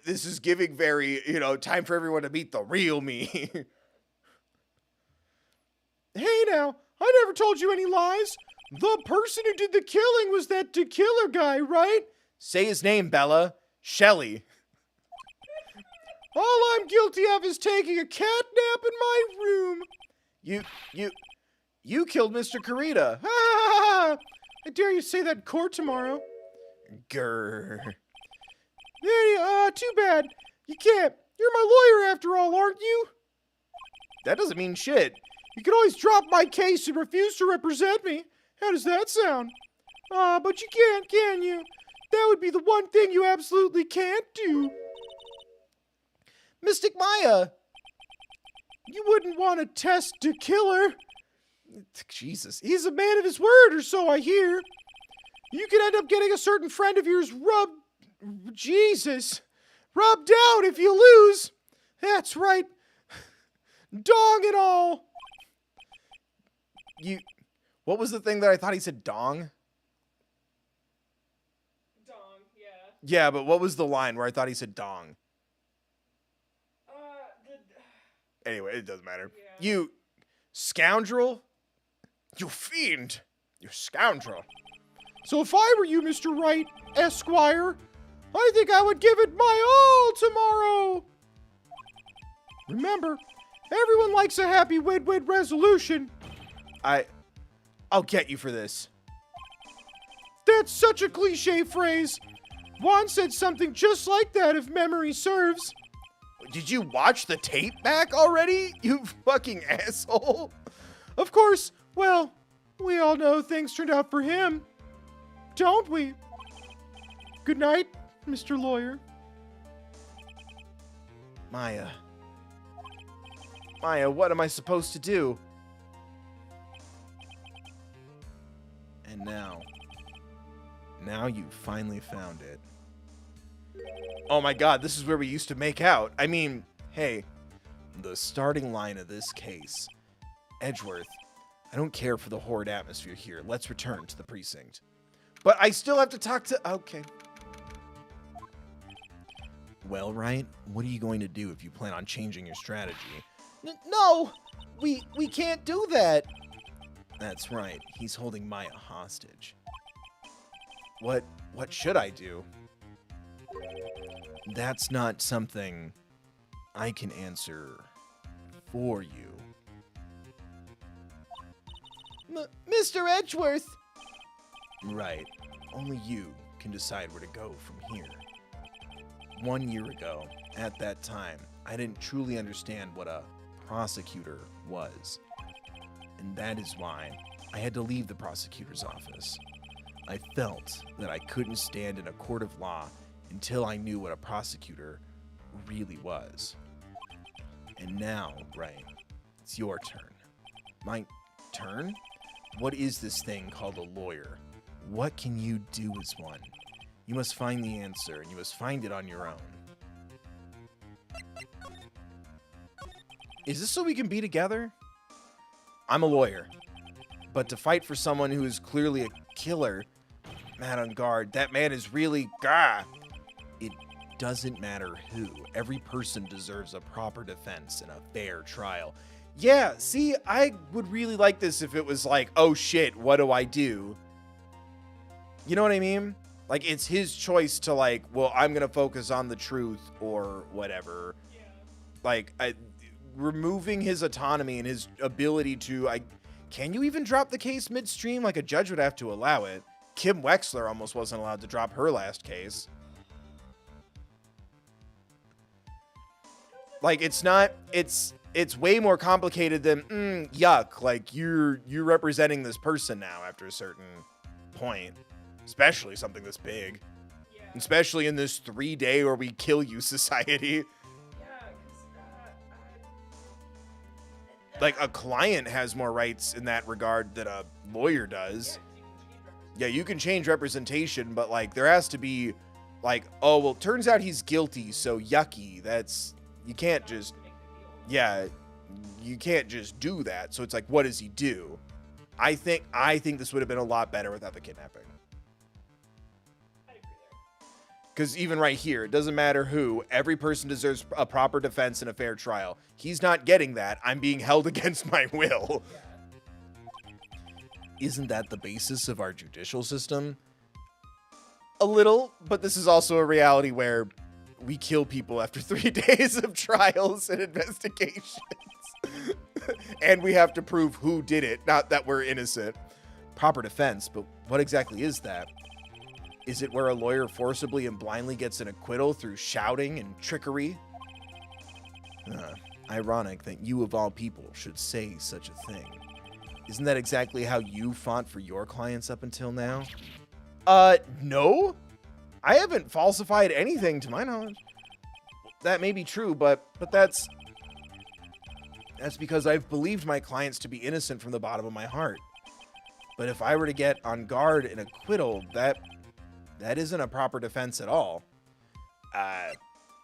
[SPEAKER 1] this is giving very, time for everyone to meet the real me.
[SPEAKER 3] Hey now, I never told you any lies. The person who did the killing was that killer guy, right?
[SPEAKER 1] Say his name, Bella. Shelley.
[SPEAKER 3] All I'm guilty of is taking a cat nap in my room.
[SPEAKER 1] You killed Mr. Corrida.
[SPEAKER 3] Ha ha ha! I dare you say that in court tomorrow.
[SPEAKER 1] Grr.
[SPEAKER 3] Too bad. You can't. You're my lawyer after all, aren't you?
[SPEAKER 1] That doesn't mean shit.
[SPEAKER 3] You can always drop my case and refuse to represent me. How does that sound? But you can't, can you? That would be the one thing you absolutely can't do.
[SPEAKER 1] Mystic Maya!
[SPEAKER 3] You wouldn't want to test a killer.
[SPEAKER 1] Jesus.
[SPEAKER 3] He's a man of his word, or so I hear. You could end up getting a certain friend of yours rubbed out if you lose. That's right. Dong and all.
[SPEAKER 1] What was the thing that I thought he said dong?
[SPEAKER 2] Dong, yeah.
[SPEAKER 1] Yeah, but what was the line where I thought he said dong? Anyway, it doesn't matter.
[SPEAKER 2] Yeah.
[SPEAKER 1] You scoundrel. You fiend. You scoundrel.
[SPEAKER 3] So if I were you, Mr. Wright, Esquire, I think I would give it my all tomorrow. Remember, everyone likes a happy win-win resolution.
[SPEAKER 1] I'll get you for this.
[SPEAKER 3] That's such a cliche phrase. Juan said something just like that, if memory serves.
[SPEAKER 1] Did you watch the tape back already? You fucking asshole.
[SPEAKER 3] Of course, well, we all know things turned out for him. Don't we? Good night, Mr. Lawyer.
[SPEAKER 1] Maya, what am I supposed to do? And now you finally found it. Oh my god, this is where we used to make out. I mean, hey, the starting line of this case. Edgeworth, I don't care for the horrid atmosphere here. Let's return to the precinct. But I still have to talk to... Okay. Well, Wright, what are you going to do if you plan on changing your strategy? No! We can't do that! That's right. He's holding Maya hostage. What should I do? That's not something I can answer for you. Mr. Edgeworth! Right. Only you can decide where to go from here. 1 year ago, at that time, I didn't truly understand what a prosecutor was. And that is why I had to leave the prosecutor's office. I felt that I couldn't stand in a court of law until I knew what a prosecutor really was. And now, Wright, it's your turn. My turn? What is this thing called a lawyer? What can you do as one? You must find the answer, and you must find it on your own. Is this so we can be together? I'm a lawyer. But to fight for someone who is clearly a killer, man on guard, that man is really... It doesn't matter who. Every person deserves a proper defense and a fair trial. Yeah, see, I would really like this if it was like, oh shit, what do I do? You know what I mean? Like, it's his choice to like, well, I'm going to focus on the truth or whatever.
[SPEAKER 2] Yeah.
[SPEAKER 1] Like, removing his autonomy and his ability to, can you even drop the case midstream? Like, a judge would have to allow it. Kim Wexler almost wasn't allowed to drop her last case. Like, it's not, it's way more complicated than, yuck. Like, you're representing this person now after a certain point. Especially something this big.
[SPEAKER 2] Yeah.
[SPEAKER 1] Especially in this 3-day or we kill you society.
[SPEAKER 2] Yeah, because
[SPEAKER 1] Like, a client has more rights in that regard than a lawyer does. Yeah, you can change representation, but, like, there has to be, like, oh, well, turns out he's guilty, so yucky. That's, you can't just, yeah, you can't just do that. So it's like, what does he do? I think this would have been a lot better without the kidnapping. Because even right here, it doesn't matter who, every person deserves a proper defense and a fair trial. He's not getting that. I'm being held against my will. Isn't that the basis of our judicial system? A little, but this is also a reality where we kill people after 3 days of trials and investigations. And we have to prove who did it, not that we're innocent. Proper defense, but what exactly is that? Is it where a lawyer forcibly and blindly gets an acquittal through shouting and trickery? Ironic that you of all people should say such a thing. Isn't that exactly how you fought for your clients up until now? No. I haven't falsified anything to my knowledge. That may be true, but that's because I've believed my clients to be innocent from the bottom of my heart. But if I were to get Engarde an acquittal, that isn't a proper defense at all.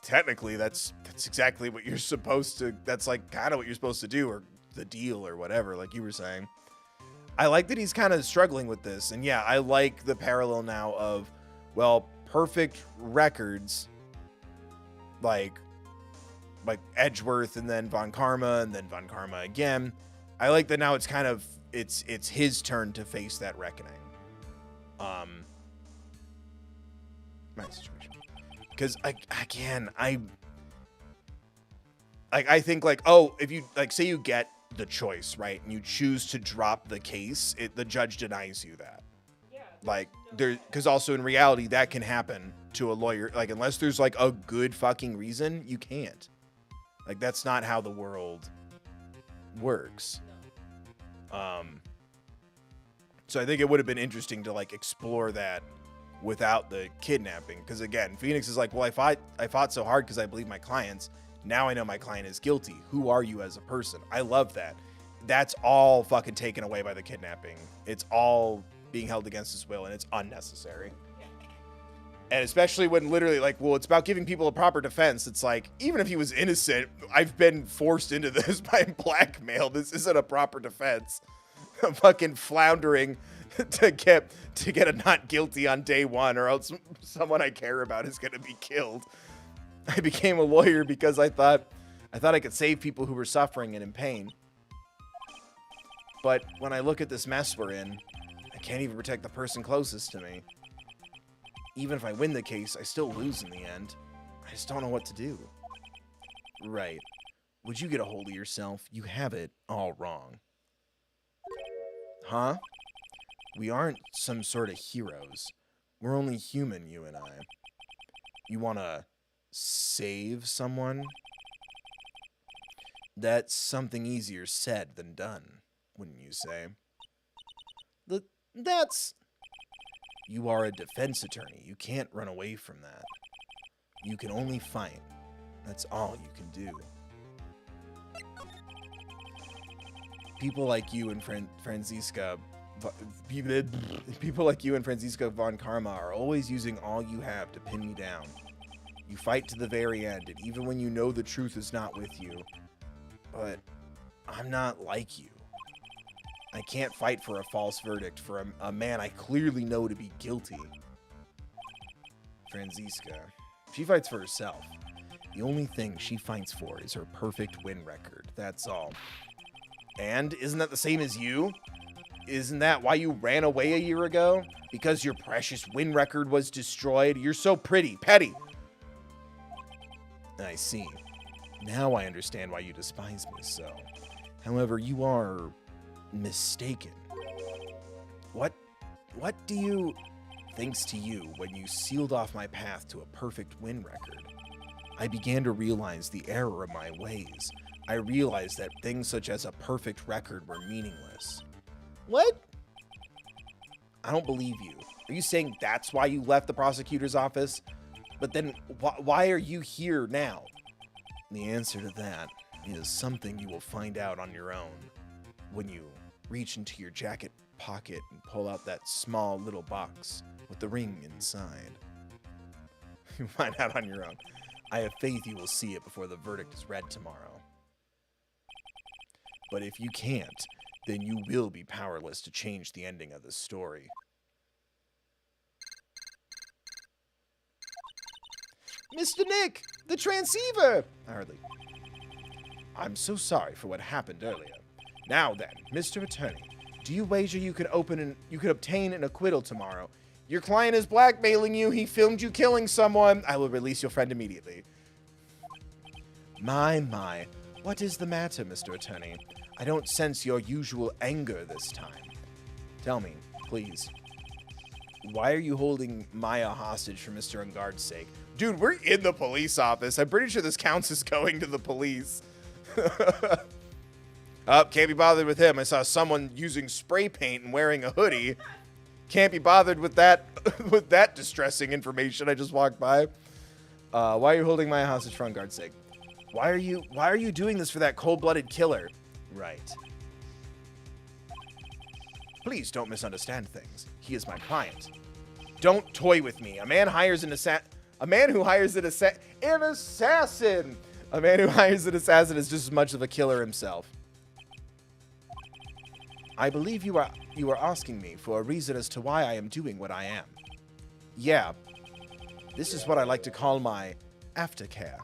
[SPEAKER 1] Technically, that's exactly what you're supposed to. That's like kind of what you're supposed to do, or the deal, or whatever. Like you were saying. I like that he's kind of struggling with this, and yeah, I like the parallel now of, well, perfect records, like Edgeworth, and then Von Karma, and then Von Karma again. I like that now it's kind of it's his turn to face that reckoning. My situation, because I think like, oh, if you like say you get the choice, right, and you choose to drop the case, the judge denies you that.
[SPEAKER 2] Yeah.
[SPEAKER 1] Like there, because also in reality that can happen to a lawyer. Like unless there's like a good fucking reason, you can't. Like that's not how the world works.
[SPEAKER 2] No.
[SPEAKER 1] So I think it would have been interesting to like explore that without the kidnapping, because again, Phoenix is like, well, I fought so hard because I believe my clients. Now I know my client is guilty. Who are you as a person? I love that. That's all fucking taken away by the kidnapping. It's all being held against his will, and it's unnecessary.
[SPEAKER 2] Yeah.
[SPEAKER 1] And especially when literally like, well, it's about giving people a proper defense. It's like, even if he was innocent, I've been forced into this by blackmail. This isn't a proper defense. I'm fucking floundering to get a not guilty on day one, or else someone I care about is going to be killed. I became a lawyer because I thought I could save people who were suffering and in pain. But when I look at this mess we're in, I can't even protect the person closest to me. Even if I win the case, I still lose in the end. I just don't know what to do. Right. Would you get a hold of yourself? You have it all wrong. Huh? We aren't some sort of heroes. We're only human, you and I. You wanna save someone? That's something easier said than done, wouldn't you say? That's... You are a defense attorney. You can't run away from that. You can only fight. That's all you can do. People like you and Franziska... People like you and Franziska Von Karma are always using all you have to pin me down. You fight to the very end, and even when you know the truth is not with you. But I'm not like you. I can't fight for a false verdict for a man I clearly know to be guilty. Franziska, she fights for herself. The only thing she fights for is her perfect win record, that's all. And isn't that the same as you? Isn't that why you ran away a year ago? Because your precious win record was destroyed? You're so pretty, petty. I see. Now I understand why you despise me so. However, you are mistaken. What do you... Thanks to you, when you sealed off my path to a perfect win record, I began to realize the error of my ways. I realized that things such as a perfect record were meaningless. What? I don't believe you. Are you saying that's why you left the prosecutor's office? But then why are you here now? The answer to that is something you will find out on your own when you reach into your jacket pocket and pull out that small little box with the ring inside. You'll find out on your own. I have faith you will see it before the verdict is read tomorrow. But if you can't, then you will be powerless to change the ending of the story. Mr. Nick, the transceiver! Hardly. I'm so sorry for what happened earlier. Now then, Mr. Attorney, do you wager you could obtain an acquittal tomorrow? Your client is blackmailing you. He filmed you killing someone. I will release your friend immediately. My. What is the matter, Mr. Attorney? I don't sense your usual anger this time. Tell me, please. Why are you holding Maya hostage for Mr. Engarde's sake? Dude, we're in the police office. I'm pretty sure this counts as going to the police. Can't be bothered with him. I saw someone using spray paint and wearing a hoodie. Can't be bothered with that with that distressing information I just walked by. Why are you holding Maya hostage for Engarde's sake? Why are you doing this for that cold-blooded killer? Right. Please don't misunderstand things. He is my client. Don't toy with me. A man who hires an assassin. A man who hires an assassin is just as much of a killer himself. I believe you are asking me for a reason as to why I am doing what I am. Yeah. This is what I like to call my aftercare.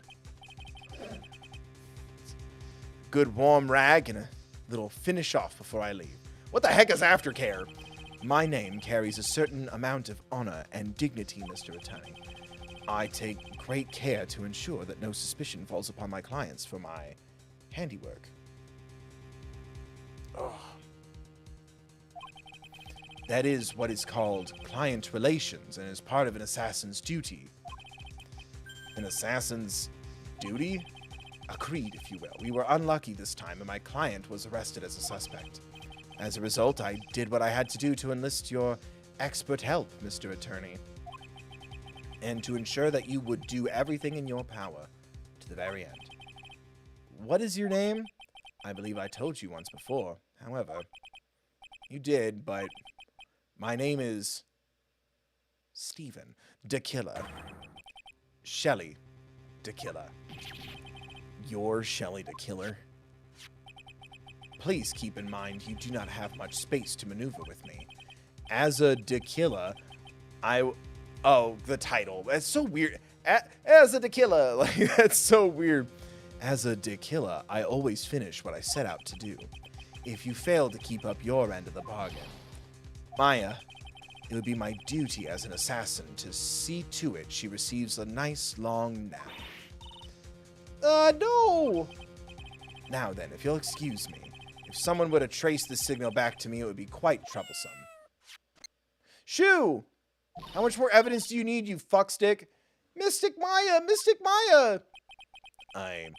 [SPEAKER 1] Good warm rag and a little finish off before I leave. What the heck is aftercare? My name carries a certain amount of honor and dignity, Mr. Attorney. I take great care to ensure that no suspicion falls upon my clients for my handiwork. Ugh. That is what is called client relations and is part of an assassin's duty. An assassin's duty? A creed, if you will. We were unlucky this time and my client was arrested as a suspect. As a result, I did what I had to do to enlist your expert help, Mr. Attorney. And to ensure that you would do everything in your power to the very end. What is your name? I believe I told you once before. However, you did, but my name is Stephen DeKiller. Shelley DeKiller. You're Shelley DeKiller. Please keep in mind you do not have much space to maneuver with me. As a DeKiller, Oh, the title. That's so weird. As a DeKiller. Like, that's so weird. As a DeKiller, I always finish what I set out to do. If you fail to keep up your end of the bargain, Maya, it would be my duty as an assassin to see to it she receives a nice long nap. No! Now then, if you'll excuse me, if someone were to trace the signal back to me, it would be quite troublesome. Shoo! How much more evidence do you need, you fuckstick? Mystic Maya! Mystic Maya! I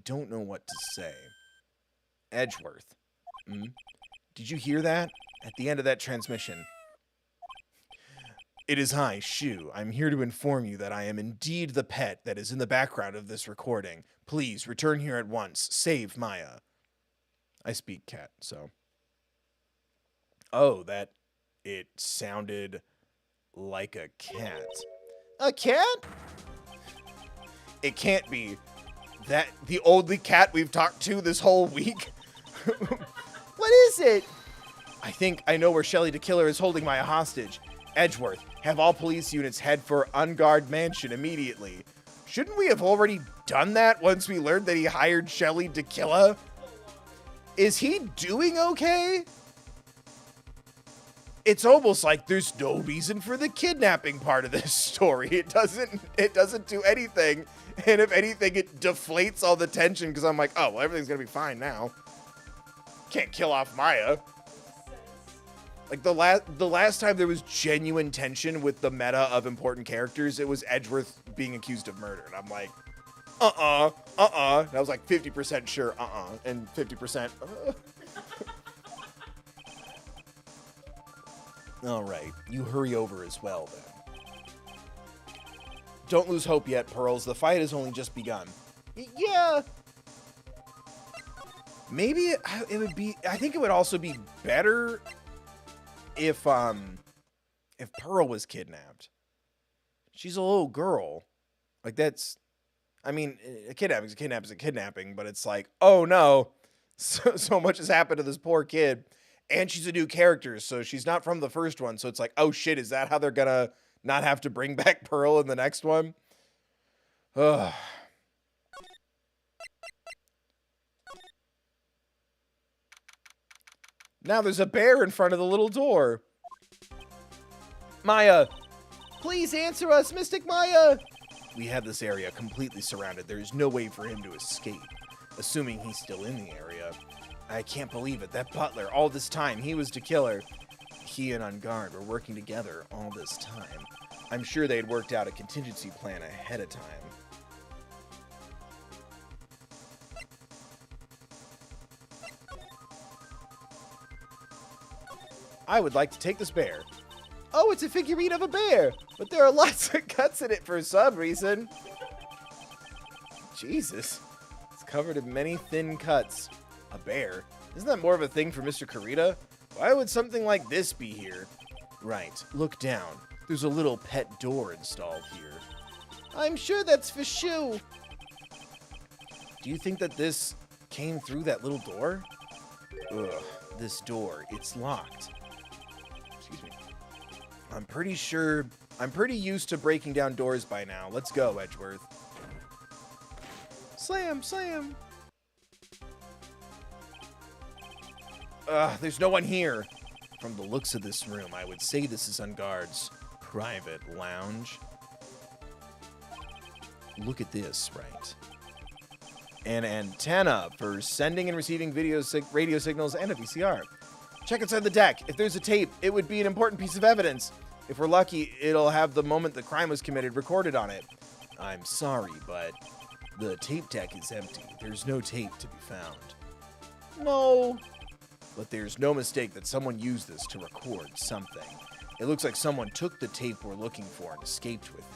[SPEAKER 1] don't know what to say. Edgeworth. Did you hear that? At the end of that transmission. It is I, Shu. I'm here to inform you that I am indeed the pet that is in the background of this recording. Please, return here at once. Save Maya. I speak cat, so. Oh, it sounded like a cat. A cat? It can't be. That the only cat we've talked to this whole week? What is it? I think I know where Shelley DeKiller is holding Maya hostage. Edgeworth, have all police units head for Engarde Mansion immediately. Shouldn't we have already done that once we learned that he hired Shelley DeKiller? Is he doing okay? It's almost like there's no reason for the kidnapping part of this story. It doesn't do anything. And if anything, it deflates all the tension because I'm like, oh, well, everything's going to be fine now. Can't kill off Maya. Like the last time there was genuine tension with the meta of important characters, it was Edgeworth being accused of murder. And I'm like, And I was like 50% sure, and 50%, All right, you hurry over as well, then. Don't lose hope yet, Pearls. The fight has only just begun. Yeah. Maybe it would be... I think it would also be better if Pearl was kidnapped. She's a little girl. Like, that's... I mean, a kidnapping's a kidnapping, but it's like, oh, no. So much has happened to this poor kid. And she's a new character, so she's not from the first one. So it's like, oh, shit, is that how they're gonna not have to bring back Pearl in the next one? Ugh. Now there's a bear in front of the little door. Maya, please answer us, Mystic Maya. We have this area completely surrounded. There is no way for him to escape, assuming he's still in the area. I can't believe it. That butler, all this time, he was DeKiller. he and Engarde were working together all this time. I'm sure they'd worked out a contingency plan ahead of time. I would like to take this bear. Oh, it's a figurine of a bear, but there are lots of cuts in it for some reason. Jesus. It's covered in many thin cuts. A bear? Isn't that more of a thing for Mr. Kurita? Why would something like this be here? Right, look down. There's a little pet door installed here. I'm sure that's for Shu. Do you think that this came through that little door? Ugh, this door, it's locked. Excuse me. I'm pretty used to breaking down doors by now. Let's go, Edgeworth. Slam, slam. There's no one here. From the looks of this room, I would say this is Engarde's private lounge. Look at this, Wright. An antenna for sending and receiving radio signals and a VCR. Check inside the deck. If there's a tape, it would be an important piece of evidence. If we're lucky, it'll have the moment the crime was committed recorded on it. I'm sorry, but the tape deck is empty. There's no tape to be found. No. But there's no mistake that someone used this to record something. It looks like someone took the tape we're looking for and escaped with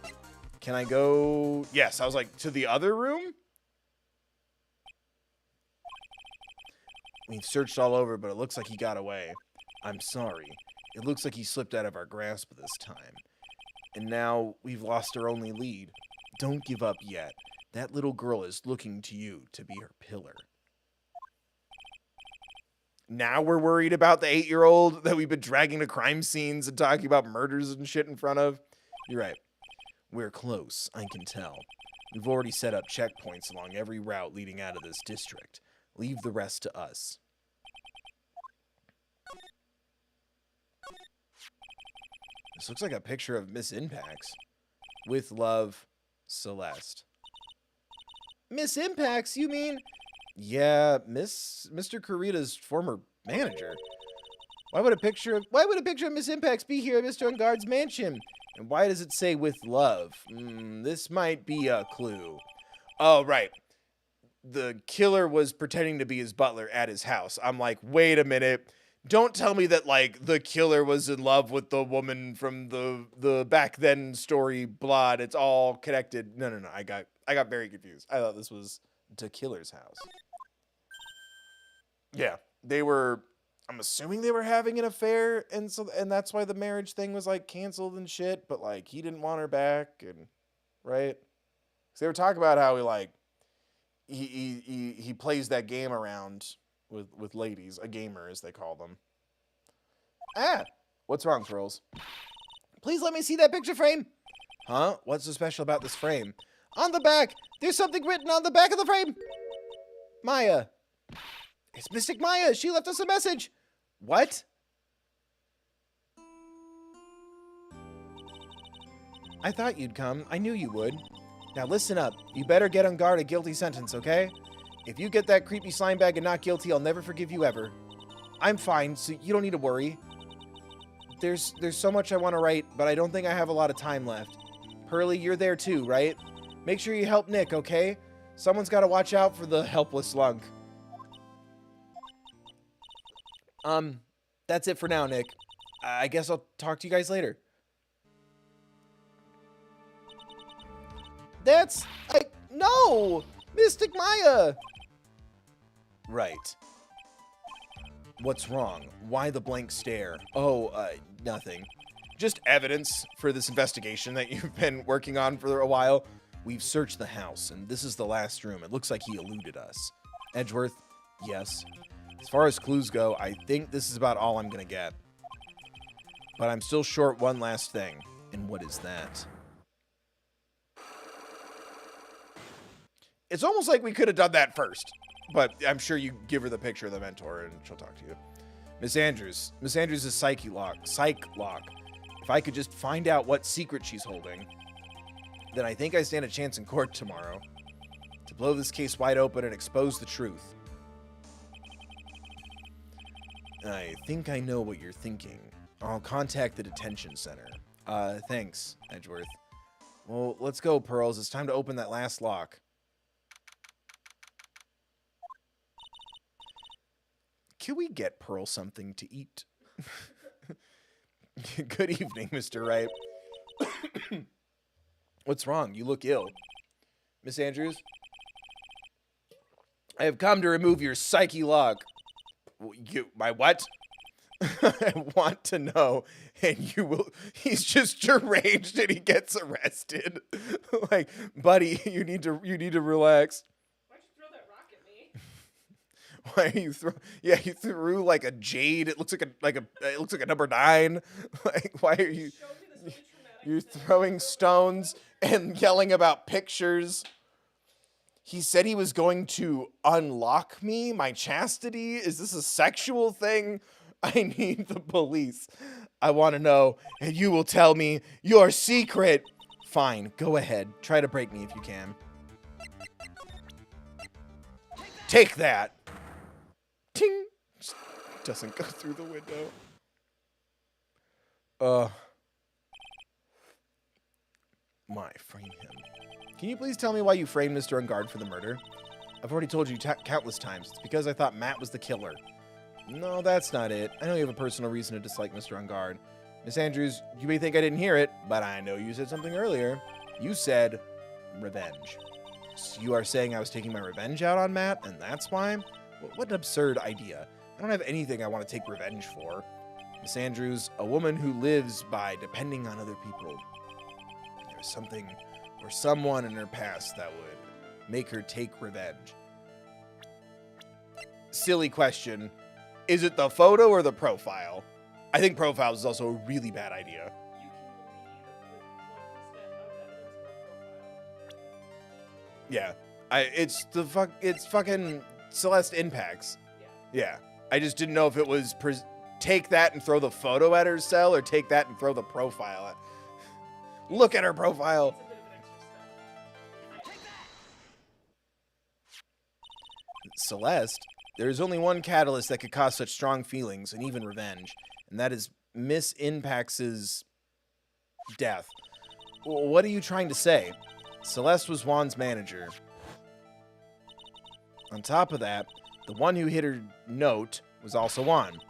[SPEAKER 1] it. Can I go? Yes, I was like, to the other room? We've searched all over, but it looks like he got away. I'm sorry. It looks like he slipped out of our grasp this time. And now we've lost our only lead. Don't give up yet. That little girl is looking to you to be her pillar. Now we're worried about the 8-year-old that we've been dragging to crime scenes and talking about murders and shit in front of. You're right. We're close, I can tell. We've already set up checkpoints along every route leading out of this district. Leave the rest to us. This looks like a picture of Miss Impax. With love, Celeste. Miss Impax, you mean? Yeah, Mr. Kurita's former manager. Why would a picture of Miss Impax be here at Mr. Engarde's mansion? And why does it say with love? This might be a clue. Oh, right. The killer was pretending to be his butler at his house. I'm like, wait a minute. Don't tell me that, like, the killer was in love with the woman from the back then story, Blood. It's all connected. No. I got very confused. I thought this was the killer's house. Yeah, I'm assuming they were having an affair, and that's why the marriage thing was, like, canceled and shit, but, like, he didn't want her back, and, right? Because they were talking about how he plays that game around with ladies, a gamer, as they call them. What's wrong, Trolls? Please let me see that picture frame. Huh? What's so special about this frame? On the back, there's something written on the back of the frame. Maya. It's Mystic Maya. She left us a message. What? I thought you'd come. I knew you would. Now listen up. You better get Engarde a guilty sentence, okay? If you get that creepy slime bag and not guilty, I'll never forgive you ever. I'm fine, so you don't need to worry. There's so much I want to write, but I don't think I have a lot of time left. Pearly, you're there too, right? Make sure you help Nick, okay? Someone's got to watch out for the helpless lunk. That's it for now, Nick. I guess I'll talk to you guys later. No! Mystic Maya! Right. What's wrong? Why the blank stare? Oh, nothing. Just evidence for this investigation that you've been working on for a while. We've searched the house, and this is the last room. It looks like he eluded us. Edgeworth? Yes. As far as clues go, I think this is about all I'm gonna get. But I'm still short one last thing. And what is that? It's almost like we could have done that first. But I'm sure you give her the picture of the mentor and she'll talk to you. Miss Andrews. Miss Andrews is psych lock. If I could just find out what secret she's holding, then I think I stand a chance in court tomorrow to blow this case wide open and expose the truth. I think I know what you're thinking. I'll contact the detention center. Thanks, Edgeworth. Well, let's go, Pearls. It's time to open that last lock. Can we get Pearl something to eat? Good evening, Mr. Wright. What's wrong? You look ill. Miss Andrews? I have come to remove your psyche lock. My what? I want to know, and you will. He's just deranged, and he gets arrested. Like, buddy, you need to relax.
[SPEAKER 2] Why'd you throw that rock at me?
[SPEAKER 1] Why are you throw? Yeah, you threw like a jade. It looks like it looks like a number 9. Like, why are you?
[SPEAKER 2] Showed me this really traumatic
[SPEAKER 1] You're
[SPEAKER 2] thing.
[SPEAKER 1] throwing stones and yelling about pictures. He said he was going to unlock me, my chastity. Is this a sexual thing? I need the police. I want to know, and you will tell me your secret. Fine, go ahead. Try to break me if you can. Take that. Ting. Just doesn't go through the window. My, frame him. Can you please tell me why you framed Mr. Engarde for the murder? I've already told you countless times. It's because I thought Matt was the killer. No, that's not it. I know you have a personal reason to dislike Mr. Engarde. Miss Andrews, you may think I didn't hear it, but I know you said something earlier. You said revenge. So you are saying I was taking my revenge out on Matt, and that's why? What an absurd idea. I don't have anything I want to take revenge for. Miss Andrews, a woman who lives by depending on other people. There's something or someone in her past that would make her take revenge. Silly question. Is it the photo or the profile? I think profile is also a really bad idea.
[SPEAKER 2] You can lead with 1% of evidence for a profile.
[SPEAKER 1] Yeah. It's fucking Celeste Impacts.
[SPEAKER 2] Yeah.
[SPEAKER 1] Yeah. I just didn't know if it was take that and throw the photo at her cell or take that and throw the profile at. Look at her profile.
[SPEAKER 2] It's a bit of an extra step.
[SPEAKER 1] Celeste, there is only one catalyst that could cause such strong feelings and even revenge, and that is Miss Impax's death. What are you trying to say? Celeste was Juan's manager. On top of that, the one who hit her note was also Juan.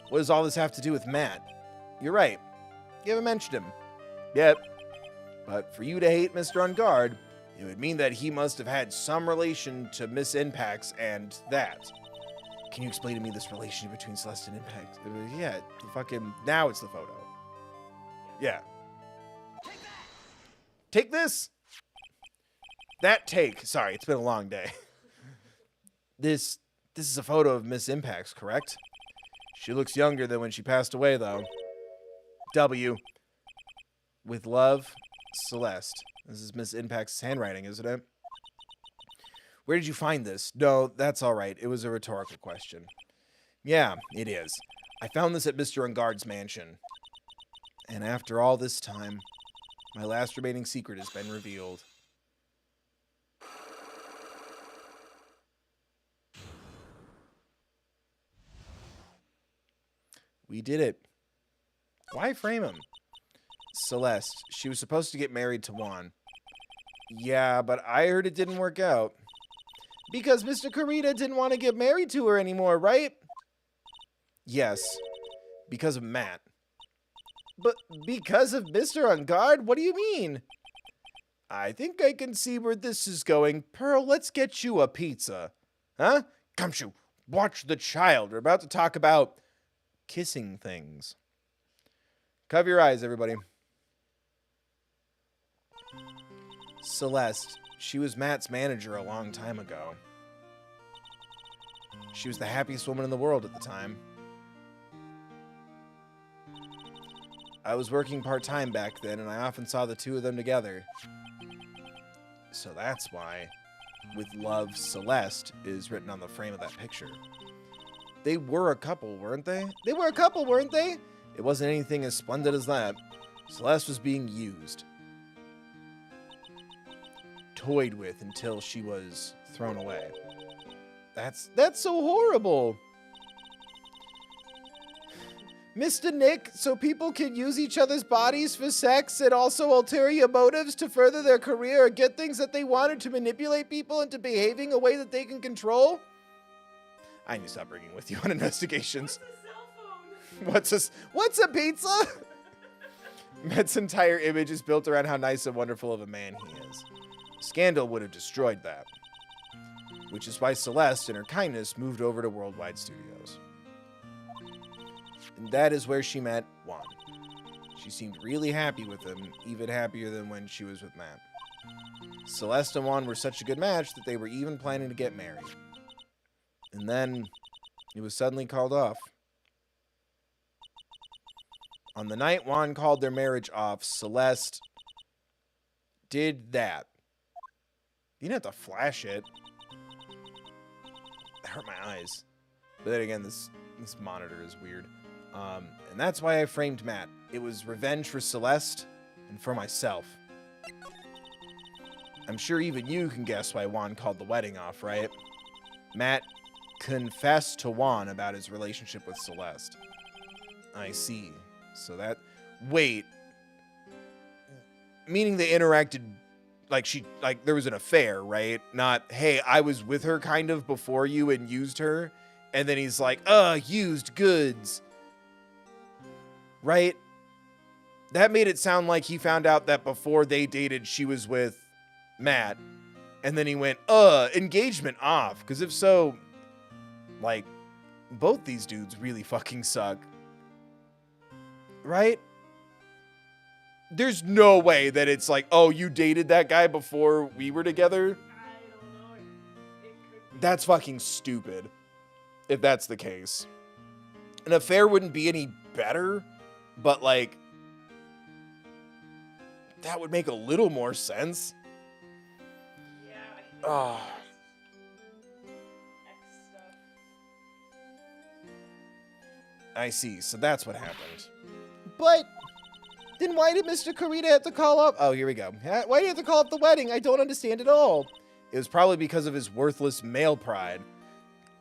[SPEAKER 1] What does all this have to do with Matt? You're right. You haven't mentioned him. Yep. But for you to hate Mr. Engarde, it would mean that he must have had some relation to Miss Impax and that. Can you explain to me this relationship between Celeste and Impact? Yeah, now it's the photo. Yeah. Take this! Sorry, it's been a long day. This is a photo of Miss Impax, correct? She looks younger than when she passed away, though. W. With love, Celeste. This is Miss Impax's handwriting, isn't it? Where did you find this? No, that's all right. It was a rhetorical question. Yeah, it is. I found this at Mr. Engarde's mansion. And after all this time, my last remaining secret has been revealed. We did it. Why frame him? Celeste, she was supposed to get married to Juan. Yeah, but I heard it didn't work out. Because Mr. Carita didn't want to get married to her anymore, right? Yes, because of Matt. But because of Mr. Engarde? What do you mean? I think I can see where this is going. Pearl, let's get you a pizza. Huh? Gumshoe, watch the child. We're about to talk about kissing things. Cover your eyes, everybody. Celeste, she was Matt's manager a long time ago. She was the happiest woman in the world at the time. I was working part-time back then, and I often saw the two of them together. So that's why, with love, Celeste is written on the frame of that picture. They were a couple, weren't they? They were a couple, weren't they? It wasn't anything as splendid as that. Celeste was being used. Toyed with until she was thrown away. That's so horrible.
[SPEAKER 3] Mr. Nick, so people can use each other's bodies for sex and also ulterior motives to further their career or get things that they wanted to manipulate people into behaving a way that they can control? I need to stop bringing with you on investigations.
[SPEAKER 2] What's a cell phone?
[SPEAKER 3] What's a pizza? Matt's entire image is built around how nice and wonderful of a man he is. Scandal would have destroyed that. Which is why Celeste, in her kindness, moved over to Worldwide Studios. And that is where she met Juan. She seemed really happy with him, even happier than when she was with Matt. Celeste and Juan were such a good match that they were even planning to get married. And then, it was suddenly called off. On the night Juan called their marriage off, Celeste did that. You didn't have to flash it. It hurt my eyes. But then again, this monitor is weird. And that's why I framed Matt. It was revenge for Celeste and for myself. I'm sure even you can guess why Juan called the wedding off, right? Matt confessed to Juan about his relationship with Celeste. I see. So that... Wait. Meaning they interacted like there was an affair, right? Not, hey, I was with her kind of before you and used her. And then he's like, used goods. Right? That made it sound like he found out that before they dated, she was with Matt. And then he went, engagement off. Because if so, like, both these dudes really fucking suck. Right? There's no way that it's like, oh, you dated that guy before we were together?
[SPEAKER 2] I don't know. It could be.
[SPEAKER 3] That's fucking stupid. If that's the case. An affair wouldn't be any better, but like, that would make a little more sense.
[SPEAKER 2] Yeah, I think
[SPEAKER 3] Oh.
[SPEAKER 2] X stuff.
[SPEAKER 3] I see. So that's what happened. But then why did Mr. Karita have to call up? Oh, here we go. Why did he have to call up the wedding? I don't understand at all. It was probably because of his worthless male pride.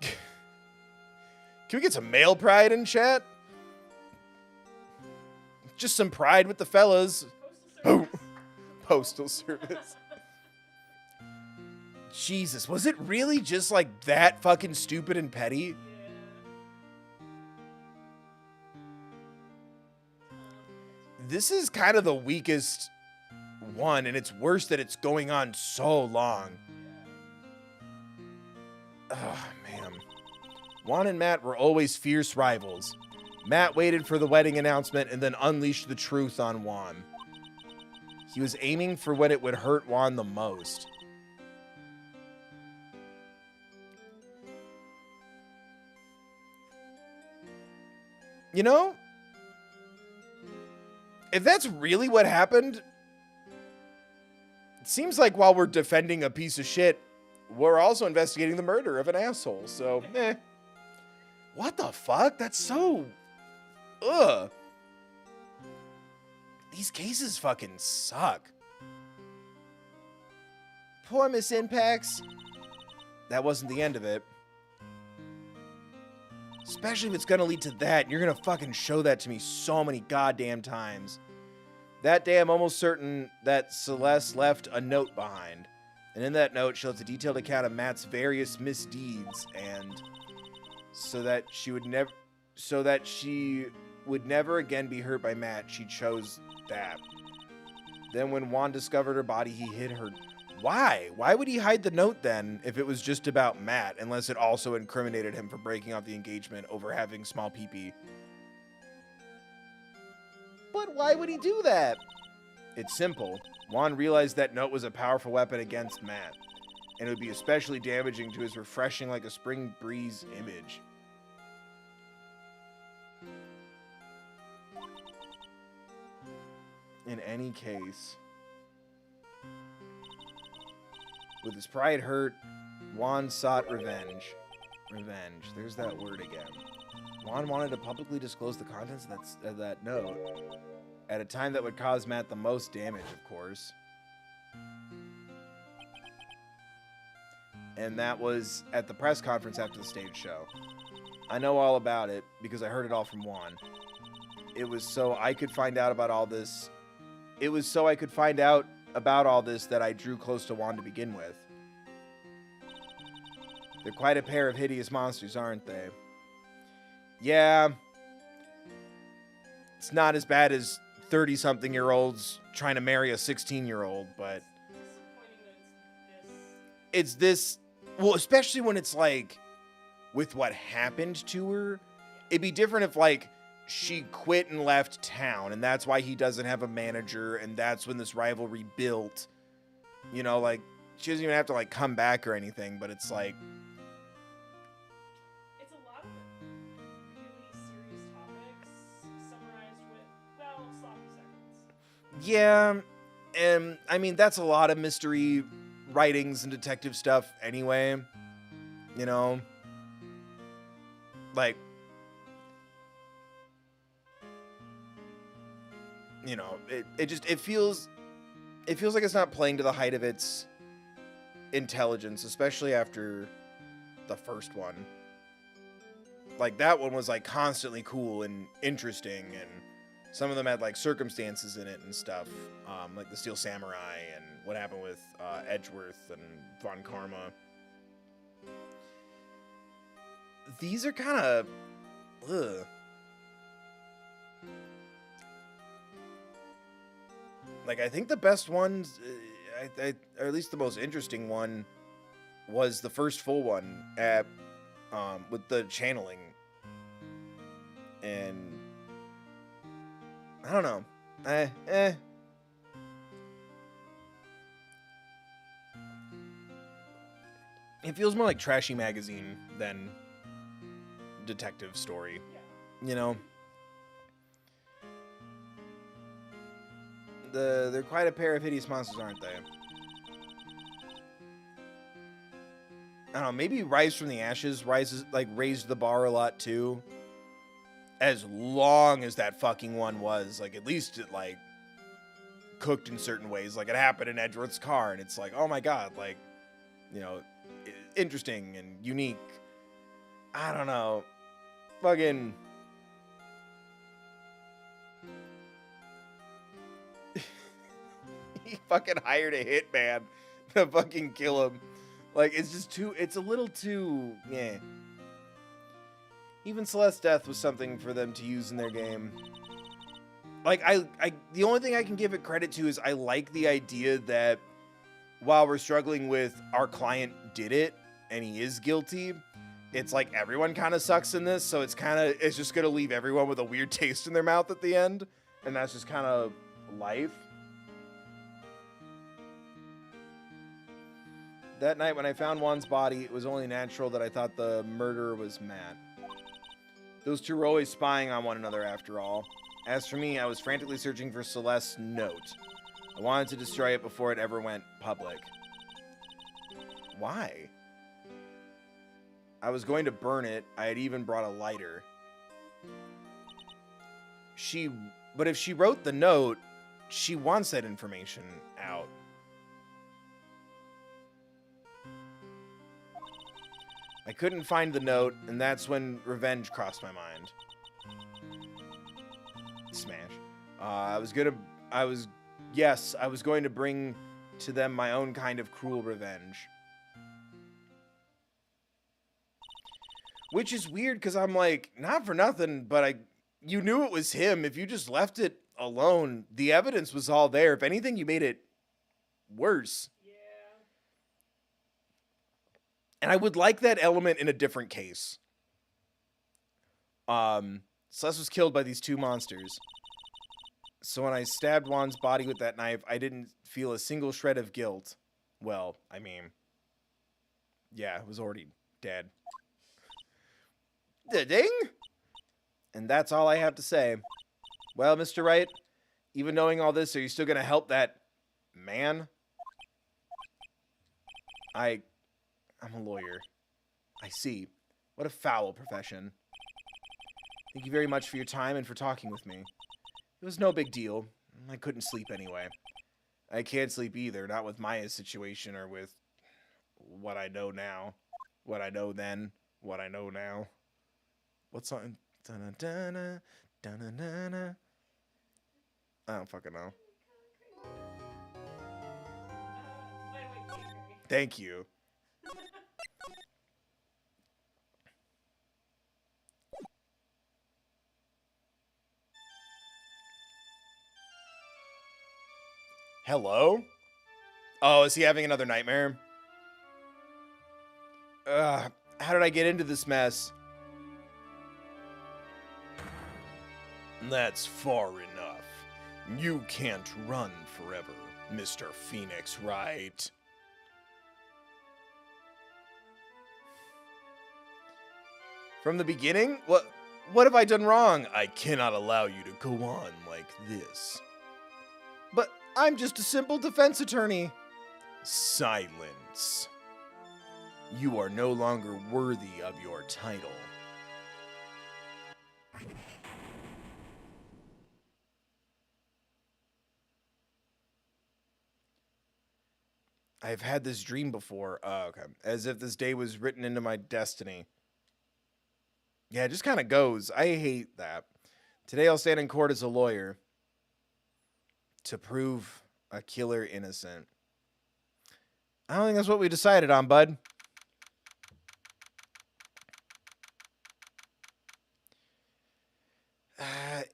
[SPEAKER 3] Can we get some male pride in chat? Just some pride with the fellas.
[SPEAKER 2] Postal service.
[SPEAKER 3] Postal service. Jesus, was it really just like that fucking stupid and petty? This is kind of the weakest one, and it's worse that it's going on so long. Oh, man. Juan and Matt were always fierce rivals. Matt waited for the wedding announcement and then unleashed the truth on Juan. He was aiming for when it would hurt Juan the most. You know, if that's really what happened, it seems like while we're defending a piece of shit, we're also investigating the murder of an asshole. So, what the fuck? That's so... Ugh. These cases fucking suck. Poor Miss Impacts. That wasn't the end of it. Especially if it's gonna lead to that. You're gonna fucking show that to me so many goddamn times. That day, I'm almost certain that Celeste left a note behind. And in that note, she left a detailed account of Matt's various misdeeds, and so that she would never again be hurt by Matt, she chose that. Then when Juan discovered her body, he hid her. Why? Why would he hide the note then if it was just about Matt, unless it also incriminated him for breaking off the engagement over having small pee-pee? But why would he do that? It's simple. Juan realized that note was a powerful weapon against Matt, and it would be especially damaging to his refreshing like a spring breeze image. In any case, with his pride hurt, Juan sought revenge. Revenge. There's that word again. Juan wanted to publicly disclose the contents of that note at a time that would cause Matt the most damage, of course. And that was at the press conference after the stage show. I know all about it because I heard it all from Juan.
[SPEAKER 1] it was so I could find out about all this. It was so I could find out about all this that I drew close to Juan to begin with. They're quite a pair of hideous monsters, aren't they? Yeah. It's not as bad as 30-something-year-olds trying to marry a 16-year-old, but it's this. Well, especially when it's like with what happened to her. It'd be different if like she quit and left town, and that's why he doesn't have a manager, and that's when this rivalry built. You know, like she doesn't even have to like come back or anything, but it's like
[SPEAKER 2] it's a lot of really serious topics summarized with, well, sloppy seconds.
[SPEAKER 1] yeah, and I mean that's a lot of mystery writings and detective stuff anyway. You know, like. You know, it feels like it's not playing to the height of its intelligence, especially after the first one. Like that one was like constantly cool and interesting, and some of them had like circumstances in it and stuff, like the Steel Samurai and what happened with Edgeworth and Von Karma. These are kind of, ugh. Like, I think the best ones, or at least the most interesting one, was the first full one at, with the channeling. And I don't know. It feels more like trashy magazine than detective story.
[SPEAKER 2] Yeah.
[SPEAKER 1] You know? They're quite a pair of hideous monsters, aren't they? I don't know, maybe Rise from the Ashes raised the bar a lot too. As long as that fucking one was, like, at least it like cooked in certain ways. Like it happened in Edgeworth's car, and it's like, oh my god, like, you know, interesting and unique. I don't know. Fucking he fucking hired a hitman to fucking kill him. Like, it's just too, it's a little too, yeah. Even Celeste's death was something for them to use in their game. Like, the only thing I can give it credit to is I like the idea that while we're struggling with our client did it and he is guilty, it's like everyone kind of sucks in this, so it's just gonna leave everyone with a weird taste in their mouth at the end, and that's just kind of life. That night when I found Juan's body, it was only natural that I thought the murderer was Matt. Those two were always spying on one another after all. As for me, I was frantically searching for Celeste's note. I wanted to destroy it before it ever went public. Why? I was going to burn it. I had even brought a lighter. But if she wrote the note, she wants that information out. I couldn't find the note, and that's when revenge crossed my mind. Smash. I was going to bring to them my own kind of cruel revenge. Which is weird, because I'm like, not for nothing, but you knew it was him. If you just left it alone, the evidence was all there. If anything, you made it worse. And I would like that element in a different case. Celeste was killed by these two monsters. So when I stabbed Juan's body with that knife, I didn't feel a single shred of guilt. Well, I mean, yeah, it was already dead. Ding! And that's all I have to say. Well, Mr. Wright, even knowing all this, are you still going to help that man? I'm a lawyer. I see. What a foul profession. Thank you very much for your time and for talking with me. It was no big deal. I couldn't sleep anyway. I can't sleep either, not with Maya's situation or with what I know now. What I know then, what I know now. What song? Da-na-da-na, Da-na-na-na. I don't fucking know.
[SPEAKER 2] Wait,
[SPEAKER 1] Thank you. Hello? Oh, is he having another nightmare? How did I get into this mess? That's far enough. You can't run forever, Mr. Phoenix Wright. From the beginning? What have I done wrong? I cannot allow you to go on like this. But I'm just a simple defense attorney. Silence. You are no longer worthy of your title. I've had this dream before. Oh, okay. As if this day was written into my destiny. Yeah, it just kind of goes. I hate that. Today I'll stand in court as a lawyer to prove a killer innocent. I don't think that's what we decided on, bud.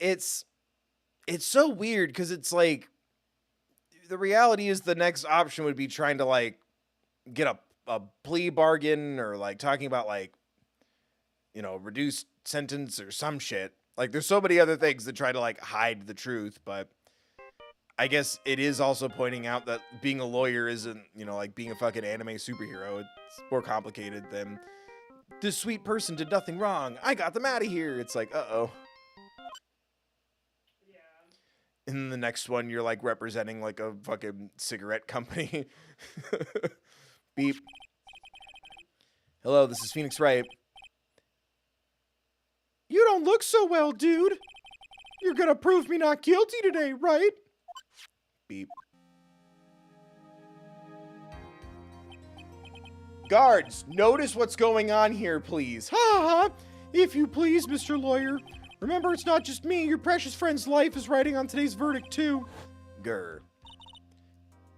[SPEAKER 1] It's so weird because it's like the reality is the next option would be trying to like get a plea bargain or like talking about like, you know, reduced sentence or some shit. Like there's so many other things that try to like hide the truth, but I guess it is also pointing out that being a lawyer isn't, you know, like being a fucking anime superhero. It's more complicated than this sweet person did nothing wrong. I got them out of here. It's like, uh-oh.
[SPEAKER 2] Yeah.
[SPEAKER 1] In the next one, you're like representing like a fucking cigarette company. Beep. Hello, this is Phoenix Wright.
[SPEAKER 3] You don't look so well, dude. You're gonna prove me not guilty today, right?
[SPEAKER 1] Beep. Guards, notice what's going on here, please.
[SPEAKER 3] Ha ha! If you please, Mr. Lawyer. Remember, it's not just me. Your precious friend's life is riding on today's verdict, too.
[SPEAKER 1] Grr.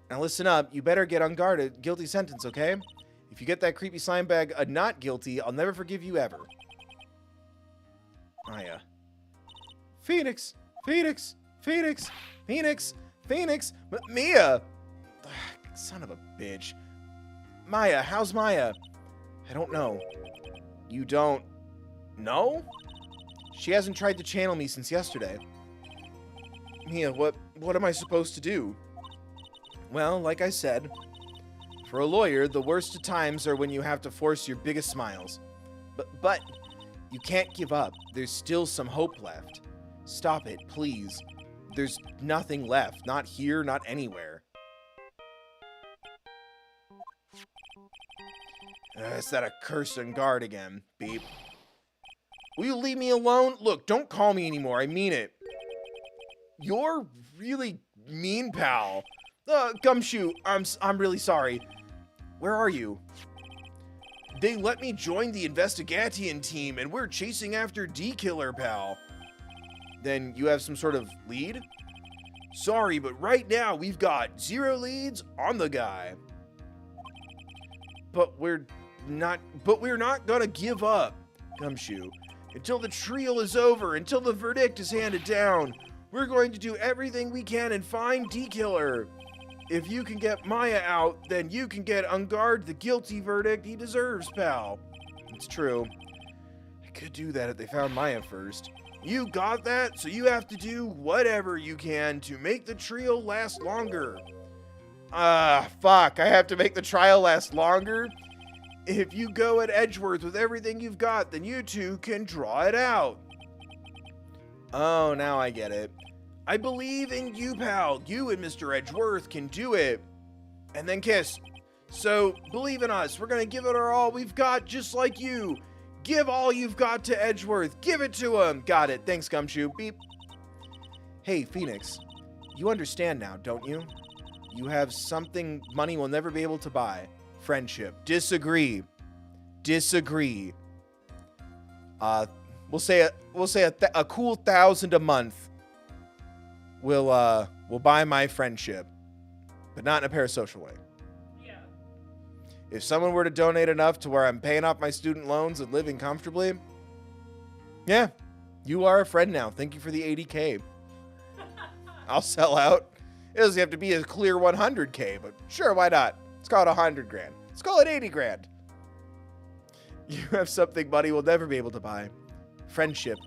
[SPEAKER 1] Now listen up. You better get Engarde a guilty sentence, okay? If you get that creepy slime bag a not guilty, I'll never forgive you ever. Maya.
[SPEAKER 3] Phoenix! Phoenix! Phoenix!
[SPEAKER 1] Phoenix! Phoenix! Mia! Ugh, son of a bitch. Maya, how's Maya? I don't know. You don't know? She hasn't tried to channel me since yesterday. Mia, what am I supposed to do? Well, like I said, for a lawyer, the worst of times are when you have to force your biggest smiles. But you can't give up. There's still some hope left. Stop it, please. There's nothing left. Not here, not anywhere. It's that accursed Engarde again. Beep. Will you leave me alone? Look, don't call me anymore. I mean it. You're really mean, pal. Gumshoe, I'm really sorry. Where are you? They let me join the Investigating team, and we're chasing after D-Killer, pal. Then you have some sort of lead? Sorry, but right now we've got 0 leads on the guy. But we're not gonna give up, Gumshoe. Until the trial is over, until the verdict is handed down, we're going to do everything we can and find D-Killer. If you can get Maya out, then you can get Engarde the guilty verdict he deserves, pal. It's true. I could do that if they found Maya first. You got that, so you have to do whatever you can to make the trial last longer. Fuck, I have to make the trial last longer? If you go at Edgeworth with everything you've got, then you two can draw it out. Oh, now I get it. I believe in you, pal. You and Mr. Edgeworth can do it. And then kiss. So, believe in us. We're gonna give it our all we've got, just like you. Give all you've got to Edgeworth. Give it to him. Got it. Thanks, Gumshoe. Beep. Hey, Phoenix. You understand now, don't you? You have something money will never be able to buy. Friendship. Disagree. Disagree. We'll say a cool 1,000 a month will buy my friendship, but not in a parasocial way.
[SPEAKER 2] Yeah.
[SPEAKER 1] If someone were to donate enough to where I'm paying off my student loans and living comfortably, yeah, you are a friend now. Thank you for the 80K. I'll sell out. It doesn't have to be a clear 100K, but sure, why not? Let's call it 100 grand. Let's call it 80 grand. You have something money will never be able to buy. Friendship.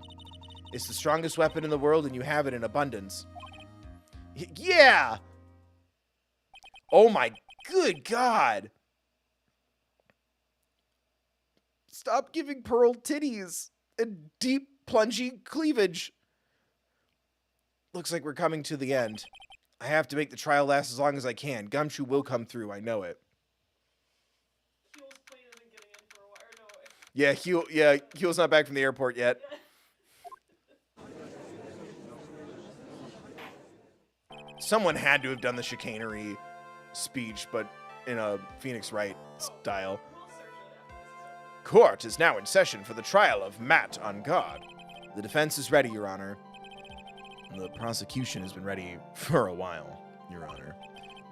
[SPEAKER 1] It's the strongest weapon in the world, and you have it in abundance. Yeah! Oh my good God! Stop giving Pearl titties and deep, plungy cleavage. Looks like we're coming to the end. I have to make the trial last as long as I can. Gumshoe will come through, I know it.
[SPEAKER 2] Huel's plane isn't getting in for a while. No,
[SPEAKER 1] Huel's not back from the airport yet. Someone had to have done the chicanery speech, but in a Phoenix Wright style.
[SPEAKER 2] We'll search it after this is over.
[SPEAKER 1] Court is now in session for the trial of Matt Engarde. The defense is ready, Your Honor. The prosecution has been ready for a while, Your Honor.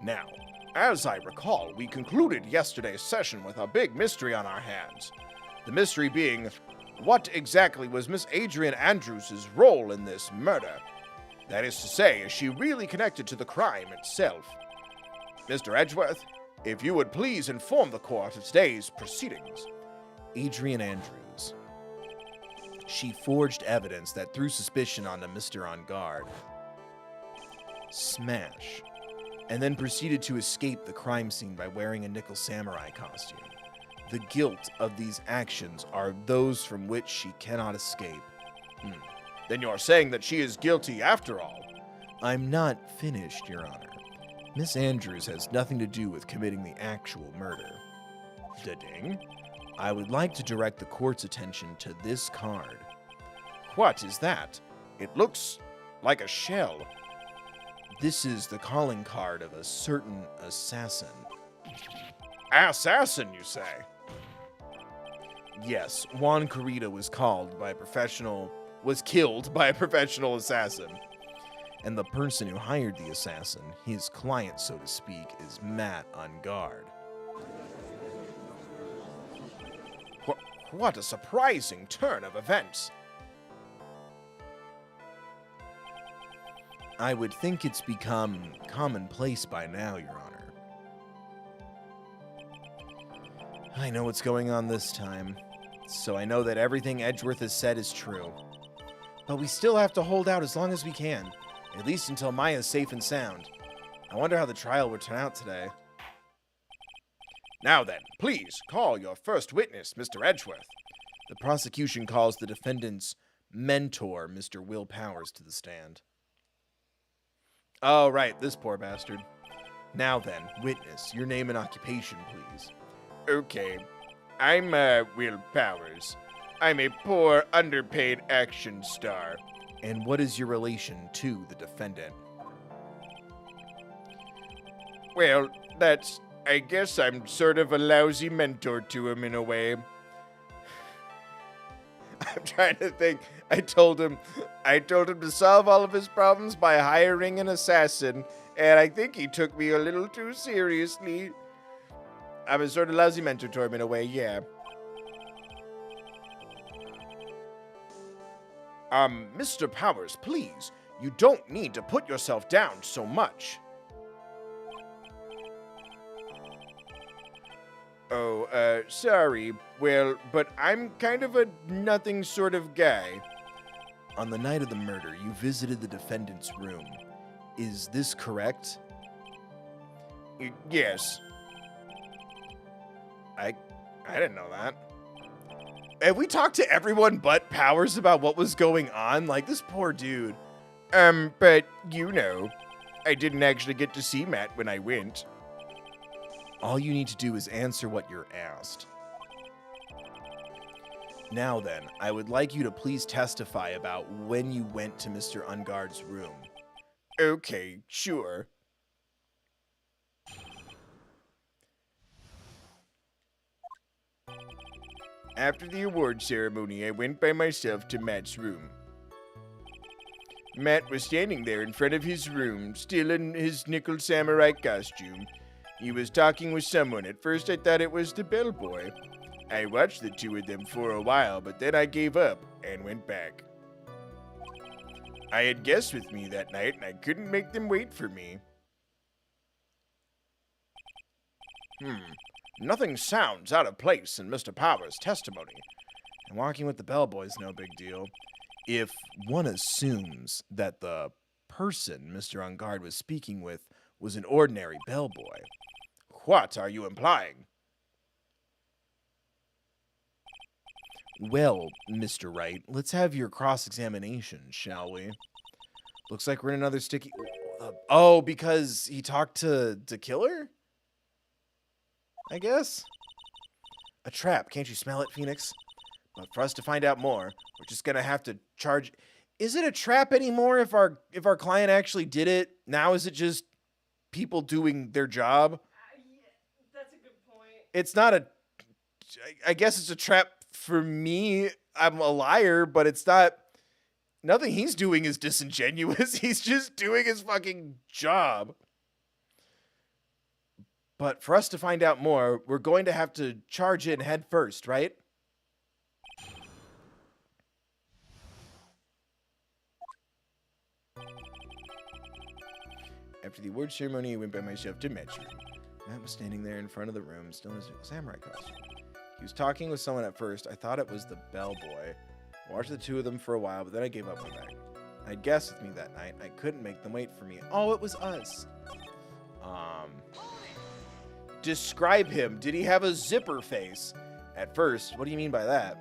[SPEAKER 1] Now, as I recall, we concluded yesterday's session with a big mystery on our hands. The mystery being, what exactly was Miss Adrian Andrews' role in this murder? That is to say, is she really connected to the crime itself? Mr. Edgeworth, if you would please inform the court of today's proceedings. Adrian Andrews. She forged evidence that threw suspicion onto Mr. Engarde. Smash. And then proceeded to escape the crime scene by wearing a nickel samurai costume. The guilt of these actions are those from which she cannot escape. Then you're saying that she is guilty after all? I'm not finished, Your Honor. Miss Andrews has nothing to do with committing the actual murder. Da-ding. I would like to direct the court's attention to this card. What is that? It looks like a shell. This is the calling card of a certain assassin. Assassin, you say? Yes, Juan Carita was killed by a professional assassin. And the person who hired the assassin, his client, so to speak, is Matt Engarde. What a surprising turn of events. I would think it's become commonplace by now, Your Honor. I know what's going on this time, so I know that everything Edgeworth has said is true. But we still have to hold out as long as we can, at least until Maya's safe and sound. I wonder how the trial will turn out today. Now then, please call your first witness, Mr. Edgeworth. The prosecution calls the defendant's mentor, Mr. Will Powers, to the stand. Oh, right, this poor bastard. Now then, witness, your name and occupation, please. Okay, I'm, Will Powers. I'm a poor, underpaid action star. And what is your relation to the defendant? Well, I guess I'm sort of a lousy mentor to him in a way. I'm trying to think. I told him to solve all of his problems by hiring an assassin, and I think he took me a little too seriously. I'm a sort of lousy mentor to him in a way, yeah. Mr. Powers, please. You don't need to put yourself down so much. Oh, sorry. Well, but I'm kind of a nothing sort of guy. On the night of the murder, you visited the defendant's room. Is this correct? Yes. I didn't know that. Have we talked to everyone but Powers about what was going on? Like, this poor dude. But, you know, I didn't actually get to see Matt when I went. All you need to do is answer what you're asked. Now then, I would like you to please testify about when you went to Mr. Engarde's room. Okay, sure. After the award ceremony, I went by myself to Matt's room. Matt was standing there in front of his room, still in his nickel samurai costume. He was talking with someone. At first, I thought it was the bellboy. I watched the two of them for a while, but then I gave up and went back. I had guests with me that night, and I couldn't make them wait for me. Nothing sounds out of place in Mr. Power's testimony. And walking with the bellboy's no big deal. If one assumes that the person Mr. Engarde was speaking with was an ordinary bellboy. What are you implying? Well, Mr. Wright, let's have your cross-examination, shall we? Looks like we're in another sticky... oh, because he talked to Killer? I guess? A trap. Can't you smell it, Phoenix? But for us to find out more, we're just gonna have to charge... Is it a trap anymore if our client actually did it? Now is it just people doing their job?
[SPEAKER 2] Yeah, that's a good point.
[SPEAKER 1] It's not a... I guess it's a trap for me. I'm a liar, but it's not... Nothing he's doing is disingenuous. He's just doing his fucking job. But for us to find out more, we're going to have to charge in head first, right? After the award ceremony, I went by myself to Matt's room. Matt was standing there in front of the room, still in his samurai costume. He was talking with someone at first. I thought it was the bellboy. I watched the two of them for a while, but then I gave up on that. I had guests with me that night. I couldn't make them wait for me. Oh, it was us. Describe him. Did he have a zipper face? At first, what do you mean by that?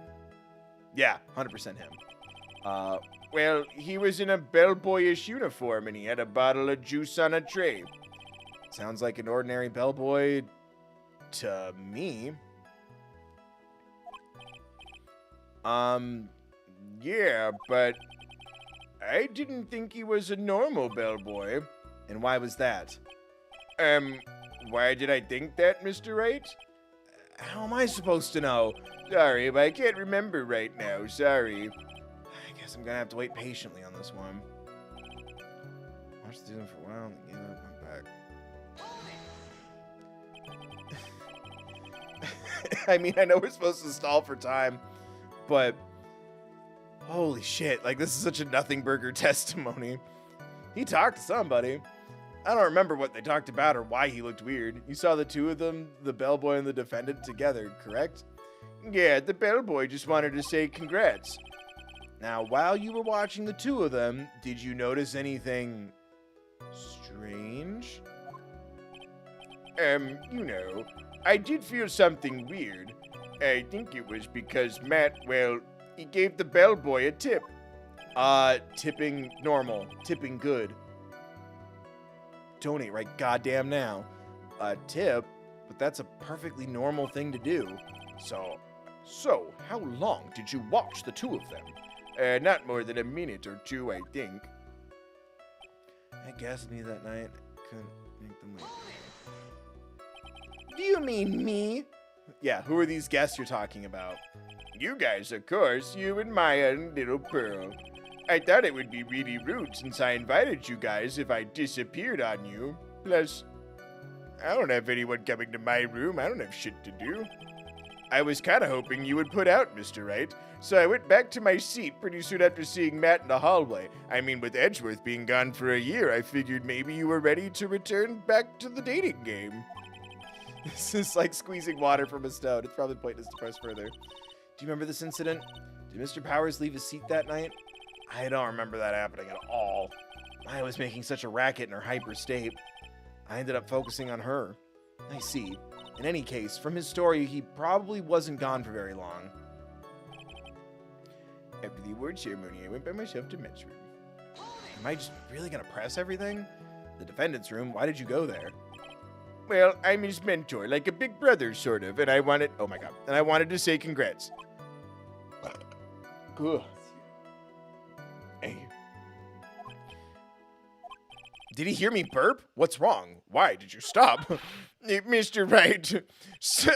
[SPEAKER 1] Yeah, 100% him. Well, he was in a bellboyish uniform and he had a bottle of juice on a tray. Sounds like an ordinary bellboy to me. Yeah, but I didn't think he was a normal bellboy. And why was that? Why did I think that, Mr. Wright? How am I supposed to know? Sorry, but I can't remember right now. Sorry. I guess I'm gonna have to wait patiently on this one. Watched the them for a while and gave up and back. I mean, I know we're supposed to stall for time, but holy shit, like this is such a nothing burger testimony. He talked to somebody. I don't remember what they talked about or why he looked weird. You saw the two of them, the bellboy and the defendant, together, correct? Yeah, the bellboy just wanted to say congrats. Now, while you were watching the two of them, did you notice anything strange? You know, I did feel something weird. I think it was because Matt, well, he gave the bellboy a tip. Tipping normal, tipping good. Donate right goddamn now. A tip, but that's a perfectly normal thing to do. So, how long did you watch the two of them? Not more than a minute or two, I think. I guessed me that night. Couldn't make them wait. Do you mean me? Yeah, who are these guests you're talking about? You guys, of course. You and Maya and Little Pearl. I thought it would be really rude since I invited you guys if I disappeared on you. Plus, I don't have anyone coming to my room. I don't have shit to do. I was kind of hoping you would put out, Mr. Wright, so I went back to my seat pretty soon after seeing Matt in the hallway. I mean, with Edgeworth being gone for a year, I figured maybe you were ready to return back to the dating game. This is like squeezing water from a stone. It's probably pointless to press further. Do you remember this incident? Did Mr. Powers leave his seat that night? I don't remember that happening at all. I was making such a racket in her hyper state. I ended up focusing on her. I see. In any case, from his story, he probably wasn't gone for very long. After the award ceremony, I went by myself to Matt's room. Am I just really gonna press everything? The defendant's room? Why did you go there? Well, I'm his mentor, like a big brother, sort of, and I wanted... Oh my god. And I wanted to say congrats. Ugh. Hey. Did he hear me burp? What's wrong? Why did you stop? Mr. Wright,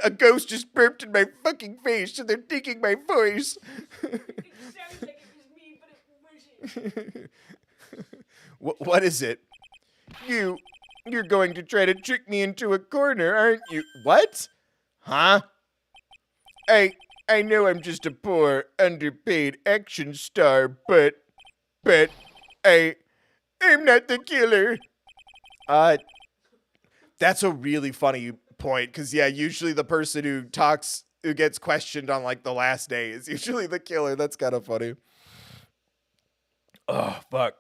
[SPEAKER 1] a ghost just burped in my fucking face and they're taking my voice.
[SPEAKER 2] It sounds like it was me, but it wasn't.
[SPEAKER 1] What is it? You're going to try to trick me into a corner, aren't you? What? Huh? I know I'm just a poor, underpaid action star, but I'm not the killer. That's a really funny point, because, yeah, usually the person who gets questioned on, like, the last day is usually the killer. That's kind of funny. Oh, fuck.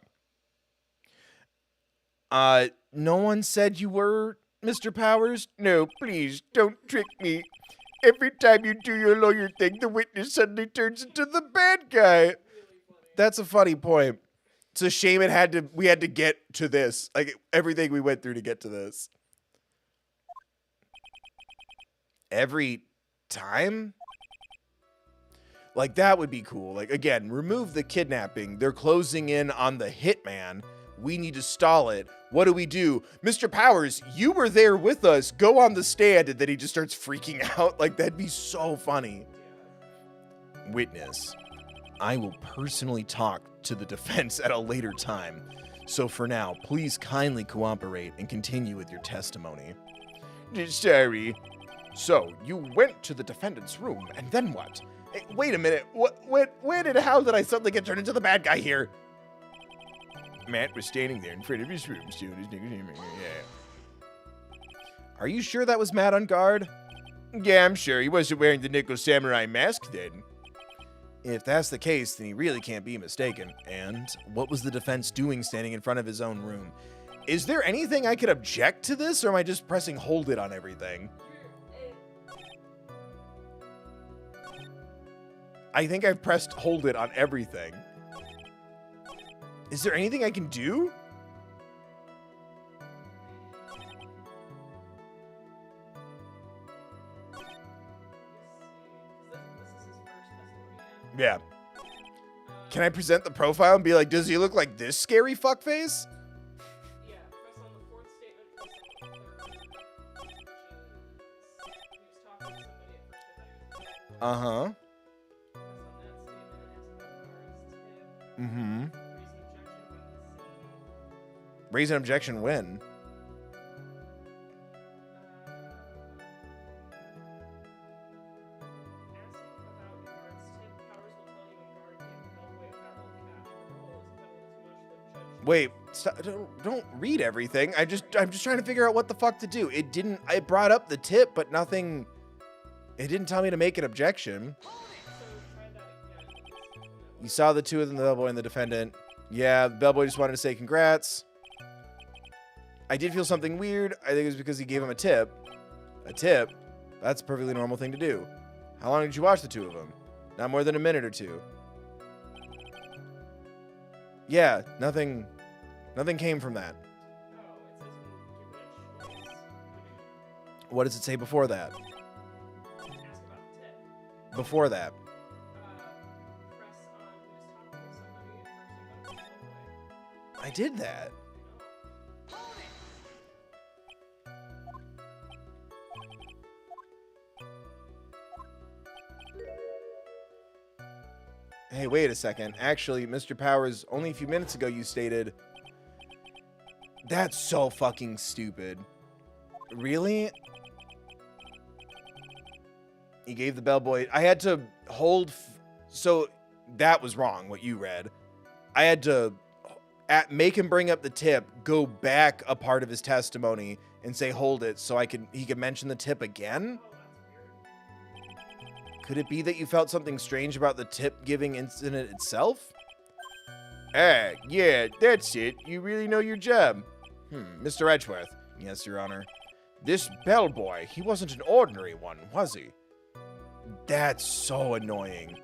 [SPEAKER 1] No one said you were Mr. Powers? No, please, don't trick me. Every time you do your lawyer thing, the witness suddenly turns into the bad guy. That's a funny point. It's a shame we had to get to this. Like, everything we went through to get to this. Every time? Like, that would be cool. Like, again, remove the kidnapping. They're closing in on the hitman. We need to stall it. What do? Mr. Powers, you were there with us. Go on the stand. And then he just starts freaking out. Like, that'd be so funny. Witness, I will personally talk to the defense at a later time. So for now, please kindly cooperate and continue with your testimony. Sorry. So, you went to the defendant's room, and then what? Hey, wait a minute. How did I suddenly get turned into the bad guy here? Matt was standing there in front of his room, doing his nigga. Yeah. Are you sure that was Matt Engarde? Yeah, I'm sure. He wasn't wearing the nickel samurai mask then. If that's the case, then he really can't be mistaken. And what was the defense doing standing in front of his own room? Is there anything I could object to this, or am I just pressing hold it on everything? I think I've pressed hold it on everything. Is there anything I can do? Yeah. Can I present the profile and be like, does he look like this scary fuckface?
[SPEAKER 2] Yeah, press on the fourth statement, press on the third. He was talking to somebody at first, I thought he was dead.
[SPEAKER 1] Uh-huh.
[SPEAKER 2] Press on that statement and ask about Guard's tip.
[SPEAKER 1] Mm-hmm.
[SPEAKER 2] Raise an objection when the scene.
[SPEAKER 1] Raise an objection when? Wait, stop, don't read everything. I'm just trying to figure out what the fuck to do. It brought up the tip, but nothing. It didn't tell me to make an objection. You saw the two of them, the bellboy and the defendant. Yeah, the bellboy just wanted to say congrats. I did feel something weird. I think it was because he gave him a tip. A tip? That's a perfectly normal thing to do. How long did you watch the two of them? Not more than a minute or two. Yeah, nothing came from that. What does it say before that? Before that. I did that. Hey, wait a second. Actually, Mr. Powers, only a few minutes ago you stated... That's so fucking stupid. Really? He gave the bellboy... I had to hold... So, that was wrong, what you read. I had to make him bring up the tip, go back a part of his testimony, and say, hold it, so he could mention the tip again? Could it be that you felt something strange about the tip-giving incident itself? Yeah, that's it. You really know your job. Mr. Edgeworth. Yes, Your Honor. This bellboy, he wasn't an ordinary one, was he? That's so annoying.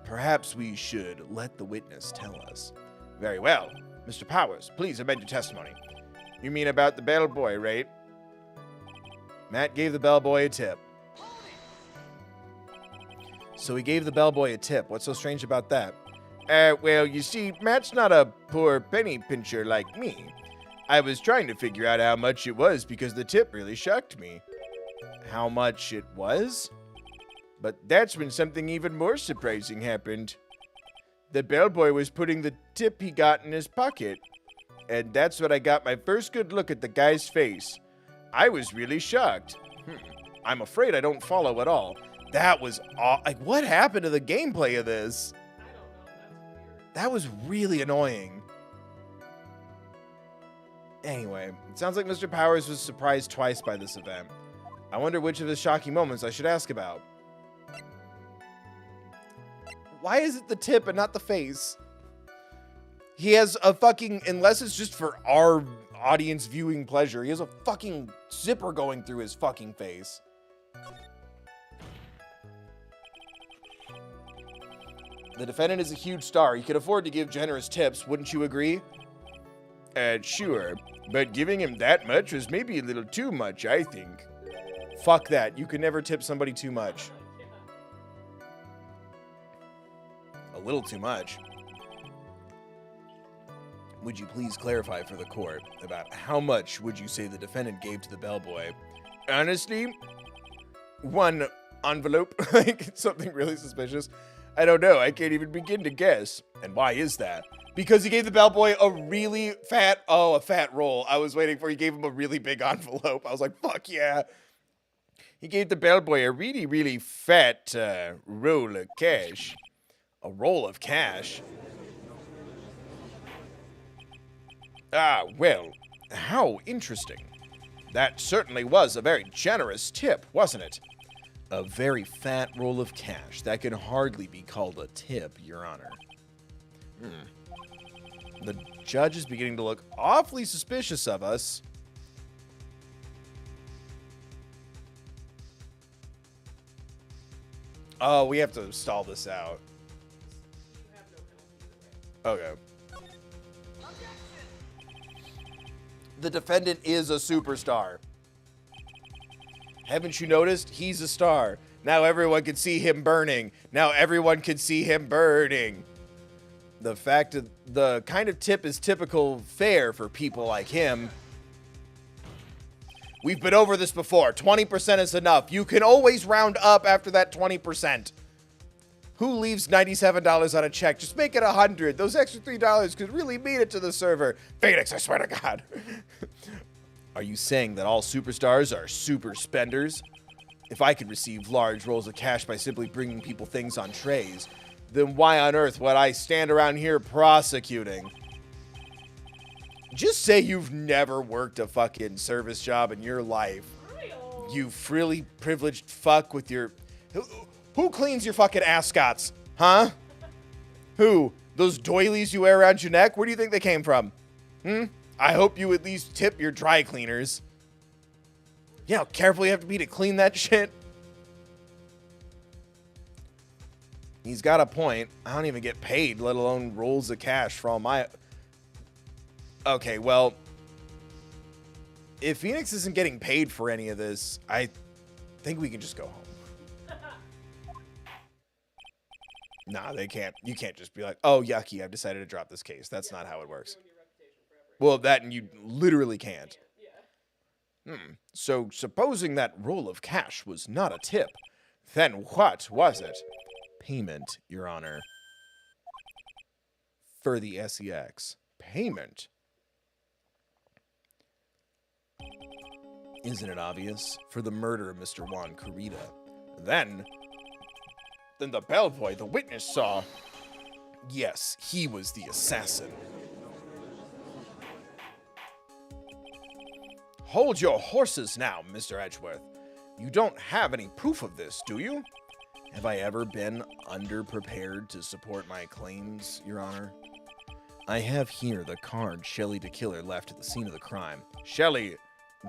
[SPEAKER 1] Perhaps we should let the witness tell us. Very well. Mr. Powers, please amend your testimony. You mean about the bellboy, right? Matt gave the bellboy a tip. So he gave the bellboy a tip. What's so strange about that? Well, you see, Matt's not a poor penny pincher like me. I was trying to figure out how much it was because the tip really shocked me. How much it was? But that's when something even more surprising happened. The bellboy was putting the tip he got in his pocket. And that's when I got my first good look at the guy's face. I was really shocked. I'm afraid I don't follow at all. That was like, what happened to the gameplay of this?
[SPEAKER 2] I don't know. That's weird.
[SPEAKER 1] That was really annoying. Anyway, it sounds like Mr. Powers was surprised twice by this event. I wonder which of his shocking moments I should ask about. Why is it the tip and not the face? He has a fucking, unless it's just for our audience viewing pleasure, he has a fucking zipper going through his fucking face. The defendant is a huge star. He could afford to give generous tips, wouldn't you agree? Sure, but giving him that much was maybe a little too much, I think. Fuck that. You can never tip somebody too much. A little too much. Would you please clarify for the court about how much would you say the defendant gave to the bellboy? Honestly, one envelope, like something really suspicious. I don't know. I can't even begin to guess. And why is that? Because he gave the bellboy a really fat, a fat roll. I was waiting for, he gave him a really big envelope. I was like, fuck yeah. He gave the bellboy a really, really fat roll of cash. A roll of cash? Ah, well, how interesting. That certainly was a very generous tip, wasn't it? A very fat roll of cash. That can hardly be called a tip, Your Honor. The judge is beginning to look awfully suspicious of us. Oh, we have to stall this out.
[SPEAKER 2] You have no penalty either way.
[SPEAKER 1] Okay. The defendant is a superstar. Haven't you noticed? He's a star. Now everyone can see him burning. Now everyone can see him burning. The fact of the kind of tip is typical fare for people like him. We've been over this before. 20% is enough. You can always round up after that 20%. Who leaves $97 on a check? Just make it $100. Those extra $3 could really mean it to the server. Phoenix, I swear to God. Are you saying that all superstars are super spenders? If I could receive large rolls of cash by simply bringing people things on trays, then why on earth would I stand around here prosecuting? Just say you've never worked a fucking service job in your life.
[SPEAKER 2] Kyle.
[SPEAKER 1] You frilly privileged fuck with your... Who cleans your fucking ascots? Huh? Who? Those doilies you wear around your neck? Where do you think they came from? I hope you at least tip your dry cleaners. You know how careful you have to be to clean that shit? He's got a point. I don't even get paid, let alone rolls of cash for all my... Okay, well... If Phoenix isn't getting paid for any of this, I think we can just go home. Nah, they can't. You can't just be like, oh, yucky, I've decided to drop this case. That's not how it works.
[SPEAKER 2] Ruin your reputation forever.
[SPEAKER 1] Well, that and you literally can't.
[SPEAKER 2] Yeah.
[SPEAKER 1] So, supposing that roll of cash was not a tip, then what was it? Payment, Your Honor. For the SEX. Payment? Isn't it obvious? For the murder of Mr. Juan Corrida. Then the bellboy, the witness, saw. Yes, he was the assassin. Hold your horses now, Mr. Edgeworth. You don't have any proof of this, do you? Have I ever been underprepared to support my claims, Your Honor? I have here the card Shelley DeKiller left at the scene of the crime. Shelley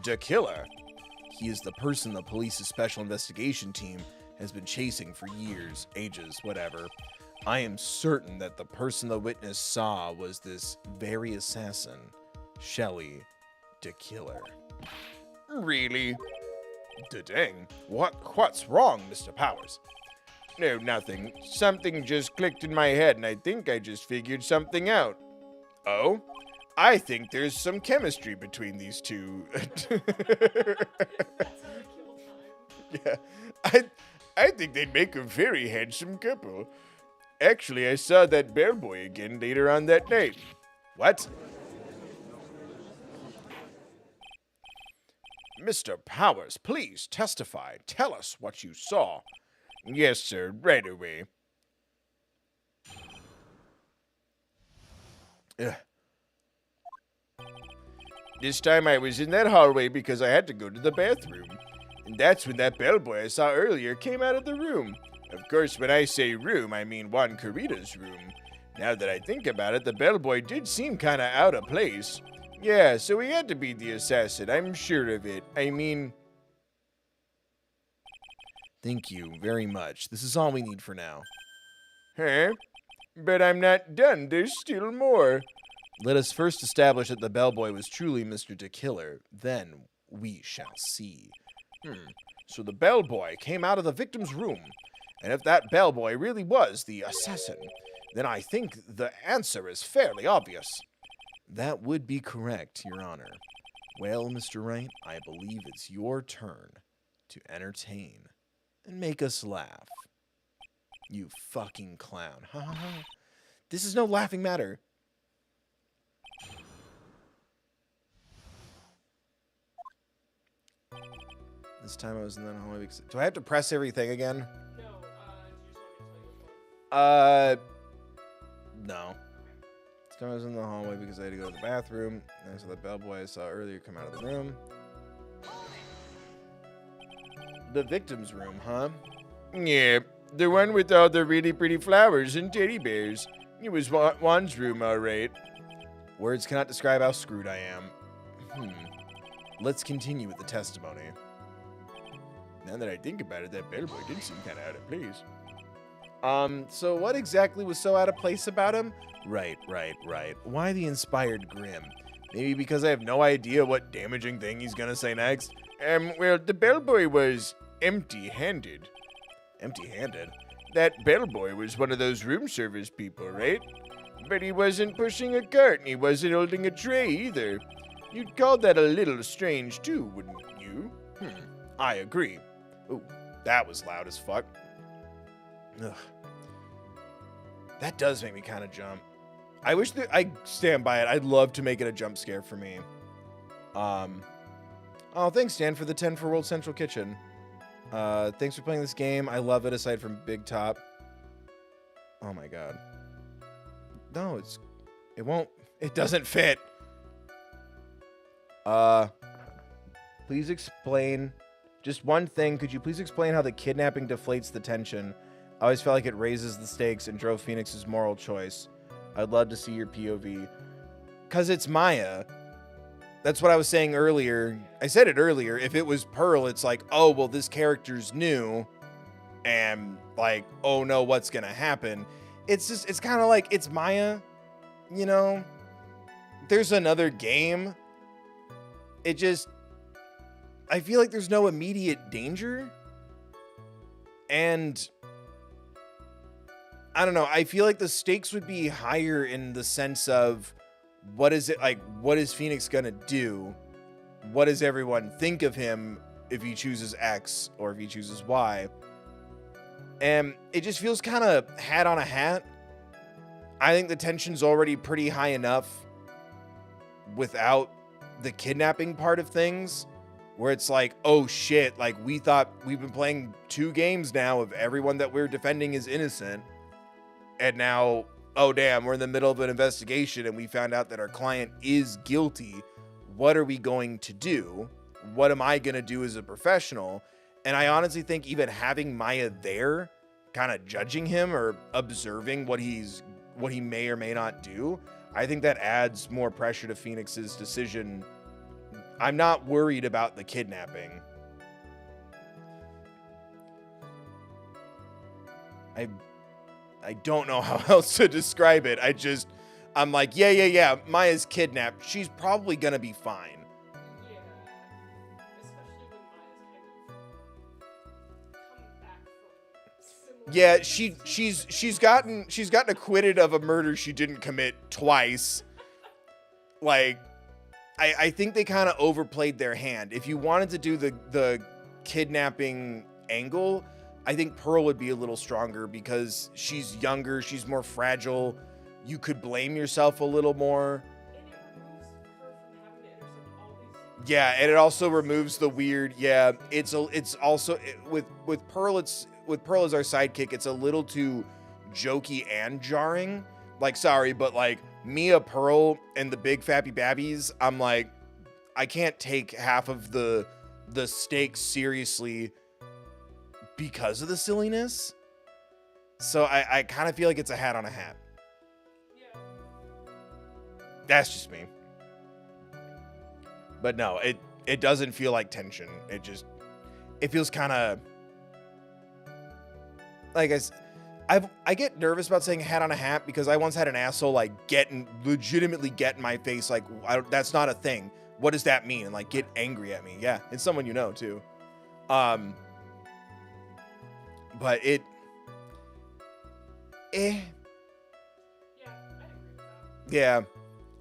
[SPEAKER 1] DeKiller? He is the person the police's special investigation team has been chasing for years, ages, whatever. I am certain that the person the witness saw was this very assassin, Shelley DeKiller. Really? Da-dang. What's wrong, Mr. Powers?
[SPEAKER 4] No, nothing. Something just clicked in my head, and I think I just figured something out. Oh? I think there's some chemistry between these two.
[SPEAKER 2] That's how they kill time.
[SPEAKER 4] Yeah, I think they'd make a very handsome couple. Actually, I saw that bellboy again later on that night. What? Mr. Powers, please testify. Tell us what you saw. Yes, sir, right away. Ugh. This time I was in that hallway because I had to go to the bathroom. And that's when that bellboy I saw earlier came out of the room. Of course, when I say room, I mean Juan Carita's room. Now that I think about it, the bellboy did seem kinda out of place. Yeah, so he had to be the assassin, I'm sure of it. I mean...
[SPEAKER 1] Thank you very much. This is all we need for now.
[SPEAKER 4] Huh? But I'm not done, there's still more.
[SPEAKER 1] Let us first establish that the bellboy was truly Mr. DeKiller. Then we shall see.
[SPEAKER 4] So the bellboy came out of the victim's room. And if that bellboy really was the assassin, then I think the answer is fairly obvious.
[SPEAKER 1] That would be correct, Your Honor. Well, Mr. Wright, I believe it's your turn to entertain and make us laugh. You fucking clown. Ha ha ha. This is no laughing matter. This time I was in that hallway because... Do I have to press everything again?
[SPEAKER 2] No, do you just want me to tell you which one?
[SPEAKER 1] No. This time I was in the hallway because I had to go to the bathroom. And I saw the bellboy I saw earlier come out of the room. The victim's room, huh?
[SPEAKER 4] Yeah, the one with all the really pretty flowers and teddy bears. It was Juan's room, all right.
[SPEAKER 1] Words cannot describe how screwed I am. Let's continue with the testimony.
[SPEAKER 4] Now that I think about it, that bellboy did seem kind of out of place.
[SPEAKER 1] So what exactly was so out of place about him? Right. Why the inspired grim? Maybe because I have no idea what damaging thing he's gonna say next?
[SPEAKER 4] Well, the bellboy was empty-handed.
[SPEAKER 1] Empty-handed?
[SPEAKER 4] That bellboy was one of those room service people, right? But he wasn't pushing a cart and he wasn't holding a tray either. You'd call that a little strange too, wouldn't you?
[SPEAKER 1] I agree. Ooh, that was loud as fuck. Ugh. That does make me kind of jump. I wish that I stand by it. I'd love to make it a jump scare for me. Oh, thanks, Dan, for the 10 for World Central Kitchen. Thanks for playing this game. I love it, aside from Big Top. Oh my god. No, it doesn't fit. Please explain. Just one thing. Could you please explain how the kidnapping deflates the tension? I always felt like it raises the stakes and drove Phoenix's moral choice. I'd love to see your POV. Because it's Maya. That's what I was saying earlier. I said it earlier. If it was Pearl, it's like, oh, well, this character's new. And, like, oh, no, what's going to happen? It's kind of like, it's Maya. You know? There's another game. I feel like there's no immediate danger. And I don't know. I feel like the stakes would be higher in the sense of what is Phoenix gonna do? What does everyone think of him if he chooses X or if he chooses Y? And it just feels kind of hat on a hat. I think the tension's already pretty high enough without the kidnapping part of things, where it's like, oh shit, like we thought we've been playing 2 games now of everyone that we're defending is innocent. And now, oh damn, we're in the middle of an investigation and we found out that our client is guilty. What are we going to do? What am I going to do as a professional? And I honestly think even having Maya there, kind of judging him or observing what he may or may not do, I think that adds more pressure to Phoenix's decision. I'm not worried about the kidnapping. I don't know how else to describe it. I'm like, yeah, Maya's kidnapped. She's probably gonna be fine.
[SPEAKER 2] Yeah. Especially when Maya's kind of come back from similar
[SPEAKER 1] Yeah, she's gotten acquitted of a murder she didn't commit twice. Like, I think they kind of overplayed their hand. If you wanted to do the kidnapping angle, I think Pearl would be a little stronger because she's younger, she's more fragile. You could blame yourself a little more.
[SPEAKER 2] And it removes her from having to intercept all these.
[SPEAKER 1] Yeah, and it also removes the weird. Yeah, it's also with Pearl. With Pearl as our sidekick, it's a little too jokey and jarring. Like, sorry, but like Mia, Pearl, and the big fappy babbies, I'm like, I can't take half of the stakes seriously because of the silliness. So I kind of feel like it's a hat on a hat.
[SPEAKER 2] Yeah.
[SPEAKER 1] That's just me. But no, it doesn't feel like tension. It feels kind of like I get nervous about saying hat on a hat because I once had an asshole like legitimately get in my face like that's not a thing. What does that mean? And like get angry at me. Yeah, it's someone you know too. But it
[SPEAKER 2] Yeah, I'd agree with that.
[SPEAKER 1] yeah.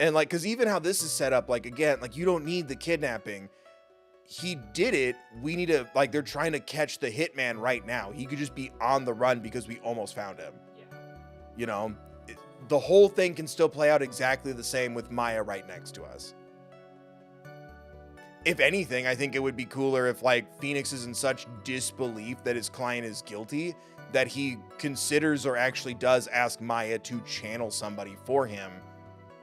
[SPEAKER 1] And like, cause even how this is set up, like again, like you don't need the kidnapping. He did it. We need to like they're trying to catch the hitman right now. He could just be on the run because we almost found him.
[SPEAKER 2] Yeah.
[SPEAKER 1] You know, the whole thing can still play out exactly the same with Maya right next to us. If anything, I think it would be cooler if like Phoenix is in such disbelief that his client is guilty that he considers or actually does ask Maya to channel somebody for him.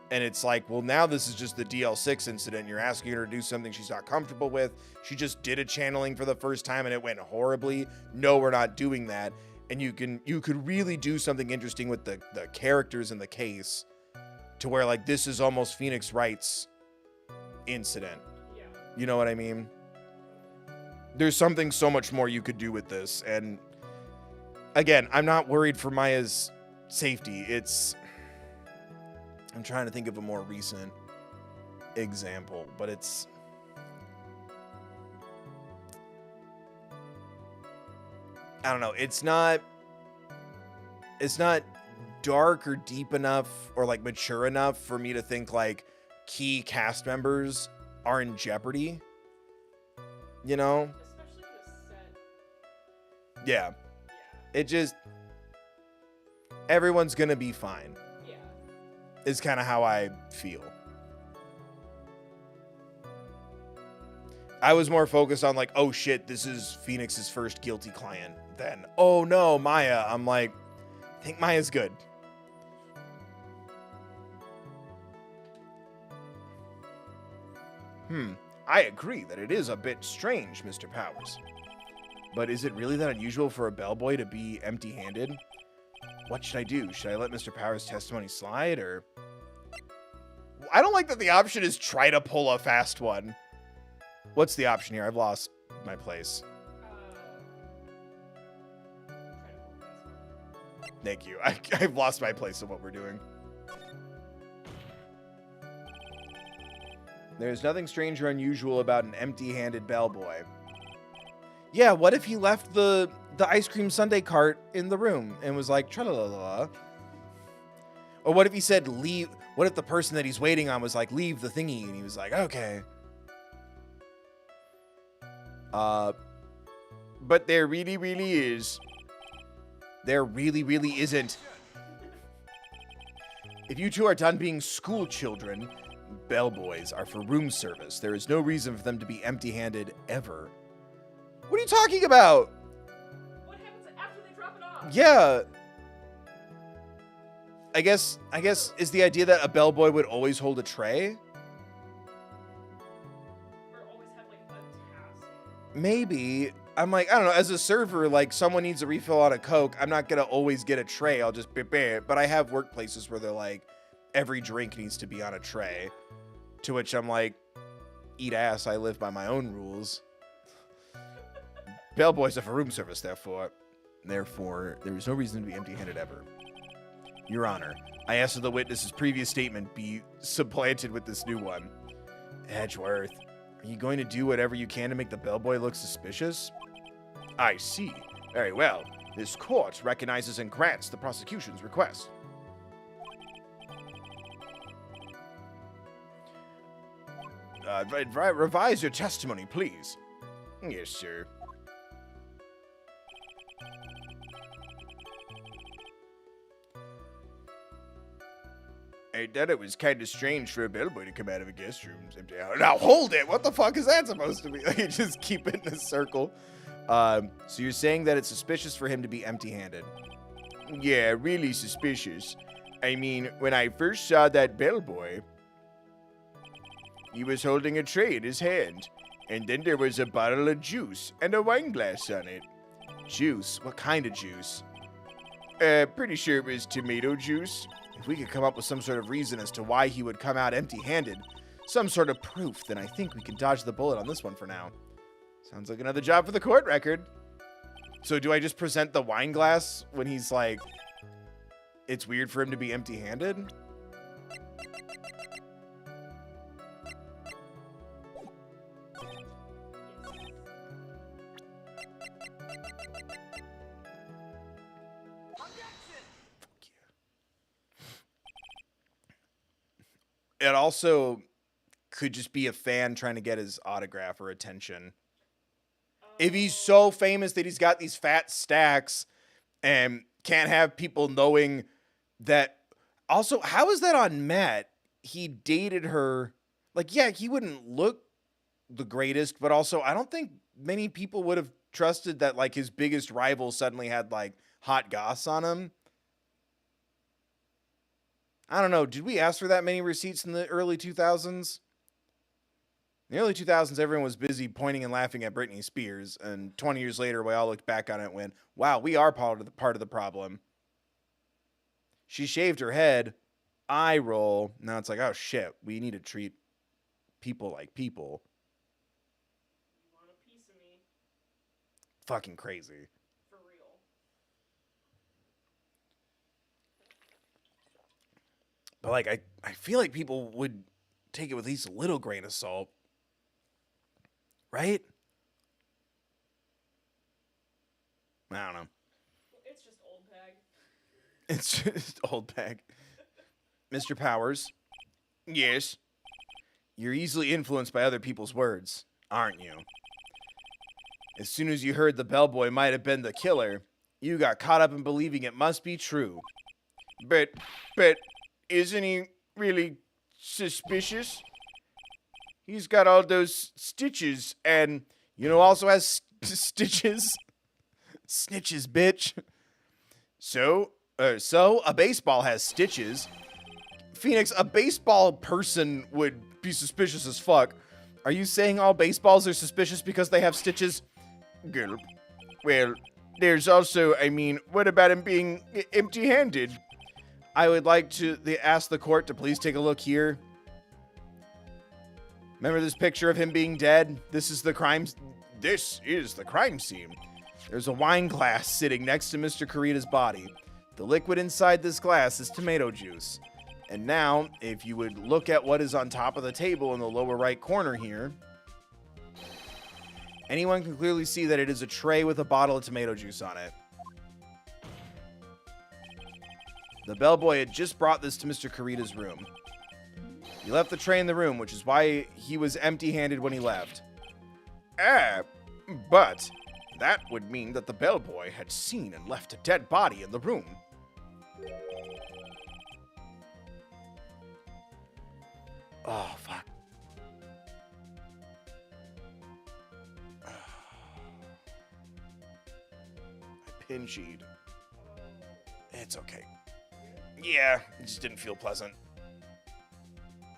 [SPEAKER 1] And it's like, well, now this is just the DL6 incident. You're asking her to do something she's not comfortable with. She just did a channeling for the first time and it went horribly. No, we're not doing that. And you could really do something interesting with the characters in the case to where like this is almost Phoenix Wright's incident.
[SPEAKER 2] Yeah.
[SPEAKER 1] You know what I mean? There's something so much more you could do with this. And again, I'm not worried for Maya's safety. I'm trying to think of a more recent example, but I don't know. It's not dark or deep enough or like mature enough for me to think like key cast members are in jeopardy. You know?
[SPEAKER 2] Especially in a set.
[SPEAKER 1] Yeah.
[SPEAKER 2] Yeah.
[SPEAKER 1] It just everyone's gonna be fine.
[SPEAKER 2] Yeah.
[SPEAKER 1] Is kind of how I feel. I was more focused on like, oh shit, this is Phoenix's first guilty client. Then, oh no, Maya. I'm like, I think Maya's good. I agree that it is a bit strange, Mr. Powers. But is it really that unusual for a bellboy to be empty-handed? What should I do? Should I let Mr. Powers' testimony slide, or... I don't like that the option is try to pull a fast one. What's the option here? I've lost my place.
[SPEAKER 2] Try to pull a fast one.
[SPEAKER 1] Thank you. I've lost my place of what we're doing. There's nothing strange or unusual about an empty-handed bellboy. Yeah, what if he left the ice cream sundae cart in the room and was like, tra-la-la-la? Or what if he said, leave? What if the person that he's waiting on was like, leave the thingy? And he was like, okay.
[SPEAKER 4] But there really, really is.
[SPEAKER 1] There really, really isn't. If you two are done being school children, bellboys are for room service. There is no reason for them to be empty-handed ever. What are you talking about?
[SPEAKER 2] What happens after they drop it off?
[SPEAKER 1] Yeah. I guess is the idea that a bellboy would always hold a tray?
[SPEAKER 2] Or always have like a task.
[SPEAKER 1] Maybe. I'm like, I don't know, as a server, like someone needs a refill on a Coke, I'm not gonna always get a tray. I'll just bear it. But I have workplaces where they're like, every drink needs to be on a tray. To which I'm like, eat ass, I live by my own rules. Bellboys are for room service, therefore, there is no reason to be empty-handed ever. Your Honor, I ask that the witness's previous statement be supplanted with this new one. Edgeworth, are you going to do whatever you can to make the bellboy look suspicious? I see. Very well.
[SPEAKER 4] This court recognizes and grants the prosecution's request. Revise your testimony, please. Yes, sir. I thought it was kind of strange for a bellboy to come out of a guest room. Now hold it! What the fuck is that supposed to be? Like, just keep it in a circle. So you're saying that it's suspicious for him to be empty-handed? Yeah, really suspicious. I mean, when I first saw that bellboy, he was holding a tray in his hand, and then there was a bottle of juice and a wine glass on it. Juice? What kind of juice? Pretty sure it was tomato juice. If we could come up with some sort of reason as to why he would come out empty-handed, some sort of proof, then I think we can dodge the bullet on this one for now. Sounds like another job for the court record. So do I just present the wine glass when he's like, it's weird for him to be empty-handed? It also could just be a fan trying to get his autograph or attention. If he's so famous that he's got these fat stacks and can't have people knowing that. Also, how is that on Matt? He dated her. Like, yeah, he wouldn't look the greatest, but also I don't think many people would have trusted that, like, his biggest rival suddenly had, like, hot goss on him. I don't know. Did we ask for that many receipts in the early 2000s? In the early 2000s, everyone was busy pointing and laughing at Britney Spears, and 20 years later, we all looked back on it and went, wow, we are part of the problem. She shaved her head, eye roll. Now it's like, oh shit, we need to treat people like people.
[SPEAKER 2] You want a piece of me?
[SPEAKER 1] Fucking crazy.
[SPEAKER 2] For real.
[SPEAKER 1] But like, I feel like people would take it with at least a little grain of salt. Right? I don't know.
[SPEAKER 2] It's just old bag.
[SPEAKER 1] It's just old bag. Mr. Powers. Yes. You're easily influenced by other people's words, aren't you? As soon as you heard the bellboy might have been the killer, you got caught up in believing it must be true.
[SPEAKER 4] But isn't he really suspicious? He's got all those stitches and, also has stitches.
[SPEAKER 1] Snitches, bitch.
[SPEAKER 4] So a baseball has stitches.
[SPEAKER 1] Phoenix, a baseball person would be suspicious as fuck. Are you saying all baseballs are suspicious because they have stitches?
[SPEAKER 4] Girl. Well, there's also, what about him being empty-handed?
[SPEAKER 1] I would like to ask the court to please take a look here. Remember this picture of him being dead? This is the crime scene. There's a wine glass sitting next to Mr. Kurita's body. The liquid inside this glass is tomato juice. And now, if you would look at what is on top of the table in the lower right corner here, anyone can clearly see that it is a tray with a bottle of tomato juice on it. The bellboy had just brought this to Mr. Kurita's room. He left the tray in the room, which is why he was empty-handed when he left.
[SPEAKER 4] But that would mean that the bellboy had seen and left a dead body in the room.
[SPEAKER 1] Oh, fuck. I pin-cheed. It's okay. Yeah, it just didn't feel pleasant.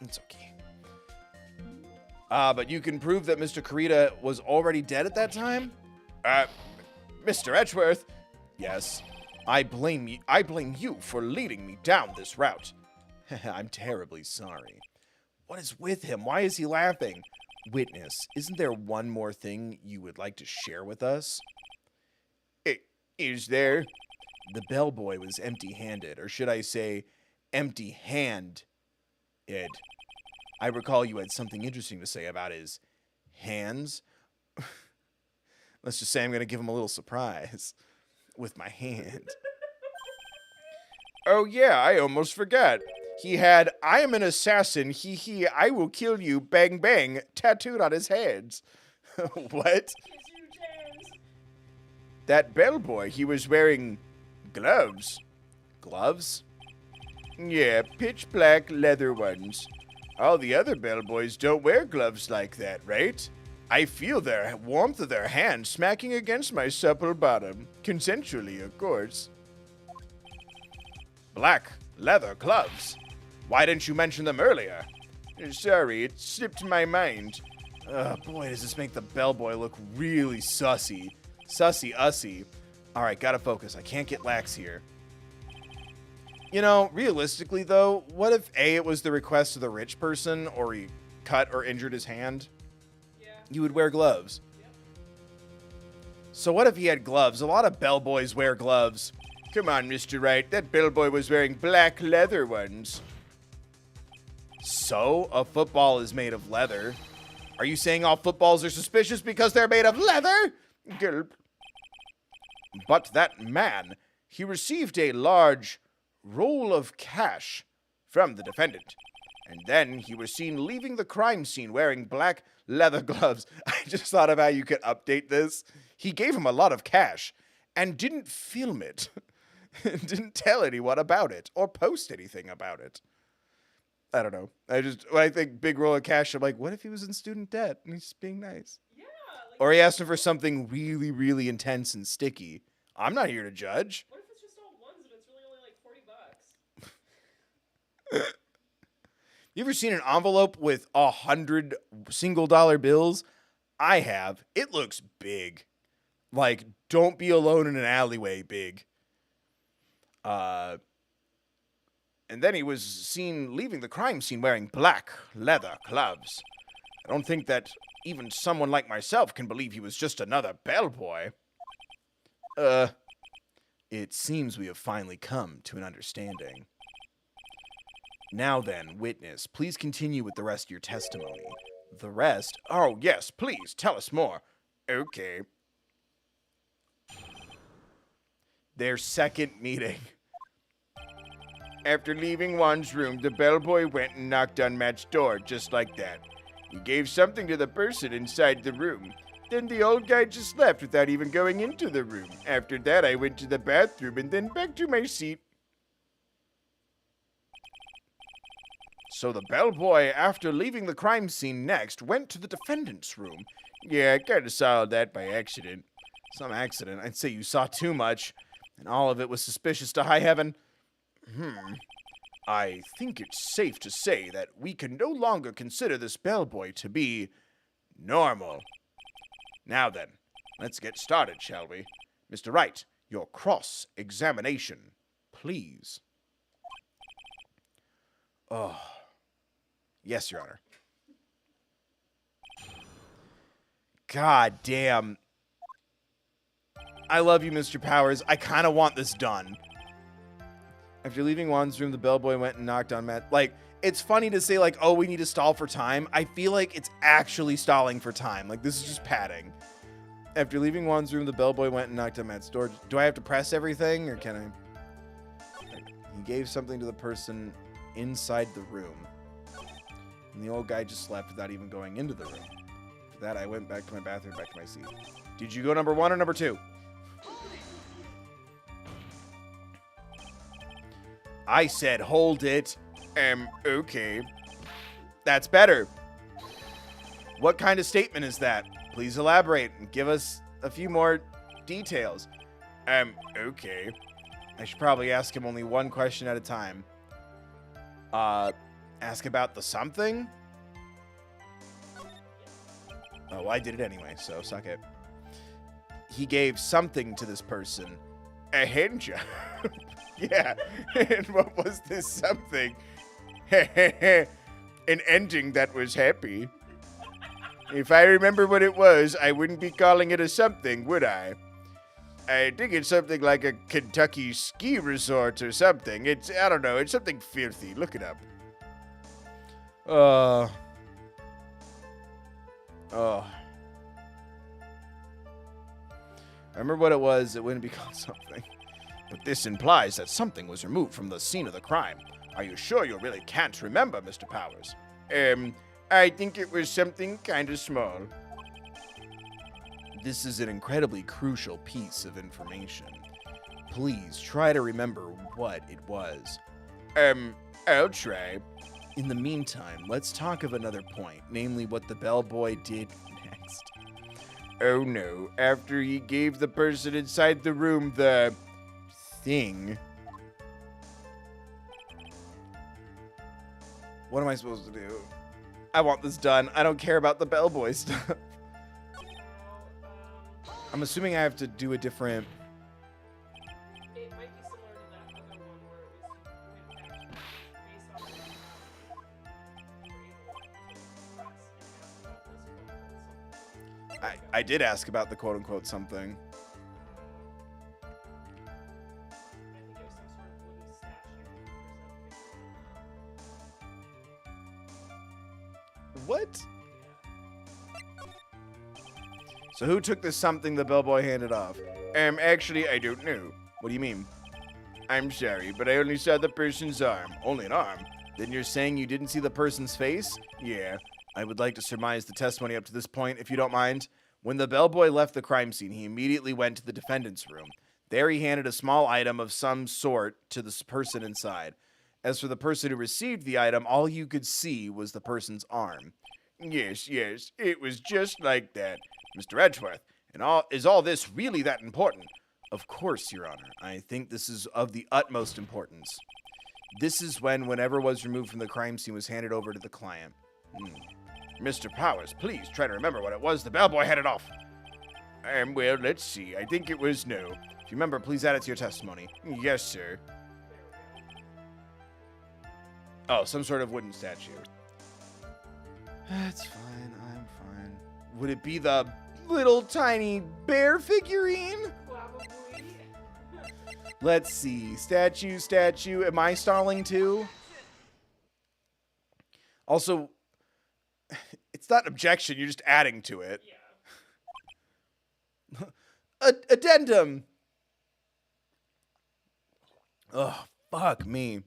[SPEAKER 1] It's okay. But you can prove that Mr. Kurita was already dead at that time?
[SPEAKER 4] Mr. Edgeworth?
[SPEAKER 1] Yes. I blame you for leading me down this route. I'm terribly sorry. What is with him? Why is he laughing? Witness, isn't there one more thing you would like to share with us?
[SPEAKER 4] Is there?
[SPEAKER 1] The bellboy was empty-handed, or should I say, empty-hand. Ed, I recall you had something interesting to say about his hands. Let's just say I'm going to give him a little surprise. with my hand.
[SPEAKER 4] Oh yeah, I almost forgot. He had "I am an assassin, hee hee, I will kill you, bang bang" tattooed on his hands. What?
[SPEAKER 2] Kiss you, James.
[SPEAKER 4] That bellboy, he was wearing gloves.
[SPEAKER 1] Gloves?
[SPEAKER 4] Yeah, pitch black leather ones. All the other bellboys don't wear gloves like that, right? I feel their warmth of their hands smacking against my supple bottom. Consensually, of course.
[SPEAKER 1] Black leather gloves. Why didn't you mention them earlier?
[SPEAKER 4] Sorry, it slipped my mind.
[SPEAKER 1] Boy, does this make the bellboy look really sussy. Sussy-ussy. Alright, gotta focus. I can't get lax here. You know, realistically, though, what if A, it was the request of the rich person, or he cut or injured his hand?
[SPEAKER 2] Yeah.
[SPEAKER 1] You would wear gloves.
[SPEAKER 2] Yep.
[SPEAKER 1] So what if he had gloves? A lot of bellboys wear gloves.
[SPEAKER 4] Come on, Mr. Wright, that bellboy was wearing black leather ones.
[SPEAKER 1] So, a football is made of leather. Are you saying all footballs are suspicious because they're made of leather?
[SPEAKER 4] Gulp.
[SPEAKER 1] But that man, he received a large roll of cash from the defendant. And then he was seen leaving the crime scene wearing black leather gloves. I just thought of how you could update this. He gave him a lot of cash and didn't film it. Didn't tell anyone about it or post anything about it. I don't know. When I think big roll of cash, I'm like, what if he was in student debt and he's just being nice?
[SPEAKER 2] Yeah. Like,
[SPEAKER 1] Or he asked him for something really, really intense and sticky. I'm not here to judge.
[SPEAKER 2] what if it's just all ones and it's really only like $40?
[SPEAKER 1] You ever seen an envelope with 100 single dollar bills? I have. It looks big. Like, don't be alone in an alleyway big. And then he was seen leaving the crime scene wearing black leather gloves. I don't think that even someone like myself can believe he was just another bellboy. It seems we have finally come to an understanding. Now then, witness, please continue with the rest of your testimony. The rest?
[SPEAKER 4] Oh, yes, please, tell us more. Okay.
[SPEAKER 1] Their second meeting.
[SPEAKER 4] After leaving Juan's room, the bellboy went and knocked on Matt's door, just like that. He gave something to the person inside the room. Then the old guy just left without even going into the room. After that, I went to the bathroom and then back to my seat.
[SPEAKER 1] So the bellboy, after leaving the crime scene next, went to the defendant's room.
[SPEAKER 4] Yeah, I kind of saw that by accident.
[SPEAKER 1] Some accident. I'd say you saw too much, and all of it was suspicious to high heaven. I think it's safe to say that we can no longer consider this bellboy to be normal. Now then, let's get started, shall we? Mr. Wright, your cross-examination, please. Oh. Yes, Your Honor. God damn. I love you, Mr. Powers. I kind of want this done. After leaving Juan's room, the bellboy went and knocked on Matt. Like, it's funny to say, like, oh, we need to stall for time. I feel like it's actually stalling for time. Like, this is just padding. After leaving Juan's room, the bellboy went and knocked on Matt's door. Do I have to press everything, or can I? He gave something to the person inside the room. And the old guy just left without even going into the room. After that, I went back to my bathroom, back to my seat. Did you go number 1 or number 2? I said hold it.
[SPEAKER 4] Okay.
[SPEAKER 1] That's better. What kind of statement is that? Please elaborate and give us a few more details.
[SPEAKER 4] Okay.
[SPEAKER 1] I should probably ask him only one question at a time. Ask about the something? Oh, I did it anyway, so suck it. He gave something to this person.
[SPEAKER 4] A hand job. Yeah. And what was this something? An ending that was happy. If I remember what it was, I wouldn't be calling it a something, would I? I think it's something like a Kentucky ski resort or something. I don't know, it's something filthy. Look it up.
[SPEAKER 1] Oh. I remember what it was, it wouldn't be called something.
[SPEAKER 4] But this implies that something was removed from the scene of the crime. Are you sure you really can't remember, Mr. Powers? I think it was something kind of small.
[SPEAKER 1] This is an incredibly crucial piece of information. Please try to remember what it was.
[SPEAKER 4] I'll try.
[SPEAKER 1] In the meantime, let's talk of another point, namely what the bellboy did next.
[SPEAKER 4] Oh no, after he gave the person inside the room the
[SPEAKER 1] Thing. What am I supposed to do? I want this done. I don't care about the bellboy stuff. I'm assuming I have to do a different...
[SPEAKER 2] It might be similar to that other one where it was went back based on the
[SPEAKER 1] I did ask about the quote-unquote something. What? So who took the something the bellboy handed off?
[SPEAKER 4] Actually, I don't know.
[SPEAKER 1] What do you mean?
[SPEAKER 4] I'm sorry, but I only saw the person's arm. Only an arm.
[SPEAKER 1] Then you're saying you didn't see the person's face?
[SPEAKER 4] Yeah.
[SPEAKER 1] I would like to surmise the testimony up to this point, if you don't mind. When the bellboy left the crime scene, he immediately went to the defendant's room. There he handed a small item of some sort to the person inside. As for the person who received the item, all you could see was the person's arm.
[SPEAKER 4] Yes, it was just like that. Mr. Edgeworth, is all this really that important?
[SPEAKER 1] Of course, Your Honor. I think this is of the utmost importance. This is when whatever was removed from the crime scene was handed over to the client.
[SPEAKER 4] Mr. Powers, please try to remember what it was the bellboy handed off. Well, let's see. I think it was no.
[SPEAKER 1] If you remember, please add it to your testimony.
[SPEAKER 4] Yes, sir.
[SPEAKER 1] Oh, some sort of wooden statue. That's fine. I'm fine. Would it be the little tiny bear figurine?
[SPEAKER 2] Probably.
[SPEAKER 1] Let's see. Statue. Am I stalling too? Also, it's not an objection. You're just adding to it.
[SPEAKER 2] Yeah.
[SPEAKER 1] Addendum. Oh, fuck me.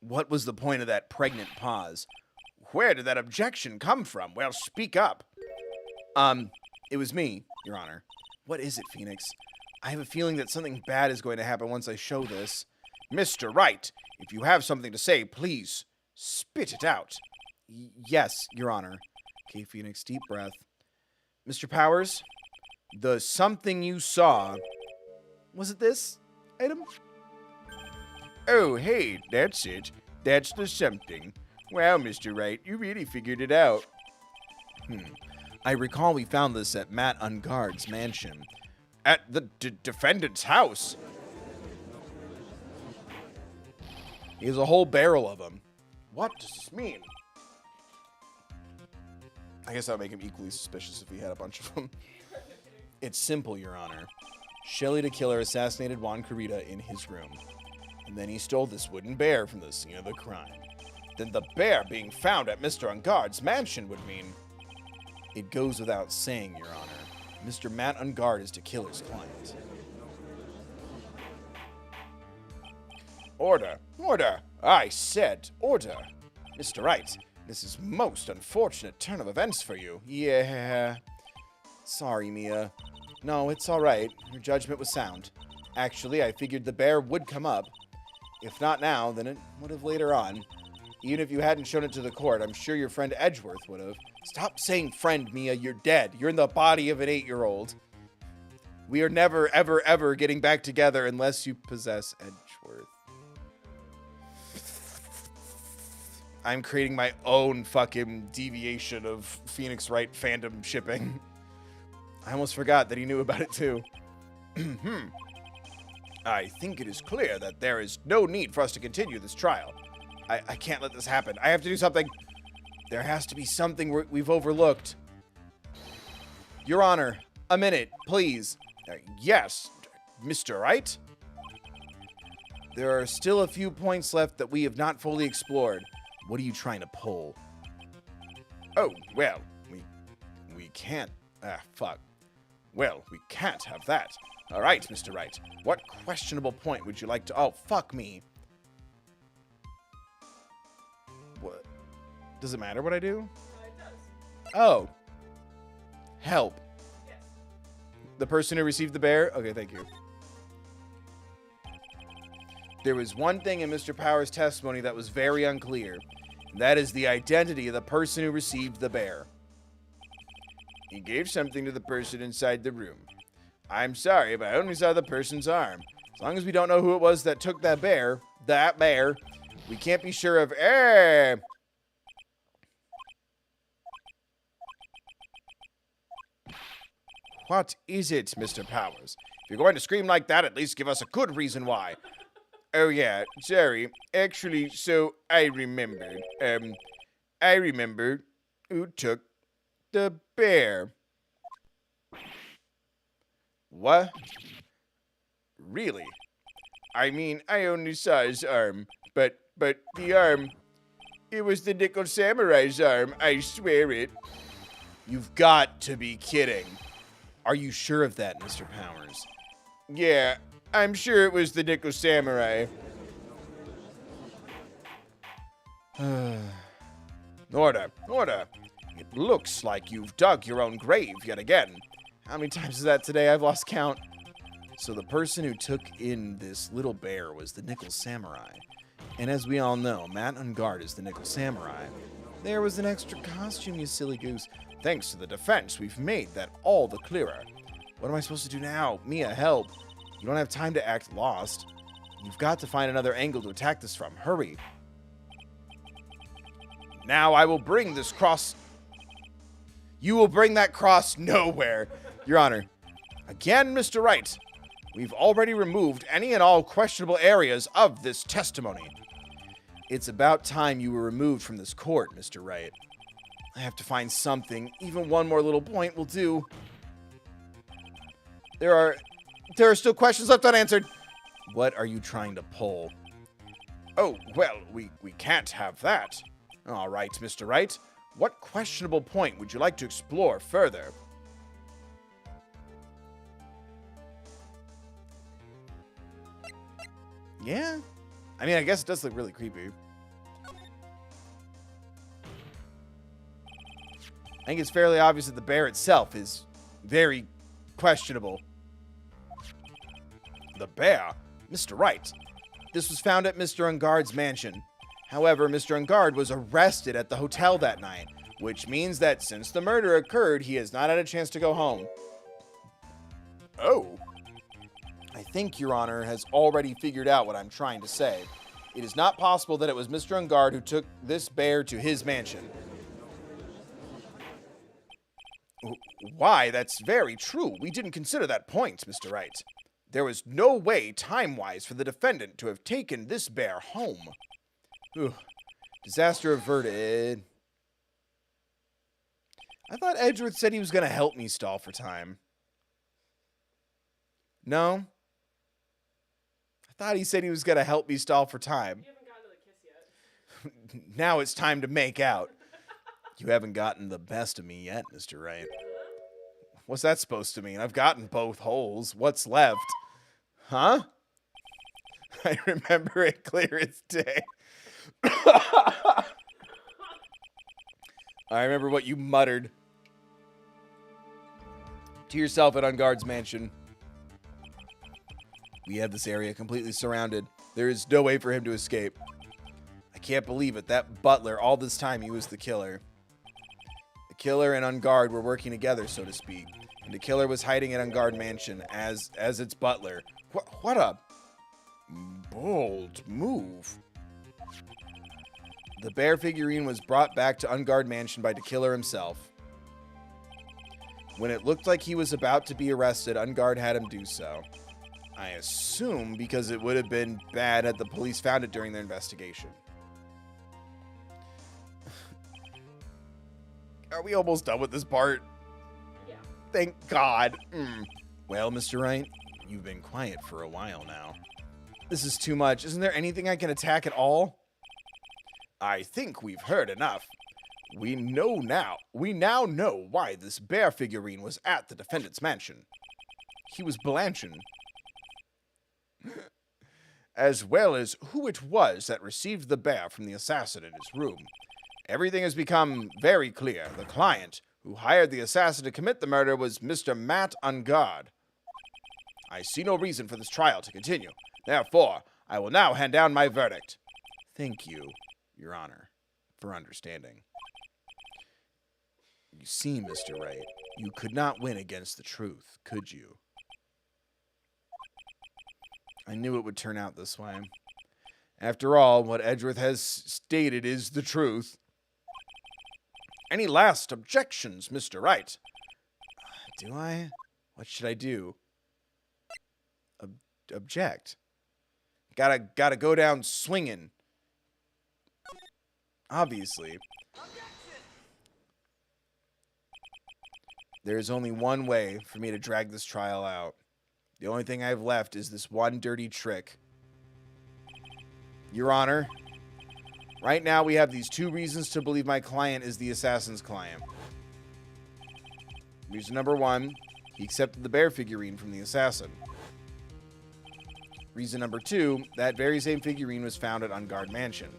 [SPEAKER 1] What was the point of that pregnant pause?
[SPEAKER 4] Where did that objection come from? Well, speak up.
[SPEAKER 1] It was me, Your Honor. What is it, Phoenix? I have a feeling that something bad is going to happen once I show this.
[SPEAKER 4] Mr. Wright, if you have something to say, please spit it out.
[SPEAKER 1] Yes, Your Honor. Okay, Phoenix, deep breath. Mr. Powers, the something you saw, was it this item?
[SPEAKER 4] Oh, hey, that's it. That's the something. Wow, Mr. Wright, you really figured it out.
[SPEAKER 1] I recall we found this at Matt Engarde's mansion.
[SPEAKER 4] At the defendant's house?
[SPEAKER 1] He has a whole barrel of them.
[SPEAKER 4] What does this mean?
[SPEAKER 1] I guess that would make him equally suspicious if he had a bunch of them. It's simple, Your Honor. Shelley the killer assassinated Juan Carita in his room. And then he stole this wooden bear from the scene of the crime.
[SPEAKER 4] Then the bear being found at Mr. Engarde's mansion would mean...
[SPEAKER 1] It goes without saying, Your Honor. Mr. Matt Engarde is the killer's client.
[SPEAKER 4] Order. I said order. Mr. Wright, this is most unfortunate turn of events for you.
[SPEAKER 1] Yeah. Sorry, Mia. No, it's all right. Your judgment was sound. Actually, I figured the bear would come up. If not now, then it would have later on. Even if you hadn't shown it to the court, I'm sure your friend Edgeworth would have. Stop saying friend, Mia. You're dead. You're in the body of an 8-year-old. We are never, ever, ever getting back together unless you possess Edgeworth. I'm creating my own fucking deviation of Phoenix Wright fandom shipping. I almost forgot that he knew about it too.
[SPEAKER 4] I think it is clear that there is no need for us to continue this trial.
[SPEAKER 1] I can't let this happen. I have to do something. There has to be something we've overlooked. Your Honor, a minute, please.
[SPEAKER 4] Yes, Mr. Wright?
[SPEAKER 1] There are still a few points left that we have not fully explored. What are you trying to pull?
[SPEAKER 4] Oh, well, we we can't. Fuck. Well, we can't have that. All right, Mr. Wright. What questionable point would you like to... Oh, fuck me.
[SPEAKER 1] What? Does it matter what I do?
[SPEAKER 2] It does.
[SPEAKER 1] Oh. Help.
[SPEAKER 2] Yes.
[SPEAKER 1] The person who received the bear? Okay, thank you. There was one thing in Mr. Power's testimony that was very unclear. That is the identity of the person who received the bear.
[SPEAKER 4] He gave something to the person inside the room. I'm sorry, but I only saw the person's arm.
[SPEAKER 1] As long as we don't know who it was that took that bear, we can't be sure of...
[SPEAKER 4] What is it, Mr. Powers? If you're going to scream like that, at least give us a good reason why. Oh, yeah, sorry. Actually, so I remembered. I remember who took the bear. What? Really? I mean, I only saw his arm, but the arm, it was the Nickel Samurai's arm, I swear it.
[SPEAKER 1] You've got to be kidding. Are you sure of that, Mr. Powers?
[SPEAKER 4] Yeah, I'm sure it was the Nickel Samurai. Order. It looks like you've dug your own grave yet again.
[SPEAKER 1] How many times is that today? I've lost count. So the person who took in this little bear was the Nickel Samurai. And as we all know, Matt Engarde is the Nickel Samurai. There was an extra costume, you silly goose.
[SPEAKER 4] Thanks to the defense, we've made that all the clearer.
[SPEAKER 1] What am I supposed to do now? Mia, help. You don't have time to act lost. You've got to find another angle to attack this from. Hurry.
[SPEAKER 4] Now I will bring this cross...
[SPEAKER 1] You will bring that cross nowhere. Your Honor.
[SPEAKER 4] Again, Mr. Wright. We've already removed any and all questionable areas of this testimony.
[SPEAKER 1] It's about time you were removed from this court, Mr. Wright. I have to find something. Even one more little point will do. There are still questions left unanswered. What are you trying to pull?
[SPEAKER 4] Oh, well, we can't have that. All right, Mr. Wright. What questionable point would you like to explore further?
[SPEAKER 1] Yeah? I mean, I guess it does look really creepy. I think it's fairly obvious that the bear itself is very questionable.
[SPEAKER 4] The bear? Mr. Wright.
[SPEAKER 1] This was found at Mr. Engarde's mansion. However, Mr. Engarde was arrested at the hotel that night, which means that since the murder occurred, he has not had a chance to go home.
[SPEAKER 4] Oh.
[SPEAKER 1] I think, Your Honor, has already figured out what I'm trying to say. It is not possible that it was Mr. Engarde who took this bear to his mansion.
[SPEAKER 4] Why, that's very true. We didn't consider that point, Mr. Wright. There was no way, time-wise, for the defendant to have taken this bear home.
[SPEAKER 1] Ugh. Disaster averted. I thought Edgeworth said he was going to help me stall for time. No? I thought he said he was going to help me stall for time.
[SPEAKER 2] You haven't gotten to the kiss yet.
[SPEAKER 1] Now it's time to make out. You haven't gotten the best of me yet, Mr. Wright. What's that supposed to mean? I've gotten both holes. What's left? Huh? I remember it clear as day. I remember what you muttered to yourself at Engarde's mansion. We have this area completely surrounded. There is no way for him to escape. I can't believe it. That butler, all this time, he was the killer. The killer and Engarde were working together, so to speak. And the killer was hiding at Engarde Mansion as its butler. What a bold move. The bear figurine was brought back to Engarde Mansion by the killer himself. When it looked like he was about to be arrested, Engarde had him do so. I assume because it would have been bad had the police found it during their investigation. Are we almost done with this part?
[SPEAKER 2] Yeah.
[SPEAKER 1] Thank God. Well, Mr. Wright, you've been quiet for a while now. This is too much. Isn't there anything I can attack at all?
[SPEAKER 4] I think we've heard enough.
[SPEAKER 1] We now know why this bear figurine was at the defendant's mansion. He was Blanchon. As well as who it was that received the bear from the assassin in his room. Everything has become very clear. The client who hired the assassin to commit the murder was Mr. Matt Engarde. I see no reason for this trial to continue. Therefore, I will now hand down my verdict. Thank you, Your Honor, for understanding. You see, Mr. Wright, you could not win against the truth, could you? I knew it would turn out this way. After all, what Edgeworth has stated is the truth. Any last objections, Mr. Wright? Do I? What should I do? Object. Gotta go down swinging. Obviously. There is only one way for me to drag this trial out. The only thing I have left is this one dirty trick. Your Honor, right now we have these two reasons to believe my client is the assassin's client. Reason number one, he accepted the bear figurine from the assassin. Reason number two, that very same figurine was found at Engarde Mansion.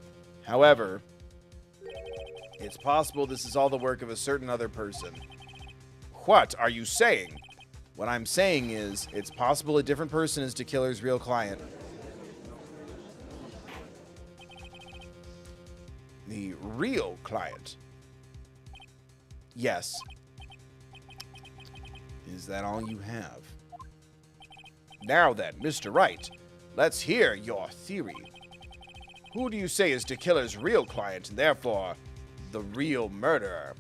[SPEAKER 1] However, it's possible this is all the work of a certain other person. What are you saying? What I'm saying is, it's possible a different person is the killer's real client. The real client? Yes. Is that all you have? Now then, Mr. Wright, let's hear your theory. Who do you say is the killer's real client, and therefore, the real murderer?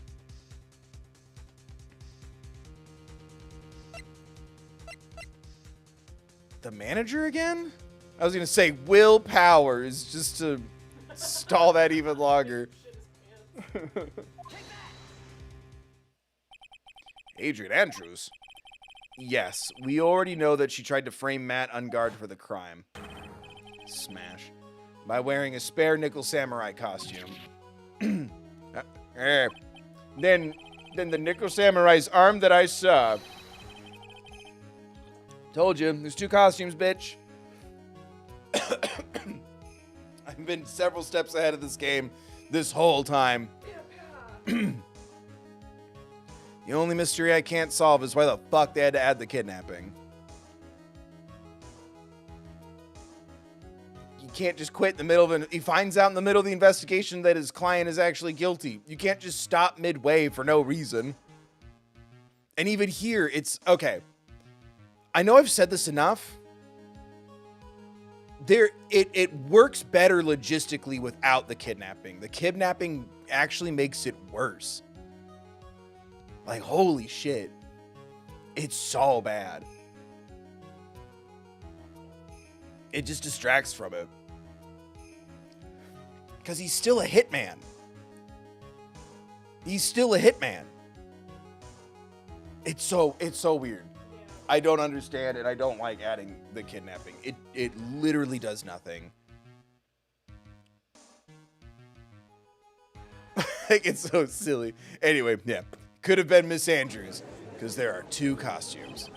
[SPEAKER 1] The manager again? I was going to say Will Powers, just to stall that even longer. Adrian Andrews? Yes, we already know that she tried to frame Matt Engarde for the crime. Smash. By wearing a spare nickel samurai costume. Then the nickel samurai's arm that I saw. Told you, there's two costumes, bitch. I've been several steps ahead of this game this whole time. The only mystery I can't solve is why the fuck they had to add the kidnapping. You can't just quit in the middle of he finds out in the middle of the investigation that his client is actually guilty. You can't just stop midway for no reason. And even here, it's okay. I know I've said this enough. It works better logistically without the kidnapping. The kidnapping actually makes it worse. Like, holy shit. It's so bad. It just distracts from it. Because he's still a hitman. He's still a hitman. It's so weird. I don't understand, and I don't like adding the kidnapping. It literally does nothing. Like, it's so silly. Anyway, yeah. Could have been Miss Andrews, because there are two costumes.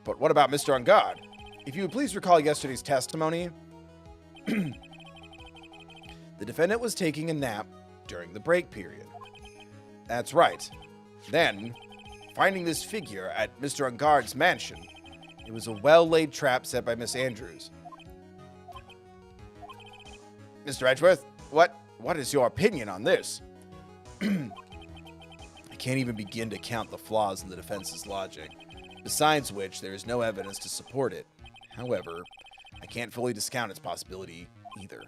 [SPEAKER 1] But what about Mr. Engarde? If you would please recall yesterday's testimony, the defendant was taking a nap during the break period. That's right. Then, finding this figure at Mr. Engarde's mansion, it was a well-laid trap set by Miss Andrews. Mr. Edgeworth, what is your opinion on this? I can't even begin to count the flaws in the defense's logic, besides which there is no evidence to support it. However, I can't fully discount its possibility either.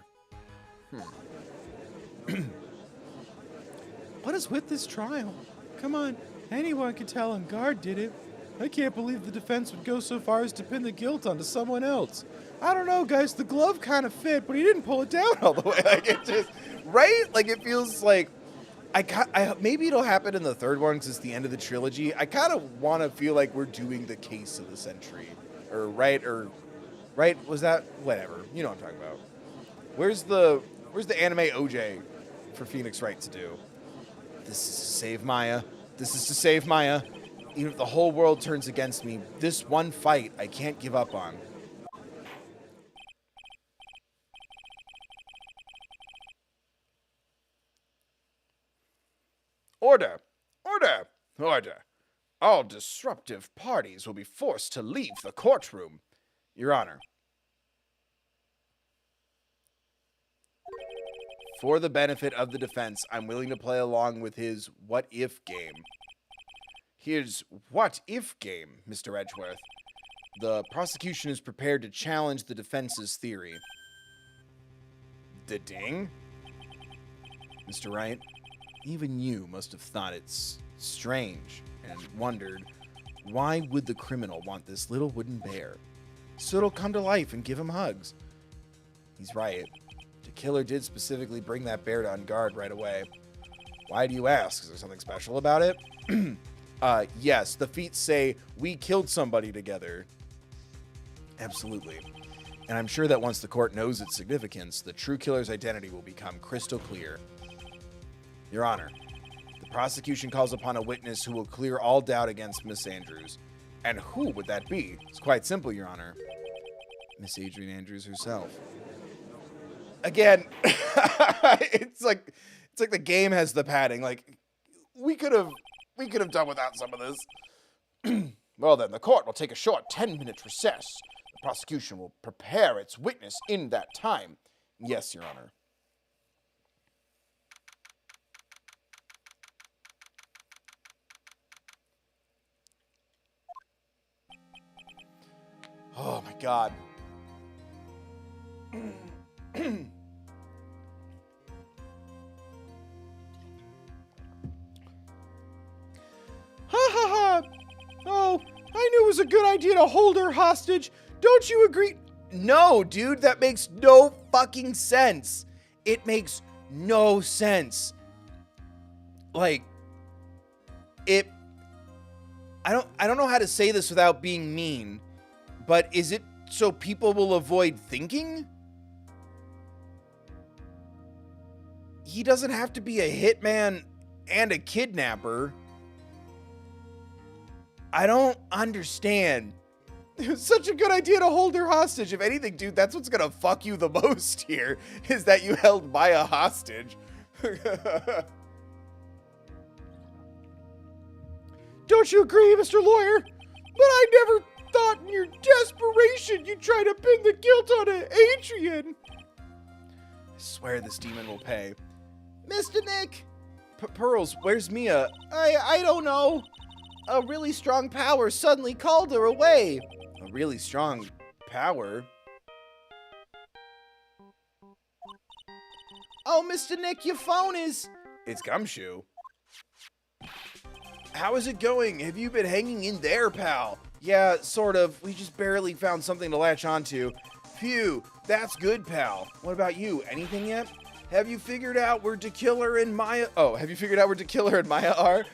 [SPEAKER 3] What is with this trial? Come on, anyone can tell Engarde did it. I can't believe the defense would go so far as to pin the guilt onto someone else. I don't know, guys. The glove kind of fit, but he didn't pull it down all the way.
[SPEAKER 1] Like, it just, right? Like, it feels like, maybe it'll happen in the third one because it's the end of the trilogy. I kind of want to feel like we're doing the case of the century. Right? Was that? Whatever. You know what I'm talking about. Where's the anime OJ for Phoenix Wright to do? This is to save Maya. This is to save Maya. Even if the whole world turns against me, this one fight I can't give up on.
[SPEAKER 4] Order! Order! Order! All disruptive parties will be forced to leave the courtroom.
[SPEAKER 1] Your Honor. For the benefit of the defense, I'm willing to play along with his what-if game.
[SPEAKER 4] His what-if game, Mr. Edgeworth.
[SPEAKER 1] The prosecution is prepared to challenge the defense's theory.
[SPEAKER 4] The ding?
[SPEAKER 1] Mr. Wright, even you must have thought it's strange and wondered, why would the criminal want this little wooden bear? So it'll come to life and give him hugs. He's right. The killer did specifically bring that bear to Engarde right away. Why do you ask? Is there something special about it? Yes, the feats say we killed somebody together. Absolutely. And I'm sure that once the court knows its significance, the true killer's identity will become crystal clear. Your Honor, the prosecution calls upon a witness who will clear all doubt against Miss Andrews.
[SPEAKER 4] And who would that be?
[SPEAKER 1] It's quite simple, Your Honor. Miss Adrian Andrews herself. Again, it's like the game has the padding. Like, we could have done without some of this.
[SPEAKER 4] Well then, the court will take a short 10-minute recess. The prosecution will prepare its witness in that time.
[SPEAKER 1] Yes, Your Honor. Oh my God.
[SPEAKER 3] Ha ha ha! Oh, I knew it was a good idea to hold her hostage. Don't you agree?
[SPEAKER 1] No, dude, that makes no fucking sense. It makes no sense. Like, I don't know how to say this without being mean, but is it so people will avoid thinking? He doesn't have to be a hitman and a kidnapper. I don't understand.
[SPEAKER 3] It was such a good idea to hold her hostage.
[SPEAKER 1] If anything, dude, that's what's gonna fuck you the most here, is that you held Maya hostage.
[SPEAKER 3] Don't you agree, Mr. Lawyer? But I never thought in your desperation you'd try to pin the guilt on Adrian.
[SPEAKER 1] I swear this demon will pay. Mr. Nick! Pearls, where's Mia? I don't know. A really strong power suddenly called her away. A really strong power? Oh, Mr. Nick, your phone is... It's Gumshoe. How is it going? Have you been hanging in there, pal? Yeah, sort of. We just barely found something to latch onto. Phew, that's good, pal. What about you? Anything yet? Have you figured out where Dekiller and Maya... Oh, have you figured out where Dekiller and Maya are?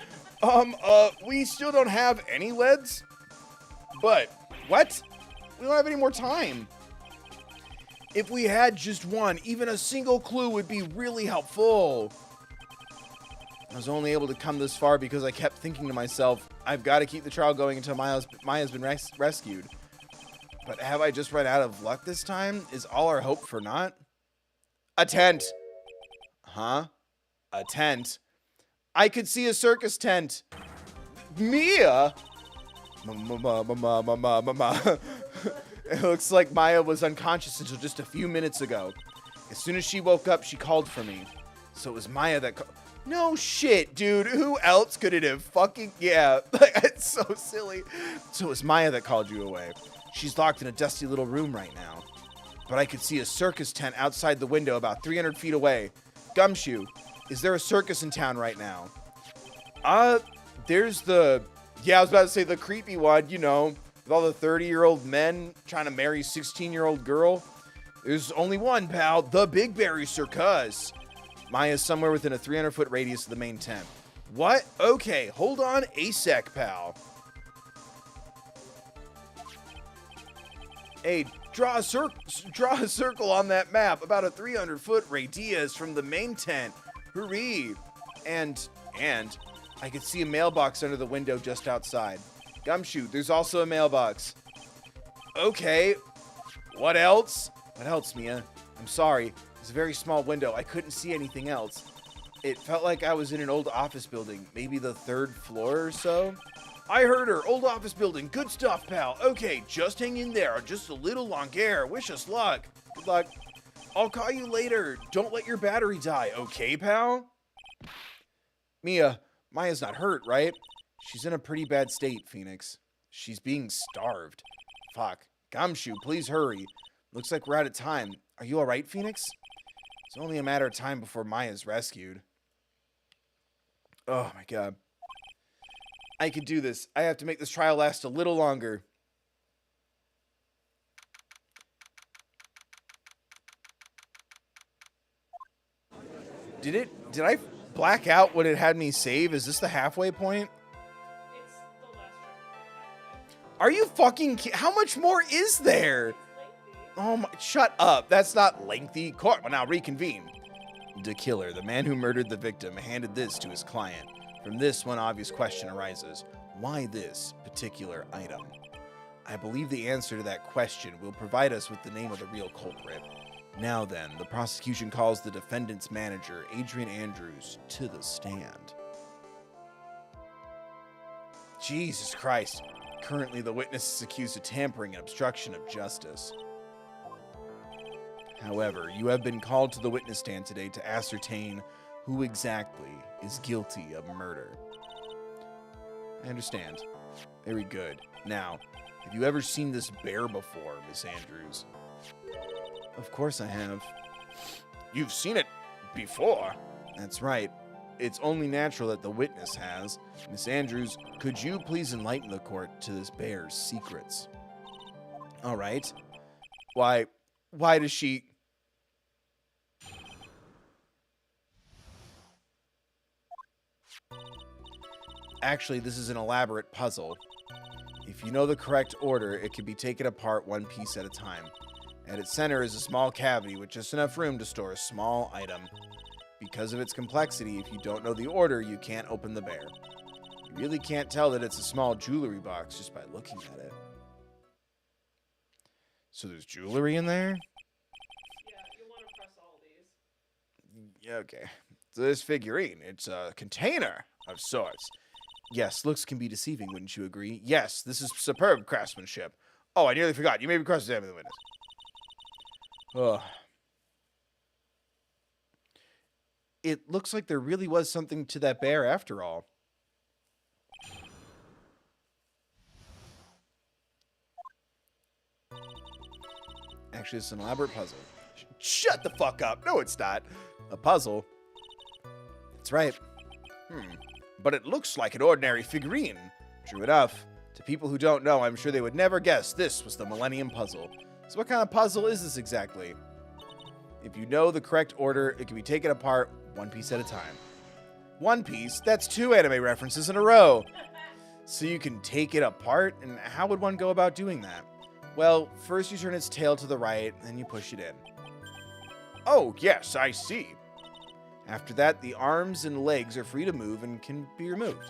[SPEAKER 1] We still don't have any leads? But, what? We don't have any more time. If we had just one, even a single clue would be really helpful. I was only able to come this far because I kept thinking to myself, I've got to keep the trial going until Maya's been rescued. But have I just run out of luck this time? Is all our hope for naught? A tent. Huh? A tent? I could see a circus tent. Mia? It looks like Maya was unconscious until just a few minutes ago. As soon as she woke up, she called for me. So it was Maya that No shit, dude. Who else could it have fucking... Yeah, it's so silly. So it was Maya that called you away. She's locked in a dusty little room right now. But I could see a circus tent outside the window about 300 feet away. Gumshoe, is there a circus in town right now? There's the... Yeah, I was about to say the creepy one, you know, with all the 30-year-old men trying to marry 16-year-old girl. There's only one, pal. The Big Berry Circus. Maya's somewhere within a 300-foot radius of the main tent. What? Okay, hold on a sec, pal. Hey, draw a circle on that map about a 300-foot radius from the main tent. Hurry. And And I could see a mailbox under the window just outside. Gumshoe, there's also a mailbox. Okay. What else? What else, Mia? I'm sorry. It's a very small window. I couldn't see anything else. It felt like I was in an old office building, maybe the 3rd floor or so. I heard her. Old office building. Good stuff, pal. Okay, just hang in there. Just a little longer. Wish us luck. Good luck. I'll call you later. Don't let your battery die. Okay, pal? Mia, Maya's not hurt, right? She's in a pretty bad state, Phoenix. She's being starved. Fuck. Gumshoe, please hurry. Looks like we're out of time. Are you alright, Phoenix? It's only a matter of time before Maya's rescued. Oh my god. I can do this. I have to make this trial last a little longer. Did I black out what it had me save? Is this the halfway point?
[SPEAKER 2] It's the last checkpoint.
[SPEAKER 1] Are you fucking how much more is there?
[SPEAKER 2] It's lengthy.
[SPEAKER 1] Oh my, shut up. That's not lengthy. Court will now reconvene. The killer, the man who murdered the victim, handed this to his client. From this, one obvious question arises. Why this particular item? I believe the answer to that question will provide us with the name of the real culprit. Now then, the prosecution calls the defendant's manager, Adrian Andrews, to the stand. Jesus Christ. Currently, the witness is accused of tampering and obstruction of justice. However, you have been called to the witness stand today to ascertain who exactly is guilty of murder. I understand. Very good. Now, have you ever seen this bear before, Miss Andrews? Of course I have.
[SPEAKER 4] You've seen it before.
[SPEAKER 1] That's right. It's only natural that the witness has. Miss Andrews, could you please enlighten the court to this bear's secrets? All right. Why does she... Actually, this is an elaborate puzzle. If you know the correct order, it can be taken apart one piece at a time. At its center is a small cavity with just enough room to store a small item. Because of its complexity, if you don't know the order, you can't open the bear. You really can't tell that it's a small jewelry box just by looking at it. So there's jewelry in there?
[SPEAKER 2] Yeah, you want to press all these.
[SPEAKER 1] Yeah, okay. So this figurine, it's a container of sorts. Yes, looks can be deceiving, wouldn't you agree? Yes, this is superb craftsmanship. Oh, I nearly forgot. You may be cross-examining the witness. Ugh. It looks like there really was something to that bear after all. Actually, it's an elaborate puzzle. Shut the fuck up. No, it's not. A puzzle. That's right.
[SPEAKER 4] But it looks like an ordinary figurine.
[SPEAKER 1] True enough. To people who don't know, I'm sure they would never guess this was the Millennium Puzzle. So what kind of puzzle is this exactly? If you know the correct order, it can be taken apart one piece at a time. One piece? That's 2 anime references in a row. So you can take it apart? And how would one go about doing that? Well, first you turn its tail to the right, then you push it in.
[SPEAKER 4] Oh, yes, I see.
[SPEAKER 1] After that, the arms and legs are free to move and can be removed.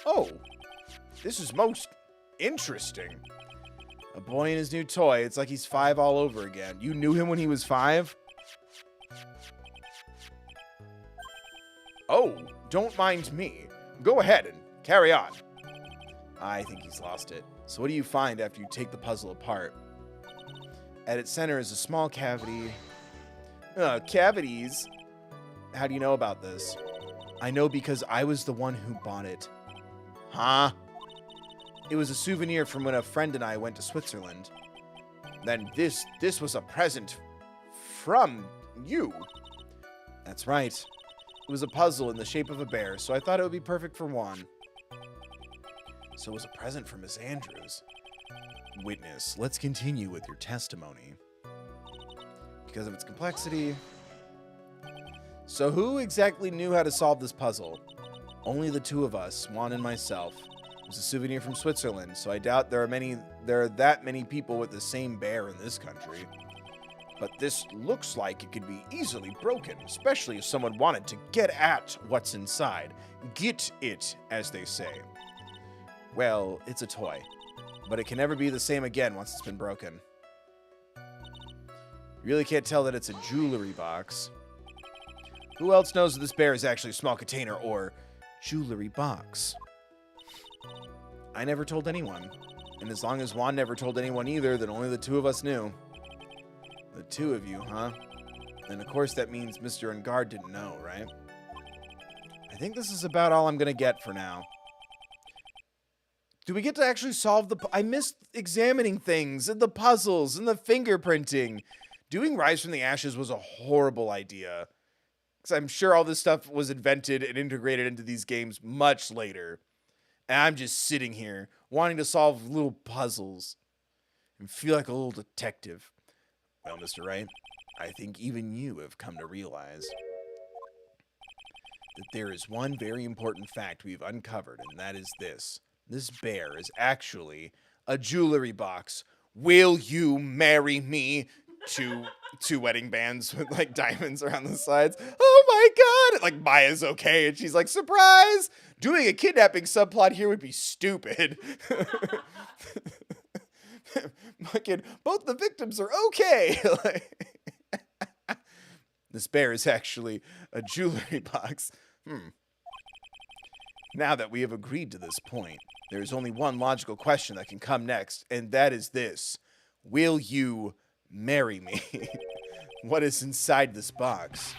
[SPEAKER 4] Oh, this is most interesting.
[SPEAKER 1] A boy and his new toy. It's like he's 5 all over again. You knew him when he was 5?
[SPEAKER 4] Oh, don't mind me. Go ahead and carry on.
[SPEAKER 1] I think he's lost it. So what do you find after you take the puzzle apart? At its center is a small cavity. Cavities? How do you know about this? I know because I was the one who bought it.
[SPEAKER 4] Huh?
[SPEAKER 1] It was a souvenir from when a friend and I went to Switzerland.
[SPEAKER 4] Then this was a present from you.
[SPEAKER 1] That's right. It was a puzzle in the shape of a bear, so I thought it would be perfect for Juan. So it was a present from Miss Andrews. Witness, let's continue with your testimony. Because of its complexity. So who exactly knew how to solve this puzzle? Only the 2 of us, Juan and myself. It was a souvenir from Switzerland, so I doubt there are that many people with the same bear in this country.
[SPEAKER 4] But this looks like it could be easily broken, especially if someone wanted to get at what's inside. Get it, as they say.
[SPEAKER 1] Well, it's a toy, but it can never be the same again once it's been broken. You really can't tell that it's a jewelry box. Who else knows that this bear is actually a small container or jewelry box? I never told anyone. And as long as Juan never told anyone either, then only the two of us knew. The two of you, huh? And of course that means Mr. Engarde didn't know, right? I think this is about all I'm gonna get for now. Do we get to actually solve the... I missed examining things, and the puzzles, and the fingerprinting. Doing Rise from the Ashes was a horrible idea. Because I'm sure all this stuff was invented and integrated into these games much later. And I'm just sitting here, wanting to solve little puzzles. And feel like a little detective. Well, Mr. Wright, I think even you have come to realize that there is one very important fact we've uncovered, and that is this. This bear is actually a jewelry box. Will you marry me? Two wedding bands with like diamonds around the sides. Oh my god! Like Maya's okay, and she's like, surprise! Doing a kidnapping subplot here would be stupid. Fucking both the victims are okay. This bear is actually a jewelry box. Now that we have agreed to this point, there is only one logical question that can come next, and that is this. Will you marry me? What is inside this box?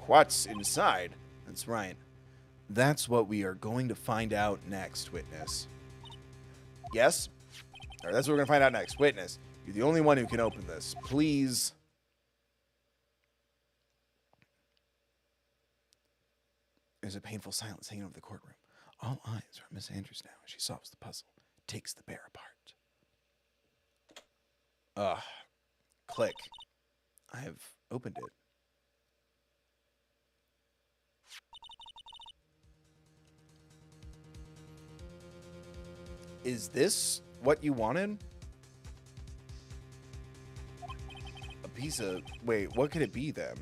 [SPEAKER 1] What's inside? That's right. That's what we are going to find out next, witness. Yes? Or that's what we're going to find out next. Witness, you're the only one who can open this. Please. There's a painful silence hanging over the courtroom. All eyes are on Miss Andrews now as she solves the puzzle, takes the bear apart. Click. I have opened it. Is this what you wanted? A piece of... Wait, what could it be then?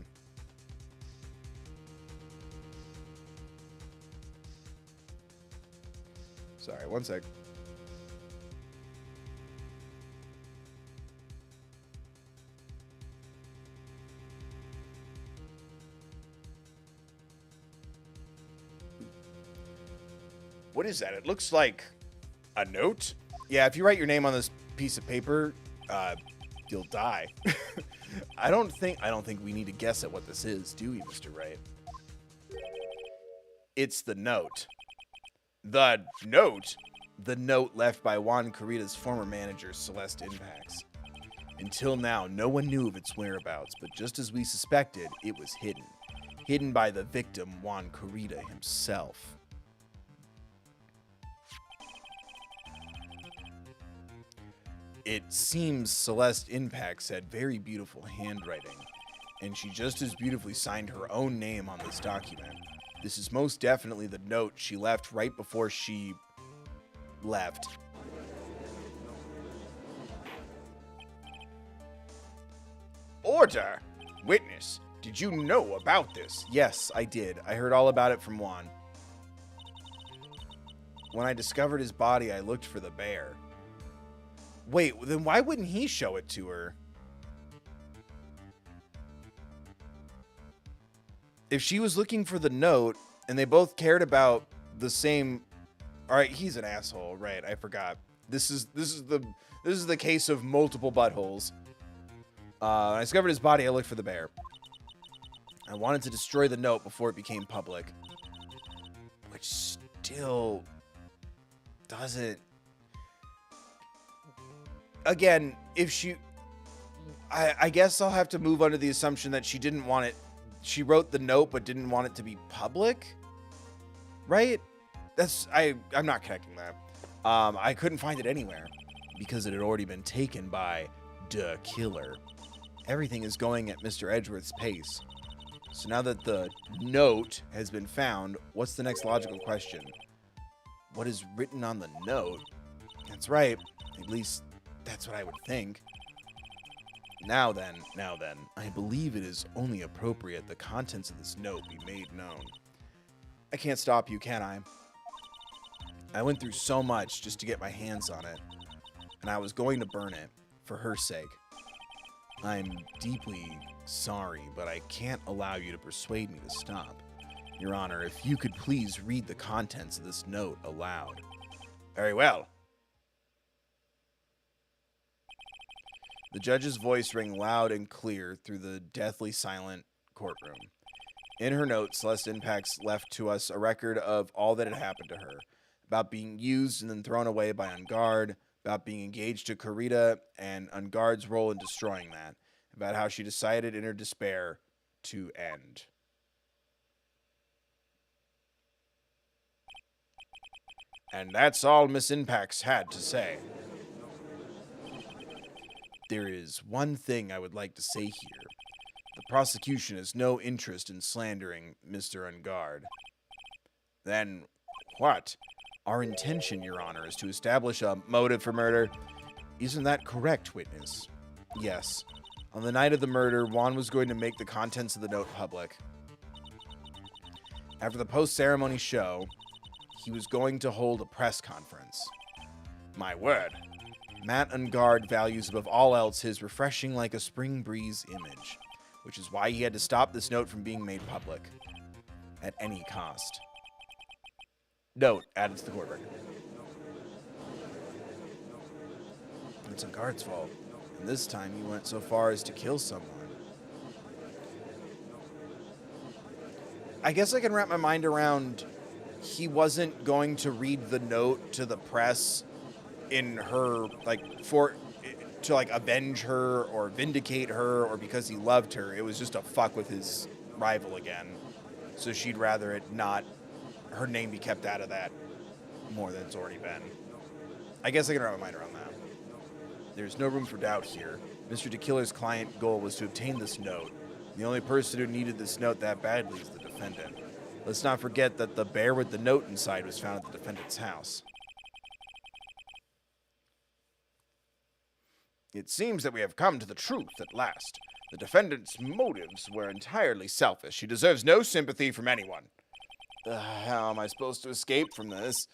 [SPEAKER 1] Sorry, one sec. What is that? It looks like a note. Yeah, if you write your name on this piece of paper, you'll die. I don't think we need to guess at what this is, do we, Mr. Wright? It's the note. The note? The note left by Juan Carita's former manager, Celeste Impax. Until now, no one knew of its whereabouts, but just as we suspected, it was hidden. Hidden by the victim, Juan Carita himself. It seems Celeste Impax had very beautiful handwriting, and she just as beautifully signed her own name on this document. This is most definitely the note she left right before she left. Order! Witness, did you know about this? Yes, I did. I heard all about it from Juan. When I discovered his body, I looked for the bear. Wait, then why wouldn't he show it to her? If she was looking for the note and they both cared about the same... All right, he's an asshole, right? I forgot. This is the case of multiple buttholes. I discovered his body. I looked for the bear. I wanted to destroy the note before it became public, which still doesn't. Again, if she, I guess I'll have to move under the assumption that she didn't want it. She wrote the note but didn't want it to be public, right? I'm not connecting that. I couldn't find it anywhere because it had already been taken by the killer. Everything is going at Mr. Edgeworth's pace. So now that the note has been found, what's the next logical question? What is written on the note? That's right. At least that's what I would think. Now then, I believe it is only appropriate the contents of this note be made known. I can't stop you, can I? I went through so much just to get my hands on it, and I was going to burn it, for her sake. I'm deeply sorry, but I can't allow you to persuade me to stop. Your Honor, if you could please read the contents of this note aloud.
[SPEAKER 4] Very well.
[SPEAKER 1] The judge's voice rang loud and clear through the deathly silent courtroom. In her note, Celeste Impax left to us a record of all that had happened to her, about being used and then thrown away by Engarde, about being engaged to Kurita and Engarde's role in destroying that, about how she decided in her despair to end.
[SPEAKER 4] And that's all Miss Impax had to say.
[SPEAKER 1] There is one thing I would like to say here. The prosecution has no interest in slandering Mr. Engarde.
[SPEAKER 4] Then what?
[SPEAKER 1] Our intention, Your Honor, is to establish a motive for murder. Isn't that correct, witness? Yes. On the night of the murder, Juan was going to make the contents of the note public. After the post-ceremony show, he was going to hold a press conference.
[SPEAKER 4] My word.
[SPEAKER 1] Matt Engarde values above all else his refreshing like a spring breeze image, which is why he had to stop this note from being made public. At any cost. Note added to the court record. It's Engarde's fault. And this time he went so far as to kill someone. I guess I can wrap my mind around he wasn't going to read the note to the press in her, to avenge her or vindicate her or because he loved her. It was just to fuck with his rival again. So she'd rather her name be kept out of that more than it's already been. I guess I can wrap my mind around that. There's no room for doubt here. Mr. DeKiller's client goal was to obtain this note. The only person who needed this note that badly is the defendant. Let's not forget that the bear with the note inside was found at the defendant's house.
[SPEAKER 4] It seems that we have come to the truth at last. The defendant's motives were entirely selfish. He deserves no sympathy from anyone.
[SPEAKER 1] How am I supposed to escape from this?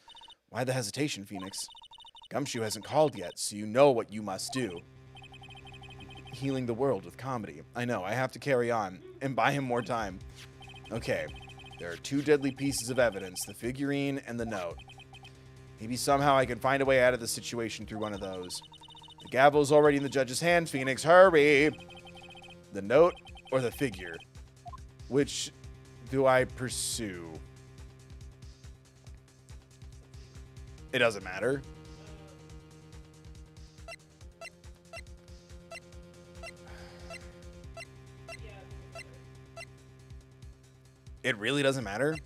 [SPEAKER 1] Why the hesitation, Phoenix? Gumshoe hasn't called yet, so you know what you must do. Healing the world with comedy. I know, I have to carry on, and buy him more time. Okay, there are two deadly pieces of evidence, the figurine and the note. Maybe somehow I can find a way out of the situation through one of those. The gavel's already in the judge's hand, Phoenix, hurry! The note or the figure? Which do I pursue? It doesn't matter. It really doesn't matter?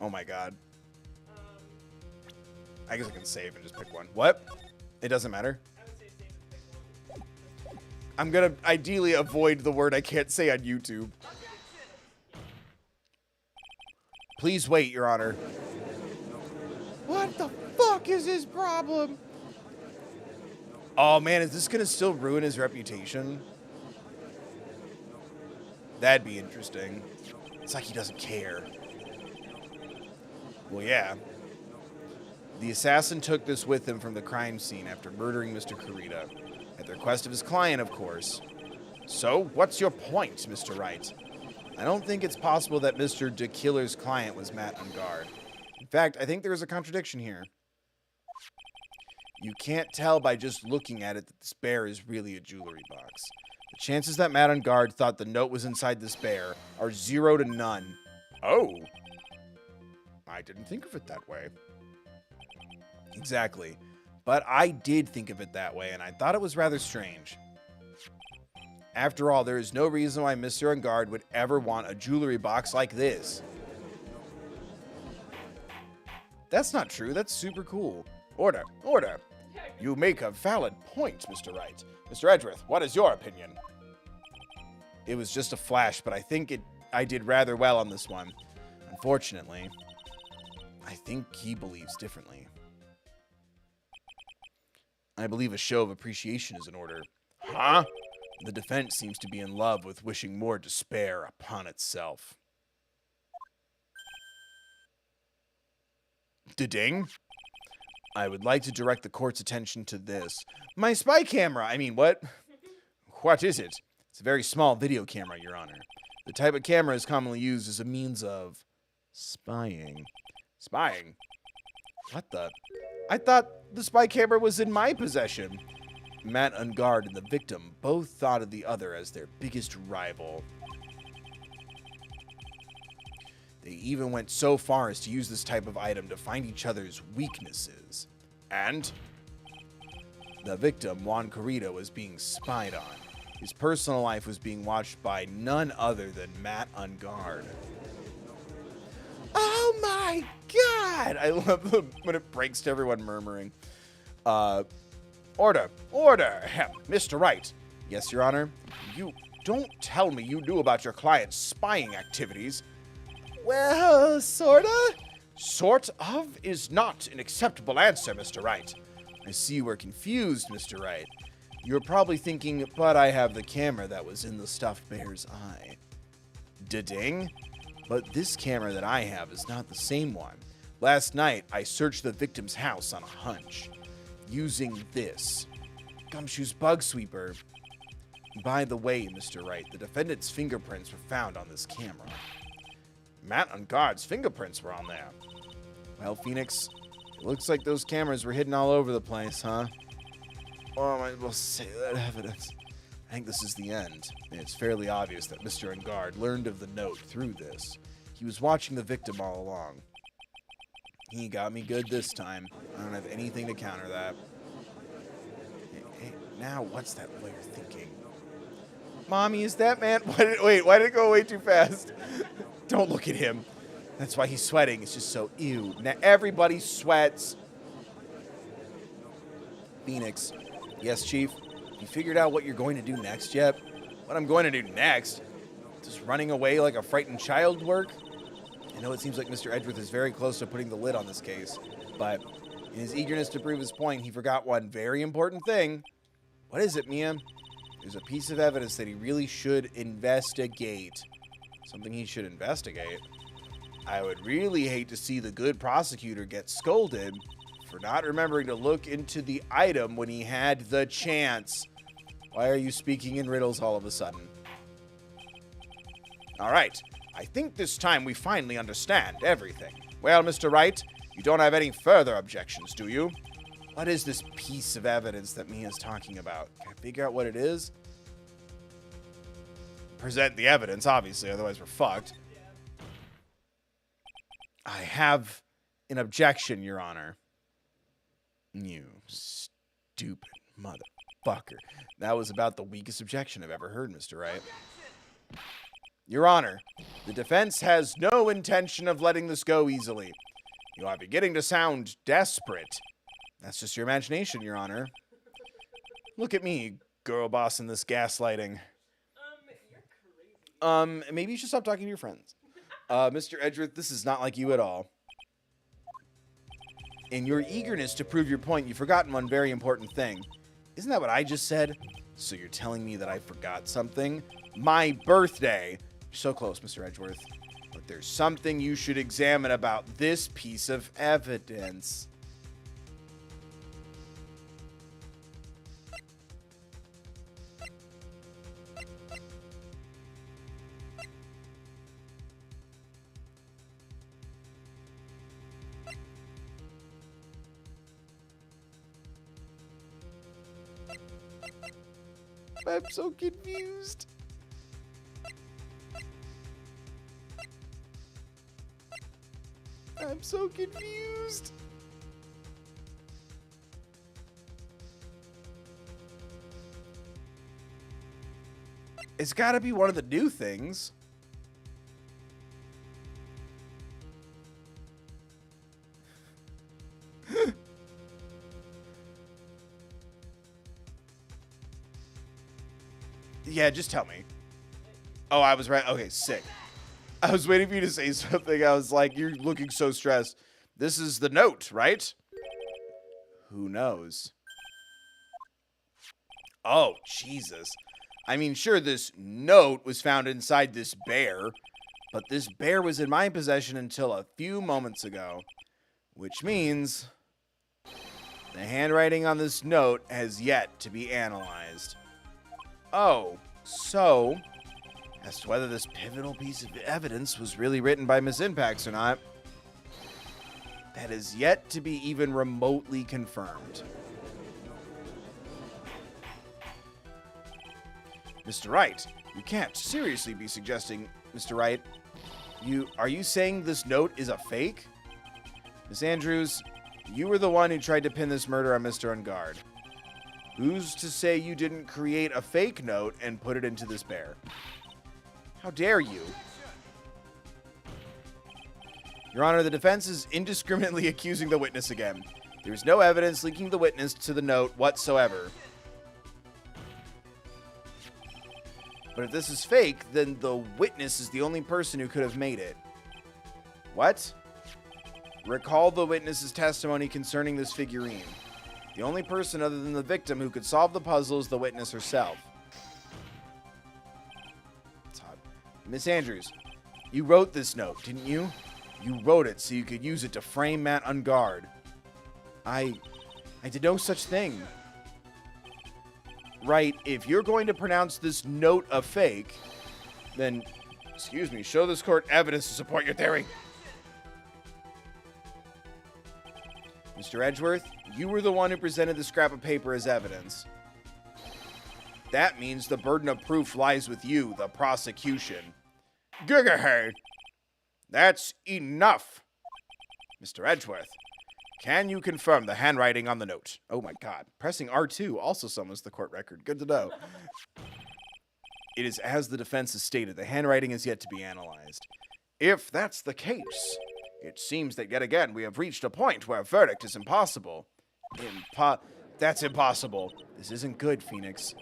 [SPEAKER 1] Oh my god. I guess I can save and just pick one. What? It doesn't matter?
[SPEAKER 2] I would say save and pick one.
[SPEAKER 1] I'm gonna ideally avoid the word I can't say on YouTube. Please wait, Your Honor.
[SPEAKER 3] What the fuck is his problem?
[SPEAKER 1] Oh man, is this gonna still ruin his reputation? That'd be interesting. It's like he doesn't care. Well, yeah. The assassin took this with him from the crime scene after murdering Mr. Kurita. At the request of his client, of course.
[SPEAKER 4] So, what's your point, Mr. Wright?
[SPEAKER 1] I don't think it's possible that Mr. DeKiller's client was Matt Engarde. In fact, I think there's a contradiction here. You can't tell by just looking at it that this bear is really a jewelry box. The chances that Matt Engarde thought the note was inside this bear are 0 to none.
[SPEAKER 4] Oh. I didn't think of it that way.
[SPEAKER 1] Exactly. But I did think of it that way, and I thought it was rather strange. After all, there is no reason why Mr. Engarde would ever want a jewelry box like this. That's not true. That's super cool.
[SPEAKER 4] Order, order. You make a valid point, Mr. Wright. Mr. Edgeworth, what is your opinion?
[SPEAKER 1] It was just a flash, but I think I did rather well on this one. Unfortunately, I think he believes differently. I believe a show of appreciation is in order.
[SPEAKER 4] Huh?
[SPEAKER 1] The defense seems to be in love with wishing more despair upon itself.
[SPEAKER 4] Da-ding?
[SPEAKER 1] I would like to direct the court's attention to this. My spy camera! I mean, what?
[SPEAKER 4] What is it?
[SPEAKER 1] It's a very small video camera, Your Honor. The type of camera is commonly used as a means of spying.
[SPEAKER 4] Spying?
[SPEAKER 1] What the? I thought the spy camera was in my possession. Matt Engarde and the victim both thought of the other as their biggest rival. They even went so far as to use this type of item to find each other's weaknesses.
[SPEAKER 4] And?
[SPEAKER 1] The victim, Juan Corrido, was being spied on. His personal life was being watched by none other than Matt Engarde. Oh my God! I love when it breaks to everyone murmuring.
[SPEAKER 4] Order! Order! Mr. Wright.
[SPEAKER 1] Yes, Your Honor?
[SPEAKER 4] You don't tell me you knew about your client's spying activities.
[SPEAKER 1] Well, sorta.
[SPEAKER 4] Sort of is not an acceptable answer, Mr. Wright.
[SPEAKER 1] I see you were confused, Mr. Wright. You're probably thinking, but I have the camera that was in the stuffed bear's eye.
[SPEAKER 4] Da-ding?
[SPEAKER 1] But this camera that I have is not the same one. Last night, I searched the victim's house on a hunch, using this Gumshoe's bug sweeper. By the way, Mr. Wright, the defendant's fingerprints were found on this camera.
[SPEAKER 4] Matt Engarde's fingerprints were on there.
[SPEAKER 1] Well, Phoenix, it looks like those cameras were hidden all over the place, huh? Or I might well say that evidence. I think this is the end, and it's fairly obvious that Mr. Engarde learned of the note through this. He was watching the victim all along. He got me good this time. I don't have anything to counter that. Hey, now, what's that lawyer thinking? Mommy, is that man...
[SPEAKER 4] Why did it go way too fast?
[SPEAKER 1] Don't look at him. That's why he's sweating. It's just so ew. Now everybody sweats. Phoenix. Yes, Chief? You figured out what you're going to do next yet?
[SPEAKER 4] What I'm going to do next?
[SPEAKER 1] Does running away like a frightened child work? I know it seems like Mr. Edgeworth is very close to putting the lid on this case, but in his eagerness to prove his point, he forgot one very important thing. What is it, Mia? There's a piece of evidence that he really should investigate. Something he should investigate? I would really hate to see the good prosecutor get scolded for not remembering to look into the item when he had the chance. Why are you speaking in riddles all of a sudden?
[SPEAKER 4] All right. I think this time we finally understand everything. Well, Mr. Wright, you don't have any further objections, do you?
[SPEAKER 1] What is this piece of evidence that Mia's talking about? Can I figure out what it is?
[SPEAKER 4] Present the evidence, obviously, otherwise we're fucked.
[SPEAKER 1] I have an objection, Your Honor. You stupid motherfucker. That was about the weakest objection I've ever heard, Mr. Wright. Your Honor, the defense has no intention of letting this go easily.
[SPEAKER 4] You are beginning to sound desperate.
[SPEAKER 1] That's just your imagination, Your Honor. Look at me, girl boss in this gaslighting.
[SPEAKER 2] You're crazy.
[SPEAKER 1] Maybe you should stop talking to your friends. Mr. Edgeworth, this is not like you at all. In your eagerness to prove your point, you've forgotten one very important thing. Isn't that what I just said? So you're telling me that I forgot something? My birthday. You're so close, Mr. Edgeworth. But there's something you should examine about this piece of evidence. I'm so confused. I'm so confused. It's got to be one of the new things. Yeah, just tell me. Oh, I was right. Okay, sick. I was waiting for you to say something. I was like, you're looking so stressed. This is the note, right? Who knows? Oh, Jesus. I mean, sure, this note was found inside this bear, but this bear was in my possession until a few moments ago, which means the handwriting on this note has yet to be analyzed. Oh, so, as to whether this pivotal piece of evidence was really written by Miss Impax or not, that is yet to be even remotely confirmed. Mr. Wright, you can't seriously be suggesting, Mr. Wright. Are you saying this note is a fake? Miss Andrews, you were the one who tried to pin this murder on Mr. Engarde. Who's to say you didn't create a fake note and put it into this bear? How dare you? Your Honor, the defense is indiscriminately accusing the witness again. There is no evidence linking the witness to the note whatsoever. But if this is fake, then the witness is the only person who could have made it. What? Recall the witness's testimony concerning this figurine. The only person other than the victim who could solve the puzzle is the witness herself. It's odd. Miss Andrews, you wrote this note, didn't you? You wrote it so you could use it to frame Matt Engarde. I did no such thing. Right, if you're going to pronounce this note a fake, then, excuse me, show this court evidence to support your theory. Mr. Edgeworth, you were the one who presented the scrap of paper as evidence. That means the burden of proof lies with you, the prosecution.
[SPEAKER 4] Gigahead! That's enough!
[SPEAKER 1] Mr. Edgeworth, can you confirm the handwriting on the note? Oh my god. Pressing R2 also summons the court record. Good to know. It is as the defense has stated. The handwriting is yet to be analyzed. If that's the case, it seems that yet again we have reached a point where a verdict is impossible. That's impossible. This isn't good, Phoenix.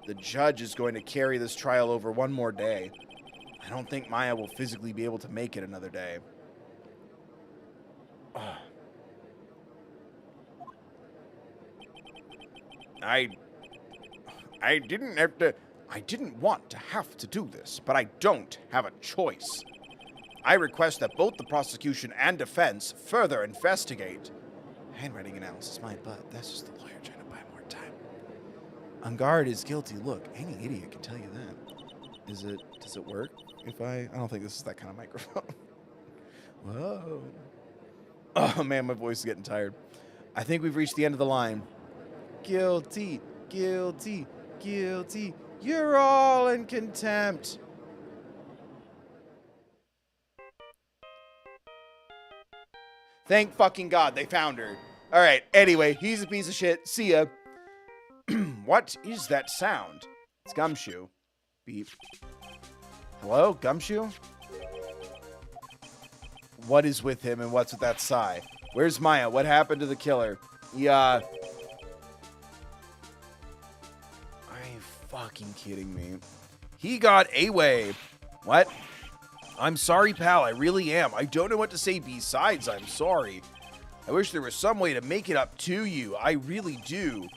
[SPEAKER 1] The judge is going to carry this trial over one more day. I don't think Maya will physically be able to make it another day.
[SPEAKER 4] I didn't want to have to do this, but I don't have a choice. I request that both the prosecution and defense further investigate.
[SPEAKER 1] Handwriting analysis, my butt. That's just the lawyer trying to buy more time. Engarde is guilty. Look, any idiot can tell you that. Does it work? I don't think this is that kind of microphone. Whoa. Oh man, my voice is getting tired. I think we've reached the end of the line. Guilty, guilty, guilty. You're all in contempt. Thank fucking God they found her. All right, anyway, he's a piece of shit. See ya. What is that sound? It's Gumshoe. Beep. Hello, Gumshoe? What is with him and what's with that sigh? Where's Maya? What happened to the killer? Yeah. Are you fucking kidding me? He got away. What? I'm sorry, pal. I really am. I don't know what to say besides I'm sorry. I wish there was some way to make it up to you. I really do.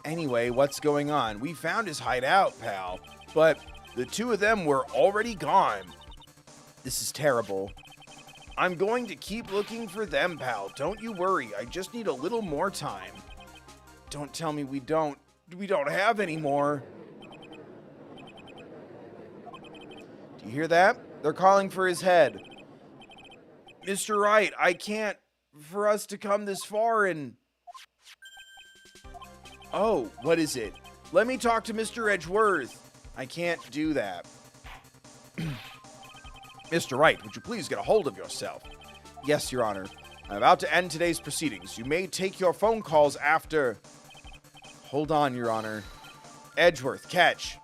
[SPEAKER 1] Anyway, what's going on? We found his hideout, pal. But the two of them were already gone. This is terrible. I'm going to keep looking for them, pal. Don't you worry. I just need a little more time. Don't tell me we don't have any more. Do you hear that? They're calling for his head. Mr. Wright, I can't for us to come this far and... Oh, what is it? Let me talk to Mr. Edgeworth. I can't do that. Mr. Wright, would you please get a hold of yourself? Yes, Your Honor. I'm about to end today's proceedings. You may take your phone calls after... Hold on, Your Honor. Edgeworth, catch.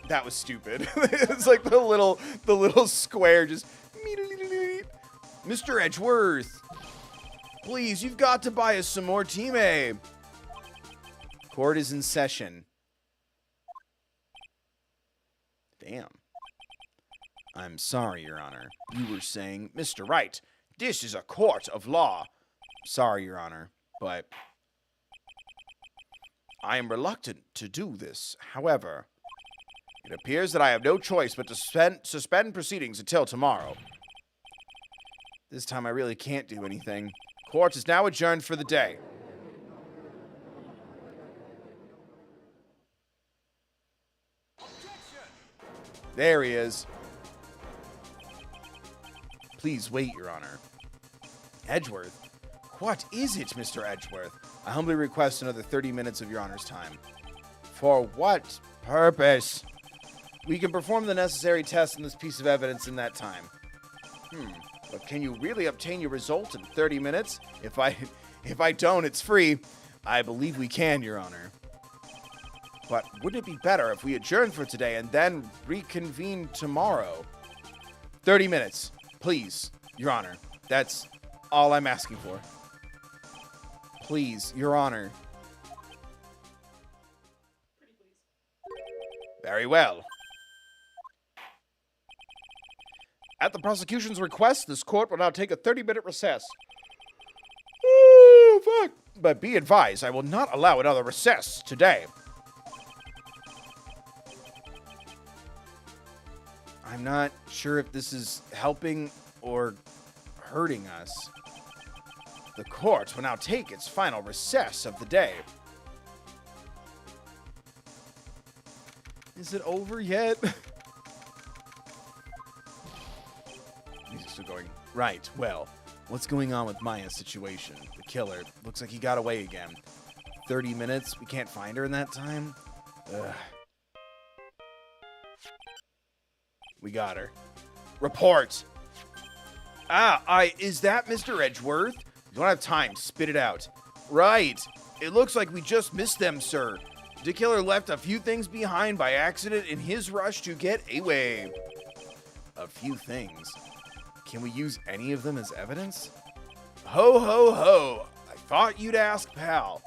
[SPEAKER 1] That was stupid. It's like the little square just... Mr. Edgeworth. Please, you've got to buy us some more Time. Court is in session. Damn. I'm sorry, Your Honor. You were saying, Mr. Wright, this is a court of law. Sorry, Your Honor, but
[SPEAKER 4] I am reluctant to do this. However, it appears that I have no choice but to suspend proceedings until tomorrow. This time I really can't do anything. Court is now adjourned for the day. There he is. Please wait, Your Honor. Edgeworth? What is it, Mr. Edgeworth? I humbly request another 30 minutes of Your Honor's time. For what purpose? We can perform the necessary tests on this piece of evidence in that time. But can you really obtain your result in 30 minutes? If I don't, it's free. I believe we can, Your Honor. But wouldn't it be better if we adjourn for today and then reconvene tomorrow? 30 minutes, please, Your Honor. That's all I'm asking for. Please, Your Honor.
[SPEAKER 2] Pretty please.
[SPEAKER 4] Very well. At the prosecution's request, this court will now take a 30-minute recess. Oh, fuck. But be advised, I will not allow another recess today. I'm not sure if this is helping or hurting us. The court will now take its final recess of the day.
[SPEAKER 1] Is it over yet?
[SPEAKER 4] He's still going.
[SPEAKER 1] Right, well, what's going on with Maya's situation? The killer. Looks like he got away again. 30 minutes? We can't find her in that time? Ugh. We got her.
[SPEAKER 4] Report! Is that Mr. Edgeworth? You don't have time. Spit it out. Right. It looks like we just missed them, sir. The killer left a few things behind by accident in his rush to get away.
[SPEAKER 1] A few things. Can we use any of them as evidence?
[SPEAKER 4] Ho, ho, ho. I thought you'd ask, pal.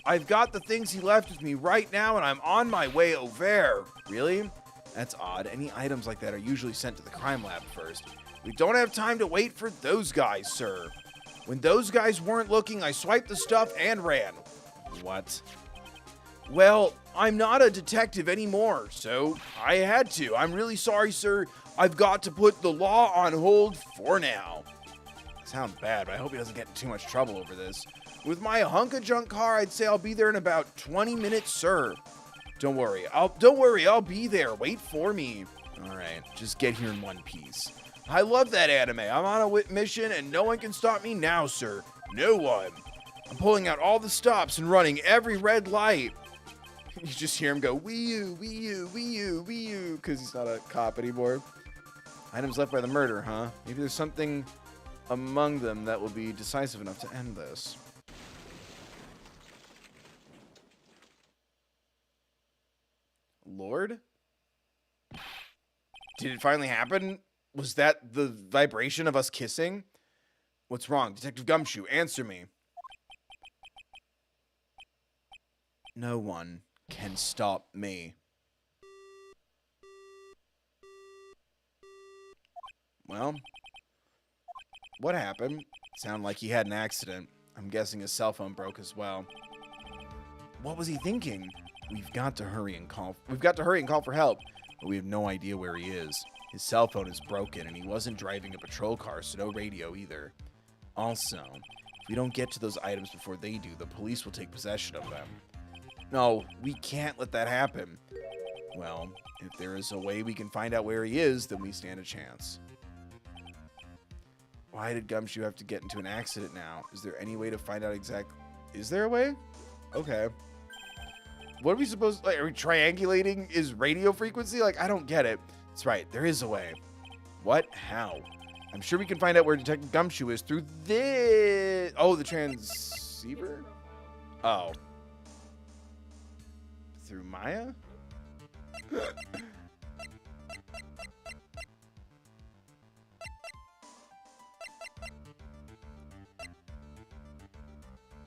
[SPEAKER 4] I've got the things he left with me right now, and I'm on my way over.
[SPEAKER 1] Really? That's odd. Any items like that are usually sent to the crime lab first.
[SPEAKER 4] We don't have time to wait for those guys, sir. When those guys weren't looking, I swiped the stuff and ran.
[SPEAKER 1] What?
[SPEAKER 4] Well, I'm not a detective anymore, so I had to. I'm really sorry, sir. I've got to put the law on hold for now.
[SPEAKER 1] Sounds bad, but I hope he doesn't get in too much trouble over this.
[SPEAKER 4] With my hunk of junk car, I'd say I'll be there in about 20 minutes, sir. Don't worry, I'll be there. Wait for me.
[SPEAKER 1] All right, just get here in one piece.
[SPEAKER 4] I love that anime. I'm on a mission, and no one can stop me now, sir. No one. I'm pulling out all the stops and running every red light.
[SPEAKER 1] You just hear him go, Wii U, Wii U, Wii U, Wii U, because he's not a cop anymore. Items left by the murder, huh? Maybe there's something among them that will be decisive enough to end this. Lord?
[SPEAKER 4] Did it finally happen? Was that the vibration of us kissing? What's wrong? Detective Gumshoe, answer me.
[SPEAKER 1] No one can stop me. Well, what happened? Sounded like he had an accident. I'm guessing his cell phone broke as well. What was he thinking? We've got to hurry and call for help, but we have no idea where he is. His cell phone is broken, and he wasn't driving a patrol car, so no radio either. Also, if we don't get to those items before they do, the police will take possession of them. No, we can't let that happen. Well, if there is a way we can find out where he is, then we stand a chance. Why did Gumshoe have to get into an accident now? Is there any way to find out exactly? Is there a way? Okay. What are we supposed to, like, are we triangulating his radio frequency? Like, I don't get it. That's right, there is a way. What? How? I'm sure we can find out where Detective Gumshoe is through this. Oh, the transceiver? Oh. Through Maya?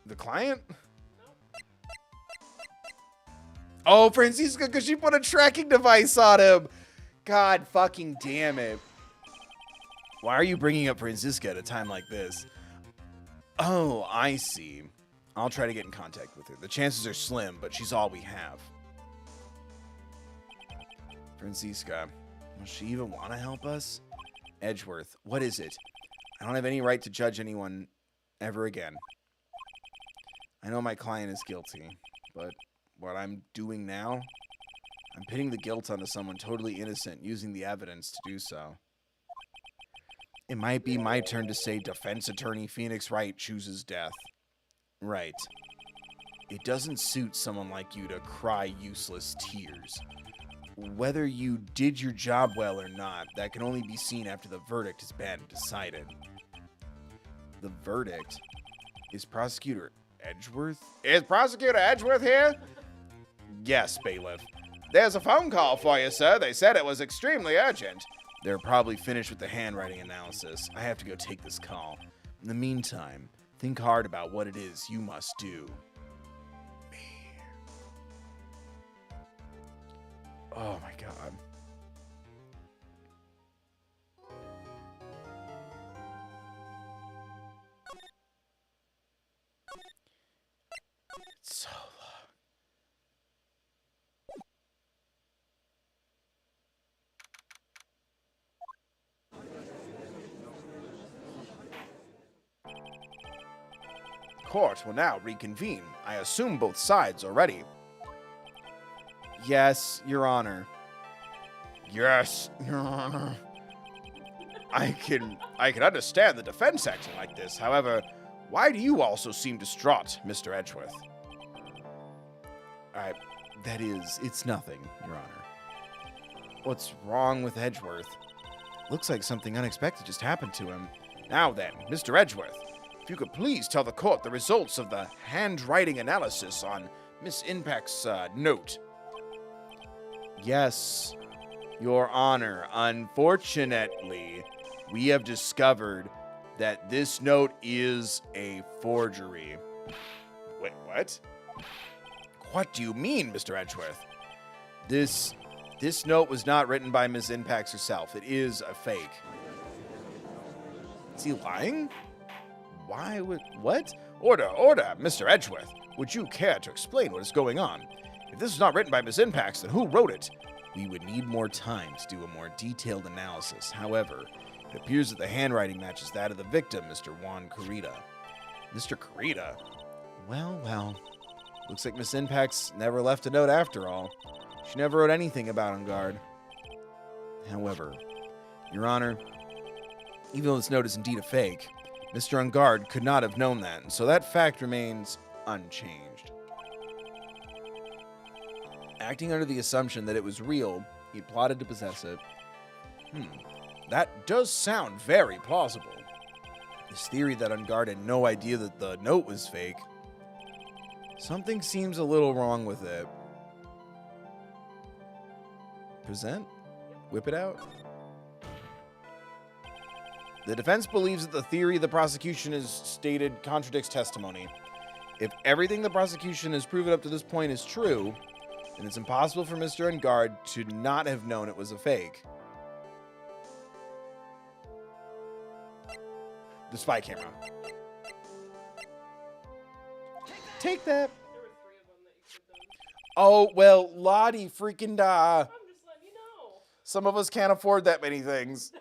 [SPEAKER 1] The client? Oh, Francisca, because she put a tracking device on him. God fucking damn it. Why are you bringing up Francisca at a time like this? Oh, I see. I'll try to get in contact with her. The chances are slim, but she's all we have. Francisca, will she even want to help us? Edgeworth, what is it? I don't have any right to judge anyone ever again. I know my client is guilty, but what I'm doing now, I'm pitting the guilt onto someone totally innocent, using the evidence to do so. It might be my turn to say defense attorney Phoenix Wright chooses death. Right. It doesn't suit someone like you to cry useless tears. Whether you did your job well or not, that can only be seen after the verdict has been decided. The verdict? Is Prosecutor Edgeworth?
[SPEAKER 4] Is Prosecutor Edgeworth here?
[SPEAKER 1] Yes, bailiff.
[SPEAKER 4] There's a phone call for you, sir. They said it was extremely urgent.
[SPEAKER 1] They're probably finished with the handwriting analysis. I have to go take this call. In the meantime, think hard about what it is you must do. Oh my god. It's so long. Court will now reconvene. I assume both sides are ready. Yes, Your Honor.
[SPEAKER 4] Yes, Your Honor. I can understand the defense acting like this. However, why do you also seem distraught, Mr. Edgeworth?
[SPEAKER 1] It's nothing, Your Honor. What's wrong with Edgeworth? Looks like something unexpected just happened to him.
[SPEAKER 4] Now then, Mr. Edgeworth, if you could please tell the court the results of the handwriting analysis on Miss Impact's note.
[SPEAKER 1] Yes, Your Honor. Unfortunately, we have discovered that this note is a forgery.
[SPEAKER 4] Wait, what? What do you mean, Mr. Edgeworth?
[SPEAKER 1] This note was not written by Miss Impax herself. It is a fake. Is he lying? Why would... What?
[SPEAKER 4] Order, Mr. Edgeworth. Would you care to explain what is going on? If this is not written by Miss Impax, then who wrote it?
[SPEAKER 1] We would need more time to do a more detailed analysis. However, it appears that the handwriting matches that of the victim, Mr. Juan Corrida.
[SPEAKER 4] Mr. Corrida?
[SPEAKER 1] Well. Looks like Miss Impax never left a note after all. She never wrote anything about Engarde. However, Your Honor, even though this note is indeed a fake, Mr. Engarde could not have known that, and so that fact remains unchanged. Acting under the assumption that it was real, he plotted to possess it. That does sound very plausible. This theory that Engarde had no idea that the note was fake. Something seems a little wrong with it. Present? Whip it out? The defense believes that the theory the prosecution has stated contradicts testimony. If everything the prosecution has proven up to this point is true, then it's impossible for Mr. Engarde to not have known it was a fake. The spy camera. Take that.
[SPEAKER 2] There were 3 of them that you could have done.
[SPEAKER 1] Oh, well, Lottie freaking da.
[SPEAKER 2] I'm just letting you know.
[SPEAKER 1] Some of us can't afford that many things.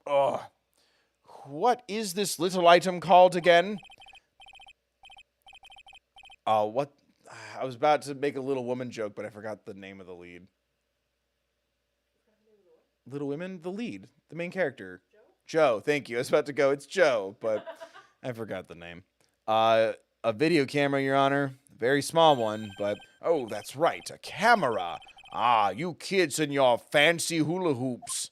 [SPEAKER 1] Oh. What is this little item called again? Oh, what? I was about to make a Little Woman joke, but I forgot the name of the lead. Little Women? The lead. The main character. Joe, thank you. I was about to go, it's Joe, but I forgot the name. A video camera, Your Honor. Very small one, but... Oh, that's right, a camera. Ah, you kids and your fancy hula hoops.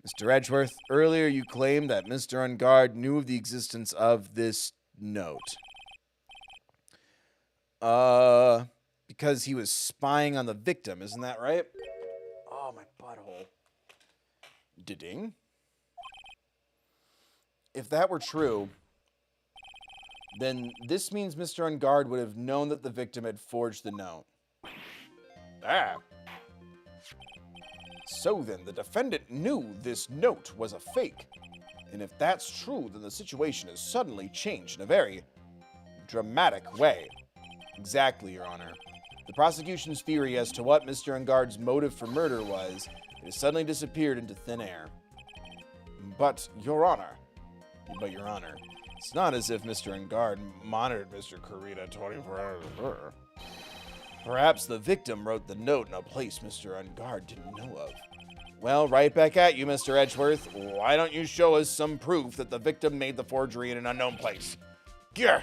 [SPEAKER 1] Mr. Edgeworth, earlier you claimed that Mr. Engarde knew of the existence of this note. Because he was spying on the victim, isn't that right? Oh, my butthole. Ding. If that were true, then this means Mr. Engarde would have known that the victim had forged the note.
[SPEAKER 4] Ah.
[SPEAKER 1] So then, the defendant knew this note was a fake. And if that's true, then the situation has suddenly changed in a very dramatic way. Exactly, Your Honor. The prosecution's theory as to what Mr. Engarde's motive for murder was, it has suddenly disappeared into thin air. But, Your Honor, it's not as if Mr. Engarde monitored Mr. Kurita 24 hours a day. Perhaps the victim wrote the note in a place Mr. Engarde didn't know of. Well, right back at you, Mr. Edgeworth. Why don't you show us some proof that the victim made the forgery in an unknown place? Gah!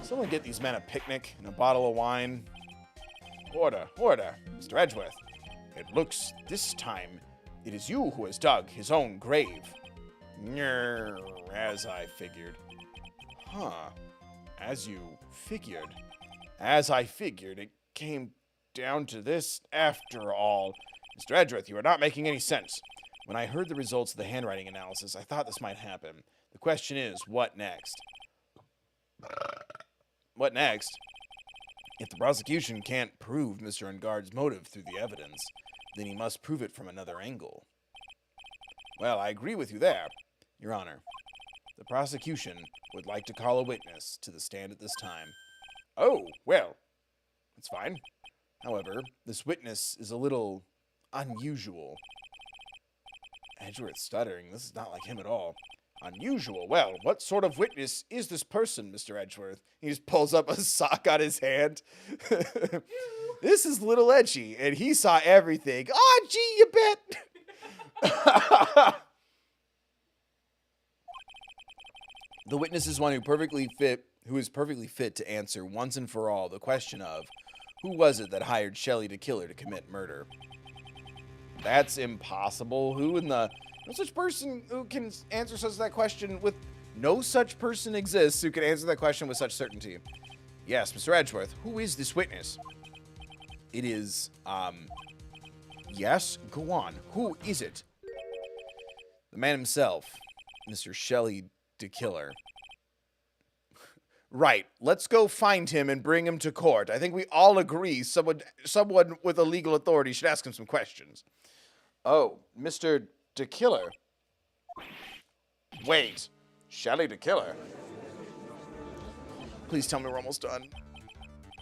[SPEAKER 1] Someone get these men a picnic and a bottle of wine. Order, Mr. Edgeworth. It looks this time it is you who has dug his own grave. As I figured. Huh. As you figured. As I figured, it came down to this after all. Mr. Edgeworth, you are not making any sense. When I heard the results of the handwriting analysis, I thought this might happen. The question is, what next? What next? If the prosecution can't prove Mr. Engarde's motive through the evidence, then he must prove it from another angle. Well, I agree with you there, Your Honor. The prosecution would like to call a witness to the stand at this time. Oh, well, that's fine. However, this witness is a little unusual. Edgeworth stuttering. This is not like him at all. Unusual. Well, what sort of witness is this person, Mr. Edgeworth? He just pulls up a sock on his hand. This is little Edgy, and he saw everything. Oh, gee, you bet. The witness is one who is perfectly fit to answer once and for all the question of who was it that hired Shelley to kill her to commit murder? That's impossible. No such person who can answer that question with no such person exists who can answer that question with such certainty. Yes, Mr. Edgeworth, who is this witness? It is, yes, go on. Who is it? The man himself, Mr. Shelley the Killer. Right, let's go find him and bring him to court. I think we all agree someone with a legal authority should ask him some questions. Oh, Mr. the Killer. Wait, Shelley the Killer? Please tell me we're almost done.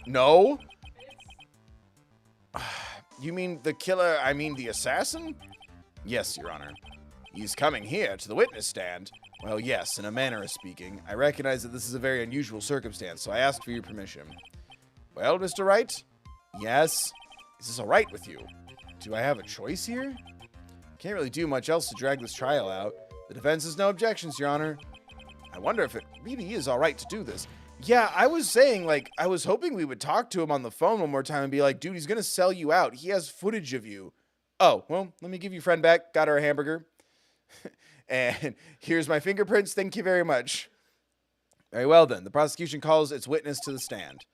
[SPEAKER 1] No? You mean the killer, I mean the assassin? Yes, Your Honor. He's coming here to the witness stand. Well, yes, in a manner of speaking. I recognize that this is a very unusual circumstance, so I asked for your permission. Well, Mr. Wright? Yes? Is this all right with you? Do I have a choice here? Can't really do much else to drag this trial out. The defense has no objections, Your Honor. I wonder if it really is all right to do this. Yeah, I was saying, I was hoping we would talk to him on the phone one more time and be like, dude, he's going to sell you out. He has footage of you. Oh, well, let me give your friend back. Got her a hamburger. And here's my fingerprints. Thank you very much. Very well, then. The prosecution calls its witness to the stand.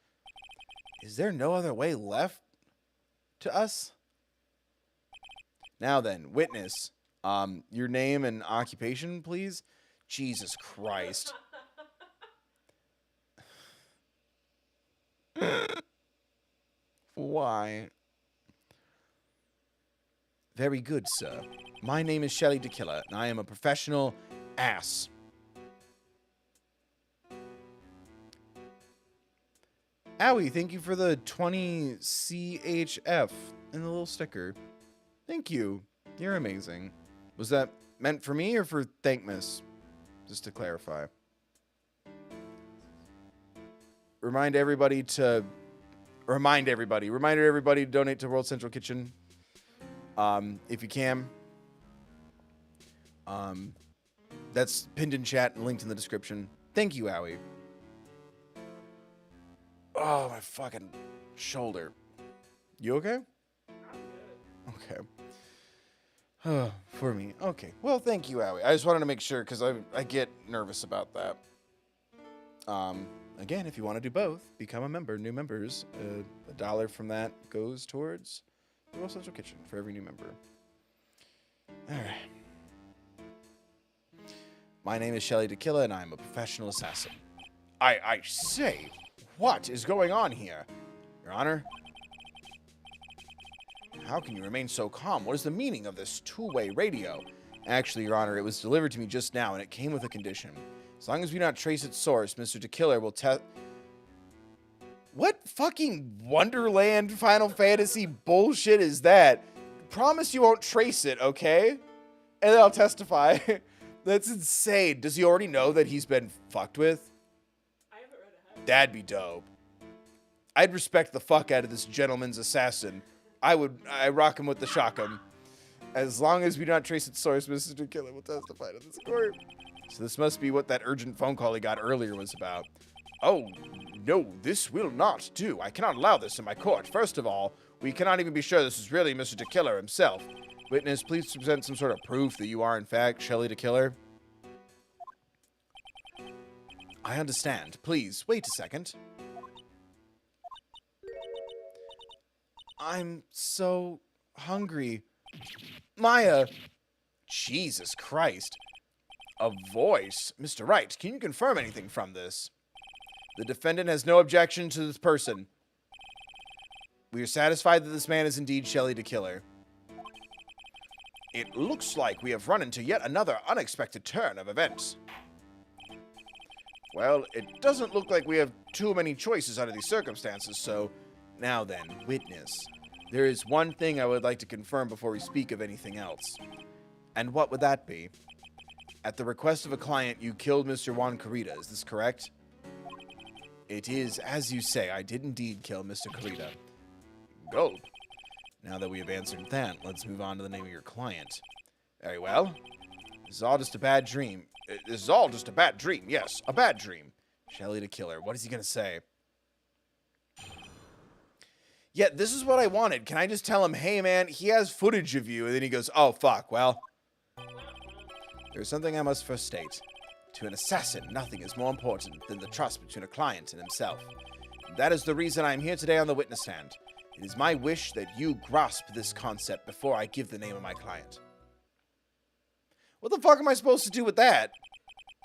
[SPEAKER 1] Is there no other way left to us? Now then, witness, your name and occupation, please. Jesus Christ. Why? Very good, sir. My name is Shelley the Killer, and I am a professional ass. Owie, thank you for the 20 CHF and the little sticker. Thank you. You're amazing. Was that meant for me or for Thankmas? Just to clarify. Remind everybody to donate to World Central Kitchen. If you can. That's pinned in chat and linked in the description. Thank you, Owie. Oh, my fucking shoulder. You okay? Okay. For me. Okay. Well, thank you, Owie. I just wanted to make sure because I get nervous about that. Again, if you want to do both, become a member. New members, $1 from that goes towards the World Central Kitchen for every new member. All right. My name is Shelley the Killer, and I'm a professional assassin. I say, what is going on here? Your Honor? How can you remain so calm? What is the meaning of this two-way radio? Actually, Your Honor, it was delivered to me just now, and it came with a condition. As long as we do not trace its source, Mr. DeKiller will test... What fucking Wonderland Final Fantasy bullshit is that? Promise you won't trace it, okay? And then I'll testify. That's insane. Does he already know that he's been fucked with?
[SPEAKER 2] I haven't read ahead.
[SPEAKER 1] That'd be dope. I'd respect the fuck out of this gentleman's assassin. I rock him with the shotgun. As long as we do not trace its source, Mr. DeKiller will testify to this court. So this must be what that urgent phone call he got earlier was about. Oh, no, this will not do. I cannot allow this in my court. First of all, we cannot even be sure this is really Mr. DeKiller himself. Witness, please present some sort of proof that you are, in fact, Shelley DeKiller. I understand. Please, wait a second. I'm so hungry. Maya! Jesus Christ. A voice. Mr. Wright, can you confirm anything from this? The defendant has no objection to this person. We are satisfied that this man is indeed Shelley DeKiller. It looks like we have run into yet another unexpected turn of events. Well, it doesn't look like we have too many choices under these circumstances, so... Now then, witness. There is one thing I would like to confirm before we speak of anything else. And what would that be? At the request of a client, you killed Mr. Juan Carita, is this correct? It is, as you say, I did indeed kill Mr. Carita. Go. Now that we have answered that, let's move on to the name of your client. Very well. This is all just a bad dream. This is all just a bad dream, yes, a bad dream. Shelley DeKiller, what is he going to say? Yeah, this is what I wanted. Can I just tell him, hey man, he has footage of you, and then he goes, oh fuck, well. There's something I must first state. To an assassin, nothing is more important than the trust between a client and himself. That is the reason I am here today on the witness stand. It is my wish that you grasp this concept before I give the name of my client. What the fuck am I supposed to do with that?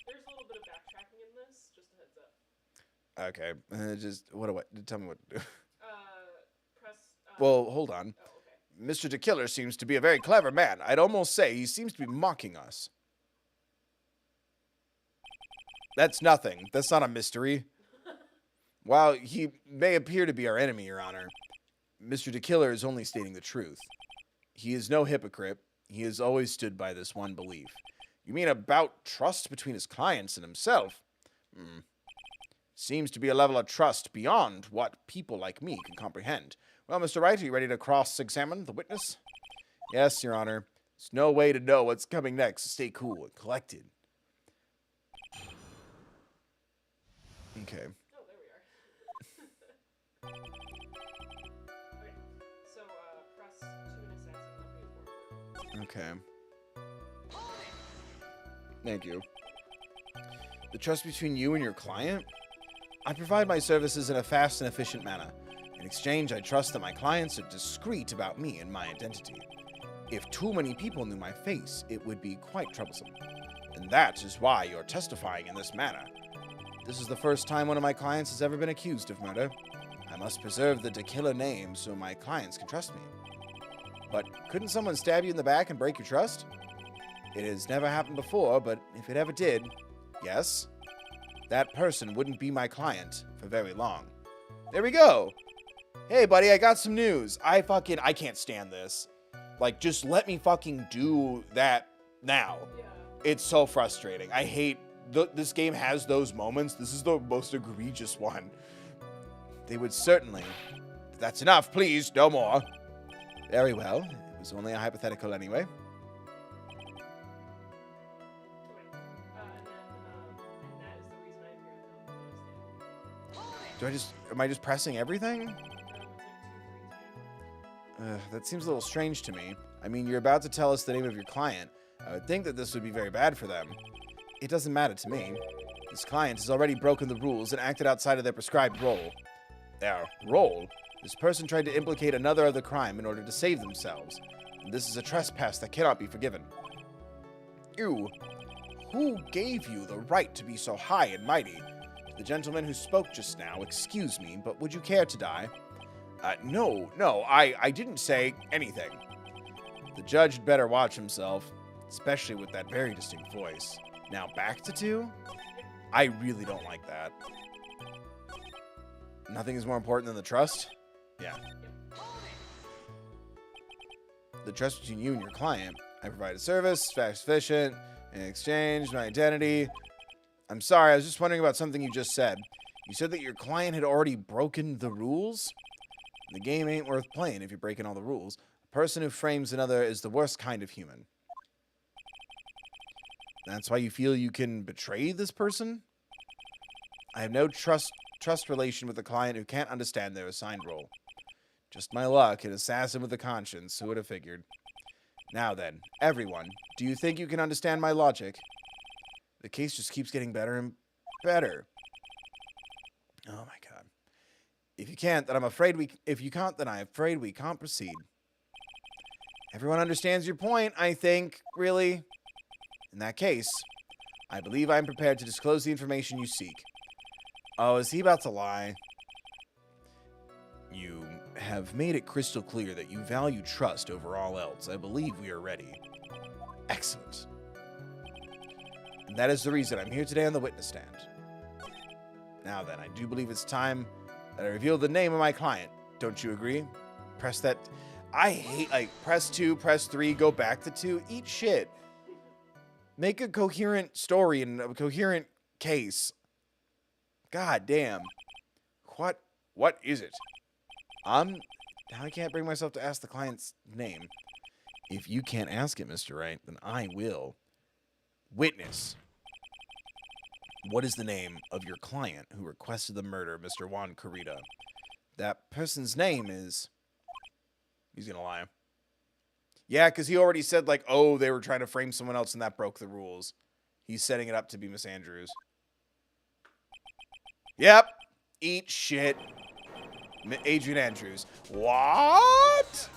[SPEAKER 2] There's a little bit of backtracking in this, just a heads up.
[SPEAKER 1] Okay, just, what do I, tell me what to do.
[SPEAKER 2] Press...
[SPEAKER 1] Well, hold on.
[SPEAKER 2] Oh, okay.
[SPEAKER 1] Mr. DeKiller seems to be a very clever man. I'd almost say he seems to be mocking us. That's nothing. That's not a mystery. While he may appear to be our enemy, Your Honor, Mr. DeKiller is only stating the truth. He is no hypocrite. He has always stood by this one belief. You mean about trust between his clients and himself? Seems to be a level of trust beyond what people like me can comprehend. Well, Mr. Wright, are you ready to cross-examine the witness? Yes, Your Honor. There's no way to know what's coming next, so stay cool and collected. Okay.
[SPEAKER 2] Oh, there we are. Okay, so, press to an assassin, nothing is more important.
[SPEAKER 1] Okay. Thank you. The trust between you and your client? I provide my services in a fast and efficient manner. In exchange, I trust that my clients are discreet about me and my identity. If too many people knew my face, it would be quite troublesome. And that is why you're testifying in this manner. This is the first time one of my clients has ever been accused of murder. I must preserve the DeKiller name so my clients can trust me. But couldn't someone stab you in the back and break your trust? It has never happened before, but if it ever did, yes, that person wouldn't be my client for very long. There we go. Hey, buddy, I got some news. I can't stand this. Like, just let me fucking do that now.
[SPEAKER 2] Yeah.
[SPEAKER 1] It's so frustrating. I hate... this game has those moments. This is the most egregious one. They would certainly... That's enough, please. No more. Very well. It was only a hypothetical anyway.
[SPEAKER 2] Okay. And that is the reason I'm here on the witness stand.
[SPEAKER 1] Am I just pressing everything?
[SPEAKER 2] It's like 2 for each hand.
[SPEAKER 1] That seems a little strange to me. I mean, you're about to tell us the name of your client. I would think that this would be very bad for them. It doesn't matter to me. This client has already broken the rules and acted outside of their prescribed role. Their role? This person tried to implicate another of the crime in order to save themselves. And this is a trespass that cannot be forgiven. You. Who gave you the right to be so high and mighty? To the gentleman who spoke just now, excuse me, but would you care to die? No, I didn't say anything. The judge had better watch himself, especially with that very distinct voice. Now back to 2? I really don't like that. Nothing is more important than the trust? Yeah. The trust between you and your client. I provide a service, fast, efficient, in exchange, my identity. I'm sorry, I was just wondering about something you just said. You said that your client had already broken the rules? The game ain't worth playing if you're breaking all the rules. A person who frames another is the worst kind of human. That's why you feel you can betray this person? I have no trust relation with a client who can't understand their assigned role. Just my luck, an assassin with a conscience. Who would have figured? Now then, everyone, do you think you can understand my logic? The case just keeps getting better and better. Oh my god. If you can't, then I'm afraid we... If you can't, then I'm afraid we can't proceed. Everyone understands your point, I think, really. In that case, I believe I'm prepared to disclose the information you seek. Oh, is he about to lie? You have made it crystal clear that you value trust over all else. I believe we are ready. Excellent. And that is the reason I'm here today on the witness stand. Now then, I do believe it's time that I reveal the name of my client. Don't you agree? Press that. I hate, like, press 2, press 3, go back to 2. Eat shit. Make a coherent story and a coherent case. God damn. What is it? Now I can't bring myself to ask the client's name. If you can't ask it, Mr. Wright, then I will. Witness. What is the name of your client who requested the murder of Mr. Juan Carita? That person's name is... He's gonna lie. Yeah, because he already said, like, oh, they were trying to frame someone else and that broke the rules. He's setting it up to be Miss Andrews. Yep. Eat shit. Adrian Andrews. What?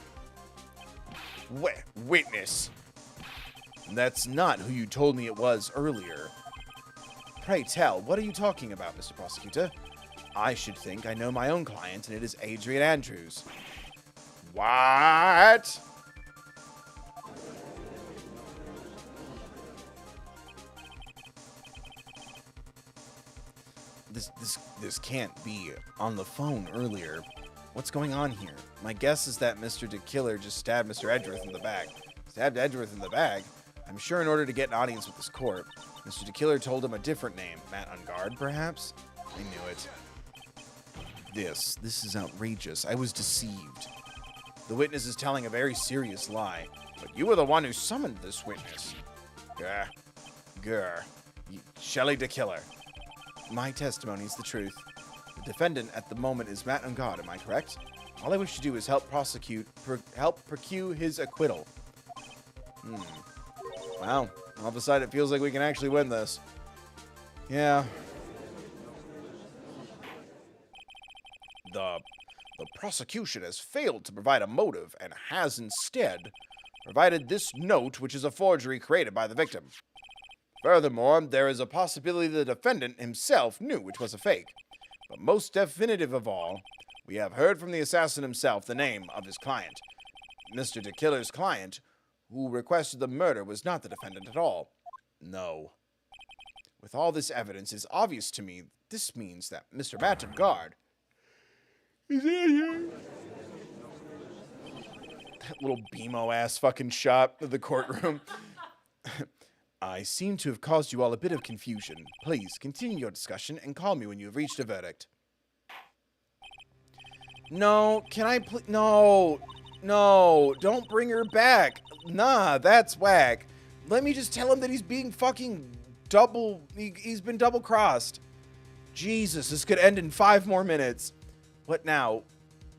[SPEAKER 1] Witness. That's not who you told me it was earlier. Pray tell, what are you talking about, Mr. Prosecutor? I should think I know my own client, and it is Adrian Andrews. What? This can't be on the phone earlier. What's going on here? My guess is that Mr. DeKiller just stabbed Mr. Edgeworth in the back. Stabbed Edgeworth in the back? I'm sure in order to get an audience with this court, Mr. DeKiller told him a different name. Matt Engarde, perhaps? I knew it. This is outrageous. I was deceived. The witness is telling a very serious lie. But you were the one who summoned this witness. Grr. Shelley DeKiller. My testimony is the truth. The defendant at the moment is Matt Engarde, am I correct? All I wish to do is help procure his acquittal. Wow. All of a sudden, it feels like we can actually win this. Yeah. The prosecution has failed to provide a motive and has instead provided this note, which is a forgery created by the victim. Furthermore, there is a possibility the defendant himself knew it was a fake. But most definitive of all, we have heard from the assassin himself the name of his client. Mr. DeKiller's client, who requested the murder, was not the defendant at all. No. With all this evidence, it is obvious to me this means that Mr. Matt Engarde is in here. That little BMO-ass fucking shot of the courtroom. I seem to have caused you all a bit of confusion. Please, continue your discussion and call me when you have reached a verdict. No, can I please? No, don't bring her back. Nah, that's whack. Let me just tell him that he's being fucking he's been double-crossed. Jesus, this could end in 5 more minutes. What now?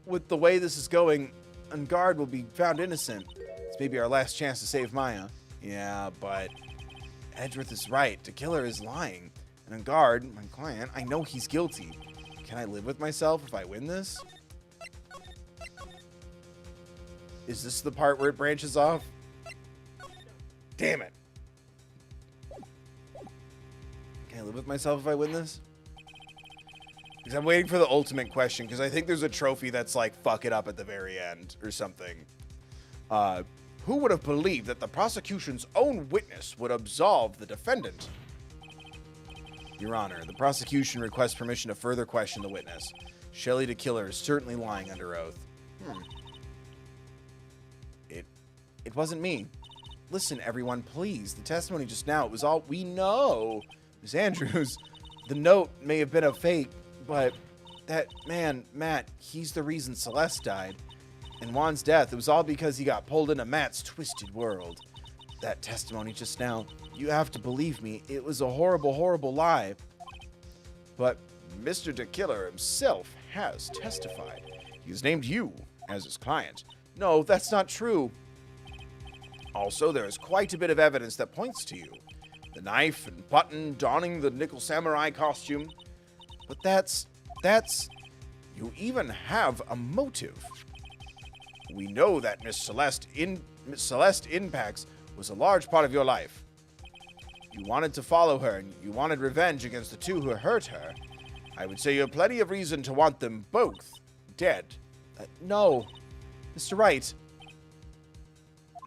[SPEAKER 1] With the way this is going, Engarde will be found innocent. It's maybe our last chance to save Maya. Yeah, but Edgeworth is right. DeKiller is lying. And Engarde, my client, I know he's guilty. Can I live with myself if I win this? Is this the part where it branches off? Damn it. Can I live with myself if I win this? Because I'm waiting for the ultimate question, because I think there's a trophy that's like, fuck it up at the very end, or something. Who would have believed that the prosecution's own witness would absolve the defendant? Your Honor, the prosecution requests permission to further question the witness. Shelley the killer is certainly lying under oath. It wasn't me. Listen, everyone, please. The testimony just now, it was all we know. Miss Andrews, the note may have been a fake, but that man, Matt, he's the reason Celeste died. And Juan's death, it was all because he got pulled into Matt's twisted world. That testimony just now, you have to believe me, it was a horrible, horrible lie.
[SPEAKER 4] But Mr. the Killer himself has testified. He's named you as his client.
[SPEAKER 1] No, that's not true.
[SPEAKER 4] Also, there is quite a bit of evidence that points to you. The knife and button donning the nickel samurai costume.
[SPEAKER 1] But that's...
[SPEAKER 4] You even have a motive. We know that Miss Celeste Impacts was a large part of your life. You wanted to follow her, and you wanted revenge against the two who hurt her. I would say you have plenty of reason to want them both dead.
[SPEAKER 1] No. Mr. Wright.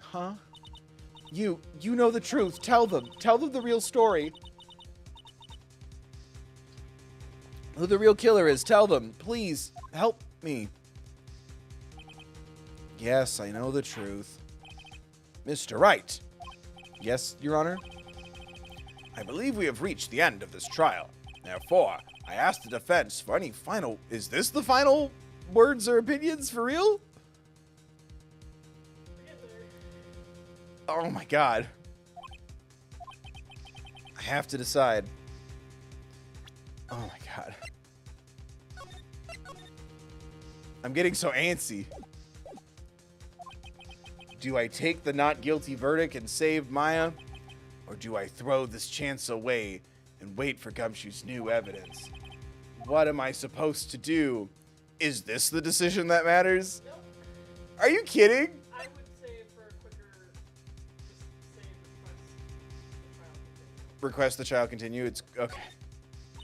[SPEAKER 1] Huh? You know the truth. Tell them. Tell them the real story. Who the real killer is. Tell them. Please, help me. Yes, I know the truth.
[SPEAKER 4] Mr. Wright,
[SPEAKER 1] Yes, Your Honor?
[SPEAKER 4] I believe we have reached the end of this trial. Therefore, I ask the defense for any final...
[SPEAKER 1] Is this the final words or opinions for real? Oh my god. I have to decide. Oh my god. I'm getting so antsy. Do I take the not guilty verdict and save Maya? Or do I throw this chance away and wait for Gumshoe's new evidence? What am I supposed to do? Is this the decision that matters?
[SPEAKER 2] Nope.
[SPEAKER 1] Are you kidding?
[SPEAKER 2] I would say for a quicker, just say request the trial continue.
[SPEAKER 1] Request the trial continue. It's okay.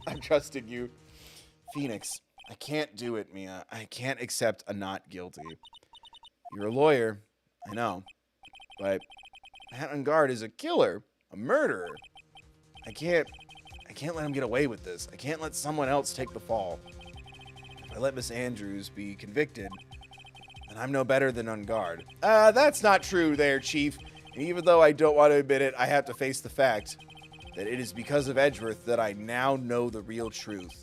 [SPEAKER 1] I'm trusting you. Phoenix, I can't do it, Mia. I can't accept a not guilty. You're a lawyer, I know. But Matt Engarde is a killer, a murderer. I can't let him get away with this. I can't let someone else take the fall. If I let Miss Andrews be convicted, then I'm no better than Engarde. That's not true there, Chief. And even though I don't want to admit it, I have to face the fact that it is because of Edgeworth that I now know the real truth.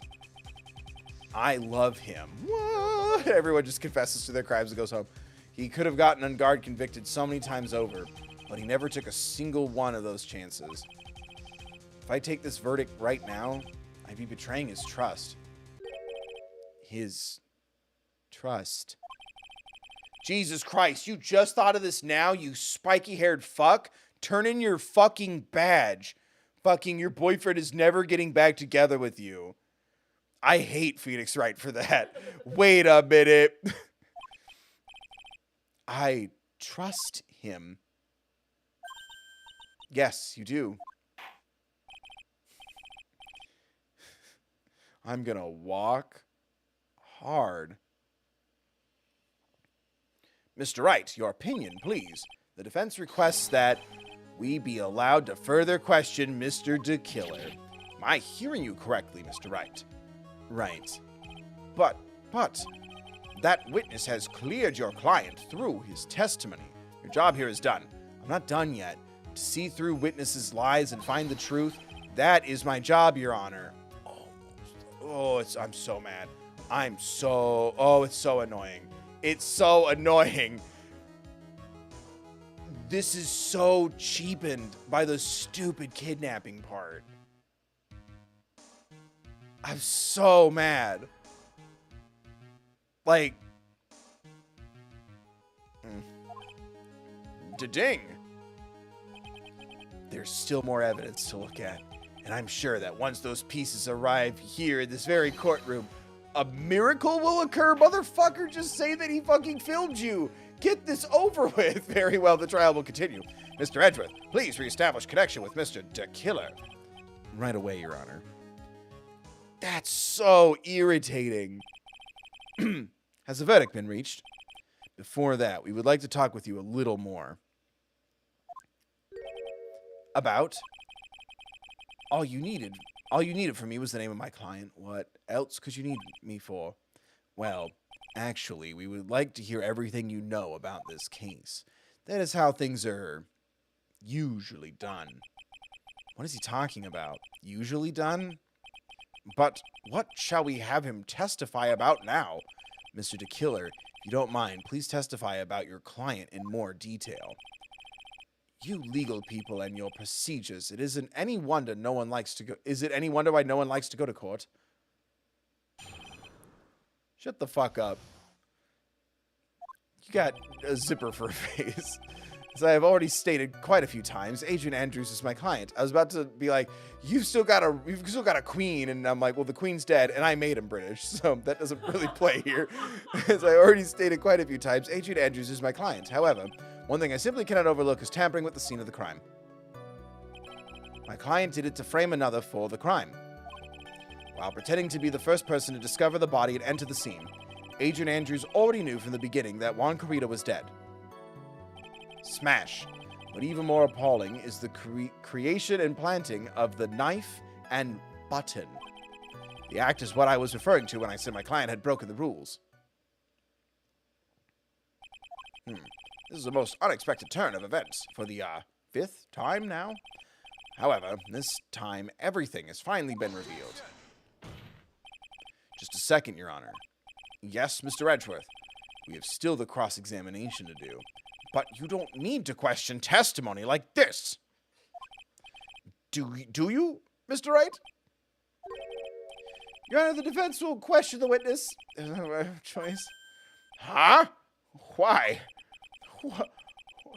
[SPEAKER 1] I love him. What? Everyone just confesses to their crimes and goes home. He could have gotten Engarde convicted so many times over, but he never took a single one of those chances. If I take this verdict right now, I'd be betraying his trust. His trust. Jesus Christ, you just thought of this now, you spiky-haired fuck? Turn in your fucking badge. Fucking your boyfriend is never getting back together with you. I hate Phoenix Wright for that. Wait a minute. I trust him. Yes, you do. I'm gonna walk hard. Mr. Wright, your opinion, please. The defense requests that we be allowed to further question Mr. the Killer. Am I hearing you correctly, Mr. Wright? Right. But, that witness has cleared your client through his testimony. Your job here is done. I'm not done yet. To see through witnesses' lies and find the truth, that is my job, Your Honor. I'm so mad. It's so annoying. It's so annoying. This is so cheapened by the stupid kidnapping part. I'm so mad. Like,
[SPEAKER 4] Da-ding.
[SPEAKER 1] There's still more evidence to look at. And I'm sure that once those pieces arrive here in this very courtroom, a miracle will occur. Motherfucker, just say that he fucking filmed you. Get this over with. Very well, the trial will continue.
[SPEAKER 4] Mr. Edgeworth, please reestablish connection with Mr. the Killer.
[SPEAKER 1] Right away, Your Honor. That's so irritating. Has the verdict been reached? Before that, we would like to talk with you a little more. About? All you needed All you needed from me was the name of my client. What else could you need me for? Well, actually, we would like to hear everything you know about this case. That is how things are usually done. What is he talking about? Usually done? But what shall we have him testify about now? Mr. DeKiller, if you don't mind, please testify about your client in more detail. You legal people and your procedures. It isn't any wonder no one likes to go. Is it any wonder why no one likes to go to court? Shut the fuck up. You got a zipper for a face. As I have already stated quite a few times, Adrian Andrews is my client. I was about to be like, you've still got a queen, and I'm like, well, the queen's dead, and I made him British, so that doesn't really play here. As I already stated quite a few times, Adrian Andrews is my client. However, one thing I simply cannot overlook is tampering with the scene of the crime. My client did it to frame another for the crime. While pretending to be the first person to discover the body and enter the scene, Adrian Andrews already knew from the beginning that Juan Corrida was dead. Smash. But even more appalling is the creation and planting of the knife and button. The act is what I was referring to when I said my client had broken the rules. This is a most unexpected turn of events for the 5th time now. However, this time everything has finally been revealed. Just a second, Your Honor. Yes, Mr. Edgeworth. We have still the cross-examination to do. But you don't need to question testimony like this. Do you, Mr. Wright? Your Honor, the defense will question the witness. There's no other choice. Huh? Why?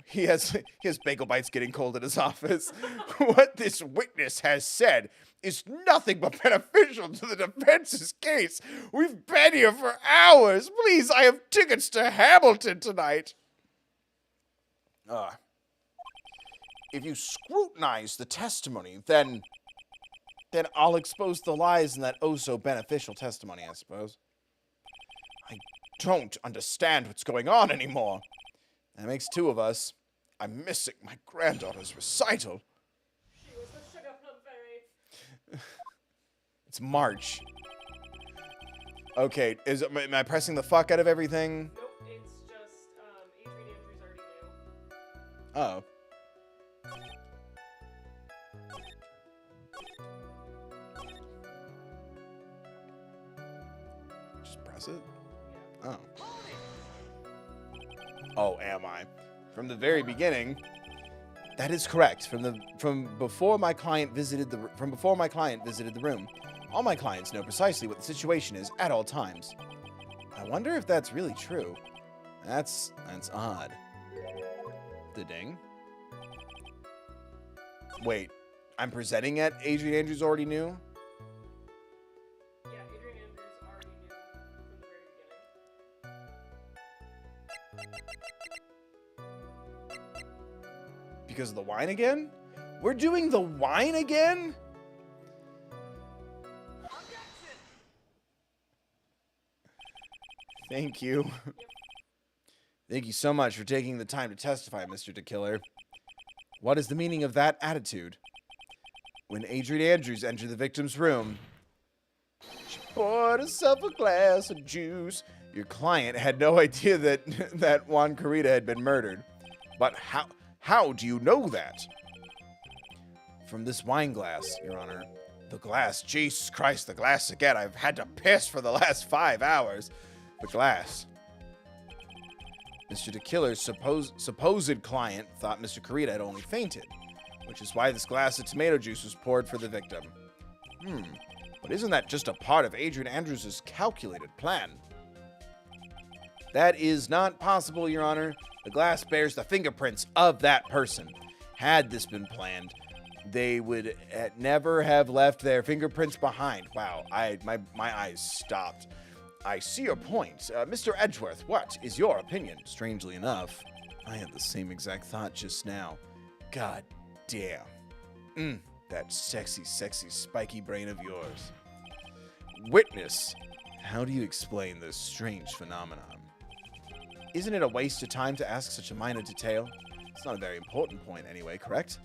[SPEAKER 1] He has bagel bites getting cold in his office. What this witness has said is nothing but beneficial to the defense's case. We've been here for hours. Please, I have tickets to Hamilton tonight. If you scrutinize the testimony, then I'll expose the lies in that oh-so-beneficial testimony, I suppose. I don't understand what's going on anymore. That makes 2 of us. I'm missing my granddaughter's recital.
[SPEAKER 2] She was the sugar plum fairy.
[SPEAKER 1] It's March. Okay, am I pressing the fuck out of everything?
[SPEAKER 2] Nope, it's just Adrian Andrews already knew.
[SPEAKER 1] Oh. Just press it?
[SPEAKER 2] Yeah.
[SPEAKER 1] Oh. Oh, am I? From the very beginning, that is correct. From before my client visited the room, all my clients know precisely what the situation is at all times. I wonder if that's really true. That's odd. The ding. Wait, I'm presenting it? Adrian Andrews already knew?
[SPEAKER 2] Yeah, Adrian Andrews already knew from the very beginning.
[SPEAKER 1] Because of the wine again? We're doing the wine again? Thank you. Thank you so much for taking the time to testify, Mr. DeKiller. What is the meaning of that attitude? When Adrian Andrews entered the victim's room, she poured herself a glass of juice. Your client had no idea that Juan Corrida had been murdered. But how do you know that? From this wine glass, Your Honor. The glass. Jesus Christ, the glass again. I've had to piss for the last 5 hours. The glass. Mr. DeKiller's supposed client thought Mr. Corrida had only fainted, which is why this glass of tomato juice was poured for the victim. But isn't that just a part of Adrian Andrews' calculated plan? That is not possible, Your Honor. The glass bears the fingerprints of that person. Had this been planned, they would never have left their fingerprints behind. Wow, my eyes stopped. I see your point. Mr. Edgeworth, what is your opinion? Strangely enough, I had the same exact thought just now. God damn. That sexy, spiky brain of yours. Witness, how do you explain this strange phenomenon? Isn't it a waste of time to ask such a minor detail? It's not a very important point anyway, correct?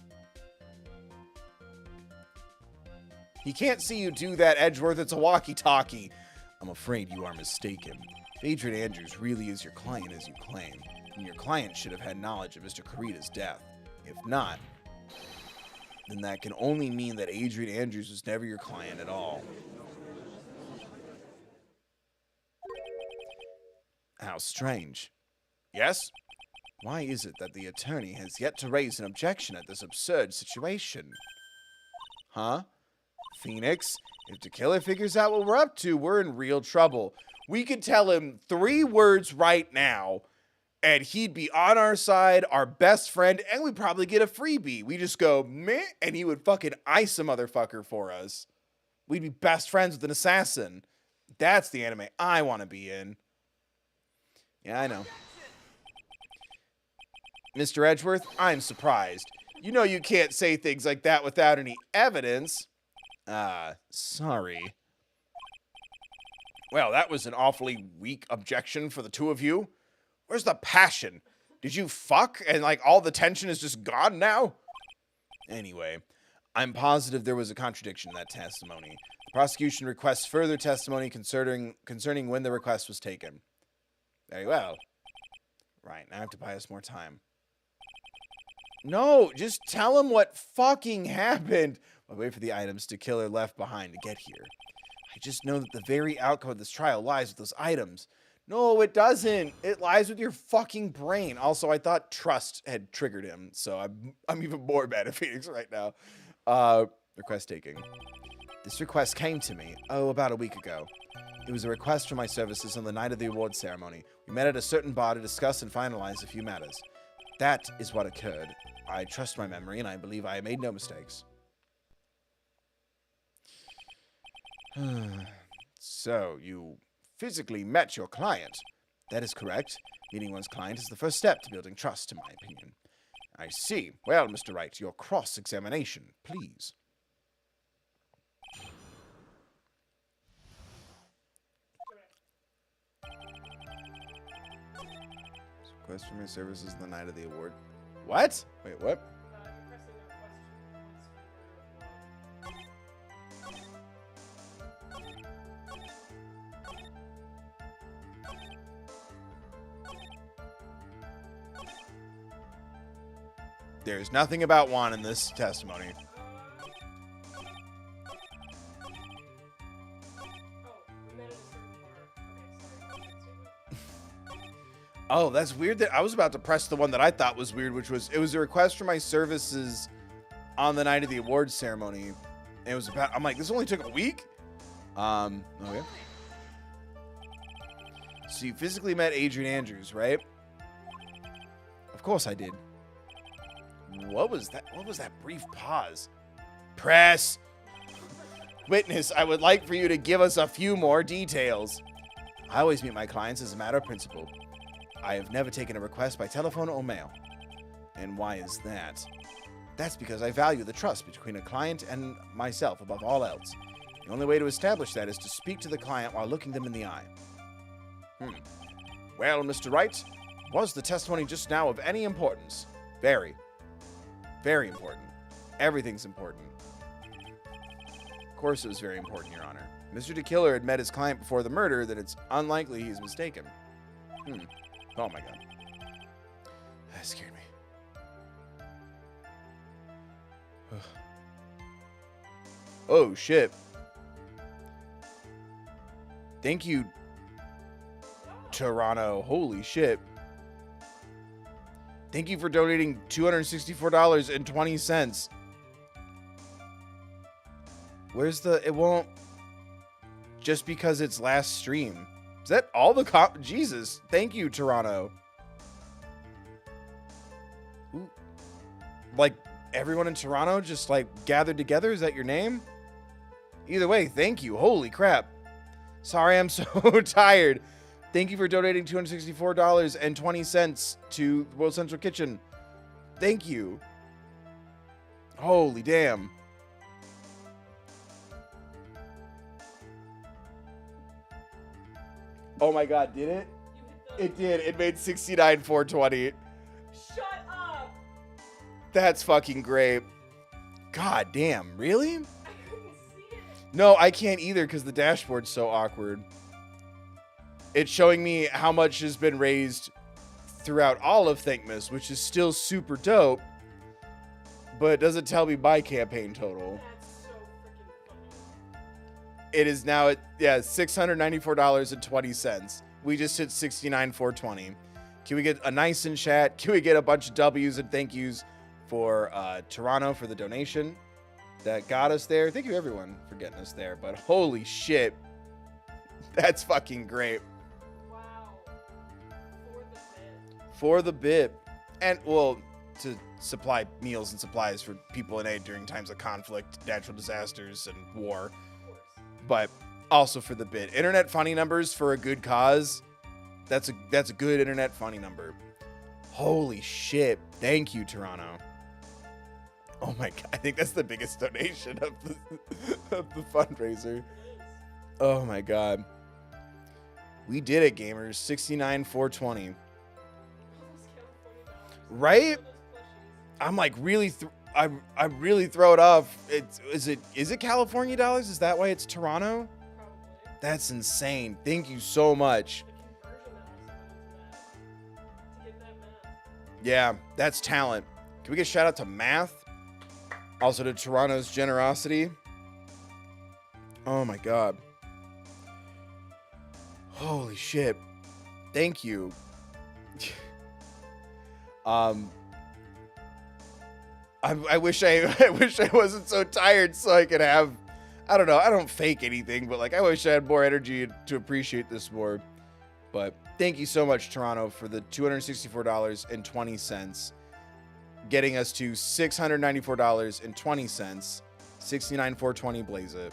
[SPEAKER 1] He can't see you do that, Edgeworth. It's a walkie-talkie. I'm afraid you are mistaken. If Adrian Andrews really is your client as you claim, then your client should have had knowledge of Mr. Kurita's death. If not, then that can only mean that Adrian Andrews was never your client at all. How strange. Yes? Why is it that the attorney has yet to raise an objection at this absurd situation? Huh? Phoenix, if the killer figures out what we're up to, we're in real trouble. We could tell him 3 words right now, and he'd be on our side, our best friend, and we'd probably get a freebie. We just go, meh, and he would fucking ice a motherfucker for us. We'd be best friends with an assassin. That's the anime I want to be in. Yeah, I know. Mr. Edgeworth, I'm surprised. You know you can't say things like that without any evidence. Sorry. Well, that was an awfully weak objection for the two of you. Where's the passion? Did you fuck and, like, all the tension is just gone now? Anyway, I'm positive there was a contradiction in that testimony. The prosecution requests further testimony concerning when the request was taken. Very well. Right, now I have to buy us more time. No, just tell him what fucking happened. I'll wait for the items the killer left behind to get here. I just know that the very outcome of this trial lies with those items. No, it doesn't. It lies with your fucking brain. Also, I thought trust had triggered him, so I'm even more mad at Phoenix right now. Request taking. This request came to me, about a week ago. It was a request for my services on the night of the award ceremony. We met at a certain bar to discuss and finalize a few matters. That is what occurred. I trust my memory, and I believe I made no mistakes. So, you physically met your client. That is correct. Meeting one's client is the first step to building trust, in my opinion. I see. Well, Mr. Wright, your cross-examination, please. Request for my services the night of the award. What? Wait, what? There's nothing about Juan in this testimony. Oh, that's weird. That I was about to press the one that I thought was weird, which was, it was a request for my services on the night of the awards ceremony. And it was about, I'm like, this only took a week? Okay. So you physically met Adrian Andrews, right? Of course I did. What was that? What was that brief pause? Press. Witness, I would like for you to give us a few more details. I always meet my clients as a matter of principle. I have never taken a request by telephone or mail. And why is that? That's because I value the trust between a client and myself above all else. The only way to establish that is to speak to the client while looking them in the eye. Well, Mr. Wright, was the testimony just now of any importance? Very. Very important. Everything's important. Of course it was very important, Your Honor. Mr. DeKiller had met his client before the murder, that it's unlikely he's mistaken. Oh my god. That scared me. Oh shit. Thank you, Toronto. Holy shit. Thank you for donating $264.20. Where's the... It won't... Just because it's last stream. Is that all the... Jesus. Thank you, Toronto. Ooh. Like, everyone in Toronto just, like, gathered together? Is that your name? Either way, thank you. Holy crap. Sorry, I'm so tired. Thank you for donating $264.20 to World Central Kitchen. Thank you. Holy damn. Oh my god, did it? It did. It made $69,420.
[SPEAKER 2] Shut up!
[SPEAKER 1] That's fucking great. God damn, really?
[SPEAKER 2] I couldn't see it
[SPEAKER 1] No, I can't either because the dashboard's so awkward. It's showing me how much has been raised throughout all of Thinkmas, which is still super dope, but it doesn't tell me my campaign total.
[SPEAKER 2] That's so freaking funny.
[SPEAKER 1] It is now at, yeah, $694.20. We just hit $69,420. Can we get a nice in chat? Can we get a bunch of W's and thank yous for Toronto for the donation that got us there? Thank you everyone for getting us there, but holy shit. That's fucking great.
[SPEAKER 2] Wow.
[SPEAKER 1] For the bit. And, well, to supply meals and supplies for people in aid during times of conflict, natural disasters, and war.
[SPEAKER 2] Of course.
[SPEAKER 1] But also for the bit. Internet funny numbers for a good cause. That's a good internet funny number. Holy shit. Thank you, Toronto. Oh my god. I think that's the biggest donation of the fundraiser. Oh my god. We did it, gamers. $69,420.
[SPEAKER 2] All those California dollars.
[SPEAKER 1] Right?
[SPEAKER 2] All those plushies.
[SPEAKER 1] I'm like really I really throw it off. Is it California dollars? Is that why it's Toronto?
[SPEAKER 2] Probably.
[SPEAKER 1] That's insane. Thank you so much.
[SPEAKER 2] The conversion that has to go into that. To get that math.
[SPEAKER 1] Yeah, that's talent. Can we get a shout out to Math? Also to Toronto's generosity. Oh my god. Holy shit. Thank you. I wish I wasn't so tired so I could have, I don't know, I don't fake anything, but like I wish I had more energy to appreciate this more. But thank you so much, Toronto, for the $264.20, getting us to $694.20, $69,420 blaze it.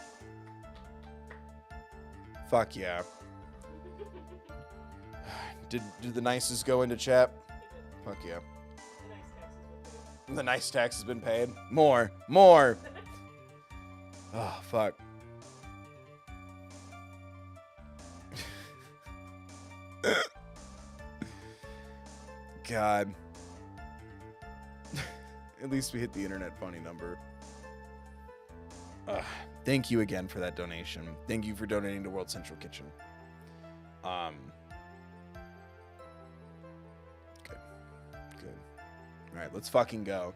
[SPEAKER 1] Fuck yeah. Did the nices go into chat? Fuck yeah.
[SPEAKER 2] The nice taxes will do.
[SPEAKER 1] The nice tax has been paid. More. Oh, fuck. God. At least we hit the internet funny number. Thank you again for that donation. Thank you for donating to World Central Kitchen. Good. All right, let's fucking go.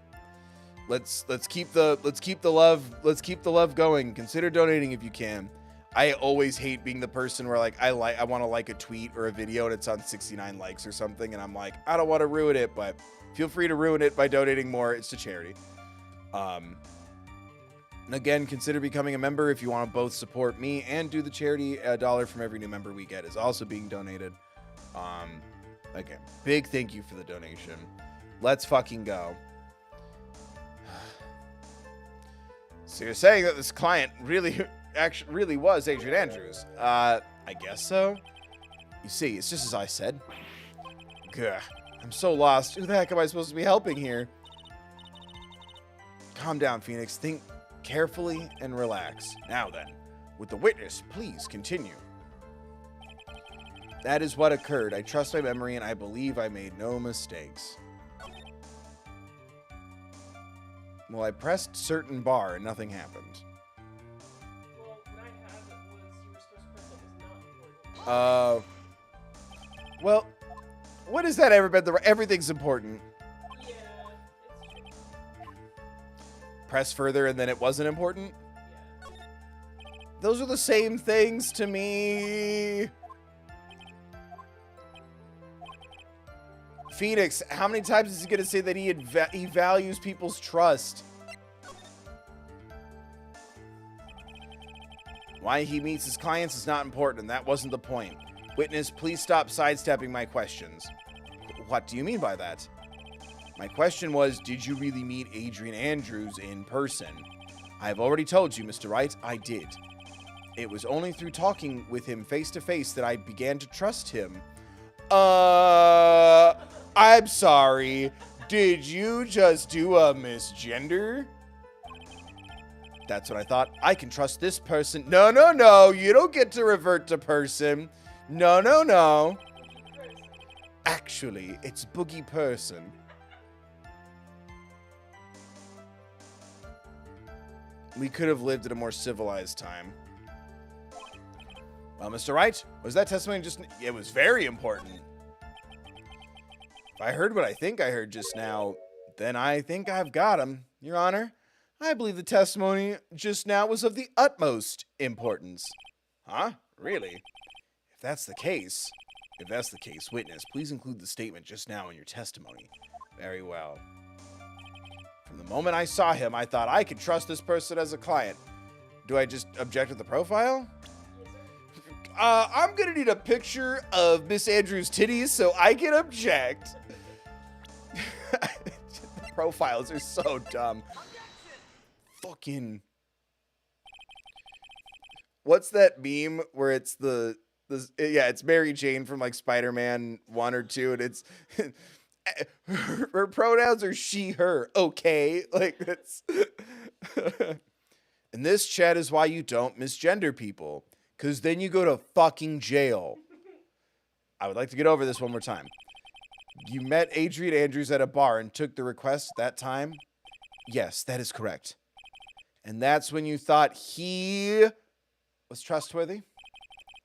[SPEAKER 1] Let's keep the love going. Consider donating if you can. I always hate being the person where like I want to like a tweet or a video and it's on 69 likes or something and I'm like, I don't want to ruin it, but feel free to ruin it by donating more. It's to charity. And again, consider becoming a member if you want to both support me and do the charity. $1 from every new member we get is also being donated. Again, big thank you for the donation. Let's fucking go. So you're saying that this client really was Adrian Andrews? I guess so. You see, it's just as I said. Gah, I'm so lost. Who the heck am I supposed to be helping here? Calm down, Phoenix. Think carefully and relax. Now then, with the witness, please continue. That is what occurred. I trust my memory and I believe I made no mistakes. Well, I pressed certain bar and nothing happened.
[SPEAKER 2] Well, what I have was you were supposed to press what was not important.
[SPEAKER 1] Well, when has that ever been everything's important?
[SPEAKER 2] Yeah, it's true.
[SPEAKER 1] Press further and then it wasn't important?
[SPEAKER 2] Yeah.
[SPEAKER 1] Those are the same things to me. Phoenix, how many times is he going to say that he values people's trust? Why he meets his clients is not important, and that wasn't the point. Witness, please stop sidestepping my questions. What do you mean by that? My question was, did you really meet Adrian Andrews in person? I've already told you, Mr. Wright, I did. It was only through talking with him face to face that I began to trust him. I'm sorry. Did you just do a misgender? That's what I thought. I can trust this person. No. You don't get to revert to person. No. Actually, it's Boogie Person. We could have lived at a more civilized time. Well, Mr. Wright, was that testimony just... It was very important. If I heard what I think I heard just now, then I think I've got him, Your Honor. I believe the testimony just now was of the utmost importance. Huh? Really? If that's the case, witness, please include the statement just now in your testimony. Very well. From the moment I saw him, I thought I could trust this person as a client. Do I just object with the profile? I'm gonna need a picture of Miss Andrews' titties so I can object. The profiles are so dumb. Fucking. What's that meme where it's it's Mary Jane from like Spider-Man 1 or 2, and it's her pronouns are she, her. Okay, like that's. And this, Chad, is why you don't misgender people. Because then you go to fucking jail. I would like to get over this one more time. You met Adrian Andrews at a bar and took the request at that time? Yes, that is correct. And that's when you thought he was trustworthy?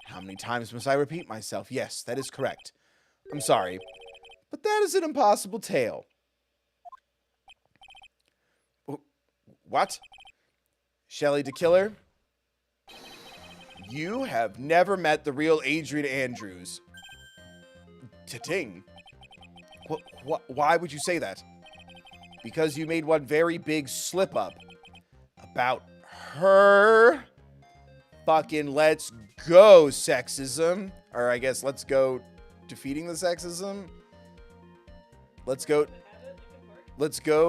[SPEAKER 1] How many times must I repeat myself? Yes, that is correct. I'm sorry, but that is an impossible tale. What? Shelley DeKiller? You have never met the real Adrian Andrews. Ta-ting. Why would you say that? Because you made one very big slip-up about her. Fucking let's go, sexism. Or I guess let's go defeating the sexism. Let's go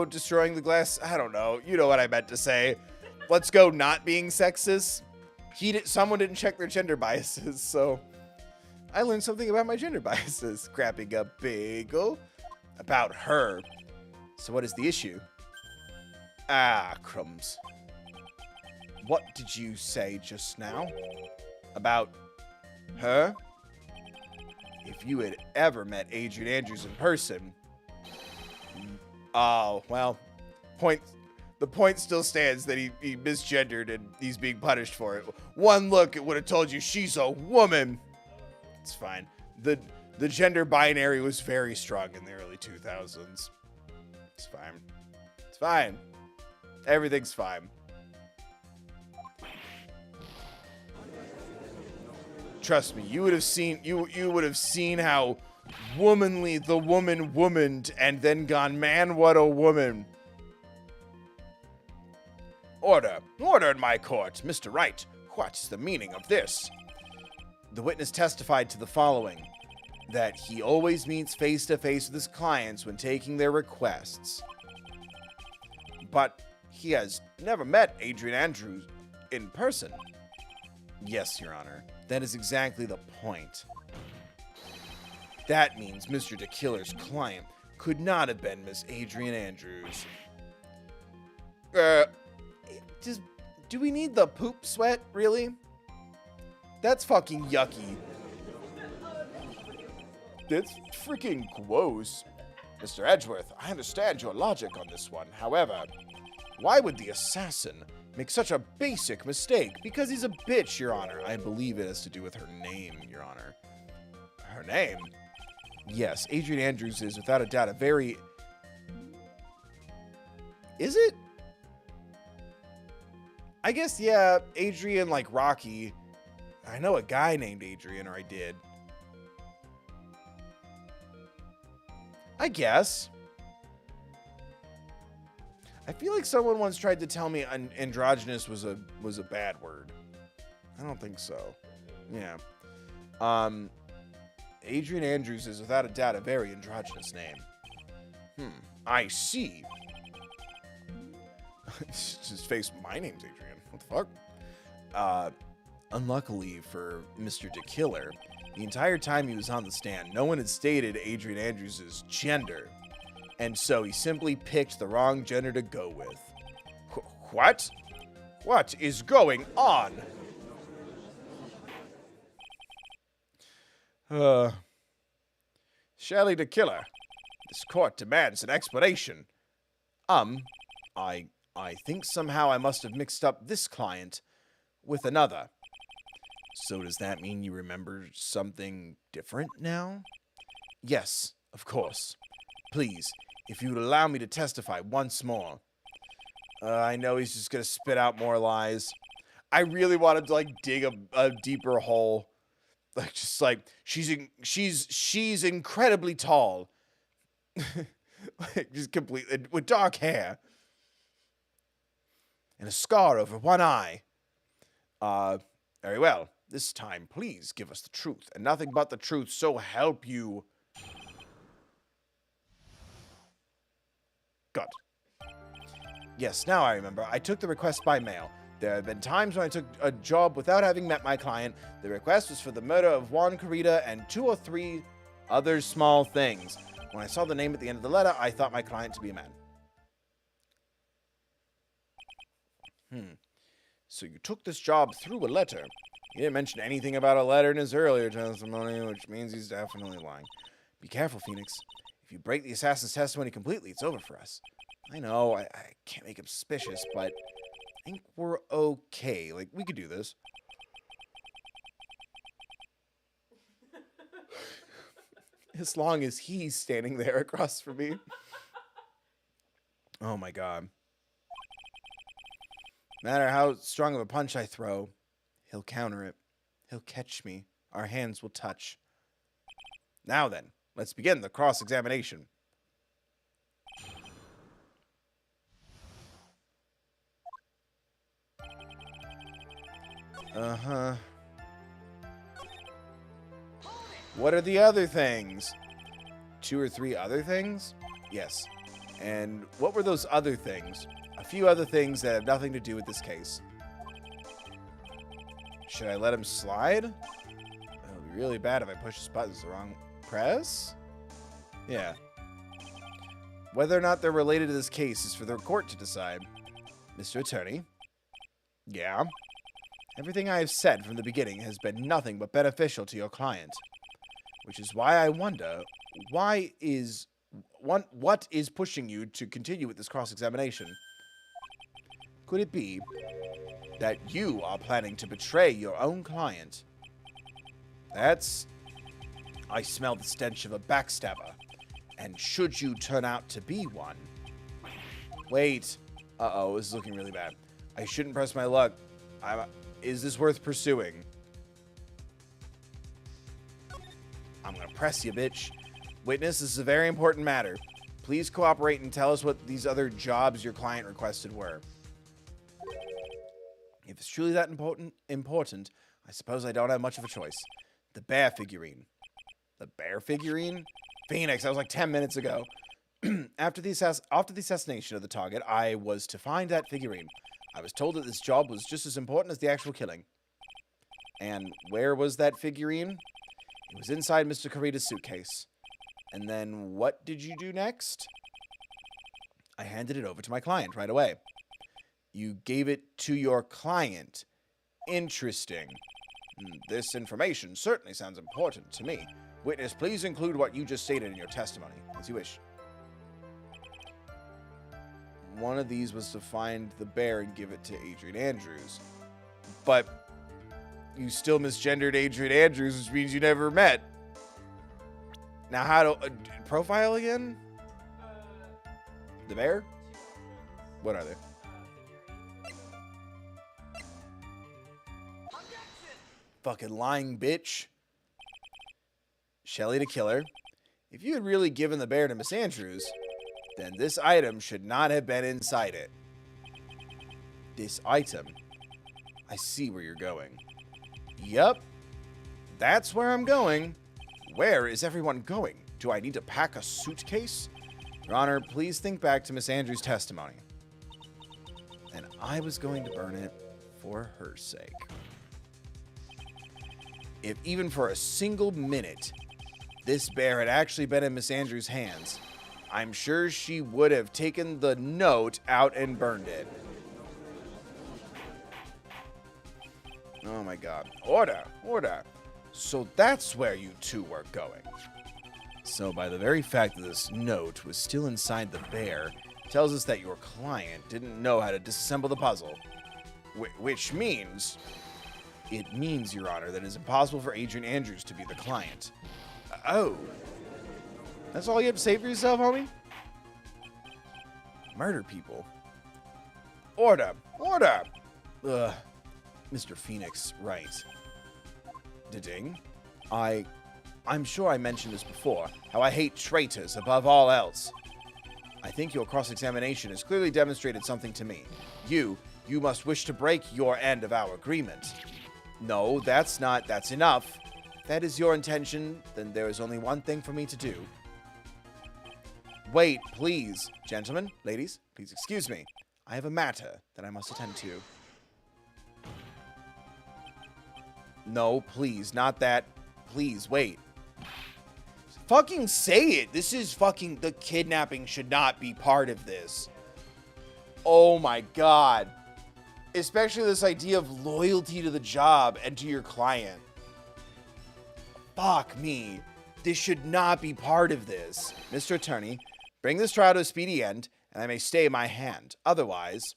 [SPEAKER 1] destroying the glass. I don't know. You know what I meant to say. Let's go not being sexist. Someone didn't check their gender biases, so I learned something about my gender biases. Grabbing a bagel about her. So what is the issue? Ah, crumbs. What did you say just now? About her? If you had ever met Adrian Andrews in person... Oh, well, the point still stands that he misgendered and he's being punished for it. One look, it would have told you she's a woman. It's fine. The gender binary was very strong in the early 2000s. It's fine. It's fine. Everything's fine. Trust me, you would have seen how womanly the woman womaned and then gone, man, what a woman. Order in my court, Mr. Wright. What's the meaning of this? The witness testified to the following, that he always meets face-to-face with his clients when taking their requests. But he has never met Adrian Andrews in person. Yes, Your Honor. That is exactly the point. That means Mr. DeKiller's client could not have been Miss Adrian Andrews. Do we need the poop sweat, really? That's fucking yucky. That's freaking gross. Mr. Edgeworth, I understand your logic on this one. However, why would the assassin make such a basic mistake? Because he's a bitch, Your Honor. I believe it has to do with her name, Your Honor. Her name? Yes, Adrian Andrews is without a doubt a very... Is it? I guess, yeah, Adrian, like Rocky. I know a guy named Adrian, or I did. I guess. I feel like someone once tried to tell me androgynous was a bad word. I don't think so. Yeah. Adrian Andrews is without a doubt a very androgynous name. I see. His face, my name's Adrian. What the fuck? Unluckily for Mr. DeKiller, the entire time he was on the stand, no one had stated Adrian Andrews' gender. And so he simply picked the wrong gender to go with. What? What is going on? Shelley DeKiller, this court demands an explanation. I I think somehow I must have mixed up this client with another. So does that mean you remember something different now? Yes, of course. Please, if you would allow me to testify once more. I know he's just gonna spit out more lies. I really wanted to, like, dig a deeper hole. Like, just like, she's incredibly tall. Like, just completely, with dark hair. And a scar over one eye. Very well. This time, please give us the truth, and nothing but the truth, so help you. Good. Yes, now I remember. I took the request by mail. There have been times when I took a job without having met my client. The request was for the murder of Juan Carita and 2 or 3 other small things. When I saw the name at the end of the letter, I thought my client to be a man. So you took this job through a letter. He didn't mention anything about a letter in his earlier testimony, which means he's definitely lying. Be careful, Phoenix. If you break the assassin's testimony completely, it's over for us. I know, I can't make him suspicious, but I think we're okay. Like, we could do this. As long as he's standing there across from me. Oh my god. No matter how strong of a punch I throw, he'll counter it. He'll catch me. Our hands will touch. Now then, let's begin the cross-examination. Uh-huh. What are the other things? 2 or 3 other things? Yes. And what were those other things? A few other things that have nothing to do with this case. Should I let him slide? It'll be really bad if I push his buttons the wrong press? Yeah. Whether or not they're related to this case is for the court to decide. Mr. Attorney? Yeah? Everything I have said from the beginning has been nothing but beneficial to your client. Which is why I wonder, what is pushing you to continue with this cross-examination? Could it be that you are planning to betray your own client? I smell the stench of a backstabber. And should you turn out to be one... Wait. Uh-oh, this is looking really bad. I shouldn't press my luck. Is this worth pursuing? I'm gonna press you, bitch. Witness, this is a very important matter. Please cooperate and tell us what these other jobs your client requested were. If it's truly that important, I suppose I don't have much of a choice. The bear figurine. The bear figurine? Phoenix, that was like 10 minutes ago. After the assassination of the target, I was to find that figurine. I was told that this job was just as important as the actual killing. And where was that figurine? It was inside Mr. Carita's suitcase. And then what did you do next? I handed it over to my client right away. You gave it to your client. Interesting. This information certainly sounds important to me. Witness, please include what you just stated in your testimony, as you wish. One of these was to find the bear and give it to Adrian Andrews. But you still misgendered Adrian Andrews, which means you never met. Now, how to... profile again? The bear? What are they? Fucking lying bitch. Shelly the killer. If you had really given the bear to Miss Andrews, then this item should not have been inside it. This item? I see where you're going. Yup. That's where I'm going. Where is everyone going? Do I need to pack a suitcase? Your Honor, please think back to Miss Andrews' testimony. And I was going to burn it for her sake. If even for a single minute this bear had actually been in Miss Andrews' hands, I'm sure she would have taken the note out and burned it. Oh my god. Order! Order! So that's where you two were going. So by the very fact that this note was still inside the bear, tells us that your client didn't know how to disassemble the puzzle.
[SPEAKER 4] Which means...
[SPEAKER 1] It means, Your Honor, that it is impossible for Adrian Andrews to be the client.
[SPEAKER 4] Oh.
[SPEAKER 1] That's all you have to say for yourself, homie? Murder people.
[SPEAKER 4] Order! Order!
[SPEAKER 1] Ugh. Mr. Phoenix, right. Ding. I'm sure I mentioned this before, how I hate traitors above all else. I think your cross-examination has clearly demonstrated something to me. You must wish to break your end of our agreement. No, that's enough. If that is your intention, then there is only one thing for me to do. Wait, please, gentlemen, ladies, please excuse me. I have a matter that I must attend to. No, please, not that. Please, wait. Fucking say it. This is fucking... The kidnapping should not be part of this. Oh my god. Especially this idea of loyalty to the job and to your client. Fuck me. This should not be part of this. Mr. Attorney, bring this trial to a speedy end, and I may stay my hand. Otherwise...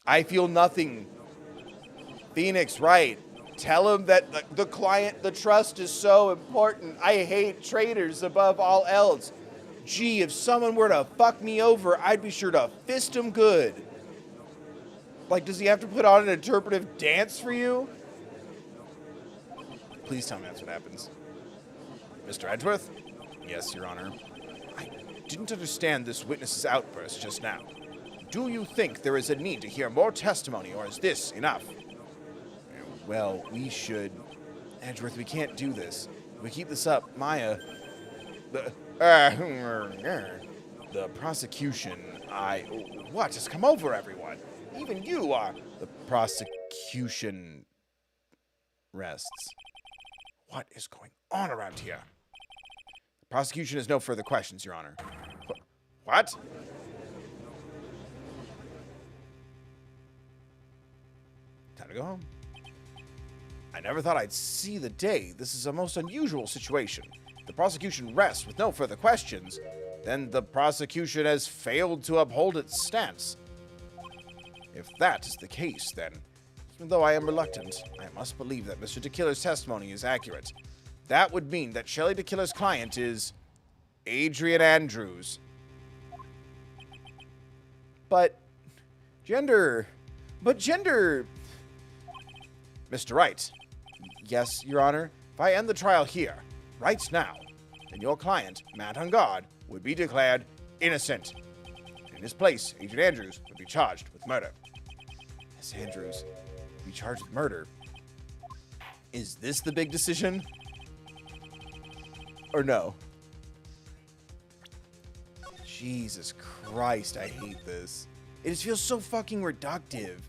[SPEAKER 1] I feel nothing. Phoenix, right. Tell him that the client, the trust is so important. I hate traitors above all else. Gee, if someone were to fuck me over, I'd be sure to fist him good. Like, does he have to put on an interpretive dance for you? Please tell me that's what happens. Mr. Edgeworth? Yes, Your Honor. I didn't understand this witness's outburst just now. Do you think there is a need to hear more testimony, or is this enough? Well, we should... Edgeworth, we can't do this. If we keep this up, Maya... The prosecution, What has come over everyone? Even you are... The prosecution... rests. What is going on around here? The prosecution has no further questions, Your Honor. What? Time to go home. I never thought I'd see the day. This is a most unusual situation. The prosecution rests with no further questions. Then the prosecution has failed to uphold its stance. If that is the case, then, even though I am reluctant, I must believe that Mr. DeKiller's testimony is accurate. That would mean that Shelley DeKiller's client is Adrian Andrews. But gender... Mr. Wright. Yes, Your Honor. If I end the trial here, right now, then your client, Matt Engarde, would be declared innocent. In his place, Agent Andrews would be charged with murder. Miss Andrews would be charged with murder. Is this the big decision? Or no? Jesus Christ, I hate this. It just feels so fucking reductive.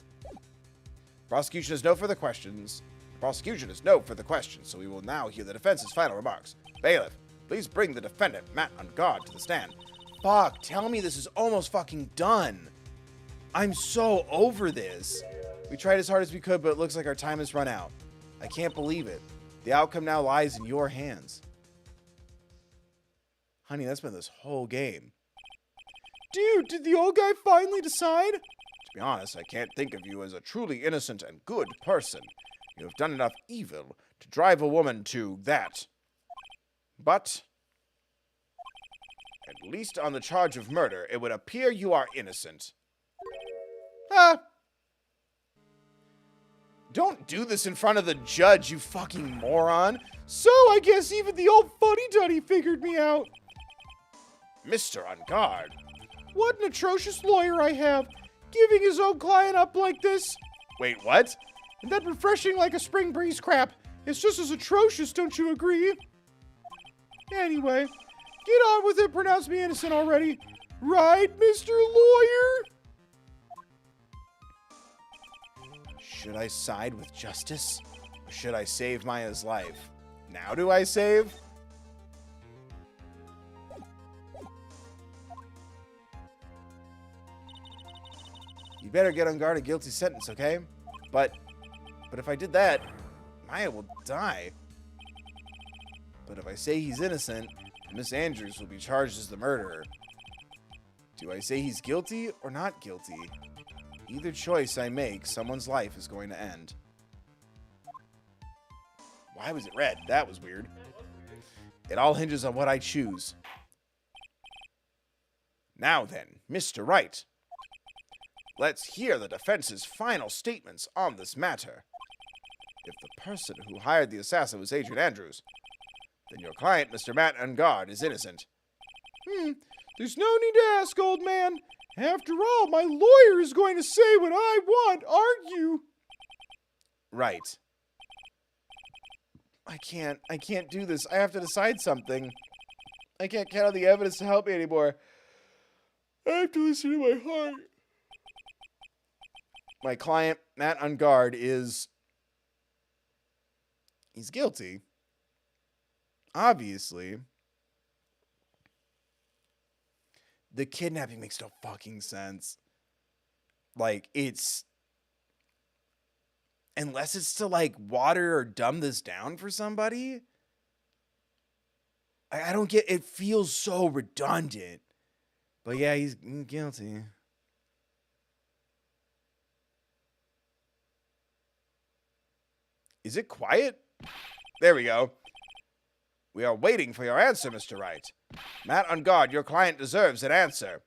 [SPEAKER 1] Prosecution has no further questions. Prosecution has no further questions, so we will now hear the defense's final remarks. Bailiff, please bring the defendant, Matt Engarde, to the stand. Fuck, tell me this is almost fucking done. I'm so over this. We tried as hard as we could, but it looks like our time has run out. I can't believe it. The outcome now lies in your hands. Honey, that's been this whole game.
[SPEAKER 3] Dude, did the old guy finally decide?
[SPEAKER 1] To be honest, I can't think of you as a truly innocent and good person. You have done enough evil to drive a woman to that. But, at least on the charge of murder, it would appear you are innocent. Don't do this in front of the judge, you fucking moron.
[SPEAKER 3] So I guess even the old fuddy-duddy figured me out.
[SPEAKER 1] Mr. Engarde.
[SPEAKER 3] What an atrocious lawyer I have, giving his own client up like this.
[SPEAKER 1] Wait, what?
[SPEAKER 3] And that refreshing like a spring breeze crap. It's just as atrocious, don't you agree? Anyway, get on with it, pronounce me innocent already. Right, Mr. Lawyer?
[SPEAKER 1] Should I side with justice? Or should I save Maya's life? Now do I save? You better get Engarde a guilty sentence, okay? But if I did that, Maya will die. But if I say he's innocent, Miss Andrews will be charged as the murderer. Do I say he's guilty or not guilty? Either choice I make, someone's life is going to end. Why was it red? That was weird. It all hinges on what I choose. Now then, Mr. Wright. Let's hear the defense's final statements on this matter. If the person who hired the assassin was Adrian Andrews, then your client, Mr. Matt Engarde, is innocent.
[SPEAKER 3] There's no need to ask, old man. After all, my lawyer is going to say what I want, aren't you?
[SPEAKER 1] Right. I can't do this. I have to decide something. I can't count on the evidence to help me anymore. I have to listen to my heart. My client, Matt Engarde, he's guilty. Obviously. The kidnapping makes no fucking sense. Like, unless it's to, like, water or dumb this down for somebody. I don't get, it feels so redundant. But yeah, he's guilty. Is it quiet? There we go. We are waiting for your answer, Mr. Wright. Matt Engarde, your client deserves an answer.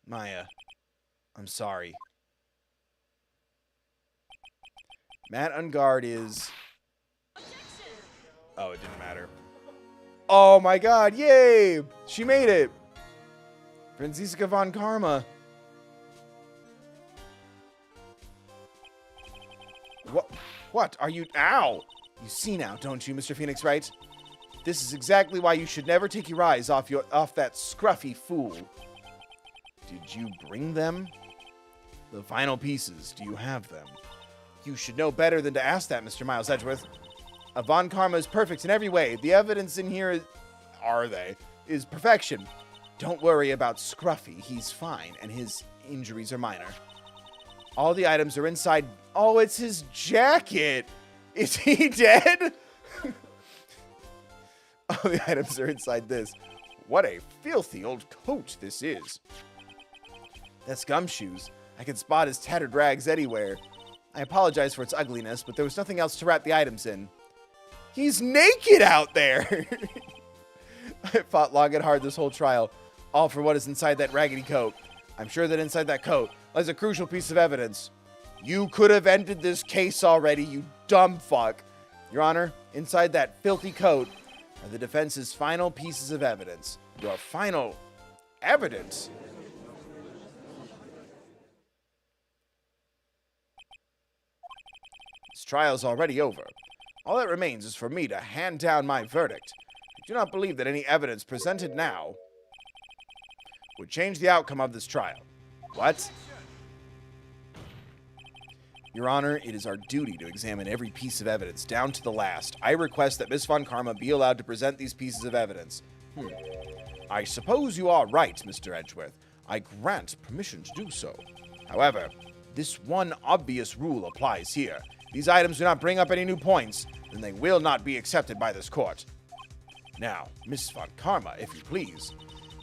[SPEAKER 1] Maya, I'm sorry. Matt Engarde is... Oh, it didn't matter. Oh my god, yay! She made it! Franziska von Karma. What? Are you... Ow! You see now, don't you, Mr. Phoenix Wright? This is exactly why you should never take your eyes off that scruffy fool. Did you bring them? The final pieces, do you have them? You should know better than to ask that, Mr. Miles Edgeworth. Von Karma is perfect in every way. The evidence in here is perfection. Don't worry about Scruffy. He's fine, and his injuries are minor. All the items are inside. Oh, it's his jacket. Is he dead? All the items are inside this. What a filthy old coat this is. That's Gumshoes. I can spot his tattered rags anywhere. I apologize for its ugliness, but there was nothing else to wrap the items in. He's naked out there! I fought long and hard this whole trial, all for what is inside that raggedy coat. I'm sure that inside that coat lies a crucial piece of evidence. You could have ended this case already, you dumb fuck. Your Honor, inside that filthy coat are the defense's final pieces of evidence. Your final evidence? This trial's already over. All that remains is for me to hand down my verdict. I do not believe that any evidence presented now would change the outcome of this trial. What? Your Honor, it is our duty to examine every piece of evidence, down to the last. I request that Miss Von Karma be allowed to present these pieces of evidence. I suppose you are right, Mr. Edgeworth. I grant permission to do so. However, this one obvious rule applies here. These items do not bring up any new points, then they will not be accepted by this court. Now, Miss Von Karma, if you please.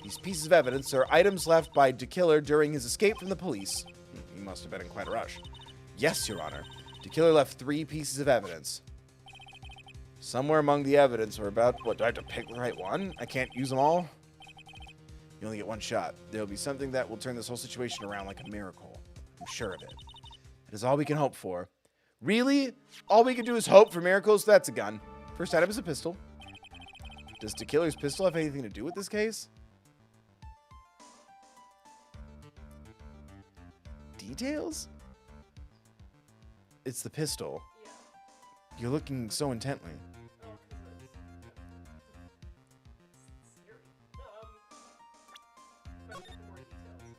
[SPEAKER 1] These pieces of evidence are items left by DeKiller during his escape from the police. He must have been in quite a rush. Yes, Your Honor. DeKiller left 3 pieces of evidence. Somewhere among the evidence are about... What, do I have to pick the right one? I can't use them all? You only get one shot. There will be something that will turn this whole situation around like a miracle. I'm sure of it. It is all we can hope for. Really? All we can do is hope for miracles? That's a gun. First item is a pistol. Does DeKiller's pistol have anything to do with this case? Details? It's the pistol.
[SPEAKER 2] Yeah.
[SPEAKER 1] You're looking so intently.
[SPEAKER 2] Oh, it's scary. Especially for more details.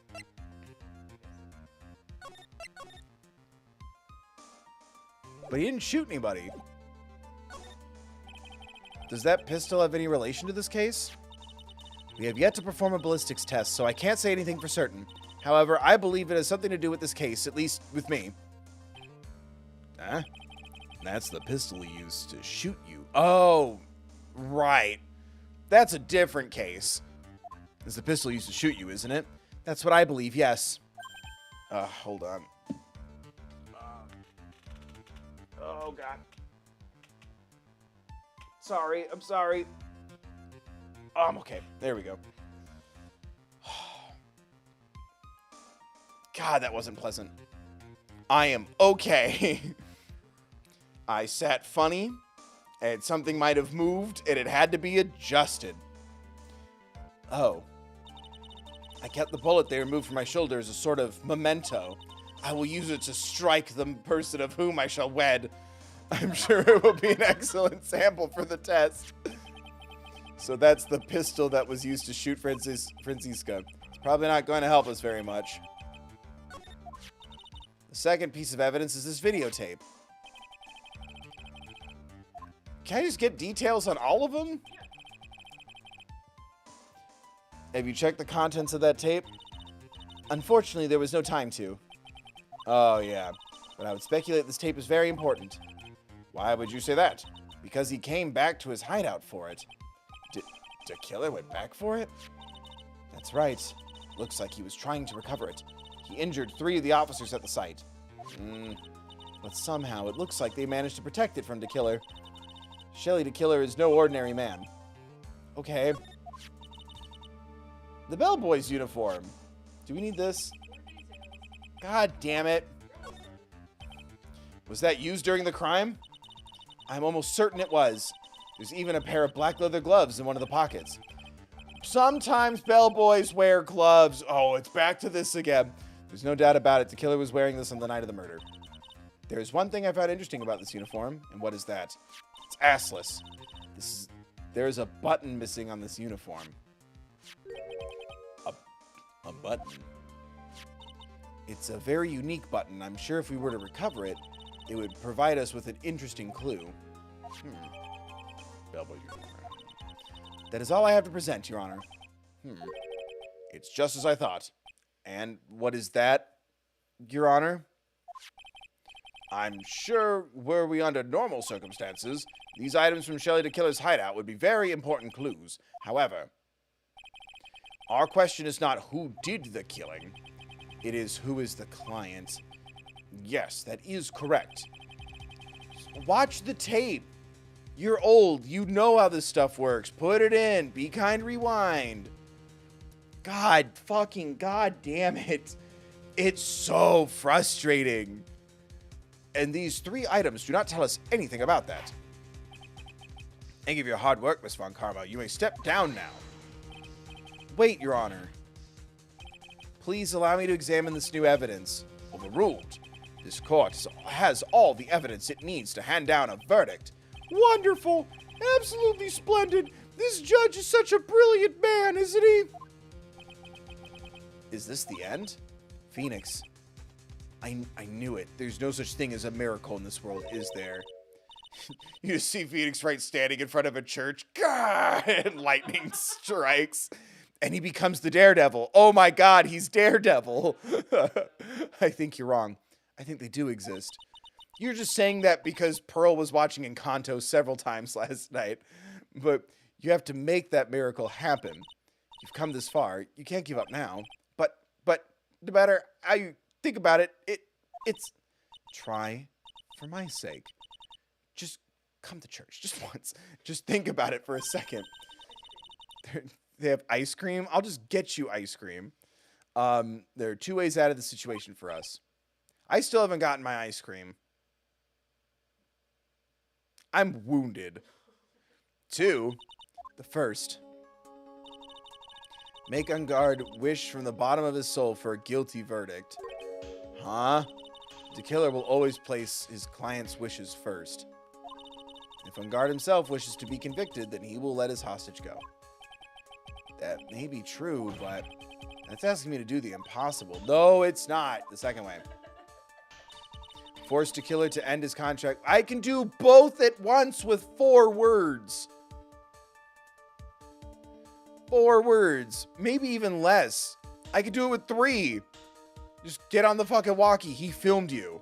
[SPEAKER 1] But he didn't shoot anybody. Does that pistol have any relation to this case? We have yet to perform a ballistics test, so I can't say anything for certain. However, I believe it has something to do with this case, at least with me. Huh? That's the pistol he used to shoot you. Oh, Right. That's a different case. It's the pistol used to shoot you, isn't it? That's what I believe, yes. Hold on. Oh, God. Sorry, I'm sorry. Oh, I'm okay. There we go. God, that wasn't pleasant. I am okay. I sat funny, and something might have moved, and it had to be adjusted. Oh. I kept the bullet they removed from my shoulder as a sort of memento. I will use it to strike the person of whom I shall wed. I'm sure it will be an excellent sample for the test. So that's the pistol that was used to shoot Franziska. It's probably not going to help us very much. The second piece of evidence is this videotape. Can I just get details on all of them? Have you checked the contents of that tape? Unfortunately, there was no time to. Oh, yeah. But I would speculate this tape is very important. Why would you say that? Because he came back to his hideout for it. The killer went back for it? That's right. Looks like he was trying to recover it. He injured 3 of the officers at the site. But somehow, it looks like they managed to protect it from the killer. Shelley the killer is no ordinary man. Okay. The bellboy's uniform. Do we need this? God damn it. Was that used during the crime? I'm almost certain it was. There's even a pair of black leather gloves in one of the pockets. Sometimes bellboys wear gloves. Oh, it's back to this again. There's no doubt about it. The killer was wearing this on the night of the murder. There's one thing I found interesting about this uniform, and what is that? It's assless. There's a button missing on this uniform. A button? It's a very unique button. I'm sure if we were to recover it, it would provide us with an interesting clue. Bellboy uniform. That is all I have to present, Your Honor. It's just as I thought. And what is that, Your Honor? I'm sure were we under normal circumstances, these items from Shelley the Killer's hideout would be very important clues. However, our question is not who did the killing. It is who is the client. Yes, that is correct. Watch the tape. You're old. You know how this stuff works. Put it in. Be kind, rewind. God damn it. It's so frustrating. And these 3 items do not tell us anything about that. Thank you for your hard work, Miss Von Karma. You may step down now. Wait, Your Honor. Please allow me to examine this new evidence. Overruled. This court has all the evidence it needs to hand down a verdict.
[SPEAKER 3] Wonderful! Absolutely splendid! This judge is such a brilliant man, isn't he?
[SPEAKER 1] Is this the end? Phoenix. I knew it. There's no such thing as a miracle in this world, is there? You just see Phoenix Wright standing in front of a church. God! And lightning strikes. And he becomes the Daredevil. Oh my God, he's Daredevil. I think you're wrong. I think they do exist. You're just saying that because Pearl was watching Encanto several times last night. But you have to make that miracle happen. You've come this far. You can't give up now. But no matter how you think about it, it's try for my sake. Just come to church just once. Just think about it for a second. They have ice cream. I'll just get you ice cream. There are 2 ways out of the situation for us. I still haven't gotten my ice cream. I'm wounded. 2, the first. Make Engarde wish from the bottom of his soul for a guilty verdict. Huh? The killer will always place his client's wishes first. If Engarde himself wishes to be convicted, then he will let his hostage go. That may be true, but that's asking me to do the impossible. No, it's not. The second way. Force the killer to end his contract. I can do both at once with 4 words. 4 words. Maybe even less. I could do it with 3. Just get on the fucking walkie. He filmed you.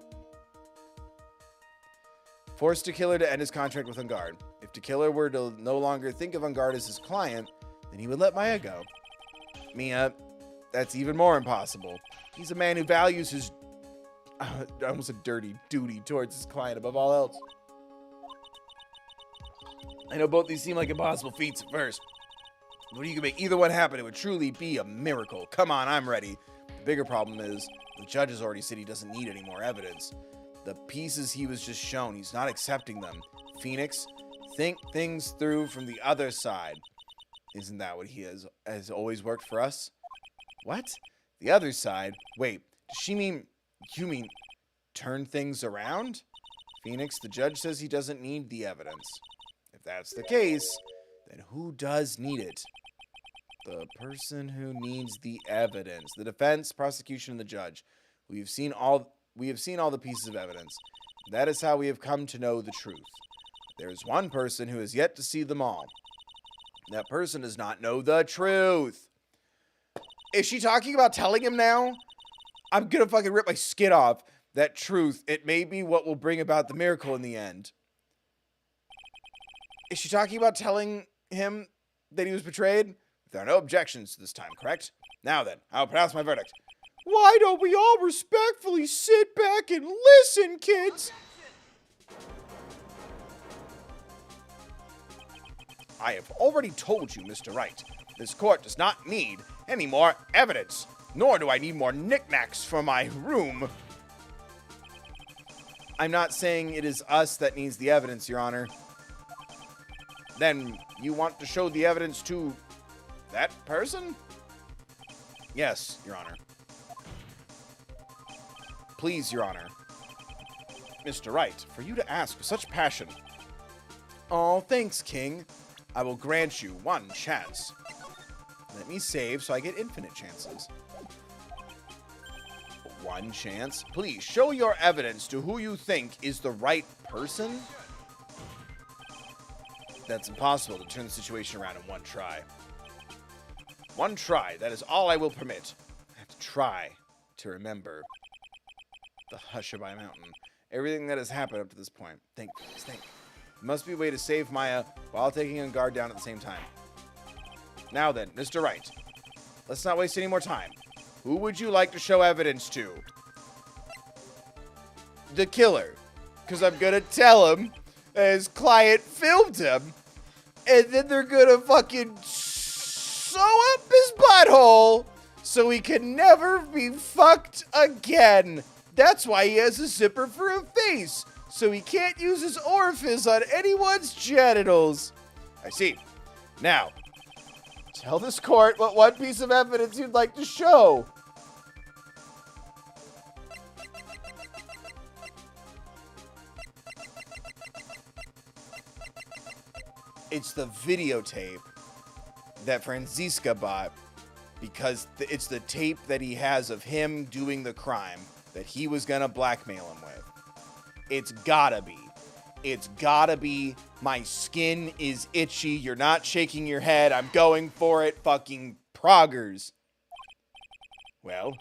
[SPEAKER 1] Force the killer to end his contract with Engarde. If the killer were to no longer think of Engarde as his client, then he would let Maya go. Mia, that's even more impossible. He's a man who values his almost a dirty duty towards his client above all else. I know both these seem like impossible feats at first. But if you can make either one happen, it would truly be a miracle. Come on, I'm ready. The bigger problem is, the judge has already said he doesn't need any more evidence. The pieces he was just shown, he's not accepting them. Phoenix, think things through from the other side. Isn't that what he has always worked for us? What? The other side? Wait, does she mean... You mean turn things around? Phoenix, the judge says he doesn't need the evidence. If that's the case, then who does need it? The person who needs the evidence. The defense, prosecution, and the judge. We have seen all the pieces of evidence. That is how we have come to know the truth. There is one person who has yet to see them all. That person does not know the truth. Is she talking about telling him now? I'm gonna fucking rip my skin off. That truth, it may be what will bring about the miracle in the end. Is she talking about telling him that he was betrayed? There are no objections this time, correct? Now then, I'll pronounce my verdict.
[SPEAKER 3] Why don't we all respectfully sit back and listen, kids?
[SPEAKER 1] I have already told you, Mr. Wright, this court does not need any more evidence, nor do I need more knickknacks for my room. I'm not saying it is us that needs the evidence, Your Honor. Then you want to show the evidence to that person? Yes, Your Honor. Please, Your Honor. Mr. Wright, for you to ask with such passion. Oh, thanks, King. I will grant you one chance. Let me save so I get infinite chances. One chance? Please, show your evidence to who you think is the right person. That's impossible to turn the situation around in one try. One try, that is all I will permit. I have to try to remember the Hushabye Mountain. Everything that has happened up to this point. Think. There must be a way to save Maya while taking Engarde down at the same time. Now then, Mr. Wright, let's not waste any more time. Who would you like to show evidence to? The killer. Because I'm going to tell him that his client filmed him. And then they're going to fucking sew up his butthole so he can never be fucked again. That's why he has a zipper for a face. So he can't use his orifice on anyone's genitals. I see. Now, tell this court what one piece of evidence you'd like to show. It's the videotape that Franziska bought because it's the tape that he has of him doing the crime that he was gonna blackmail him with. It's gotta be. It's gotta be. My skin is itchy. You're not shaking your head. I'm going for it. Fucking proggers. Well,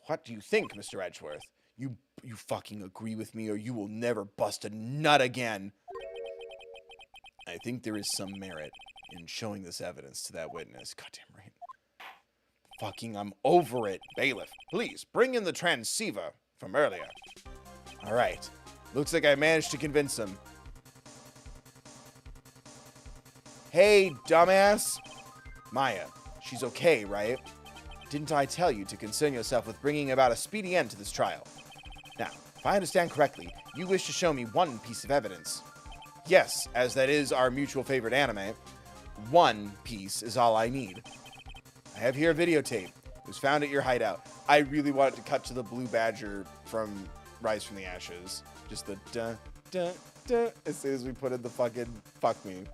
[SPEAKER 1] what do you think, Mr. Edgeworth? You fucking agree with me or you will never bust a nut again. I think there is some merit in showing this evidence to that witness. Goddamn right. Fucking, I'm over it. Bailiff, please bring in the transceiver from earlier. All right. Looks like I managed to convince him. Hey, dumbass. Maya, she's okay, right? Didn't I tell you to concern yourself with bringing about a speedy end to this trial? Now, if I understand correctly, you wish to show me one piece of evidence. Yes, as that is our mutual favorite anime. One piece is all I need. I have here a videotape. It was found at your hideout. I really wanted to cut to the blue badger from Rise from the Ashes. Just the dun, dun, dun, as soon as we put in the fucking fuck me.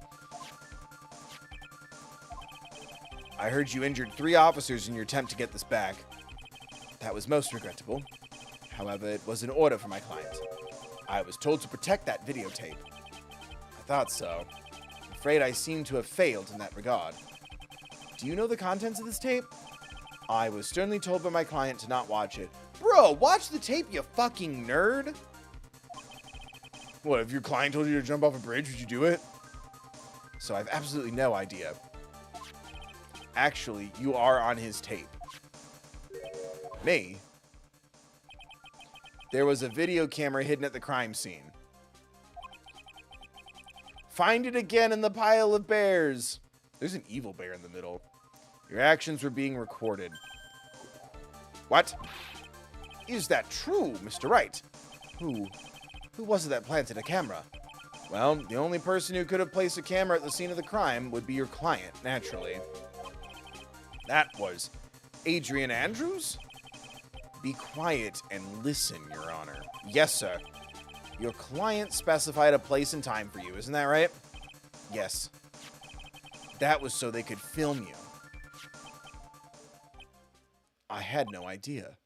[SPEAKER 1] I heard you injured 3 officers in your attempt to get this back. That was most regrettable. However, it was an order for my client. I was told to protect that videotape. I thought so. I'm afraid I seem to have failed in that regard. Do you know the contents of this tape? I was sternly told by my client to not watch it. Bro, watch the tape, you fucking nerd! What, if your client told you to jump off a bridge, would you do it? so I have absolutely no idea. Actually, you are on his tape. Me? There was a video camera hidden at the crime scene. Find it again in the pile of bears. There's an evil bear in the middle. Your actions were being recorded. What? Is that true, Mr. Wright? Who was it that planted a camera? Well, the only person who could have placed a camera at the scene of the crime would be your client, naturally. That was Adrian Andrews? Be quiet and listen, Your Honor. Yes, sir. Your client specified a place and time for you, isn't that right? Yes. That was so they could film you. I had no idea.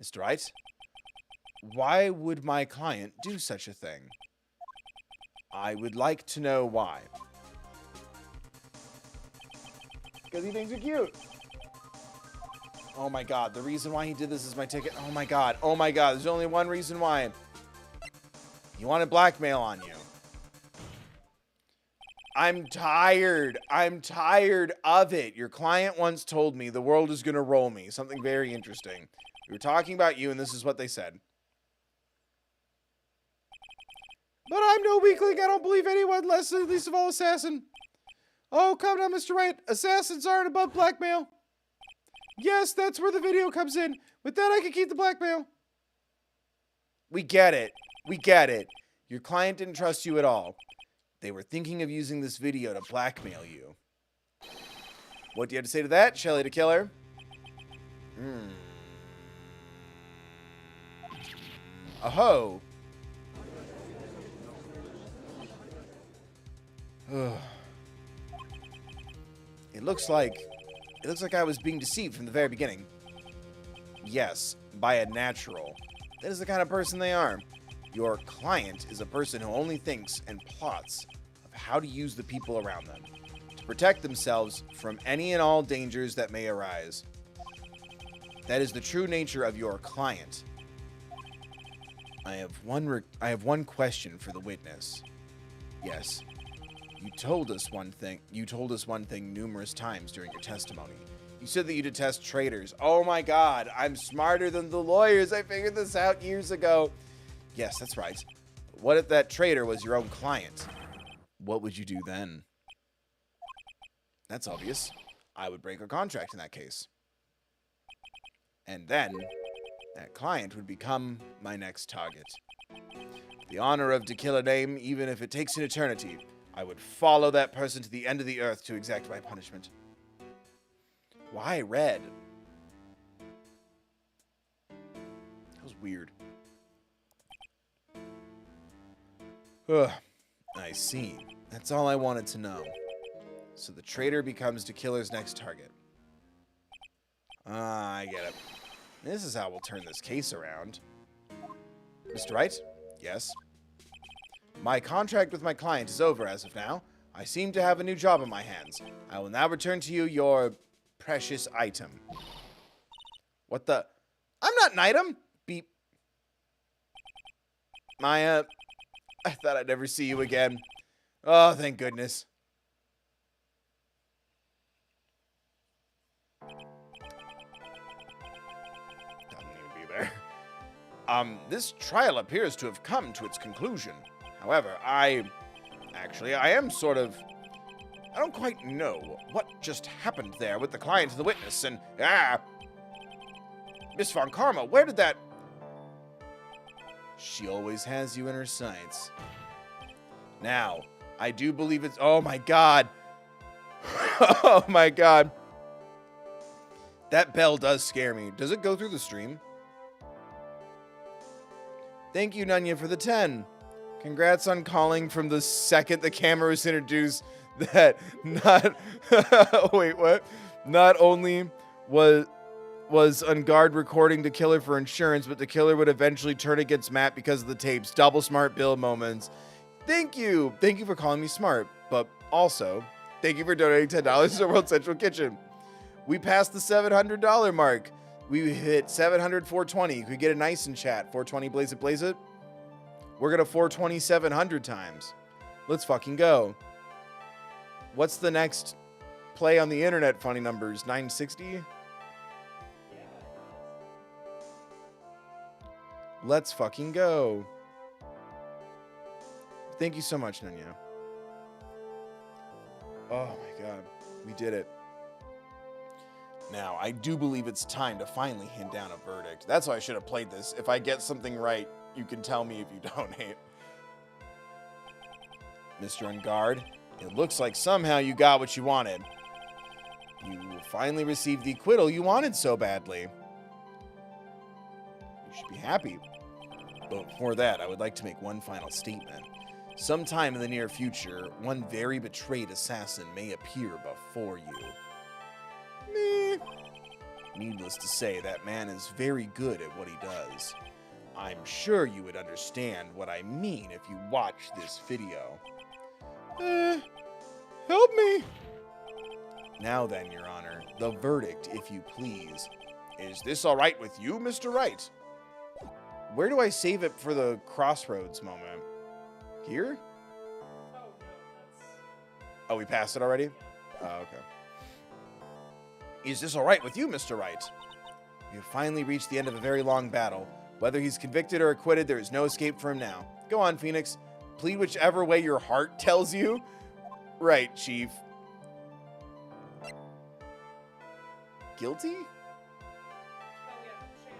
[SPEAKER 1] Mr. Wright, why would my client do such a thing? I would like to know why. Because he thinks you're cute. Oh my god, the reason why he did this is my ticket. Oh my god, there's only one reason why. He wanted blackmail on you. I'm tired of it. Your client once told me the world is gonna roll me. Something very interesting. We were talking about you and this is what they said.
[SPEAKER 3] But I'm no weakling. I don't believe anyone, least of all assassin. Oh, come on, Mr. Wright. Assassins aren't above blackmail. Yes, that's where the video comes in. With that, I can keep the blackmail.
[SPEAKER 1] We get it. Your client didn't trust you at all. They were thinking of using this video to blackmail you. What do you have to say to that, Shelley the Killer? Aho. It looks like I was being deceived from the very beginning. Yes, by a natural. That is the kind of person they are. Your client is a person who only thinks and plots of how to use the people around them to protect themselves from any and all dangers that may arise. That is the true nature of your client. I have one question for the witness. Yes. You told us one thing numerous times during your testimony. You said that you detest traitors. Oh my god, I'm smarter than the lawyers. I figured this out years ago. Yes, that's right. What if that traitor was your own client? What would you do then? That's obvious. I would break a contract in that case. And then, that client would become my next target. The honor of to kill a name, even if it takes an eternity, I would follow that person to the end of the earth to exact my punishment. Why red? That was weird. Ugh, I see. That's all I wanted to know. So the traitor becomes the killer's next target. Ah, I get it. This is how we'll turn this case around. Mr. Wright? Yes? My contract with my client is over as of now. I seem to have a new job on my hands. I will now return to you your precious item. What the? I'm not an item! Beep. Maya, I thought I'd never see you again. Oh, thank goodness. Doesn't need to be there. This trial appears to have come to its conclusion. However, I am sort of... I don't quite know what just happened there with the client and the witness, and... Miss Von Karma, where did that... She always has you in her sights. Now, I do believe it's... Oh my god! Oh my god! That bell does scare me. Does it go through the stream? Thank you, Nunya, for the 10. Congrats on calling from the second the camera was introduced that not... Wait, what? Not only was Engarde recording the killer for insurance, but the killer would eventually turn against Matt because of the tapes. Double smart Bill moments. Thank you. Thank you for calling me smart. But also, thank you for donating $10 to the World Central Kitchen. We passed the $700 mark. We hit 700, 420. Could we get a nice in chat? 420, blaze it, blaze it. We're going to 420 700 times. Let's fucking go. What's the next play on the internet funny numbers? 960? Let's fucking go. Thank you so much, Nunya. Oh my god. We did it. Now, I do believe it's time to finally hand down a verdict. That's why I should have played this. If I get something right, you can tell me if you donate. Mr. Engarde, it looks like somehow you got what you wanted. You finally received the acquittal you wanted so badly. You should be happy. But before that, I would like to make one final statement. Sometime in the near future, one very betrayed assassin may appear before you. Meh. Needless to say, that man is very good at what he does. I'm sure you would understand what I mean if you watch this video.
[SPEAKER 3] Help me.
[SPEAKER 1] Now then, Your Honor, the verdict, if you please.
[SPEAKER 4] Is this all right with you, Mr. Wright?
[SPEAKER 1] Where do I save it for the crossroads moment? Here?
[SPEAKER 2] Oh, no, that's...
[SPEAKER 1] Oh, we passed it already? Oh, okay.
[SPEAKER 4] Is this all right with you, Mr. Wright?
[SPEAKER 1] We have finally reached the end of a very long battle. Whether he's convicted or acquitted, there is no escape for him now. Go on, Phoenix. Plead whichever way your heart tells you. Right, Chief. Guilty?
[SPEAKER 2] Oh, yeah, Shay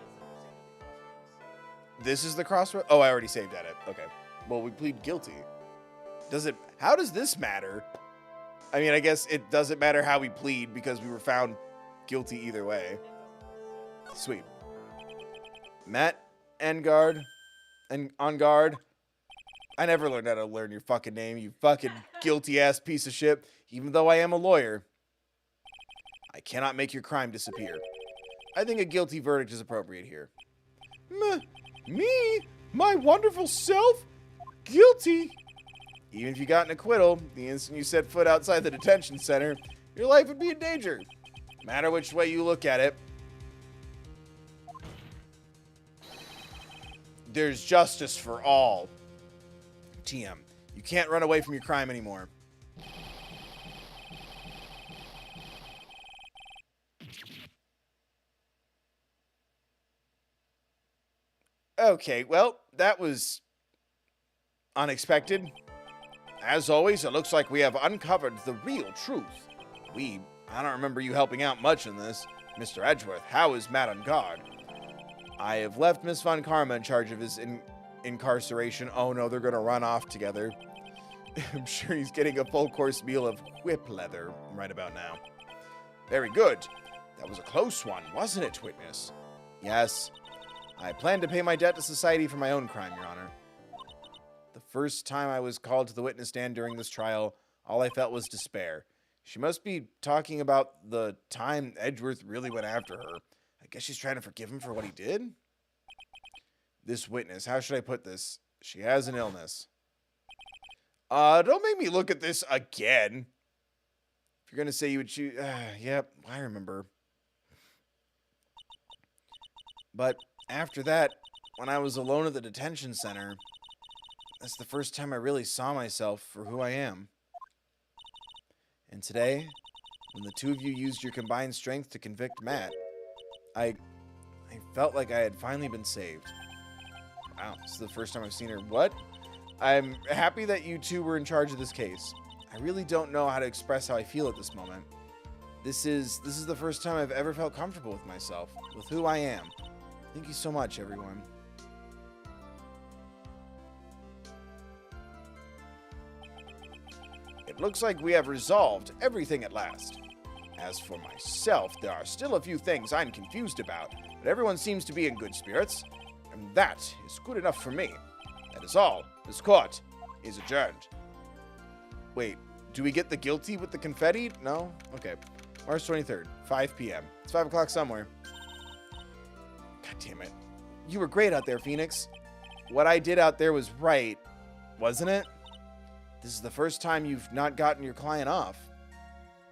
[SPEAKER 2] has
[SPEAKER 1] This is the crossroad? Oh, I already saved at it. Okay. Well, we plead guilty. How does this matter? I mean, I guess it doesn't matter how we plead because we were found guilty either way. Sweet. Matt Engarde. Engarde. I never learned how to learn your fucking name, you fucking guilty ass piece of shit. Even though I am a lawyer, I cannot make your crime disappear. I think a guilty verdict is appropriate here.
[SPEAKER 3] Me? My wonderful self? Guilty?
[SPEAKER 1] Even if you got an acquittal, the instant you set foot outside the detention center, your life would be in danger. No matter which way you look at it, there's justice for all. TM, you can't run away from your crime anymore. Okay, well, that was unexpected. As always, it looks like we have uncovered the real truth. I don't remember you helping out much in this. Mr. Edgeworth, how is Matt Engarde? I have left Miss Von Karma in charge of his incarceration. Oh no, they're gonna run off together. I'm sure he's getting a full course meal of whip leather right about now.
[SPEAKER 4] Very good. That was a close one, wasn't it, witness?
[SPEAKER 1] Yes. I plan to pay my debt to society for my own crime, Your Honor. The first time I was called to the witness stand during this trial, all I felt was despair. She must be talking about the time Edgeworth really went after her. I guess she's trying to forgive him for what he did? This witness, how should I put this? She has an illness.
[SPEAKER 4] Don't make me look at this again.
[SPEAKER 1] If you're going to say you would choose... yep, I remember. But after that, when I was alone at the detention center, that's the first time I really saw myself for who I am. And today, when the two of you used your combined strength to convict Matt, I felt like I had finally been saved. Wow, this is the first time I've seen her. What? I'm happy that you two were in charge of this case. I really don't know how to express how I feel at this moment. This is the first time I've ever felt comfortable with myself, with who I am. Thank you so much, everyone.
[SPEAKER 4] It looks like we have resolved everything at last. As for myself, there are still a few things I'm confused about, but everyone seems to be in good spirits, and that is good enough for me. That is all. This court is adjourned.
[SPEAKER 1] Wait, do we get the guilty with the confetti? No? Okay. March 23rd, 5 p.m. It's 5 o'clock somewhere. God damn it. You were great out there, Phoenix. What I did out there was right, wasn't it? This is the first time you've not gotten your client off.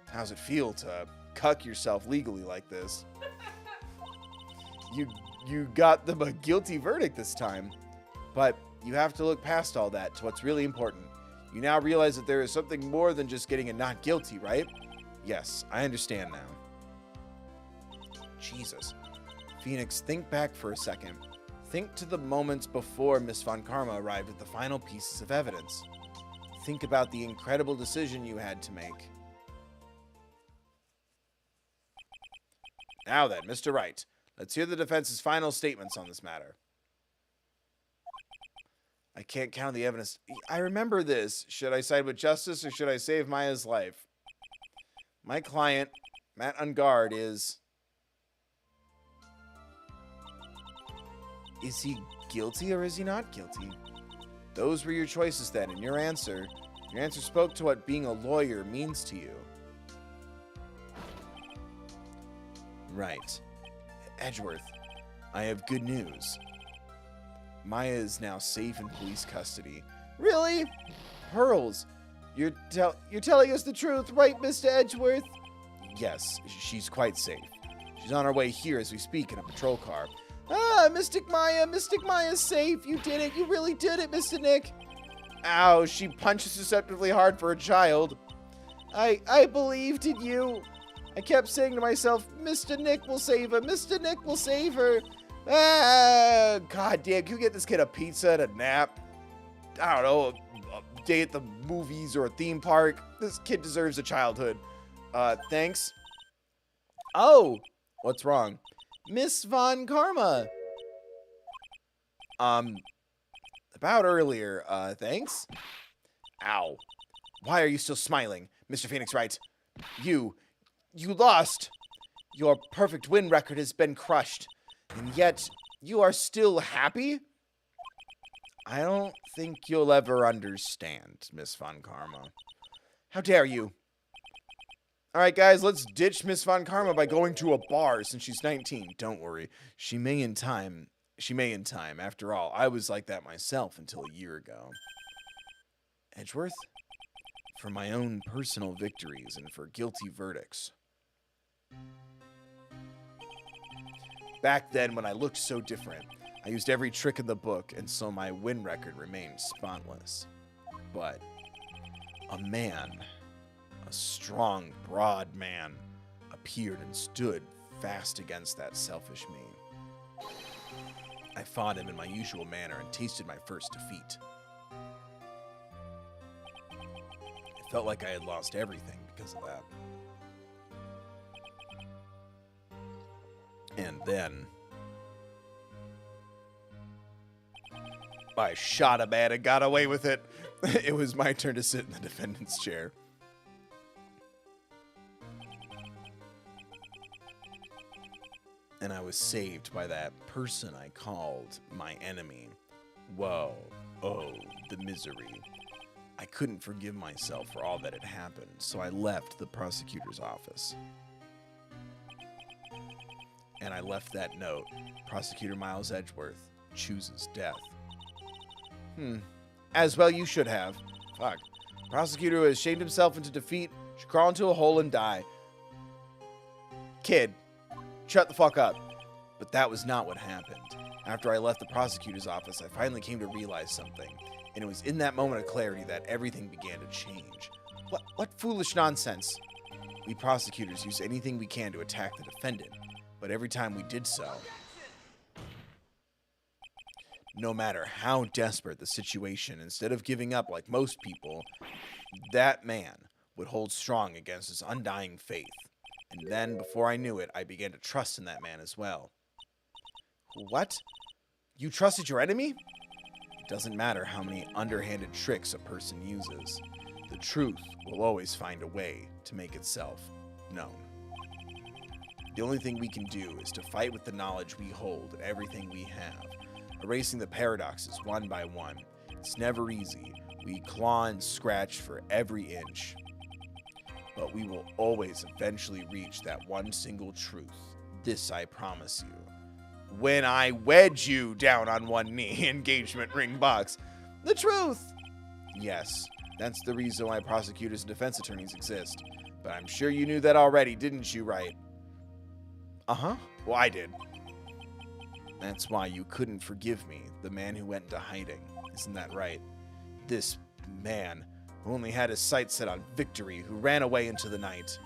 [SPEAKER 1] How's it feel to cuck yourself legally like this? You got them a guilty verdict this time. But you have to look past all that to what's really important. You now realize that there is something more than just getting a not guilty, right? Yes, I understand now. Jesus. Phoenix, think back for a second. Think to the moments before Miss Von Karma arrived with the final pieces of evidence. Think about the incredible decision you had to make. Now then, Mr. Wright, let's hear the defense's final statements on this matter. I can't count the evidence. I remember this. Should I side with justice or should I save Maya's life? My client, Matt Engarde, is... Is he guilty or is he not guilty? Those were your choices then, and your answer spoke to what being a lawyer means to you. Right. Edgeworth, I have good news. Maya is now safe in police custody. Really? Pearls, you're telling us the truth, right, Mr. Edgeworth? Yes, she's quite safe. She's on her way here as we speak in a patrol car. Ah, Mystic Maya's safe. You did it. You really did it, Mr. Nick. Ow, she punches deceptively hard for a child. I believed in you. I kept saying to myself, Mr. Nick will save her. Mr. Nick will save her. Ah, God damn, can you get this kid a pizza and a nap? I don't know, a day at the movies or a theme park. This kid deserves a childhood. Thanks. Oh, what's wrong? Miss Von Karma. About earlier, thanks. Ow. Why are you still smiling? Mr. Phoenix Wright. You lost. Your perfect win record has been crushed. And yet, you are still happy? I don't think you'll ever understand, Miss Von Karma. How dare you? Alright guys, let's ditch Miss Von Karma by going to a bar since she's 19. Don't worry. She may in time. After all, I was like that myself until a year ago. Edgeworth? For my own personal victories and for guilty verdicts. Back then, when I looked so different, I used every trick in the book, and so my win record remained spotless. But a man, a strong, broad man, appeared and stood fast against that selfish me. I fought him in my usual manner and tasted my first defeat. It felt like I had lost everything because of that. And then I shot a man and got away with it. It was my turn to sit in the defendant's chair. And I was saved by that person I called my enemy. Whoa, oh, the misery. I couldn't forgive myself for all that had happened, so I left the prosecutor's office. And I left that note. Prosecutor Miles Edgeworth chooses death. As well you should have. Fuck. Prosecutor who has shamed himself into defeat should crawl into a hole and die. Kid, shut the fuck up. But that was not what happened. After I left the prosecutor's office, I finally came to realize something. And it was in that moment of clarity that everything began to change. What foolish nonsense. We prosecutors use anything we can to attack the defendant. But every time we did so, no matter how desperate the situation, instead of giving up like most people, that man would hold strong against his undying faith. And then, before I knew it, I began to trust in that man as well. What? You trusted your enemy? It doesn't matter how many underhanded tricks a person uses. The truth will always find a way to make itself known. The only thing we can do is to fight with the knowledge we hold and everything we have, erasing the paradoxes one by one. It's never easy. We claw and scratch for every inch. But we will always eventually reach that one single truth. This I promise you. When I wedge you down on one knee, engagement ring box. The truth! Yes, that's the reason why prosecutors and defense attorneys exist. But I'm sure you knew that already, didn't you, Wright? Uh-huh. Well, I did. That's why you couldn't forgive me, the man who went into hiding. Isn't that right? This man, who only had his sights set on victory, who ran away into the night.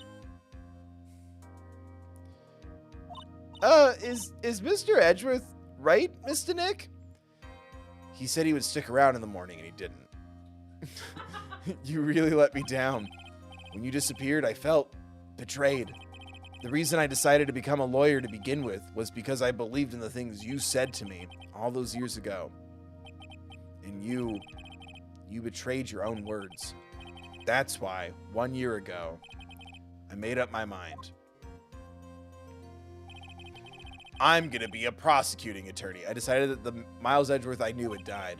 [SPEAKER 1] Is Mr. Edgeworth right, Mr. Nick? He said he would stick around in the morning, and he didn't. You really let me down. When you disappeared, I felt betrayed. The reason I decided to become a lawyer to begin with was because I believed in the things you said to me all those years ago. And you betrayed your own words. That's why, 1 year ago, I made up my mind. I'm gonna be a prosecuting attorney. I decided that the Miles Edgeworth I knew had died.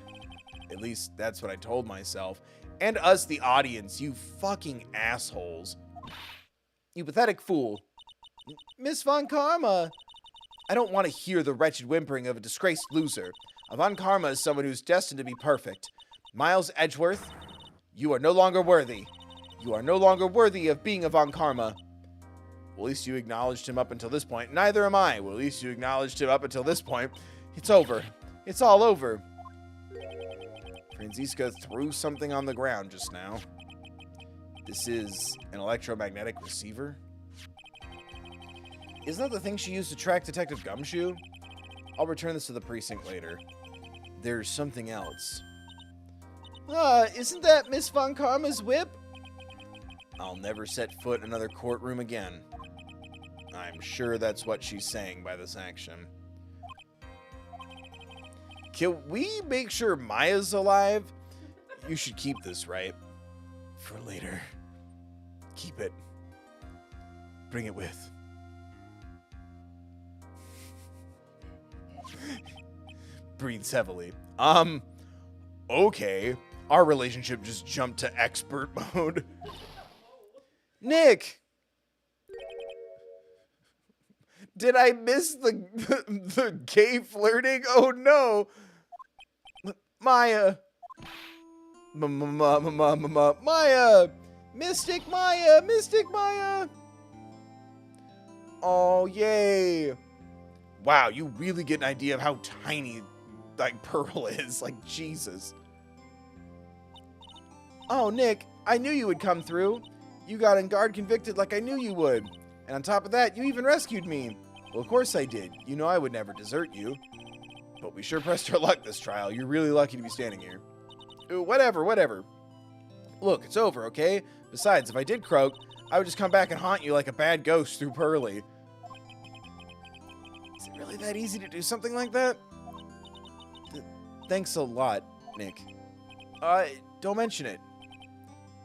[SPEAKER 1] At least that's what I told myself. And us, the audience, you fucking assholes. You pathetic fool. Miss Von Karma. I don't want to hear the wretched whimpering of a disgraced loser. Von Karma is someone who's destined to be perfect. Miles Edgeworth, you are no longer worthy. You are no longer worthy of being a Von Karma. Well, at least you acknowledged him up until this point. Neither am I. Well, at least you acknowledged him up until this point. It's over. It's all over. Franziska threw something on the ground just now. This is an electromagnetic receiver? Isn't that the thing she used to track Detective Gumshoe? I'll return this to the precinct later. There's something else. Isn't that Miss Von Karma's whip? I'll never set foot in another courtroom again. I'm sure that's what she's saying by this action. Can we make sure Maya's alive? You should keep this, right? For later. Keep it. Bring it with. Breathes heavily. Okay. Our relationship just jumped to expert mode. Nick! Did I miss the gay flirting? Oh no! Maya! Maya! Mystic Maya! Mystic Maya! Oh, yay! Wow, you really get an idea of how tiny, like, Pearl is. Like, Jesus. Oh, Nick, I knew you would come through. You got Engarde convicted like I knew you would. And on top of that, you even rescued me. Well, of course I did. You know I would never desert you. But we sure pressed our luck this trial. You're really lucky to be standing here. Whatever. Look, it's over, okay? Besides, if I did croak, I would just come back and haunt you like a bad ghost through Pearly. Is it really that easy to do something like that? Thanks a lot, Nick. Don't mention it.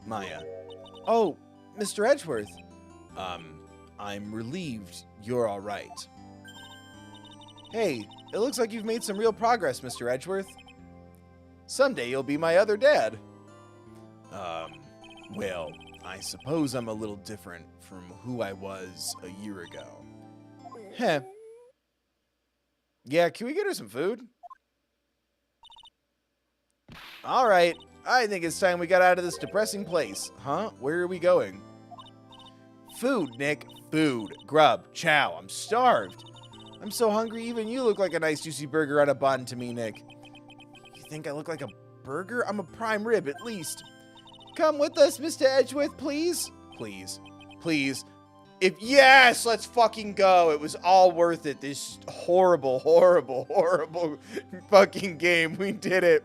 [SPEAKER 1] Maya. Oh, Mr. Edgeworth. I'm relieved you're all right. Hey, it looks like you've made some real progress, Mr. Edgeworth. Someday you'll be my other dad. Well, I suppose I'm a little different from who I was a year ago. Heh. Yeah, can we get her some food? All right, I think it's time we got out of this depressing place. Huh? Where are we going? Food, Nick. Food. Grub. Chow. I'm starved. I'm so hungry, even you look like a nice juicy burger on a bun to me, Nick. You think I look like a burger? I'm a prime rib, at least. Come with us, Mr. Edgeworth, please? Please. Yes, let's fucking go. It was all worth it. This horrible fucking game. We did it.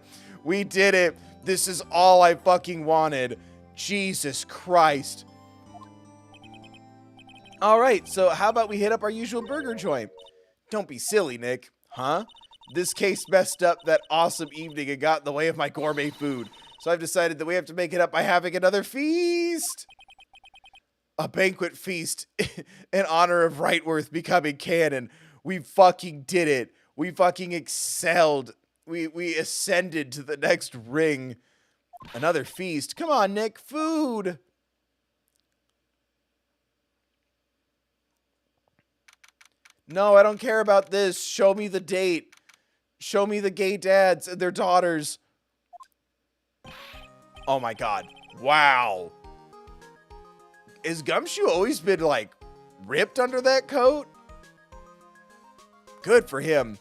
[SPEAKER 1] This is all I fucking wanted. Jesus Christ. All right, so how about we hit up our usual burger joint? Don't be silly, Nick. Huh? This case messed up that awesome evening and got in the way of my gourmet food. So I've decided that we have to make it up by having another feast. A banquet feast in honor of Wrightworth becoming canon. We fucking did it. We fucking excelled. We ascended to the next ring. Another feast. Come on, Nick. Food. No, I don't care about this. Show me the date. Show me the gay dads and their daughters. Oh my god. Wow. Has Gumshoe always been, like, ripped under that coat? Good for him.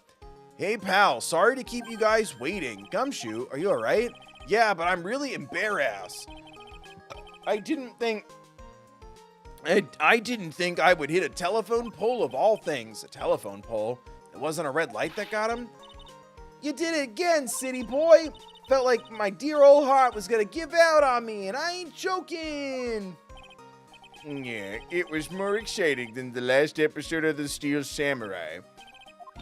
[SPEAKER 1] Hey, pal. Sorry to keep you guys waiting. Gumshoe, are you alright? Yeah, but I'm really embarrassed. I didn't think I would hit a telephone pole of all things. A telephone pole? It wasn't a red light that got him? You did it again, city boy. Felt like my dear old heart was gonna give out on me, and I ain't joking.
[SPEAKER 4] Yeah, it was more exciting than the last episode of The Steel Samurai.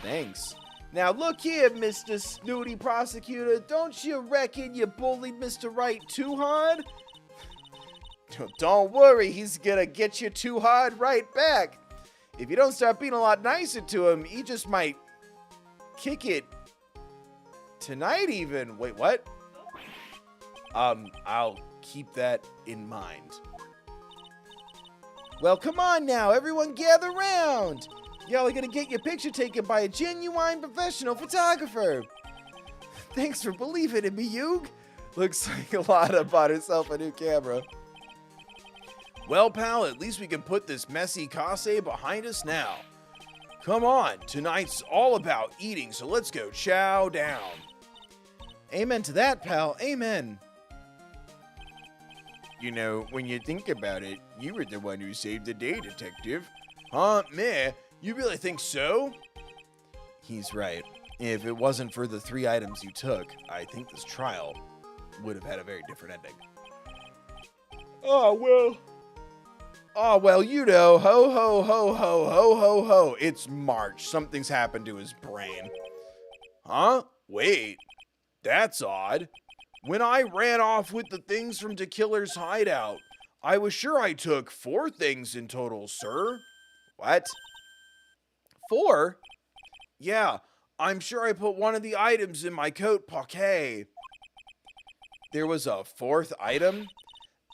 [SPEAKER 1] Thanks. Now look here, Mr. Snooty Prosecutor. Don't you reckon you bullied Mr. Wright too hard? Don't worry, he's gonna get you too hard right back. If you don't start being a lot nicer to him, he just might kick it tonight even. Wait, what? I'll keep that in mind. Well, come on now, everyone gather round. Y'all are gonna get your picture taken by a genuine professional photographer. Thanks for believing in me, Yug. Looks like Lana bought herself a new camera. Well, pal, at least we can put this messy kase behind us now. Come on, tonight's all about eating, so let's go chow down. Amen to that, pal, amen.
[SPEAKER 4] You know, when you think about it, you were the one who saved the day, Detective.
[SPEAKER 1] Huh, meh? You really think so? He's right. If it wasn't for the 3 items you took, I think this trial would have had a very different ending. Oh, well, you know, ho, ho, ho, ho, ho, ho, ho. It's March. Something's happened to his brain. Huh? Wait. That's odd. When I ran off with the things from the killer's hideout, I was sure I took 4 things in total, sir. What? 4? Yeah, I'm sure I put one of the items in my coat pocket. There was a 4th item?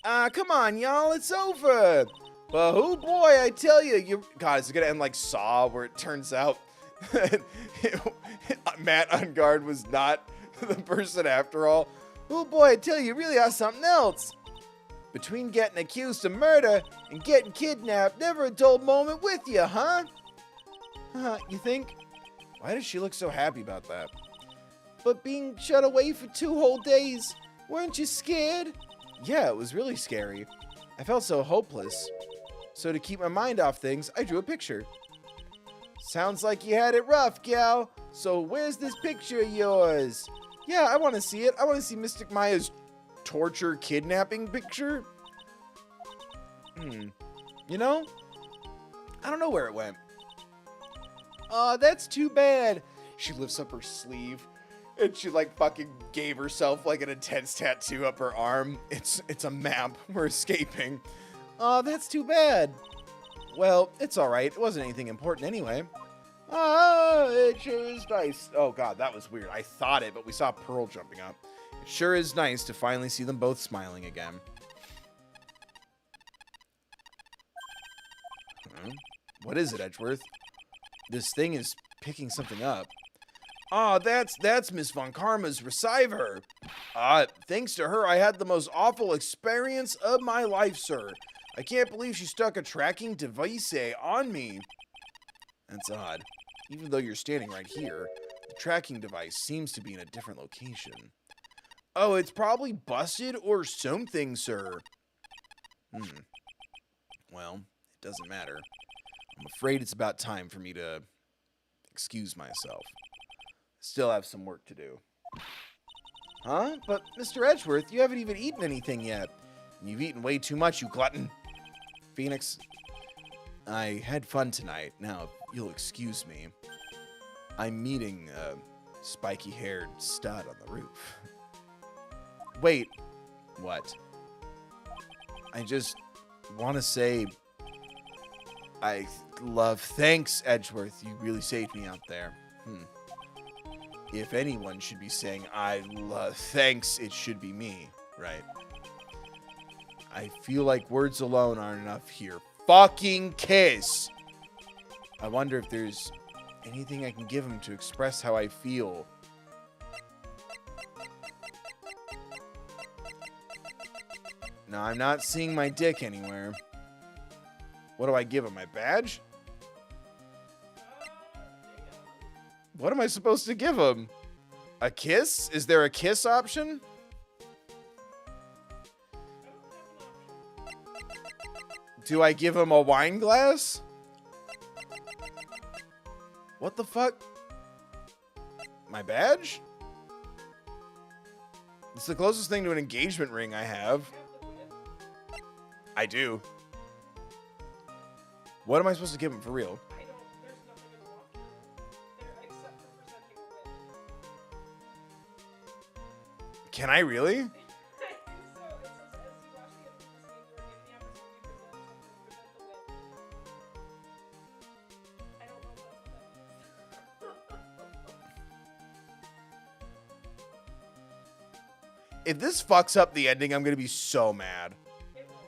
[SPEAKER 1] Come on, y'all, it's over. But oh boy, I tell you, God, is it gonna end like Saw, where it turns out Matt Engarde was not the person after all? Oh boy, I tell you really are something else. Between getting accused of murder and getting kidnapped, never a dull moment with you, huh? You think? Why does she look so happy about that? But being shut away for 2 whole days, weren't you scared? Yeah, it was really scary. I felt so hopeless. So to keep my mind off things, I drew a picture. Sounds like you had it rough, gal. So where's this picture of yours? Yeah, I want to see it. I want to see Mystic Maya's torture kidnapping picture. You know? I don't know where it went. That's too bad. She lifts up her sleeve and she like fucking gave herself like an intense tattoo up her arm. It's a map. We're escaping. That's too bad. Well, it's all right. It wasn't anything important anyway. It sure is nice. Oh god, that was weird. I thought it, but we saw Pearl jumping up. It sure is nice to finally see them both smiling again. What is it, Edgeworth? This thing is picking something up. That's Miss Von Karma's receiver. Thanks to her, I had the most awful experience of my life, sir. I can't believe she stuck a tracking device on me. That's odd. Even though you're standing right here, the tracking device seems to be in a different location. Oh, it's probably busted or something, sir. Well, it doesn't matter. I'm afraid it's about time for me to excuse myself. Still have some work to do. Huh? But, Mr. Edgeworth, you haven't even eaten anything yet. And you've eaten way too much, you glutton. Phoenix, I had fun tonight. Now, if you'll excuse me, I'm meeting a spiky-haired stud on the roof. Wait. What? I just want to say thanks, Edgeworth. You really saved me out there. If anyone should be saying thanks, it should be me, right? I feel like words alone aren't enough here. Fucking kiss! I wonder if there's anything I can give him to express how I feel. No, I'm not seeing my dick anywhere. What do I give him? My badge? What am I supposed to give him? A kiss? Is there a kiss option? Do I give him a wine glass? What the fuck? My badge? It's the closest thing to an engagement ring I have. I do. What am I supposed to give him for real?
[SPEAKER 2] I don't, there's nothing to walk through there except for presenting a whip.
[SPEAKER 1] Can I really?
[SPEAKER 2] I think so. It says, as you watch the end of this scene, you are given the opportunity to present the whip. I don't know what else that
[SPEAKER 1] If this fucks up the ending, I'm gonna be so mad.
[SPEAKER 2] is. It won't.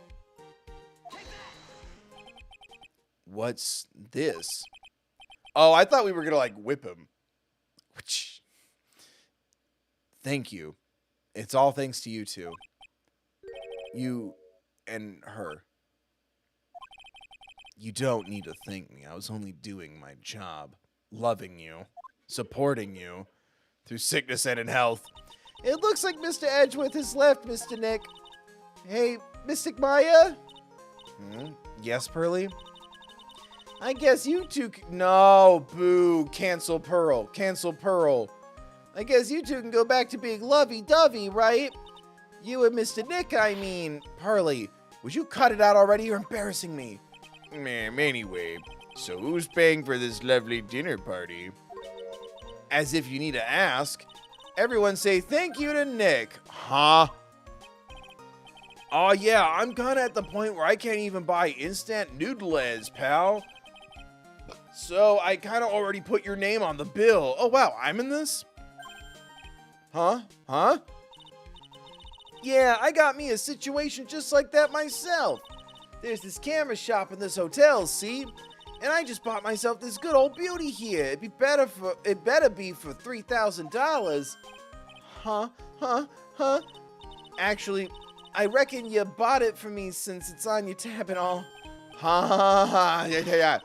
[SPEAKER 1] What's this? Oh, I thought we were gonna like whip him. Which... Thank you. It's all thanks to you two. You and her. You don't need to thank me. I was only doing my job. Loving you. Supporting you. Through sickness and in health. It looks like Mr. Edgeworth has left, Mr. Nick. Hey, Mystic Maya? Yes, Pearly? I guess you two no, boo. Cancel Pearl. Cancel Pearl. I guess you two can go back to being lovey-dovey, right? You and Mr. Nick, I mean. Pearly, would you cut it out already? You're embarrassing me.
[SPEAKER 4] Anyway, so who's paying for this lovely dinner party?
[SPEAKER 1] As if you need to ask. Everyone say thank you to Nick. Huh? Oh yeah, I'm kinda at the point where I can't even buy instant noodles, pal. So I kinda already put your name on the bill. Oh wow, I'm in this? Huh? Huh? Yeah, I got me a situation just like that myself. There's this camera shop in this hotel, see? And I just bought myself this good old beauty here. It better be for $3,000. Huh? Actually, I reckon you bought it for me since it's on your tab and all. Yeah.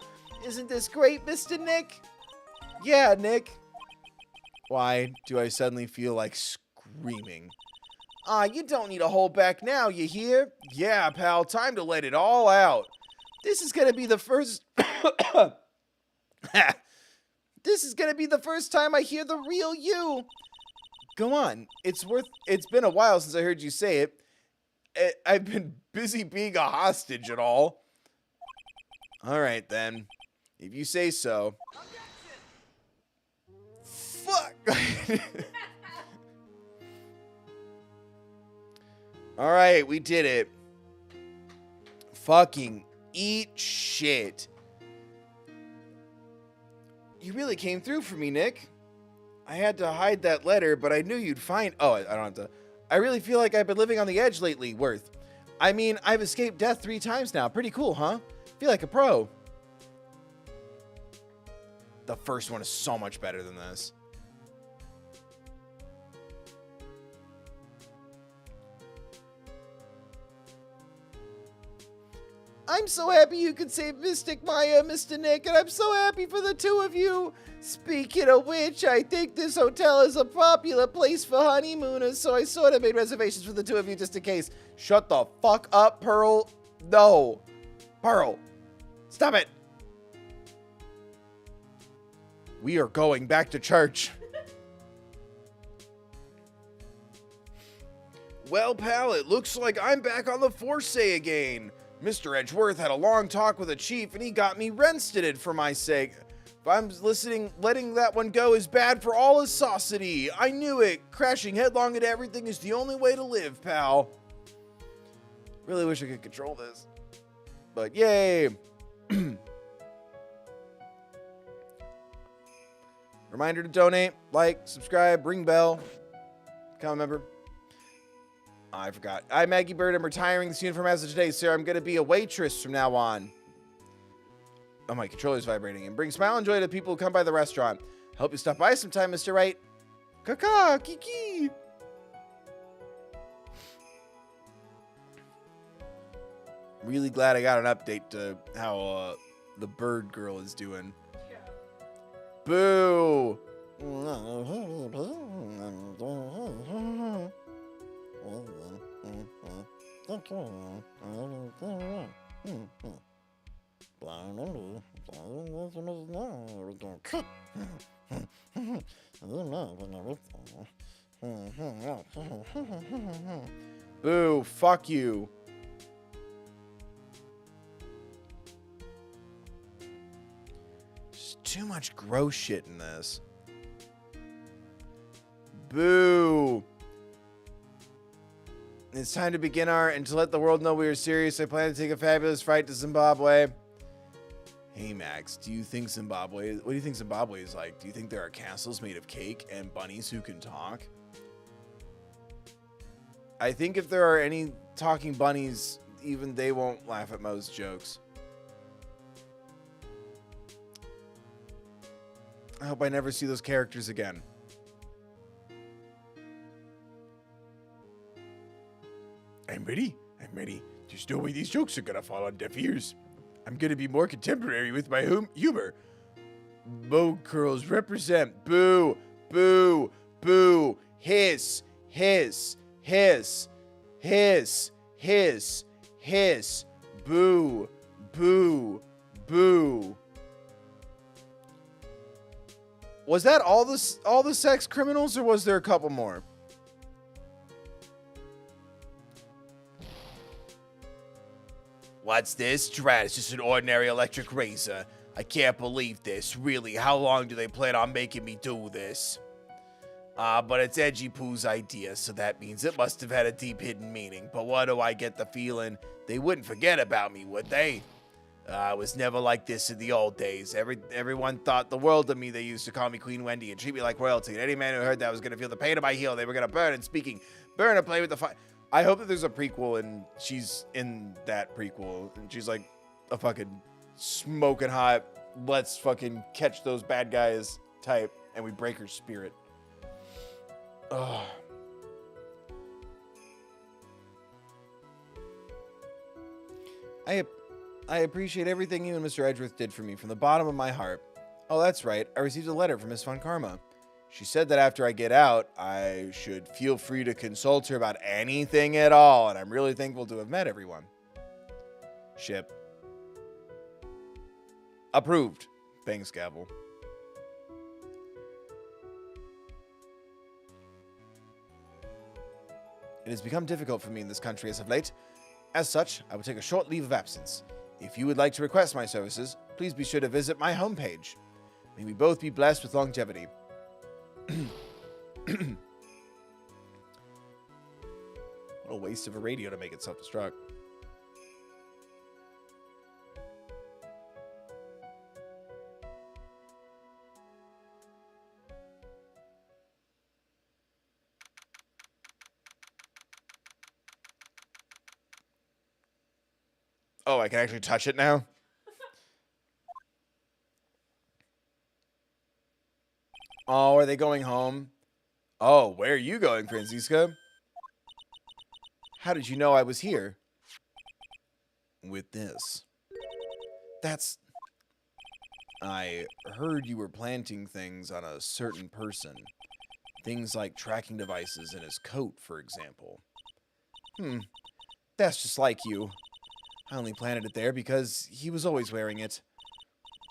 [SPEAKER 1] Isn't this great, Mr. Nick? Yeah, Nick. Why do I suddenly feel like screaming? You don't need to hold back now, you hear? Yeah, pal, time to let it all out. This is gonna be the first... This is gonna be the first time I hear the real you. Go on. It's been a while since I heard you say it. I've been busy being a hostage and all. Alright then. If you say so. Fuck! Alright, we did it. Fucking eat shit. You really came through for me, Nick. I had to hide that letter, but I knew you'd find... Oh, I don't have to... I really feel like I've been living on the edge lately, Worth. I mean, I've escaped death 3 times now. Pretty cool, huh? Feel like a pro. The first one is so much better than this. I'm so happy you could save Mystic Maya, Mr. Nick, and I'm so happy for the two of you. Speaking of which, I think this hotel is a popular place for honeymooners, so I sort of made reservations for the two of you just in case. Shut the fuck up, Pearl. No. Pearl. Stop it. We are going back to church. Well, pal, it looks like I'm back on the force again. Mr. Edgeworth had a long talk with the chief, and he got me reinstated for my sake. If I'm listening, letting that one go is bad for all his saucity. I knew it. Crashing headlong into everything is the only way to live, pal. Really wish I could control this. But yay. Reminder to donate, like, subscribe, ring bell. Become a member. I forgot. I'm Maggie Bird. I'm retiring this uniform as of today, sir. I'm going to be a waitress from now on. Oh, my controller's vibrating. And bring smile and joy to people who come by the restaurant. Hope you stop by sometime, Mr. Wright. Kaka, kiki. Really glad I got an update to how the bird girl is doing.
[SPEAKER 2] Yeah.
[SPEAKER 1] Boo. Boo, fuck you. There's too much gross shit in this. Boo. It's time to begin and to let the world know we are serious. I plan to take a fabulous flight to Zimbabwe. Hey, Max, what do you think Zimbabwe is like? Do you think there are castles made of cake and bunnies who can talk? I think if there are any talking bunnies, even they won't laugh at most jokes. I hope I never see those characters again.
[SPEAKER 4] I'm ready. There's no way these jokes are gonna fall on deaf ears. I'm gonna be more contemporary with my humor. Bow curls represent. Boo, boo, boo. Hiss, hiss, hiss, hiss, hiss, hiss. Boo, boo, boo.
[SPEAKER 1] Was that all the sex criminals, or was there a couple more?
[SPEAKER 4] What's this? Drat, it's just an ordinary electric razor. I can't believe this. Really, how long do they plan on making me do this? But it's Edgy Poo's idea, so that means it must have had a deep hidden meaning. But what do I get the feeling? They wouldn't forget about me, would they? I was never like this in the old days. Everyone thought the world of me. They used to call me Queen Wendy and treat me like royalty. And any man who heard that was going to feel the pain of my heel. They were going to burn and burn and play with the fire. I hope that there's a prequel and she's in that prequel. And she's like a fucking smoking hot, let's fucking catch those bad guys type. And we break her spirit. Ugh.
[SPEAKER 1] I appreciate everything you and Mr. Edgeworth did for me from the bottom of my heart. Oh, that's right. I received a letter from Miss Von Karma. She said that after I get out, I should feel free to consult her about anything at all, and I'm really thankful to have met everyone. Ship. Approved. Thanks, Gavel. It has become difficult for me in this country as of late. As such, I will take a short leave of absence. If you would like to request my services, please be sure to visit my homepage. May we both be blessed with longevity. What a waste of a radio to make it self-destruct. Oh, I can actually touch it now? Oh, are they going home? Oh, where are you going, Franziska? How did you know I was here? With this. I heard you were planting things on a certain person. Things like tracking devices in his coat, for example. That's just like you. I only planted it there because he was always wearing it.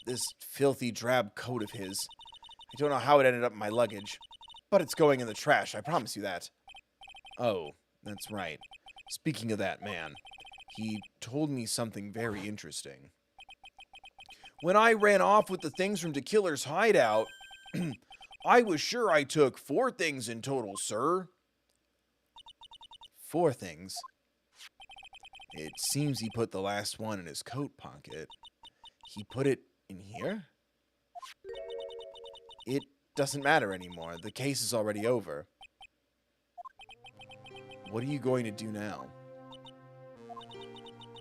[SPEAKER 1] This filthy, drab coat of his. I don't know how it ended up in my luggage, but it's going in the trash, I promise you that. Oh, that's right. Speaking of that man, he told me something very interesting. When I ran off with the things from the killer's hideout, I was sure I took 4 things in total, sir. 4 things? It seems he put the last one in his coat pocket. He put it in here? It doesn't matter anymore. The case is already over. What are you going to do now?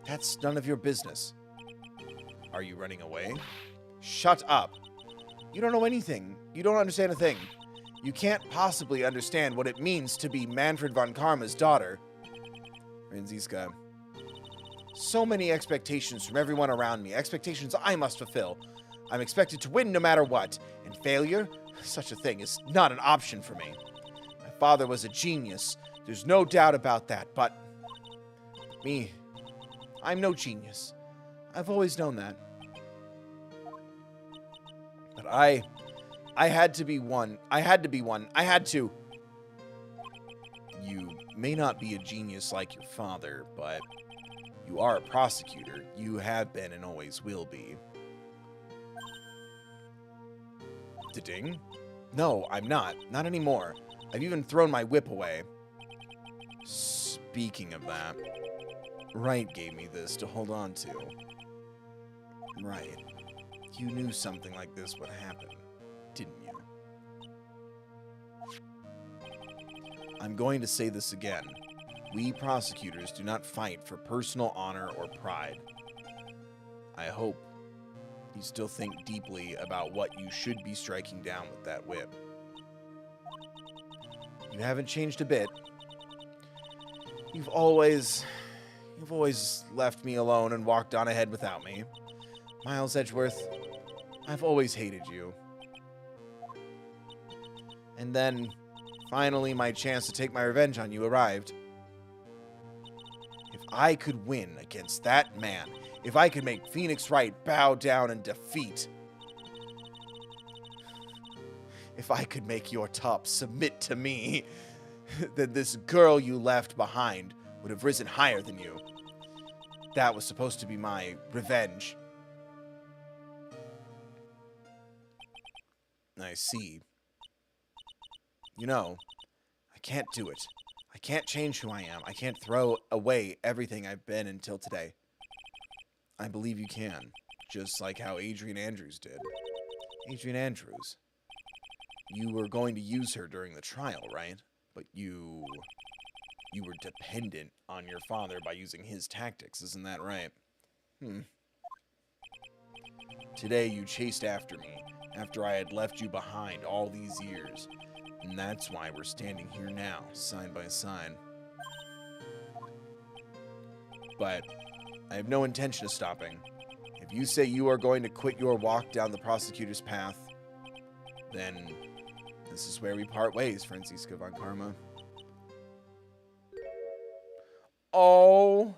[SPEAKER 1] That's none of your business. Are you running away? Shut up. You don't know anything. You don't understand a thing. You can't possibly understand what it means to be Manfred von Karma's daughter. Franziska. So many expectations from everyone around me. Expectations I must fulfill. I'm expected to win no matter what. And failure? Such a thing is not an option for me. My father was a genius. There's no doubt about that. But me, I'm no genius. I've always known that. But I had to be one. I had to be one. I had to. You may not be a genius like your father, but you are a prosecutor. You have been and always will be. Ding? No, I'm not. Not anymore. I've even thrown my whip away. Speaking of that, Wright gave me this to hold on to. Right. You knew something like this would happen, didn't you? I'm going to say this again. We prosecutors do not fight for personal honor or pride. I hope you still think deeply about what you should be striking down with that whip. You haven't changed a bit. You've always left me alone and walked on ahead without me. Miles Edgeworth, I've always hated you. And then, finally, my chance to take my revenge on you arrived. If I could win against that man, if I could make Phoenix Wright bow down in defeat, if I could make your top submit to me, then this girl you left behind would have risen higher than you. That was supposed to be my revenge. I see. You know, I can't do it. I can't change who I am. I can't throw away everything I've been until today. I believe you can, just like how Adrian Andrews did. Adrian Andrews. You were going to use her during the trial, right? But you were dependent on your father by using his tactics, isn't that right? Today you chased after me, after I had left you behind all these years. And that's why we're standing here now, side by side. But I have no intention of stopping. If you say you are going to quit your walk down the prosecutor's path, then this is where we part ways, Franziska von Karma. Oh.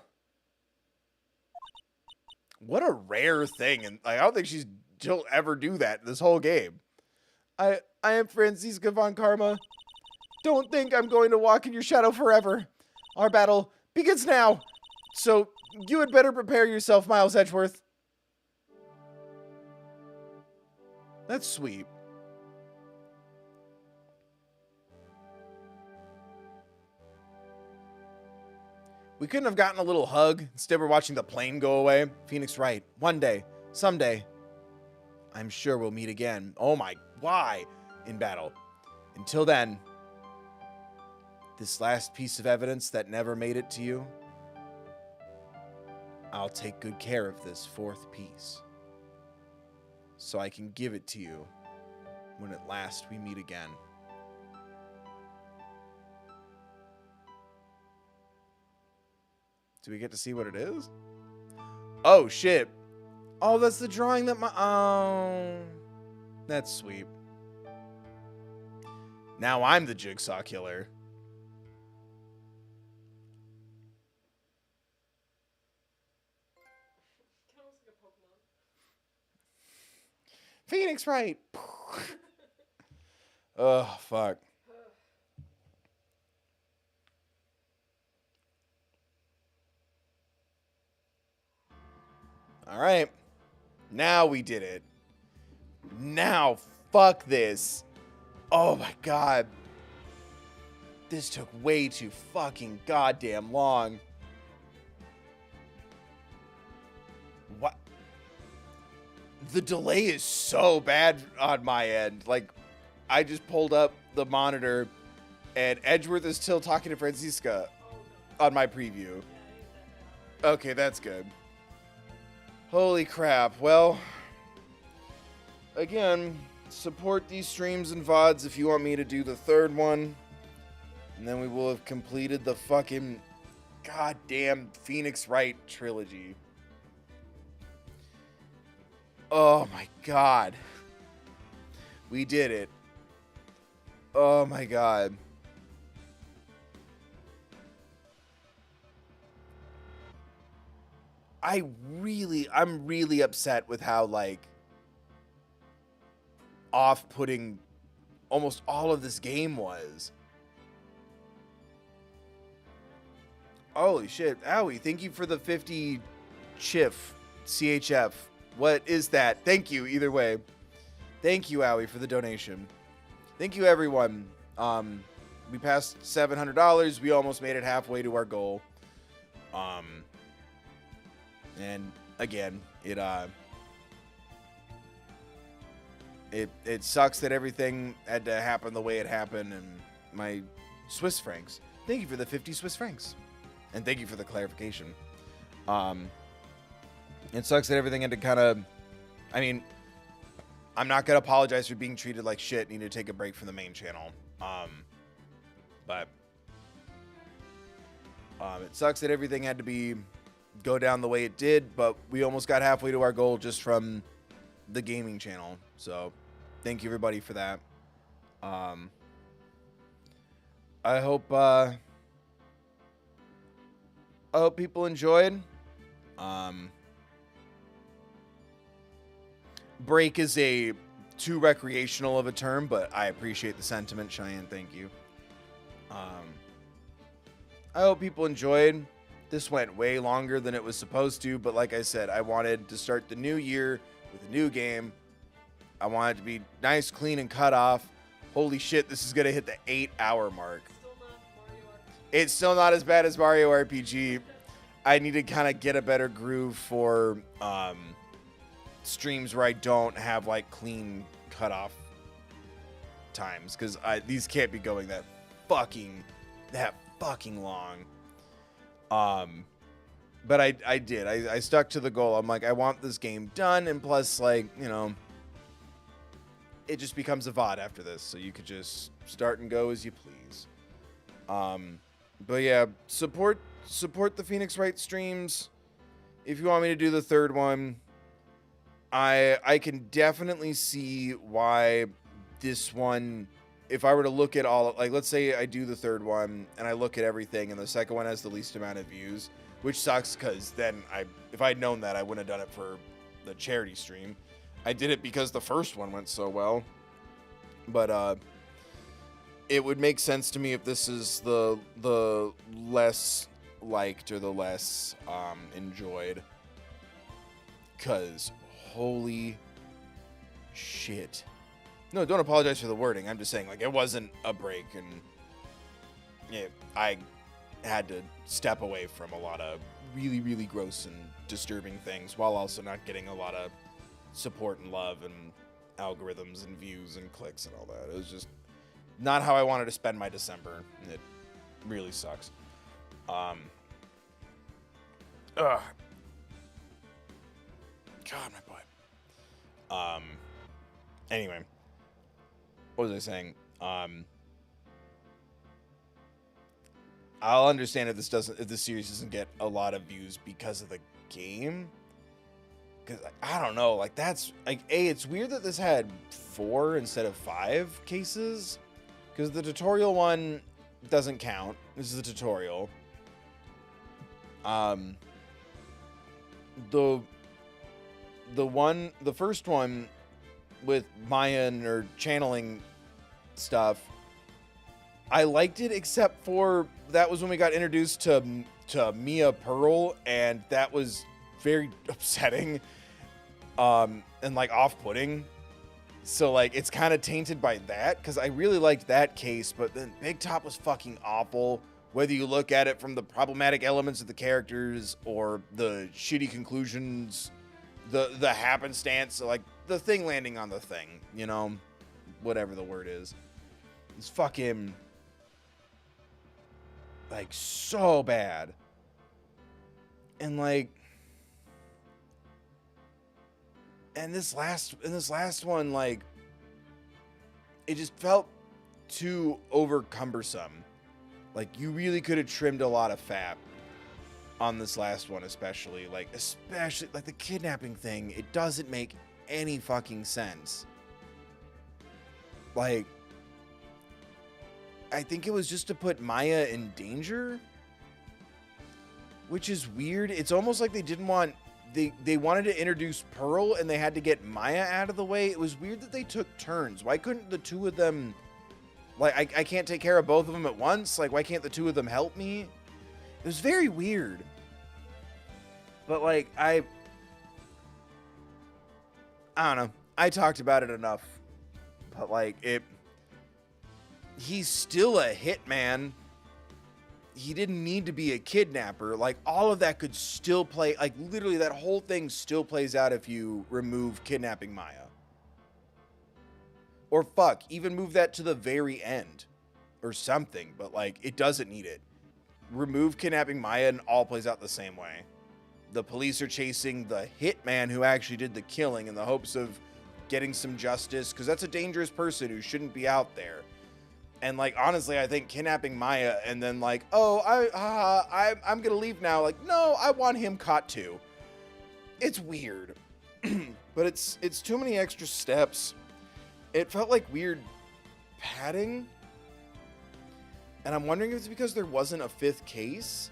[SPEAKER 1] What a rare thing. And I don't think she'll ever do that in this whole game. I am Franziska von Karma. Don't think I'm going to walk in your shadow forever. Our battle begins now. So you had better prepare yourself, Miles Edgeworth. That's sweet. We couldn't have gotten a little hug. Instead, we're watching the plane go away. Phoenix Wright. One day. Someday. I'm sure we'll meet again. Oh my, why? In battle. Until then, this last piece of evidence that never made it to you, I'll take good care of this fourth piece, so I can give it to you when at last we meet again. Do we get to see what it is? Oh, shit. Oh, that's the drawing that my... Oh. That's sweet. Now I'm the Jigsaw Killer.
[SPEAKER 2] Kind of looks like a Pokemon.
[SPEAKER 1] Phoenix Wright. Oh, fuck. All right. Now we did it. Now, fuck this. Oh my god. This took way too fucking goddamn long. What? The delay is so bad on my end. Like, I just pulled up the monitor and Edgeworth is still talking to Franziska on my preview. Okay, that's good. Holy crap. Well, again, support these streams and VODs if you want me to do the third one. And then we will have completed the fucking goddamn Phoenix Wright trilogy. Oh my god. We did it. Oh my god. I'm really upset with how, like, off-putting almost all of this game was. Holy shit. Owie, thank you for the 50 CHF. What is that? Thank you, either way. Thank you, Owie, for the donation. Thank you, everyone. We passed $700. We almost made it halfway to our goal. And again, it sucks that everything had to happen the way it happened, and my Swiss francs. Thank you for the 50 Swiss francs. And thank you for the clarification. It sucks that everything had to kind of, I mean, I'm not going to apologize for being treated like shit. Need to take a break from the main channel. But it sucks that everything had to go down the way it did, but we almost got halfway to our goal just from the gaming channel. So thank you everybody for that. I hope people enjoyed. Break is a too recreational of a term, but I appreciate the sentiment, Cheyenne. Thank you. I hope people enjoyed. This went way longer than it was supposed to, but like I said, I wanted to start the new year with a new game. I want it to be nice, clean, and cut off. Holy shit, this is going to hit the 8-hour mark. It's still not as bad as Mario RPG. I need to kind of get a better groove for streams where I don't have like clean cutoff times, because these can't be going that fucking long. But I did. I stuck to the goal. I'm like, I want this game done, and plus, like, you know, it just becomes a VOD after this, so you could just start and go as you please. But yeah, support the Phoenix Wright streams. If you want me to do the third one, I can definitely see why this one, if I were to look at all, like, let's say I do the third one and I look at everything and the second one has the least amount of views, which sucks because then if I'd known that, I wouldn't have done it for the charity stream. I did it because the first one went so well. But it would make sense to me if this is the less liked or the less enjoyed. Because holy shit. No, don't apologize for the wording. I'm just saying, like, it wasn't a break, and yeah, I had to step away from a lot of really, really gross and disturbing things while also not getting a lot of support and love and algorithms and views and clicks and all that. It was just not how I wanted to spend my December. It really sucks. God, my butt. Anyway, what was I saying? I'll understand if this series doesn't get a lot of views because of the game. Because I don't know, like, that's like, it's weird that this had 4 instead of 5 cases. Because the tutorial one doesn't count. This is a tutorial. The first one with Maya and her channeling stuff, I liked it, except for that was when we got introduced to Mia Pearl, and that was very upsetting and like off-putting. So like it's kind of tainted by that, because I really liked that case, but then Big Top was fucking awful. Whether you look at it from the problematic elements of the characters or the shitty conclusions, the happenstance, like the thing landing on the thing, you know, whatever the word is. It's fucking like so bad. And like, and this last one, like, it just felt too over cumbersome. Like, you really could have trimmed a lot of fat on this last one, especially like the kidnapping thing. It doesn't make any fucking sense. Like, I think it was just to put Maya in danger. which is weird. It's almost like they didn't want, they wanted to introduce Pearl and they had to get Maya out of the way. It was weird that they took turns. Why couldn't the two of them, like, I can't take care of both of them at once? Like, why can't the two of them help me? It was very weird. But, like, I don't know. I talked about it enough. But, like, he's still a hitman. He didn't need to be a kidnapper. Like, all of that could still play. Like, literally, that whole thing still plays out if you remove kidnapping Maya. Or fuck, even move that to the very end. Or something. But, like, it doesn't need it. Remove kidnapping Maya and all plays out the same way. The police are chasing the hitman who actually did the killing in the hopes of getting some justice. Because that's a dangerous person who shouldn't be out there. And, like, honestly, I think kidnapping Maya and then, like, oh, I'm gonna leave now. Like, no, I want him caught too. It's weird. But it's too many extra steps. It felt like weird padding. And I'm wondering if it's because there wasn't a fifth case.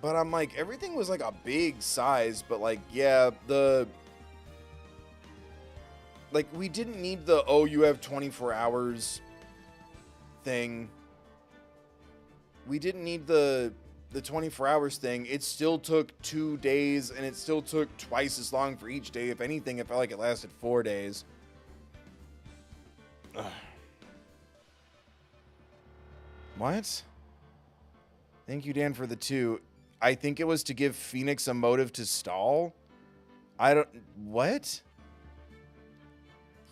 [SPEAKER 1] But I'm like, everything was like a big size. But, like, yeah, like, we didn't need the, oh, you have 24 hours thing. We didn't need the 24 hours thing. It still took 2 days, and it still took twice as long for each day. If anything, it felt like it lasted 4 days. Ugh. What? Thank you, Dan, for the 2. I think it was to give Phoenix a motive to stall. I don't... What?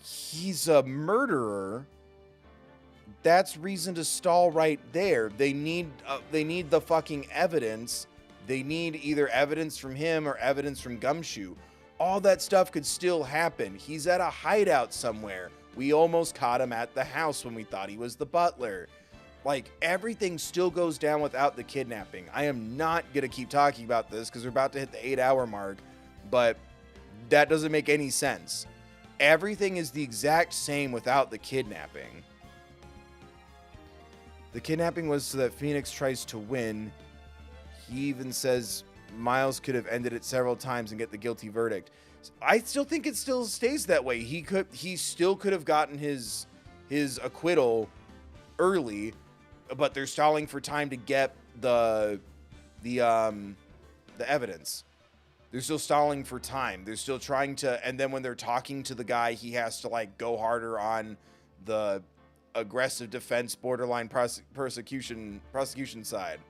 [SPEAKER 1] He's a murderer. That's reason to stall right there. They need the fucking evidence. They need either evidence from him or evidence from Gumshoe. All that stuff could still happen. He's at a hideout somewhere. We almost caught him at the house when we thought he was the butler. Like, everything still goes down without the kidnapping. I am not going to keep talking about this because we're about to hit the 8-hour mark, but that doesn't make any sense. Everything is the exact same without the kidnapping. The kidnapping was so that Phoenix tries to win. He even says Miles could have ended it several times and get the guilty verdict. I still think it still stays that way. He still could have gotten his acquittal early, but they're stalling for time to get the evidence. They're still stalling for time. They're still trying to, and then when they're talking to the guy, he has to, like, go harder on the aggressive defense, borderline prosecution side.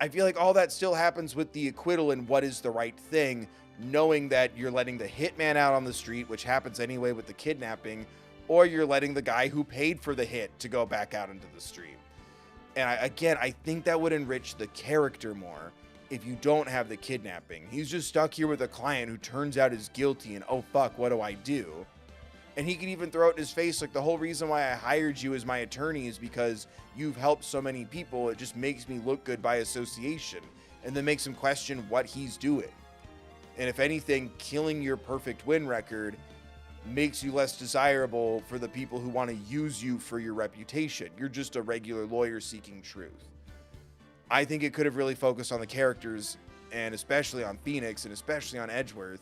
[SPEAKER 1] I feel like all that still happens with the acquittal and what is the right thing, knowing that you're letting the hitman out on the street, which happens anyway with the kidnapping, or you're letting the guy who paid for the hit to go back out into the street. And I think that would enrich the character more if you don't have the kidnapping. He's just stuck here with a client who turns out is guilty and, oh fuck, what do I do? And he can even throw it in his face, like, the whole reason why I hired you as my attorney is because you've helped so many people. It just makes me look good by association. And then makes him question what he's doing. And if anything, killing your perfect win record makes you less desirable for the people who want to use you for your reputation. You're just a regular lawyer seeking truth. I think it could have really focused on the characters, and especially on Phoenix, and especially on Edgeworth.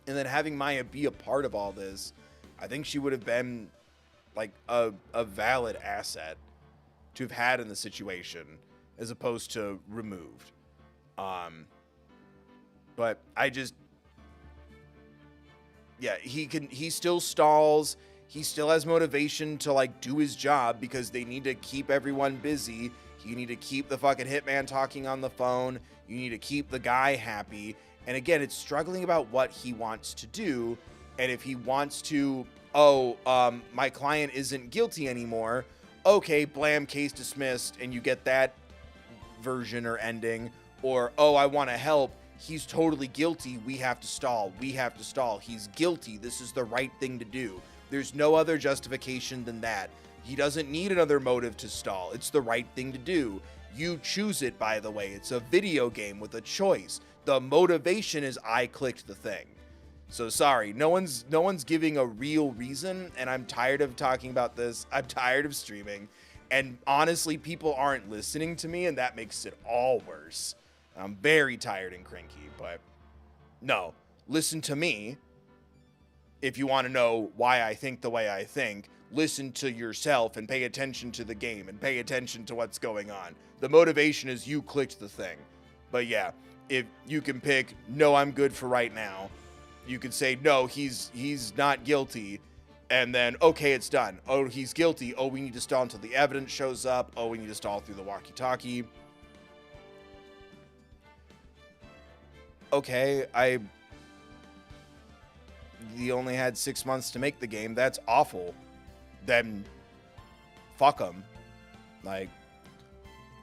[SPEAKER 1] And then having Maya be a part of all this, I think she would have been, like, a valid asset to have had in the situation, as opposed to removed. But I just... Yeah, he still stalls. He still has motivation to, like, do his job because they need to keep everyone busy. You need to keep the fucking hitman talking on the phone. You need to keep the guy happy. And again, it's struggling about what he wants to do. And if he wants to, my client isn't guilty anymore. Okay, blam, case dismissed. And you get that version or ending. Or, I want to help. He's totally guilty. We have to stall. We have to stall. He's guilty. This is the right thing to do. There's no other justification than that. He doesn't need another motive to stall. It's the right thing to do. You choose it, by the way. It's a video game with a choice. The motivation is I clicked the thing. So sorry, no one's giving a real reason, and I'm tired of talking about this. I'm tired of streaming. And honestly, people aren't listening to me, and that makes it all worse. I'm very tired and cranky, but no, listen to me. If you want to know why I think the way I think, listen to yourself and pay attention to the game and pay attention to what's going on. The motivation is you clicked the thing. But yeah, if you can pick, no, I'm good for right now. You could say, no, he's not guilty. And then, okay, it's done. Oh, he's guilty. Oh, we need to stall until the evidence shows up. Oh, we need to stall through the walkie-talkie. Okay, you only had 6 months to make the game. That's awful. Then fuck them. Like,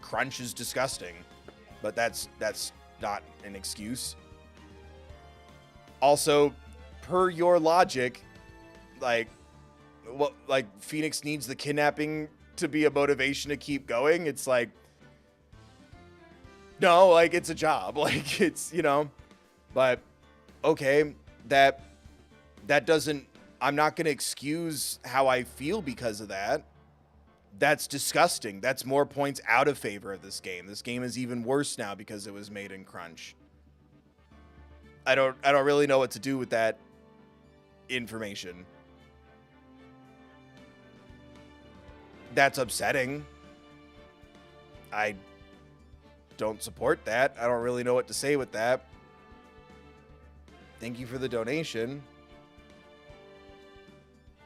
[SPEAKER 1] crunch is disgusting, but that's not an excuse. Also, per your logic, like Phoenix needs the kidnapping to be a motivation to keep going. It's like, no, like, it's a job. Like, it's, you know, but okay, that doesn't, I'm not going to excuse how I feel because of that. That's disgusting. That's more points out of favor of this game. This game is even worse now because it was made in crunch. I don't really know what to do with that information. That's upsetting. I don't support that. I don't really know what to say with that. Thank you for the donation.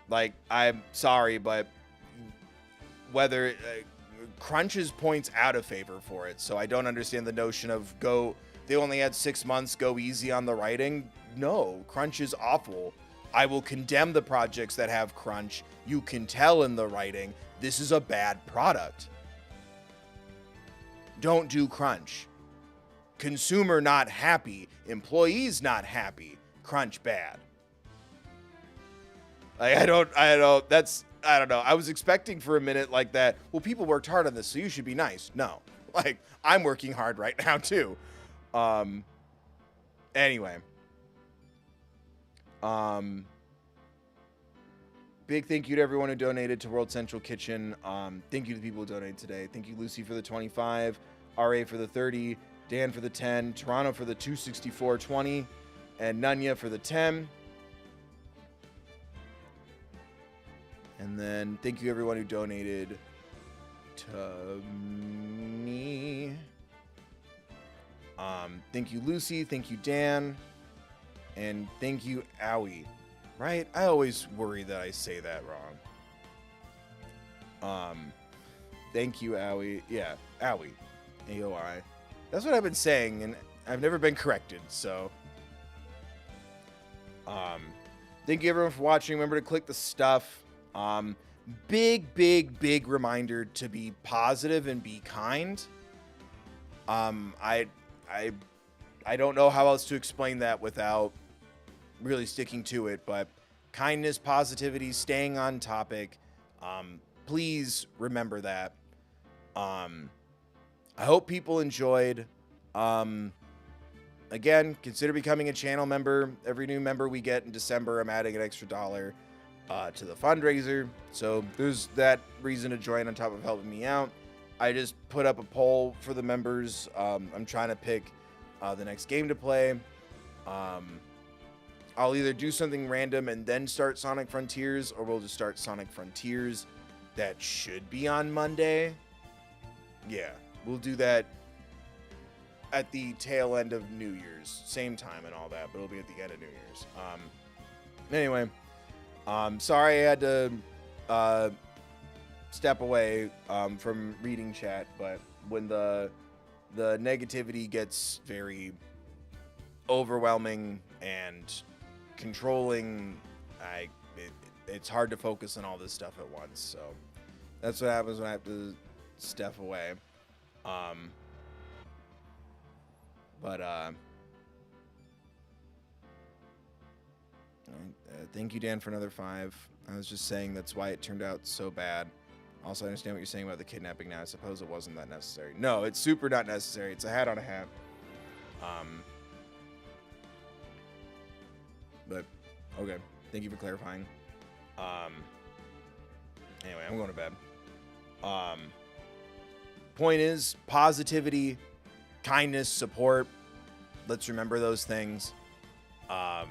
[SPEAKER 1] Like, I'm sorry, but whether crunches points out of favor for it. So I don't understand the notion of they only had 6 months, go easy on the writing. No, crunch is awful. I will condemn the projects that have crunch. You can tell in the writing, this is a bad product. Don't do crunch. Consumer not happy. Employees not happy. Crunch bad. Like, I don't know. I was expecting for a minute like that. Well, people worked hard on this, so you should be nice. No, like, I'm working hard right now too. Anyway. Big thank you to everyone who donated to World Central Kitchen. Thank you to the people who donated today. Thank you, Lucy, for the 25, RA for the 30, Dan for the 10, Toronto for the 264.20, and Nunya for the 10. And then thank you everyone who donated to me. Thank you, Lucy. Thank you, Dan. And thank you, Owie. Right? I always worry that I say that wrong. Thank you, Owie. Yeah, Owie. AOI. That's what I've been saying, and I've never been corrected, so. Thank you everyone for watching. Remember to click the stuff. Big reminder to be positive and be kind. I don't know how else to explain that without really sticking to it, but kindness, positivity, staying on topic. Please remember that. I hope people enjoyed. Again, consider becoming a channel member. Every new member we get in December, I'm adding an extra $1 to the fundraiser. So there's that reason to join on top of helping me out. I just put up a poll for the members. I'm trying to pick the next game to play. I'll either do something random and then start Sonic Frontiers, or we'll just start Sonic Frontiers. That should be on Monday. Yeah, we'll do that at the tail end of New Year's. Same time and all that, but it'll be at the end of New Year's. Anyway, sorry I had to step away from reading chat, but when the negativity gets very overwhelming and controlling, it's hard to focus on all this stuff at once. So that's what happens when I have to step away. Thank you, Dan, for another 5. I was just saying that's why it turned out so bad. Also, I understand what you're saying about the kidnapping now. I suppose it wasn't that necessary. No, it's super not necessary. It's a hat on a hat. But, okay. Thank you for clarifying. Anyway, I'm going to bed. Point is positivity, kindness, support. Let's remember those things. And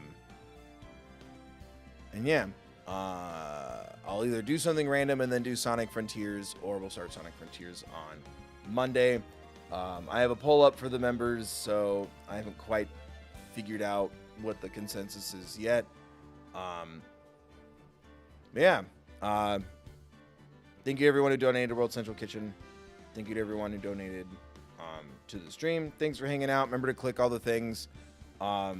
[SPEAKER 1] yeah, I'll either do something random and then do Sonic Frontiers, or we'll start Sonic Frontiers on Monday. I have a poll up for the members, so I haven't quite figured out what the consensus is yet. Yeah. Thank you to everyone who donated to World Central Kitchen. Thank you to everyone who donated to the stream. Thanks for hanging out. Remember to click all the things. I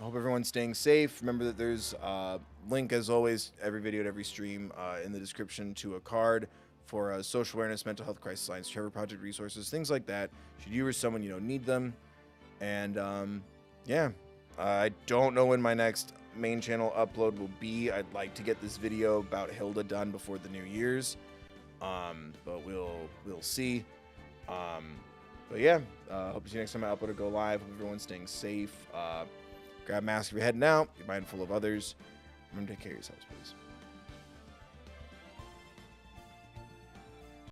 [SPEAKER 1] hope everyone's staying safe. Remember that there's a link, as always, every video and every stream in the description to a card for social awareness, mental health crisis lines, Trevor Project resources, things like that. Should you or someone you know need them. And yeah, I don't know when my next main channel upload will be. I'd like to get this video about Hilda done before the New Year's, but we'll see. But yeah, hope to see you next time I upload or go live. Hope everyone's staying safe. Grab a mask if you're heading out. Be mindful of others. Remember to take care of yourselves, please.